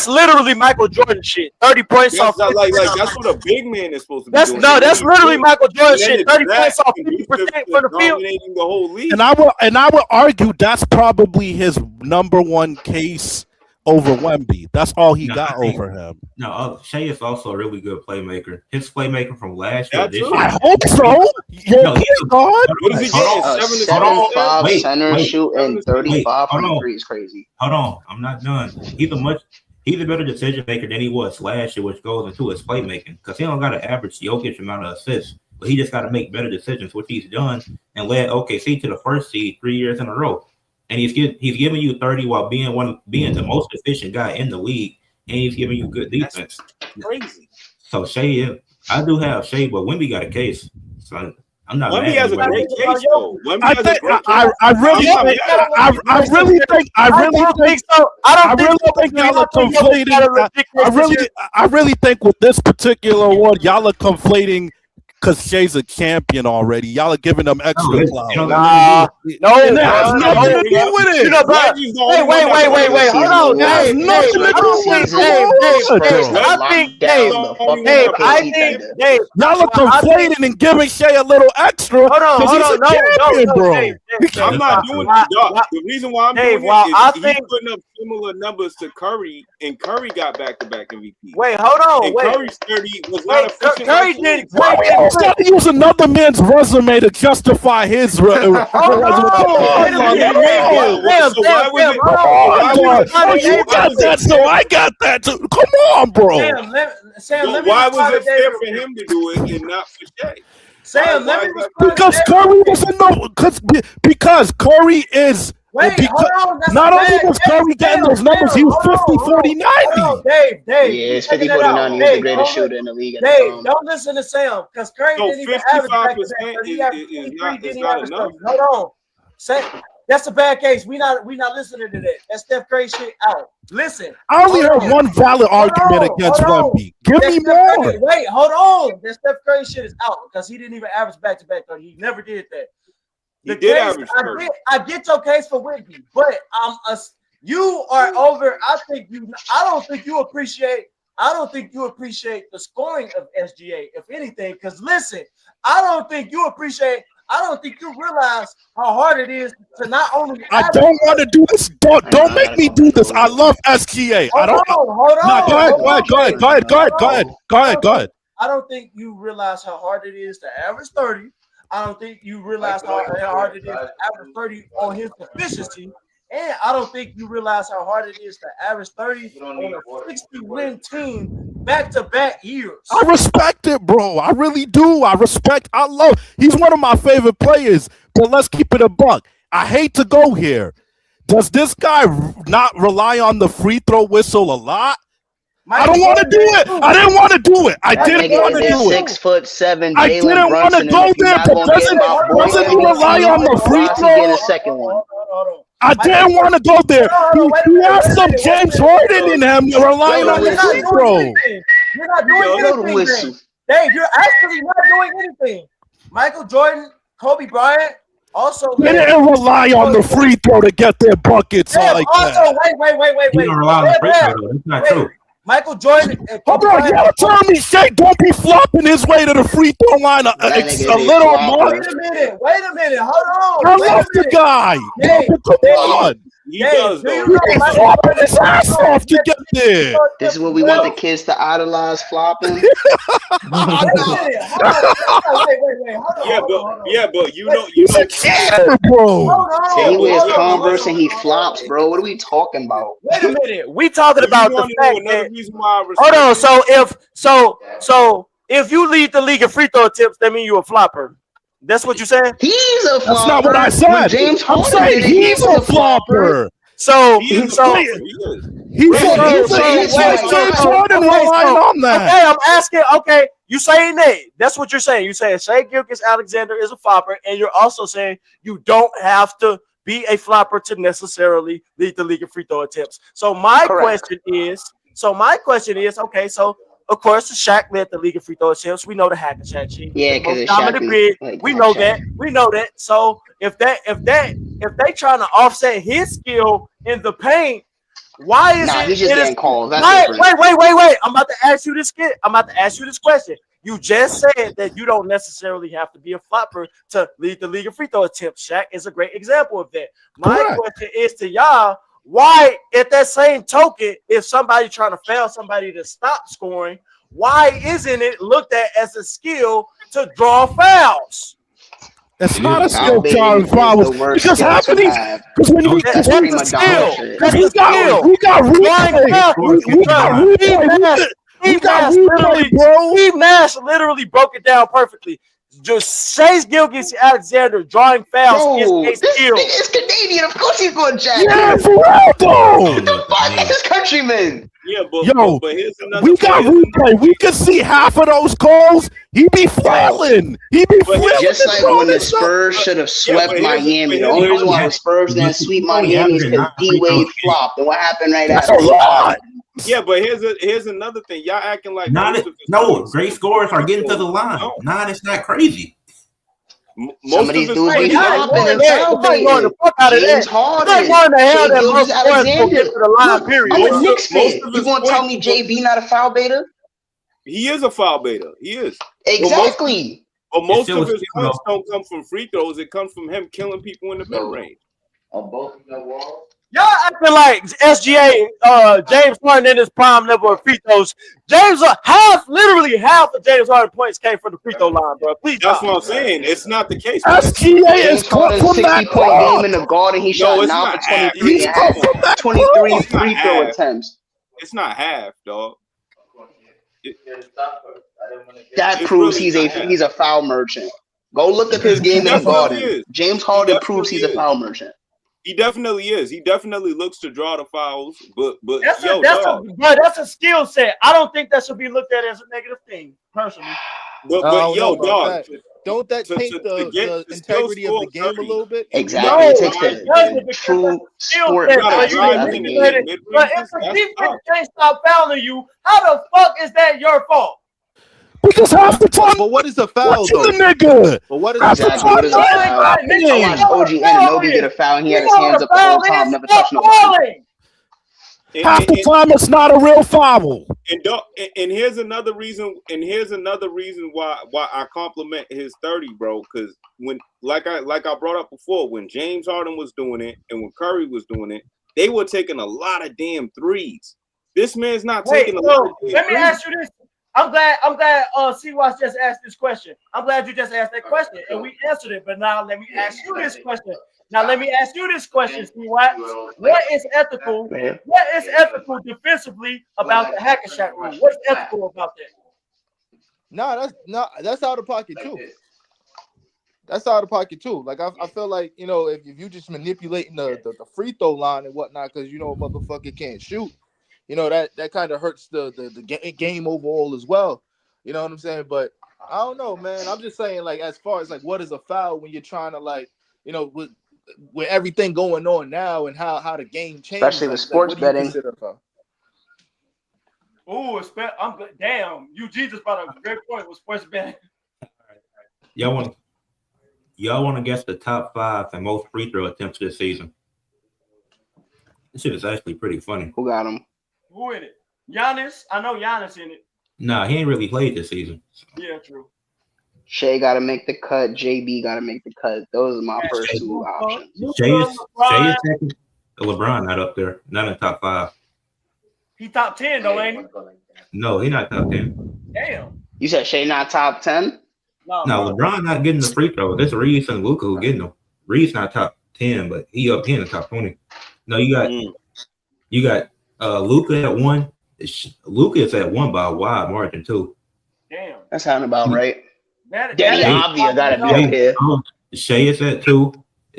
[SPEAKER 10] literally Michael Jordan shit. 30 points off.
[SPEAKER 2] That's what a big man is supposed to be doing.
[SPEAKER 10] That's literally Michael Jordan shit. 30 points off 50% for the field.
[SPEAKER 2] Dominating the whole league.
[SPEAKER 6] And I would argue that's probably his number one case over Wemby. That's all he got over him.
[SPEAKER 1] No, Shea is also a really good playmaker. His playmaker from last year. This year,
[SPEAKER 6] I hope so.
[SPEAKER 2] What is he getting?
[SPEAKER 4] 7'5" center shooting 35 from 3 is crazy.
[SPEAKER 1] Hold on, I'm not done. He's a better decision maker than he was last year, which goes into his playmaking because he don't got to average Jokic amount of assists, but he just got to make better decisions, which he's done and led OKC to the first seed 3 years in a row. And he's giving you 30 while being the most efficient guy in the league, and he's giving you good defense.
[SPEAKER 2] That's crazy.
[SPEAKER 1] So Shea, I do have Shea, but Wemby got a case. So I'm not.
[SPEAKER 2] Wemby has a great case, though.
[SPEAKER 6] I really think y'all are conflating. I really think with this particular award, y'all are conflating. Because Shea's a champion already. Y'all are giving them extra clout.
[SPEAKER 10] No.
[SPEAKER 6] It has nothing to do with it.
[SPEAKER 10] Wait. Hold on. Dave.
[SPEAKER 6] Y'all are conflating and giving Shea a little extra.
[SPEAKER 10] Hold on.
[SPEAKER 2] I'm not doing it. The reason why I'm doing it is he's putting up similar numbers to Curry, and Curry got back-to-back MVP.
[SPEAKER 10] Wait, hold on.
[SPEAKER 2] And Curry's 30 was not efficient.
[SPEAKER 10] Curry did.
[SPEAKER 6] He's trying to use another man's resume to justify his resume. You got that, so I got that too. Come on, bro.
[SPEAKER 2] Why was it fair for him to do it and not for Shea?
[SPEAKER 6] Because Curry was in the because Curry is. Not only was Curry getting those numbers, he was 50, 40, 90.
[SPEAKER 10] Dave.
[SPEAKER 4] Yeah, it's 50, 40, 90. He's the greatest shooter in the league.
[SPEAKER 10] Dave, don't listen to Sam because Curry didn't even average back to back. Is not enough. Hold on. That's a bad case. We not listening to that. That Steph Curry shit out. Listen.
[SPEAKER 6] I only heard one valid argument against Wemby. Give me more.
[SPEAKER 10] Wait, hold on. That Steph Curry shit is out because he didn't even average back to back. He never did that. I get your case for Wemby, but you are over. I don't think you appreciate the scoring of SGA, if anything. Because listen, I don't think you appreciate I don't think you realize how hard it is to not only.
[SPEAKER 6] I don't want to do this. Don't make me do this. I love SGA. I don't.
[SPEAKER 10] Hold on.
[SPEAKER 6] No, go ahead.
[SPEAKER 10] I don't think you realize how hard it is to average 30. I don't think you realize how hard it is to average 30 on his efficiency. And I don't think you realize how hard it is to average 30 on a 60-win team back-to-back years.
[SPEAKER 6] I respect it, bro. I really do. I love. He's one of my favorite players. But let's keep it a buck. I hate to go here. Does this guy not rely on the free throw whistle a lot? I don't want to do it. I didn't want to do it. I didn't want to do it.
[SPEAKER 4] 6'7"
[SPEAKER 6] I didn't want to go there, but doesn't he rely on the free throw? I didn't want to go there. He has some James Harden in him relying on the free throw.
[SPEAKER 10] You're not doing anything. Dave, you're actually not doing anything. Michael Jordan, Kobe Bryant, also
[SPEAKER 6] they didn't rely on the free throw to get their buckets like that.
[SPEAKER 10] Wait.
[SPEAKER 1] You don't rely on the free throw. That's not true.
[SPEAKER 10] Michael Jordan.
[SPEAKER 6] Hold on, y'all telling me Shaq don't be flopping his way to the free throw line a little more?
[SPEAKER 10] Wait a minute. Hold on.
[SPEAKER 6] I love the guy. Come on.
[SPEAKER 2] He does, though.
[SPEAKER 6] He's flopping his ass off to get there.
[SPEAKER 4] This is what we want the kids to idolize, flopping.
[SPEAKER 10] Wait.
[SPEAKER 2] Yeah, but you know,
[SPEAKER 6] He's a kid, bro.
[SPEAKER 4] He wears Converse and he flops, bro. What are we talking about?
[SPEAKER 10] Wait a minute. We talking about the fact that.
[SPEAKER 2] Hold on.
[SPEAKER 10] So if you lead the league in free throw attempts, that means you're a flopper. That's what you're saying?
[SPEAKER 4] He's a flopper.
[SPEAKER 6] That's not what I said.
[SPEAKER 4] James
[SPEAKER 6] I'm saying he's a flopper.
[SPEAKER 10] So
[SPEAKER 6] he's like James Harden relying on that.
[SPEAKER 10] Okay, I'm asking. Okay, you saying that? That's what you're saying. You saying Shai Gilgeous-Alexander is a flopper, and you're also saying you don't have to be a flopper to necessarily lead the league in free throw attempts. So my question is, okay, so of course, Shaq led the league in free throw attempts. We know the hack and Shaq cheat.
[SPEAKER 4] Yeah, because
[SPEAKER 10] we know that. We know that. So if they trying to offset his skill in the paint, why is it?
[SPEAKER 4] He's just getting called. Wait.
[SPEAKER 10] I'm about to ask you this question. You just said that you don't necessarily have to be a flopper to lead the league in free throw attempts. Shaq is a great example of that. My question is to y'all. Why, at that same token, if somebody trying to foul somebody to stop scoring, why isn't it looked at as a skill to draw fouls?
[SPEAKER 6] It's not a skill drawing fouls because half of these, because when we got replay, bro.
[SPEAKER 10] Steve Nash literally broke it down perfectly. Just Shai Gilgeous-Alexander drawing fouls is a skill.
[SPEAKER 4] It's Canadian. Of course he's going to jack.
[SPEAKER 6] Yeah, for real, though.
[SPEAKER 4] What the fuck? It's his countryman.
[SPEAKER 2] Yeah, but here's another.
[SPEAKER 6] We got replay. We could see half of those calls. He be flailing.
[SPEAKER 4] Just like when the Spurs should have swept Miami. The only reason why the Spurs didn't sweep Miami is because D-Wade flopped. And what happened right after?
[SPEAKER 2] Yeah, but here's another thing. Y'all acting like
[SPEAKER 1] great scorers are getting to the line. It's not crazy.
[SPEAKER 4] Some of these dudes be flopping and foul baiting. James Harden, Shai Gilgeous-Alexander. I'm a Knicks fan. You gonna tell me JB not a foul baiter?
[SPEAKER 2] He is a foul baiter. He is.
[SPEAKER 4] Exactly.
[SPEAKER 2] But most of his points don't come from free throws. It comes from him killing people in the mid range.
[SPEAKER 7] On both of the walls.
[SPEAKER 10] Y'all acting like SGA, James Harden in his prime level of free throws. Literally half of James Harden points came from the free throw line, bro. Please.
[SPEAKER 2] That's what I'm saying. It's not the case.
[SPEAKER 6] SGA is
[SPEAKER 4] Harden's 60-point game in the Garden. He shot 9 for 23 and had 23 free throw attempts.
[SPEAKER 2] It's not half, dog.
[SPEAKER 4] That proves he's a foul merchant. Go look at his game in the Garden. James Harden proves he's a foul merchant.
[SPEAKER 2] He definitely is. He definitely looks to draw the fouls, but
[SPEAKER 10] that's a skill set. I don't think that should be looked at as a negative thing, personally.
[SPEAKER 2] But dog,
[SPEAKER 3] don't that paint the integrity of the game a little bit?
[SPEAKER 4] Exactly. It takes the true sport.
[SPEAKER 10] But if the defense can't stop fouling you, how the fuck is that your fault?
[SPEAKER 6] Because half the time,
[SPEAKER 3] but what is a foul though?
[SPEAKER 6] The nigga.
[SPEAKER 3] But what is
[SPEAKER 4] exactly. What is a foul? I watched OG Anunoby get a foul and he had his hands up the whole time, never touched nobody.
[SPEAKER 6] Half the time, it's not a real foul.
[SPEAKER 2] And here's another reason. And here's another reason why I compliment his 30, bro. Because when, like I brought up before, when James Harden was doing it and when Curry was doing it, they were taking a lot of damn threes. This man's not taking a lot of damn
[SPEAKER 10] let me
[SPEAKER 2] threes.
[SPEAKER 10] ask you this. I'm glad C-Watch just asked this question. I'm glad you just asked that question and we answered it. But now let me ask you this question. C-Watch. What is ethical? What is ethical defensively about the hack and shot rule? What's ethical about that?
[SPEAKER 3] That's out of pocket too. That's out of pocket too. Like I feel like, you know, if you just manipulating the free throw line and whatnot, because you know a motherfucker can't shoot, you know, that kind of hurts the game overall as well. You know what I'm saying? But I don't know, man. I'm just saying, like, as far as like what is a foul when you're trying to, like, you know, with everything going on now and how the game changes,
[SPEAKER 4] especially with sports betting.
[SPEAKER 10] Oh, I'm good. Damn, Eugene just brought a great point with sports betting.
[SPEAKER 1] Y'all want to guess the top 5 and most free throw attempts this season? This shit is actually pretty funny.
[SPEAKER 4] Who got him?
[SPEAKER 10] Who in it? Giannis. I know Giannis in it.
[SPEAKER 1] Nah, he ain't really played this season.
[SPEAKER 10] Yeah, true.
[SPEAKER 4] Shea got to make the cut. JB got to make the cut. Those are my first 2 options.
[SPEAKER 1] Shea is second. LeBron not up there. Not in the top 5.
[SPEAKER 10] He top 10 though, ain't he?
[SPEAKER 1] No, he not top 10.
[SPEAKER 10] Damn.
[SPEAKER 4] You said Shea not top 10?
[SPEAKER 1] No, LeBron not getting the free throw. That's Reeves and Luka who getting them. Reeves not top 10, but he up here in the top 20. No, you got Luka at 1. Luka is at 1 by a wide margin too.
[SPEAKER 10] Damn.
[SPEAKER 4] That sounding about right.
[SPEAKER 10] Danny
[SPEAKER 4] Avdija got to be up here.
[SPEAKER 1] Shea is at 2.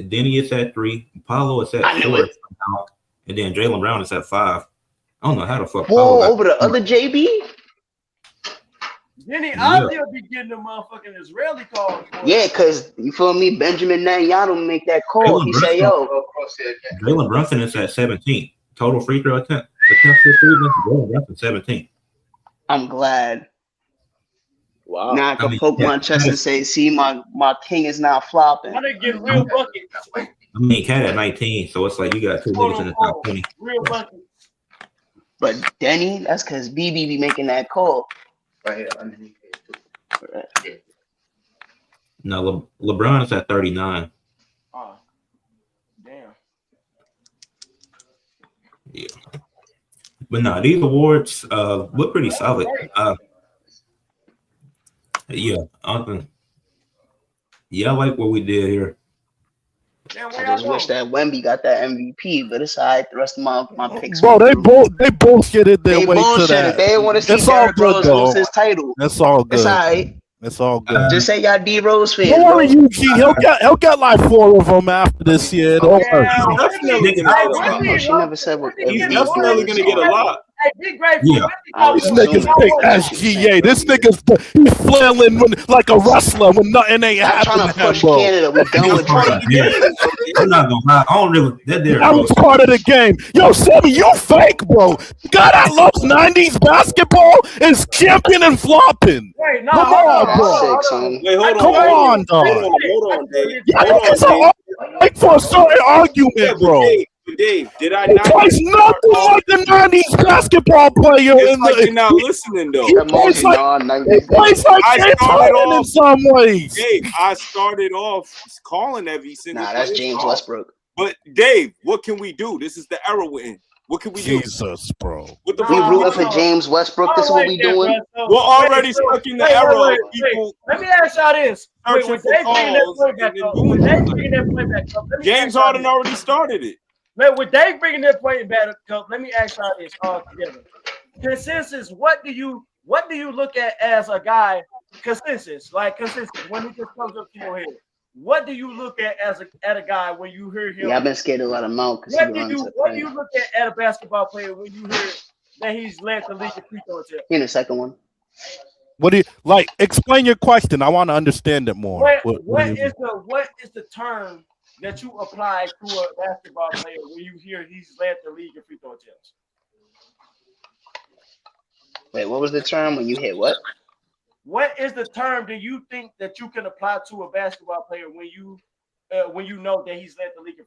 [SPEAKER 1] Denny is at 3. Paulo is at 4. And then Jaylen Brown is at 5. I don't know how the fuck.
[SPEAKER 4] Whoa, over the other JB?
[SPEAKER 10] Denny Avdija be getting the motherfucking Israeli calls.
[SPEAKER 4] Yeah, because you feel me? Benjamin Netanyahu make that call. He say, yo.
[SPEAKER 1] Jalen Brunson is at 17. Total free throw attempts this season. Jalen Brunson 17.
[SPEAKER 4] I'm glad.
[SPEAKER 2] Wow.
[SPEAKER 4] Now I can poke my chest and say, see, my king is not flopping.
[SPEAKER 10] I didn't get real buckets.
[SPEAKER 1] I mean, Cat at 19, so it's like you got 2 niggas in the top 20.
[SPEAKER 10] Real buckets.
[SPEAKER 4] But Denny, that's because BB be making that call.
[SPEAKER 7] Right here, underneath it too.
[SPEAKER 1] No, LeBron is at 39.
[SPEAKER 10] Oh, damn.
[SPEAKER 1] Yeah. But no, these awards look pretty solid. Yeah, I like what we did here.
[SPEAKER 4] I just wish that Wemby got that MVP, but it's all right. The rest of my picks.
[SPEAKER 6] Bro, they bullshitted their way to that.
[SPEAKER 4] They want to see Derrick Rose lose his title.
[SPEAKER 6] That's all good.
[SPEAKER 4] It's all right.
[SPEAKER 6] It's all good.
[SPEAKER 4] Just say y'all D Rose fans.
[SPEAKER 6] Don't worry, Eugene. He'll get like 4 of them after this year. Don't worry.
[SPEAKER 4] She never said what.
[SPEAKER 2] He's definitely gonna get a lot.
[SPEAKER 6] Yeah, these niggas pick SGA. This nigga's he's flailing like a wrestler when nothing ain't happening.
[SPEAKER 4] Trying to push Canada. We're done with
[SPEAKER 1] I'm not gonna lie. I don't really.
[SPEAKER 6] That was part of the game. Yo, Sammy, you fake, bro. The guy that loves 90s basketball is champion and flopping.
[SPEAKER 10] Wait, no,
[SPEAKER 6] come on, bro. Come on, dog.
[SPEAKER 2] Hold on, Dave.
[SPEAKER 6] It's like for a certain argument, bro.
[SPEAKER 2] Dave, did I not?
[SPEAKER 6] He plays nothing like the 90s basketball player.
[SPEAKER 2] It's like you're not listening, though.
[SPEAKER 6] He plays like James Harden in some ways.
[SPEAKER 2] Dave, I started off calling every single.
[SPEAKER 4] Nah, that's James Westbrook.
[SPEAKER 2] But Dave, what can we do? This is the era we're in. What can we do?
[SPEAKER 6] Jesus, bro.
[SPEAKER 2] What the
[SPEAKER 4] we rooting for James Westbrook. This is what we doing.
[SPEAKER 2] We're already stuck in the era of people.
[SPEAKER 10] Let me ask y'all this. When they bringing that point back up,
[SPEAKER 2] James Harden already started it.
[SPEAKER 10] With Dave bringing that point back up, let me ask y'all this all together. Consensus. What do you look at as a guy? Consensus when he just comes up to your head. What do you look at as a guy when you hear him?
[SPEAKER 4] Yeah, I've been scared to let him out.
[SPEAKER 10] What do you look at a basketball player when you hear that he's led the league in free throw attempts?
[SPEAKER 4] In the second one.
[SPEAKER 6] What do you like? Explain your question. I want to understand it more.
[SPEAKER 10] What is the term that you apply to a basketball player when you hear he's led the league in free throw attempts?
[SPEAKER 4] Wait, what was the term when you hit what?
[SPEAKER 10] What is the term do you think that you can apply to a basketball player when you know that he's led the league in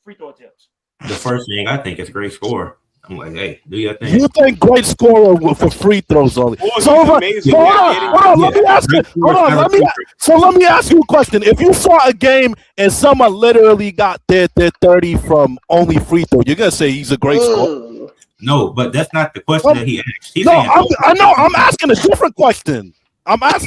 [SPEAKER 10] free throw attempts?
[SPEAKER 1] The first thing I think is great score. I'm like, hey, do your thing.
[SPEAKER 6] You think great scorer for free throws only? So hold on. Let me ask you. Let me ask you a question. If you saw a game and someone literally got their 30 from only free throw, you're gonna say he's a great scorer?
[SPEAKER 1] No, but that's not the question that he asked. He's
[SPEAKER 6] saying, I know. I'm asking a different question.
[SPEAKER 1] That's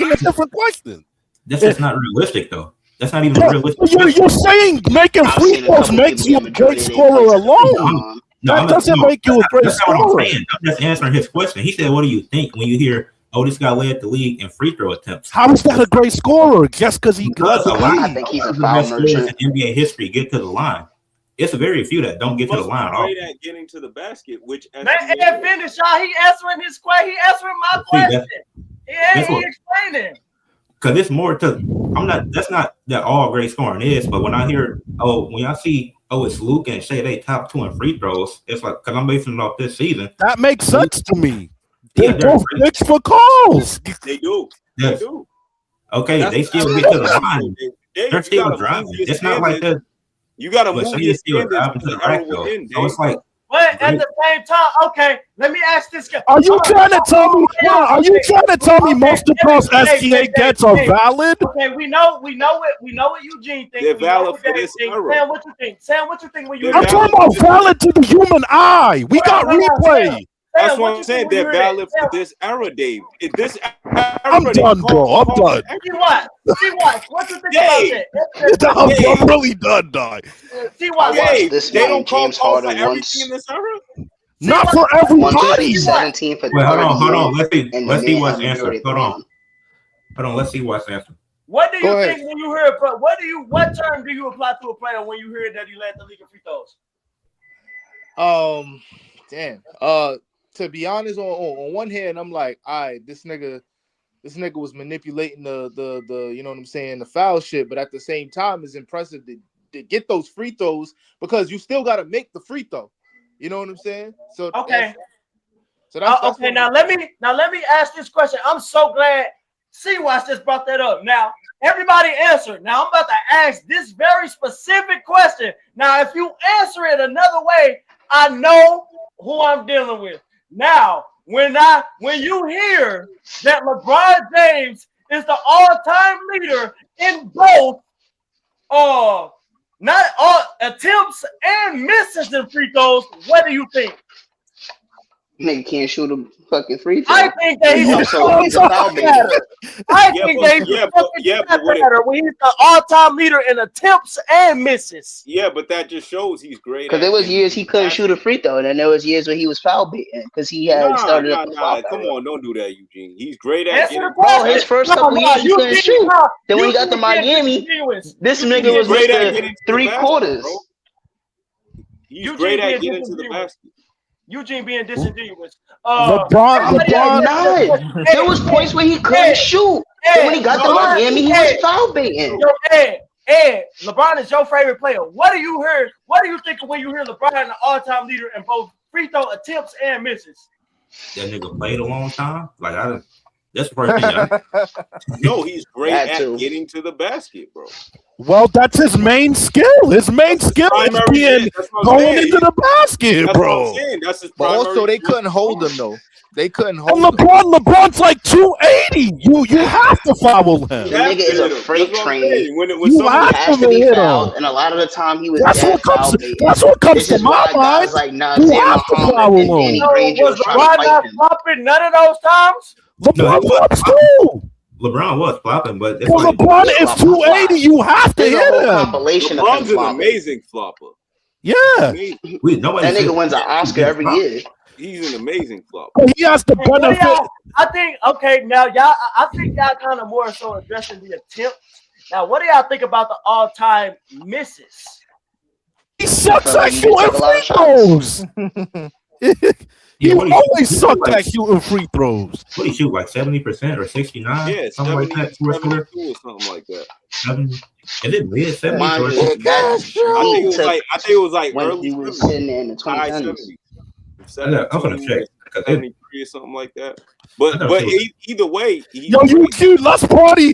[SPEAKER 1] just not realistic, though. That's not even realistic.
[SPEAKER 6] You're saying making free throws makes you a great scorer alone. That doesn't make you a great scorer.
[SPEAKER 1] I'm just answering his question. He said, what do you think when you hear, oh, this guy led the league in free throw attempts?
[SPEAKER 6] How is that a great scorer? Just because he led the league?
[SPEAKER 4] I think he's a foul merchant.
[SPEAKER 1] In NBA history get to the line. It's very few that don't get to the line.
[SPEAKER 2] Great at getting to the basket, which
[SPEAKER 10] man, Ed finish, y'all. He answering his question. He answering my question. He explaining.
[SPEAKER 1] Because it's more to, that's not that all great scoring is, but when I hear, when I see, it's Luke and Shea, they top 2 in free throws, it's like, because I'm basing it off this season.
[SPEAKER 6] That makes sense to me. They're both picks for calls.
[SPEAKER 2] They do.
[SPEAKER 1] Yes.
[SPEAKER 2] They do.
[SPEAKER 1] Okay, they still get to the line. They're still driving. It's not like that.
[SPEAKER 2] You got to move your standards
[SPEAKER 1] to the rack, though. So it's like,
[SPEAKER 10] but at the same time, okay, let me ask this guy.
[SPEAKER 6] Are you trying to tell me? Are you trying to tell me most of those SGA gets are valid?
[SPEAKER 10] Okay, we know what Eugene thinks.
[SPEAKER 2] They're valid for this era.
[SPEAKER 10] Sam, what you think? Sam, what you think when you?
[SPEAKER 6] I'm talking about valid to the human eye. We got replay.
[SPEAKER 2] That's what I'm saying. They're valid for this era, Dave.
[SPEAKER 6] I'm done, bro. I'm done.
[SPEAKER 10] See what? What you think about
[SPEAKER 6] that? I'm really done, dog.
[SPEAKER 10] See what?
[SPEAKER 2] They don't call for everything in this era.
[SPEAKER 6] Not for everybody.
[SPEAKER 4] 17 for
[SPEAKER 1] wait, hold on. Let's see what's answered. Hold on. Let's see what's answered.
[SPEAKER 10] What do you think when you hear? What term do you apply to a player when you hear that he led the league in free throws?
[SPEAKER 3] Damn. To be honest, on one hand, I'm like, all right, this nigga was manipulating the you know what I'm saying, the foul shit, but at the same time, it's impressive to get those free throws because you still got to make the free throw. You know what I'm saying? So
[SPEAKER 10] okay.
[SPEAKER 3] That's
[SPEAKER 10] okay. Now let me ask this question. I'm so glad C-Watch just brought that up. Now everybody answered. Now I'm about to ask this very specific question. Now if you answer it another way, I know who I'm dealing with. Now, when you hear that LeBron James is the all-time leader in both not all attempts and misses in free throws, what do you think?
[SPEAKER 4] Nigga can't shoot a fucking free throw.
[SPEAKER 10] I think that he's a foul batter. I think that he's a foul batter when he's the all-time leader in attempts and misses.
[SPEAKER 2] Yeah, but that just shows he's great.
[SPEAKER 4] Because there was years he couldn't shoot a free throw, and then there was years where he was foul beaten because he had started up the foul.
[SPEAKER 2] Come on, don't do that, Eugene. He's great at getting.
[SPEAKER 4] Oh, his first couple years he couldn't shoot. Then when he got to Miami, this nigga was Mr. 3 quarters.
[SPEAKER 2] He's great at getting to the basket.
[SPEAKER 10] Eugene being disingenuous.
[SPEAKER 6] LeBron.
[SPEAKER 4] There was points where he couldn't shoot. And when he got to Miami, he was foul baiting.
[SPEAKER 10] Ed, LeBron is your favorite player. What do you hear? What do you think when you hear LeBron the all-time leader in both free throw attempts and misses?
[SPEAKER 1] That nigga played a long time. Like that's the first thing.
[SPEAKER 2] No, he's great at getting to the basket, bro.
[SPEAKER 6] Well, that's his main skill. His main skill is being going into the basket, bro.
[SPEAKER 2] That's his
[SPEAKER 3] but also, they couldn't hold him though. They couldn't hold
[SPEAKER 6] him. LeBron's like 280. You have to foul him.
[SPEAKER 4] The nigga is a freight train.
[SPEAKER 6] You have to
[SPEAKER 4] be fouled, and a lot of the time he was.
[SPEAKER 6] That's what comes to my mind.
[SPEAKER 4] Like,
[SPEAKER 6] you have to foul him.
[SPEAKER 10] Was LeBron not flopping none of those times?
[SPEAKER 6] LeBron flops too.
[SPEAKER 1] LeBron was flopping, but
[SPEAKER 6] LeBron is 280. You have to hit him.
[SPEAKER 2] LeBron's an amazing flopper.
[SPEAKER 6] Yeah,
[SPEAKER 4] that nigga wins an Oscar every year.
[SPEAKER 2] He's an amazing flopper.
[SPEAKER 6] He has the benefit.
[SPEAKER 10] I think now y'all. I think y'all kind of more so addressing the attempts. Now, what do y'all think about the all-time misses?
[SPEAKER 6] He sucks at shooting free throws. He always sucked at shooting free throws.
[SPEAKER 1] What do you shoot, like 70% or 69?
[SPEAKER 2] Yeah,
[SPEAKER 1] something like that.
[SPEAKER 2] 72 or something like that.
[SPEAKER 1] Is it mid 70s?
[SPEAKER 2] I think it was like
[SPEAKER 4] when
[SPEAKER 2] early
[SPEAKER 4] he was sitting in the 2010s.
[SPEAKER 1] I'm gonna check.
[SPEAKER 2] or something like that. But either way,
[SPEAKER 6] Eugene, let's party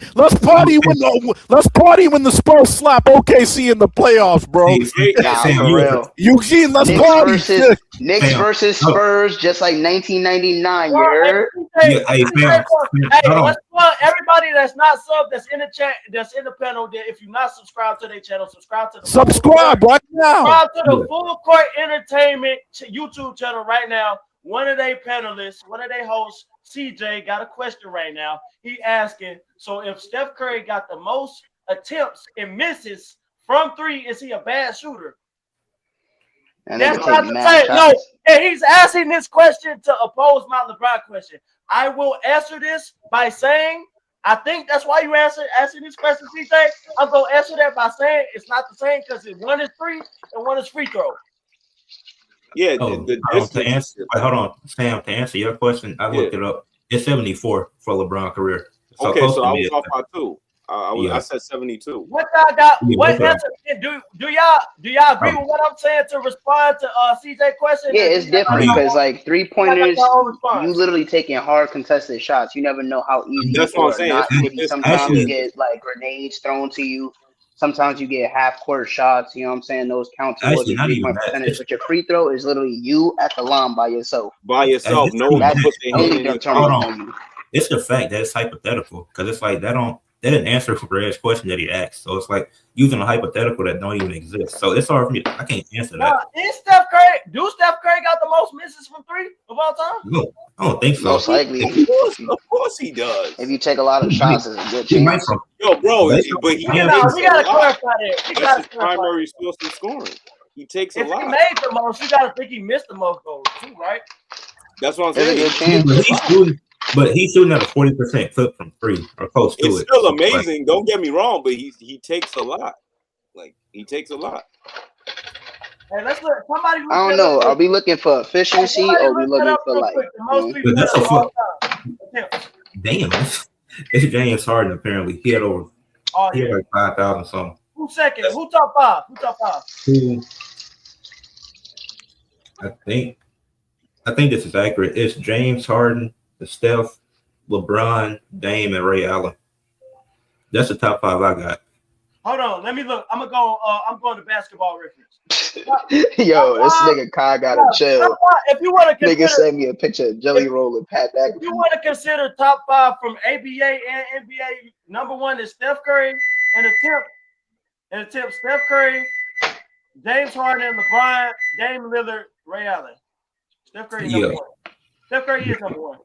[SPEAKER 6] when the Spurs slap OKC in the playoffs, bro.
[SPEAKER 4] For real.
[SPEAKER 6] Eugene, let's party.
[SPEAKER 4] Knicks versus Spurs, just like 1999. You heard?
[SPEAKER 10] Hey, let's plug everybody that's not sub, that's in the chat, that's in the panel. That if you're not subscribed to their channel, subscribe to the
[SPEAKER 6] right now.
[SPEAKER 10] Subscribe to the Full Court Entertainment YouTube channel right now. One of their panelists, one of their hosts, CJ, got a question right now. He asking, so if Steph Curry got the most attempts and misses from three, is he a bad shooter?
[SPEAKER 4] And
[SPEAKER 10] that's not the same. No, and he's asking this question to oppose my LeBron question. I will answer this by saying, I think that's why you asking this question, CJ. I'm going to answer that by saying it's not the same because one is free and one is free throw.
[SPEAKER 2] Yeah,
[SPEAKER 1] hold on, Sam. To answer your question, I looked it up. It's 74 for LeBron career. So
[SPEAKER 2] okay, so I was off by 2. I said 72.
[SPEAKER 10] What y'all got? What answer? Do y'all agree with what I'm saying to respond to CJ question?
[SPEAKER 4] Yeah, it's different because like 3-pointers, you literally taking hard contested shots. You never know how easy.
[SPEAKER 2] That's what I'm saying.
[SPEAKER 4] Sometimes you get like grenades thrown to you. Sometimes you get half-court shots, you know what I'm saying? Those count towards your 3-point percentage. But your free throw is literally you at the line by yourself.
[SPEAKER 2] No one put their hand in.
[SPEAKER 1] Hold on. It's the fact that it's hypothetical because it's like that didn't answer for Greg's question that he asked. So it's like using a hypothetical that don't even exist. So it's hard for me. I can't answer that.
[SPEAKER 10] Is Steph Curry got the most misses from three of all time?
[SPEAKER 1] No, I don't think so.
[SPEAKER 4] Most likely.
[SPEAKER 2] Of course he does.
[SPEAKER 4] If you take a lot of shots, it's a good chance.
[SPEAKER 2] Yo, bro, but he
[SPEAKER 10] we gotta clarify that.
[SPEAKER 2] That's his primary source of scoring. He takes a lot.
[SPEAKER 10] If he made the most, you gotta think he missed the most goals too, right?
[SPEAKER 2] That's what I'm saying.
[SPEAKER 1] But he's shooting at a 40% clip from three or close to it.
[SPEAKER 2] It's still amazing. Don't get me wrong, but he takes a lot. Like he takes a lot.
[SPEAKER 10] Hey, let's look. Somebody.
[SPEAKER 4] I don't know. Are we looking for efficiency or are we looking for like?
[SPEAKER 1] That's a fuck. Damn, it's James Harden. Apparently, he had over. He had like 5,000 something.
[SPEAKER 10] Who's second? Who top five?
[SPEAKER 1] I think this is accurate. It's James Harden, Steph, LeBron, Dame, and Ray Allen. That's the top 5 I got.
[SPEAKER 10] Hold on, let me look. I'm going to Basketball Reference.
[SPEAKER 4] Yo, this nigga Kai gotta chill.
[SPEAKER 10] If you want to
[SPEAKER 4] nigga send me a picture of Jelly Roll and Pat back.
[SPEAKER 10] If you want to consider top 5 from ABA and NBA, number 1 is Steph Curry and attempt Steph Curry, James Harden, LeBron, Dame Lillard, Ray Allen. Steph Curry number 1. Steph Curry is number 1.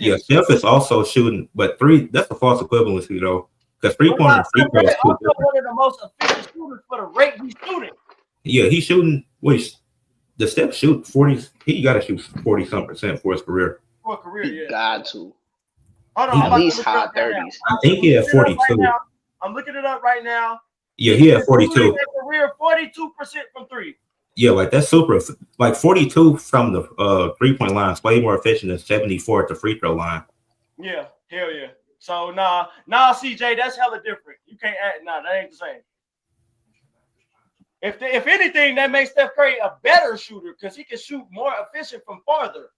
[SPEAKER 1] Yeah, Steph is also shooting, but 3, that's a false equivalency though. Because 3-pointer and free throw is
[SPEAKER 10] also one of the most efficient shooters for the rate he's shooting.
[SPEAKER 1] Yeah, he's shooting. The Steph shoot 40. He got to shoot 40-some% for his career.
[SPEAKER 10] For a career, yeah.
[SPEAKER 4] Got to.
[SPEAKER 10] Hold on,
[SPEAKER 4] at least high 30s.
[SPEAKER 1] I think he had 42.
[SPEAKER 10] I'm looking it up right now.
[SPEAKER 1] Yeah, he had 42.
[SPEAKER 10] Career 42% from 3.
[SPEAKER 1] Yeah, like that's super. Like 42 from the 3-point line is way more efficient than 74 at the free throw line.
[SPEAKER 10] Yeah, hell yeah. So nah, CJ, that's hella different. You can't add. Nah, that ain't the same. If anything, that makes Steph Curry a better shooter because he can shoot more efficient from farther.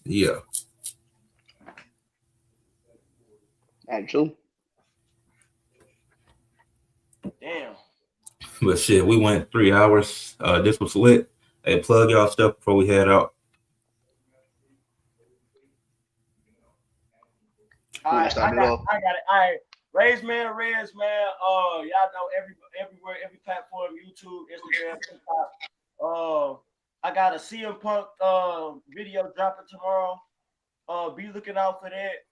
[SPEAKER 1] Yeah.
[SPEAKER 4] That's true.
[SPEAKER 10] Damn.
[SPEAKER 1] But shit, we went 3 hours. This was lit. Hey, plug y'all stuff before we head out.
[SPEAKER 10] All right, I got it. All right, Reds man. Y'all know everywhere, every platform, YouTube, Instagram, TikTok. I got a CM Punk video dropping tomorrow. Be looking out for that.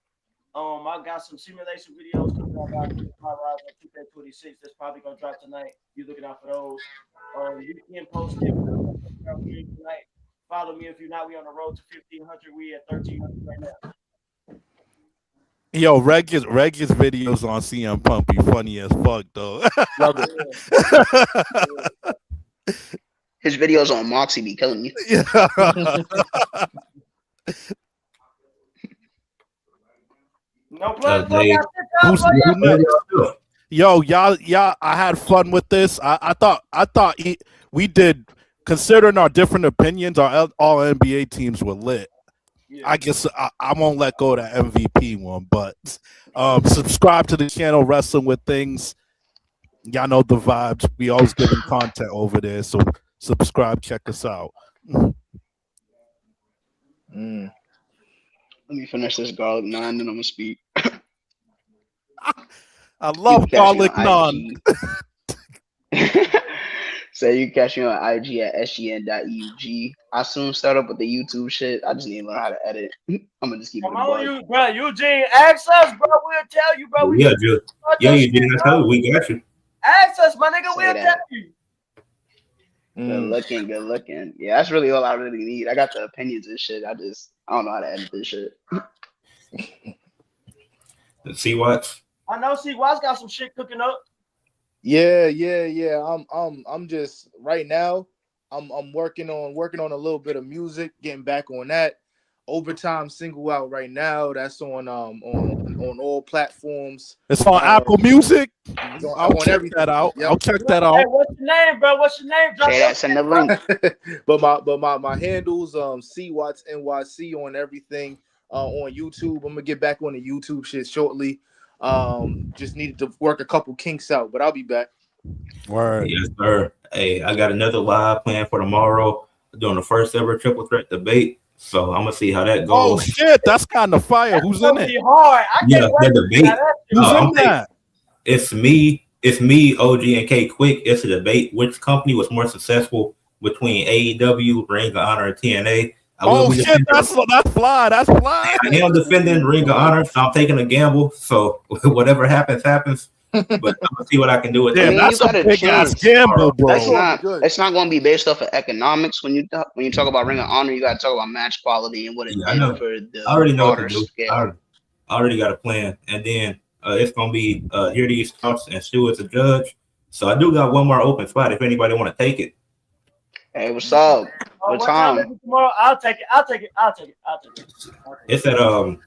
[SPEAKER 10] I got some simulation videos coming out about my rise on 2K26. That's probably gonna drop tonight. Be looking out for those. You can post it tonight. Follow me if you're not. We on the road to 1,500. We at 1,300 right now.
[SPEAKER 6] Yo, Regis videos on CM Punk be funny as fuck though.
[SPEAKER 4] His videos on Moxie be killing me.
[SPEAKER 10] No plug.
[SPEAKER 6] Yo, y'all, I had fun with this. I thought we did, considering our different opinions, our all NBA teams were lit. I guess I won't let go of that MVP one, but subscribe to the channel, Wrestling with Things. Y'all know the vibes. We always giving content over there, so subscribe, check us out.
[SPEAKER 4] Let me finish this garlic naan, then I'm gonna speak.
[SPEAKER 6] I love garlic naan.
[SPEAKER 4] So you can catch me on IG at sgn.eug. I soon start up with the YouTube shit. I just need to learn how to edit. I'm gonna just keep it.
[SPEAKER 10] Come on, you, bro. Eugene, ask us, bro. We'll tell you, bro.
[SPEAKER 1] Yeah, Eugene, I tell you, we got you.
[SPEAKER 10] Ask us, my nigga. We'll tell you.
[SPEAKER 4] Good looking. Yeah, that's really all I really need. I got the opinions and shit. I don't know how to edit this shit.
[SPEAKER 1] See what?
[SPEAKER 10] I know. See, Watts got some shit cooking up.
[SPEAKER 3] Yeah. I'm just right now. I'm working on a little bit of music, getting back on that. Overtime single out right now. That's on all platforms.
[SPEAKER 6] It's on Apple Music. I'll check
[SPEAKER 3] everything.
[SPEAKER 6] that out.
[SPEAKER 3] Yep.
[SPEAKER 6] I'll check that out.
[SPEAKER 10] Hey, what's your name, bro? What's your name? Drop that.
[SPEAKER 4] Send the link.
[SPEAKER 3] but my handles C Watts NYC on everything on YouTube. I'm gonna get back on the YouTube shit shortly. Just needed to work a couple kinks out, but I'll be back.
[SPEAKER 6] Word.
[SPEAKER 1] Yes, sir. Hey, I got another live plan for tomorrow. Doing the first ever triple threat debate. So I'm gonna see how that goes.
[SPEAKER 6] Oh shit, that's kind of fire. Who's in it?
[SPEAKER 10] Hard. I can't wait
[SPEAKER 1] the debate.
[SPEAKER 6] Who's in that?
[SPEAKER 1] It's me, OG, and K Quick. It's a debate. Which company was more successful between AEW, Ring of Honor, and TNA?
[SPEAKER 6] Oh shit, that's fly. That's fly.
[SPEAKER 1] I am defending Ring of Honor, so I'm taking a gamble. So whatever happens. But I'm gonna see what I can do with that.
[SPEAKER 6] That's a big ass gamble, bro.
[SPEAKER 4] It's not going to be based off of economics. When you talk about Ring of Honor, you got to talk about match quality and what it did for the.
[SPEAKER 1] I already know what to do. I already got a plan, and then it's gonna be hear these thoughts and Stu as a judge. So I do got one more open spot if anybody want to take it.
[SPEAKER 4] Hey, what's up? What time?
[SPEAKER 10] Tomorrow, I'll take it.
[SPEAKER 6] It's at
[SPEAKER 1] 5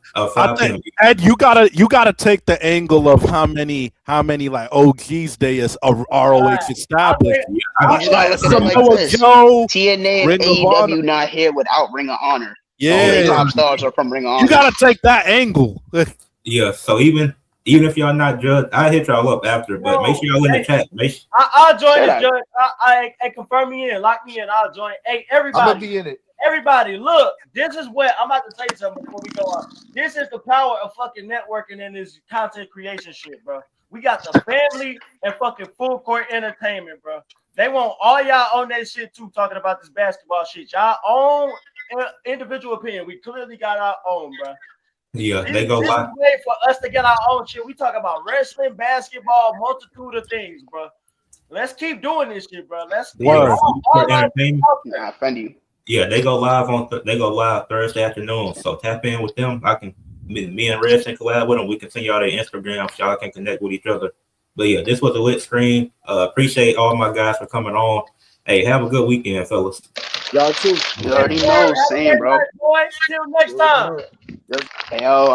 [SPEAKER 1] p.m.
[SPEAKER 6] Ed, you gotta take the angle of how many like OGs they is ROH established.
[SPEAKER 4] TNA and AEW not here without Ring of Honor.
[SPEAKER 6] Yeah,
[SPEAKER 4] top stars are from Ring of Honor.
[SPEAKER 6] You gotta take that angle.
[SPEAKER 1] Yeah, so even if y'all not judged, I'll hit y'all up after, but make sure y'all in the chat.
[SPEAKER 10] I'll join this, Judge. I confirm me in, lock me in. I'll join. Hey, everybody.
[SPEAKER 3] I'm gonna be in it.
[SPEAKER 10] Everybody, look, this is what I'm about to tell you something before we go on. This is the power of fucking networking and this content creation shit, bro. We got the family and fucking full court entertainment, bro. They want all y'all on that shit too, talking about this basketball shit. Y'all own individual opinion. We clearly got our own, bro.
[SPEAKER 1] Yeah, they go
[SPEAKER 10] live. This is a way for us to get our own shit. We talk about wrestling, basketball, multitude of things, bro. Let's keep doing this shit, bro. Let's
[SPEAKER 4] offend you.
[SPEAKER 1] Yeah, they go live Thursday afternoon. So tap in with them. Me and Reg can collab with them. We can send y'all their Instagram so y'all can connect with each other. But yeah, this was a lit stream. Appreciate all my guys for coming on. Hey, have a good weekend, fellas.
[SPEAKER 3] Y'all too.
[SPEAKER 4] You already know, same, bro.
[SPEAKER 10] Till next time.
[SPEAKER 4] Hey, yo,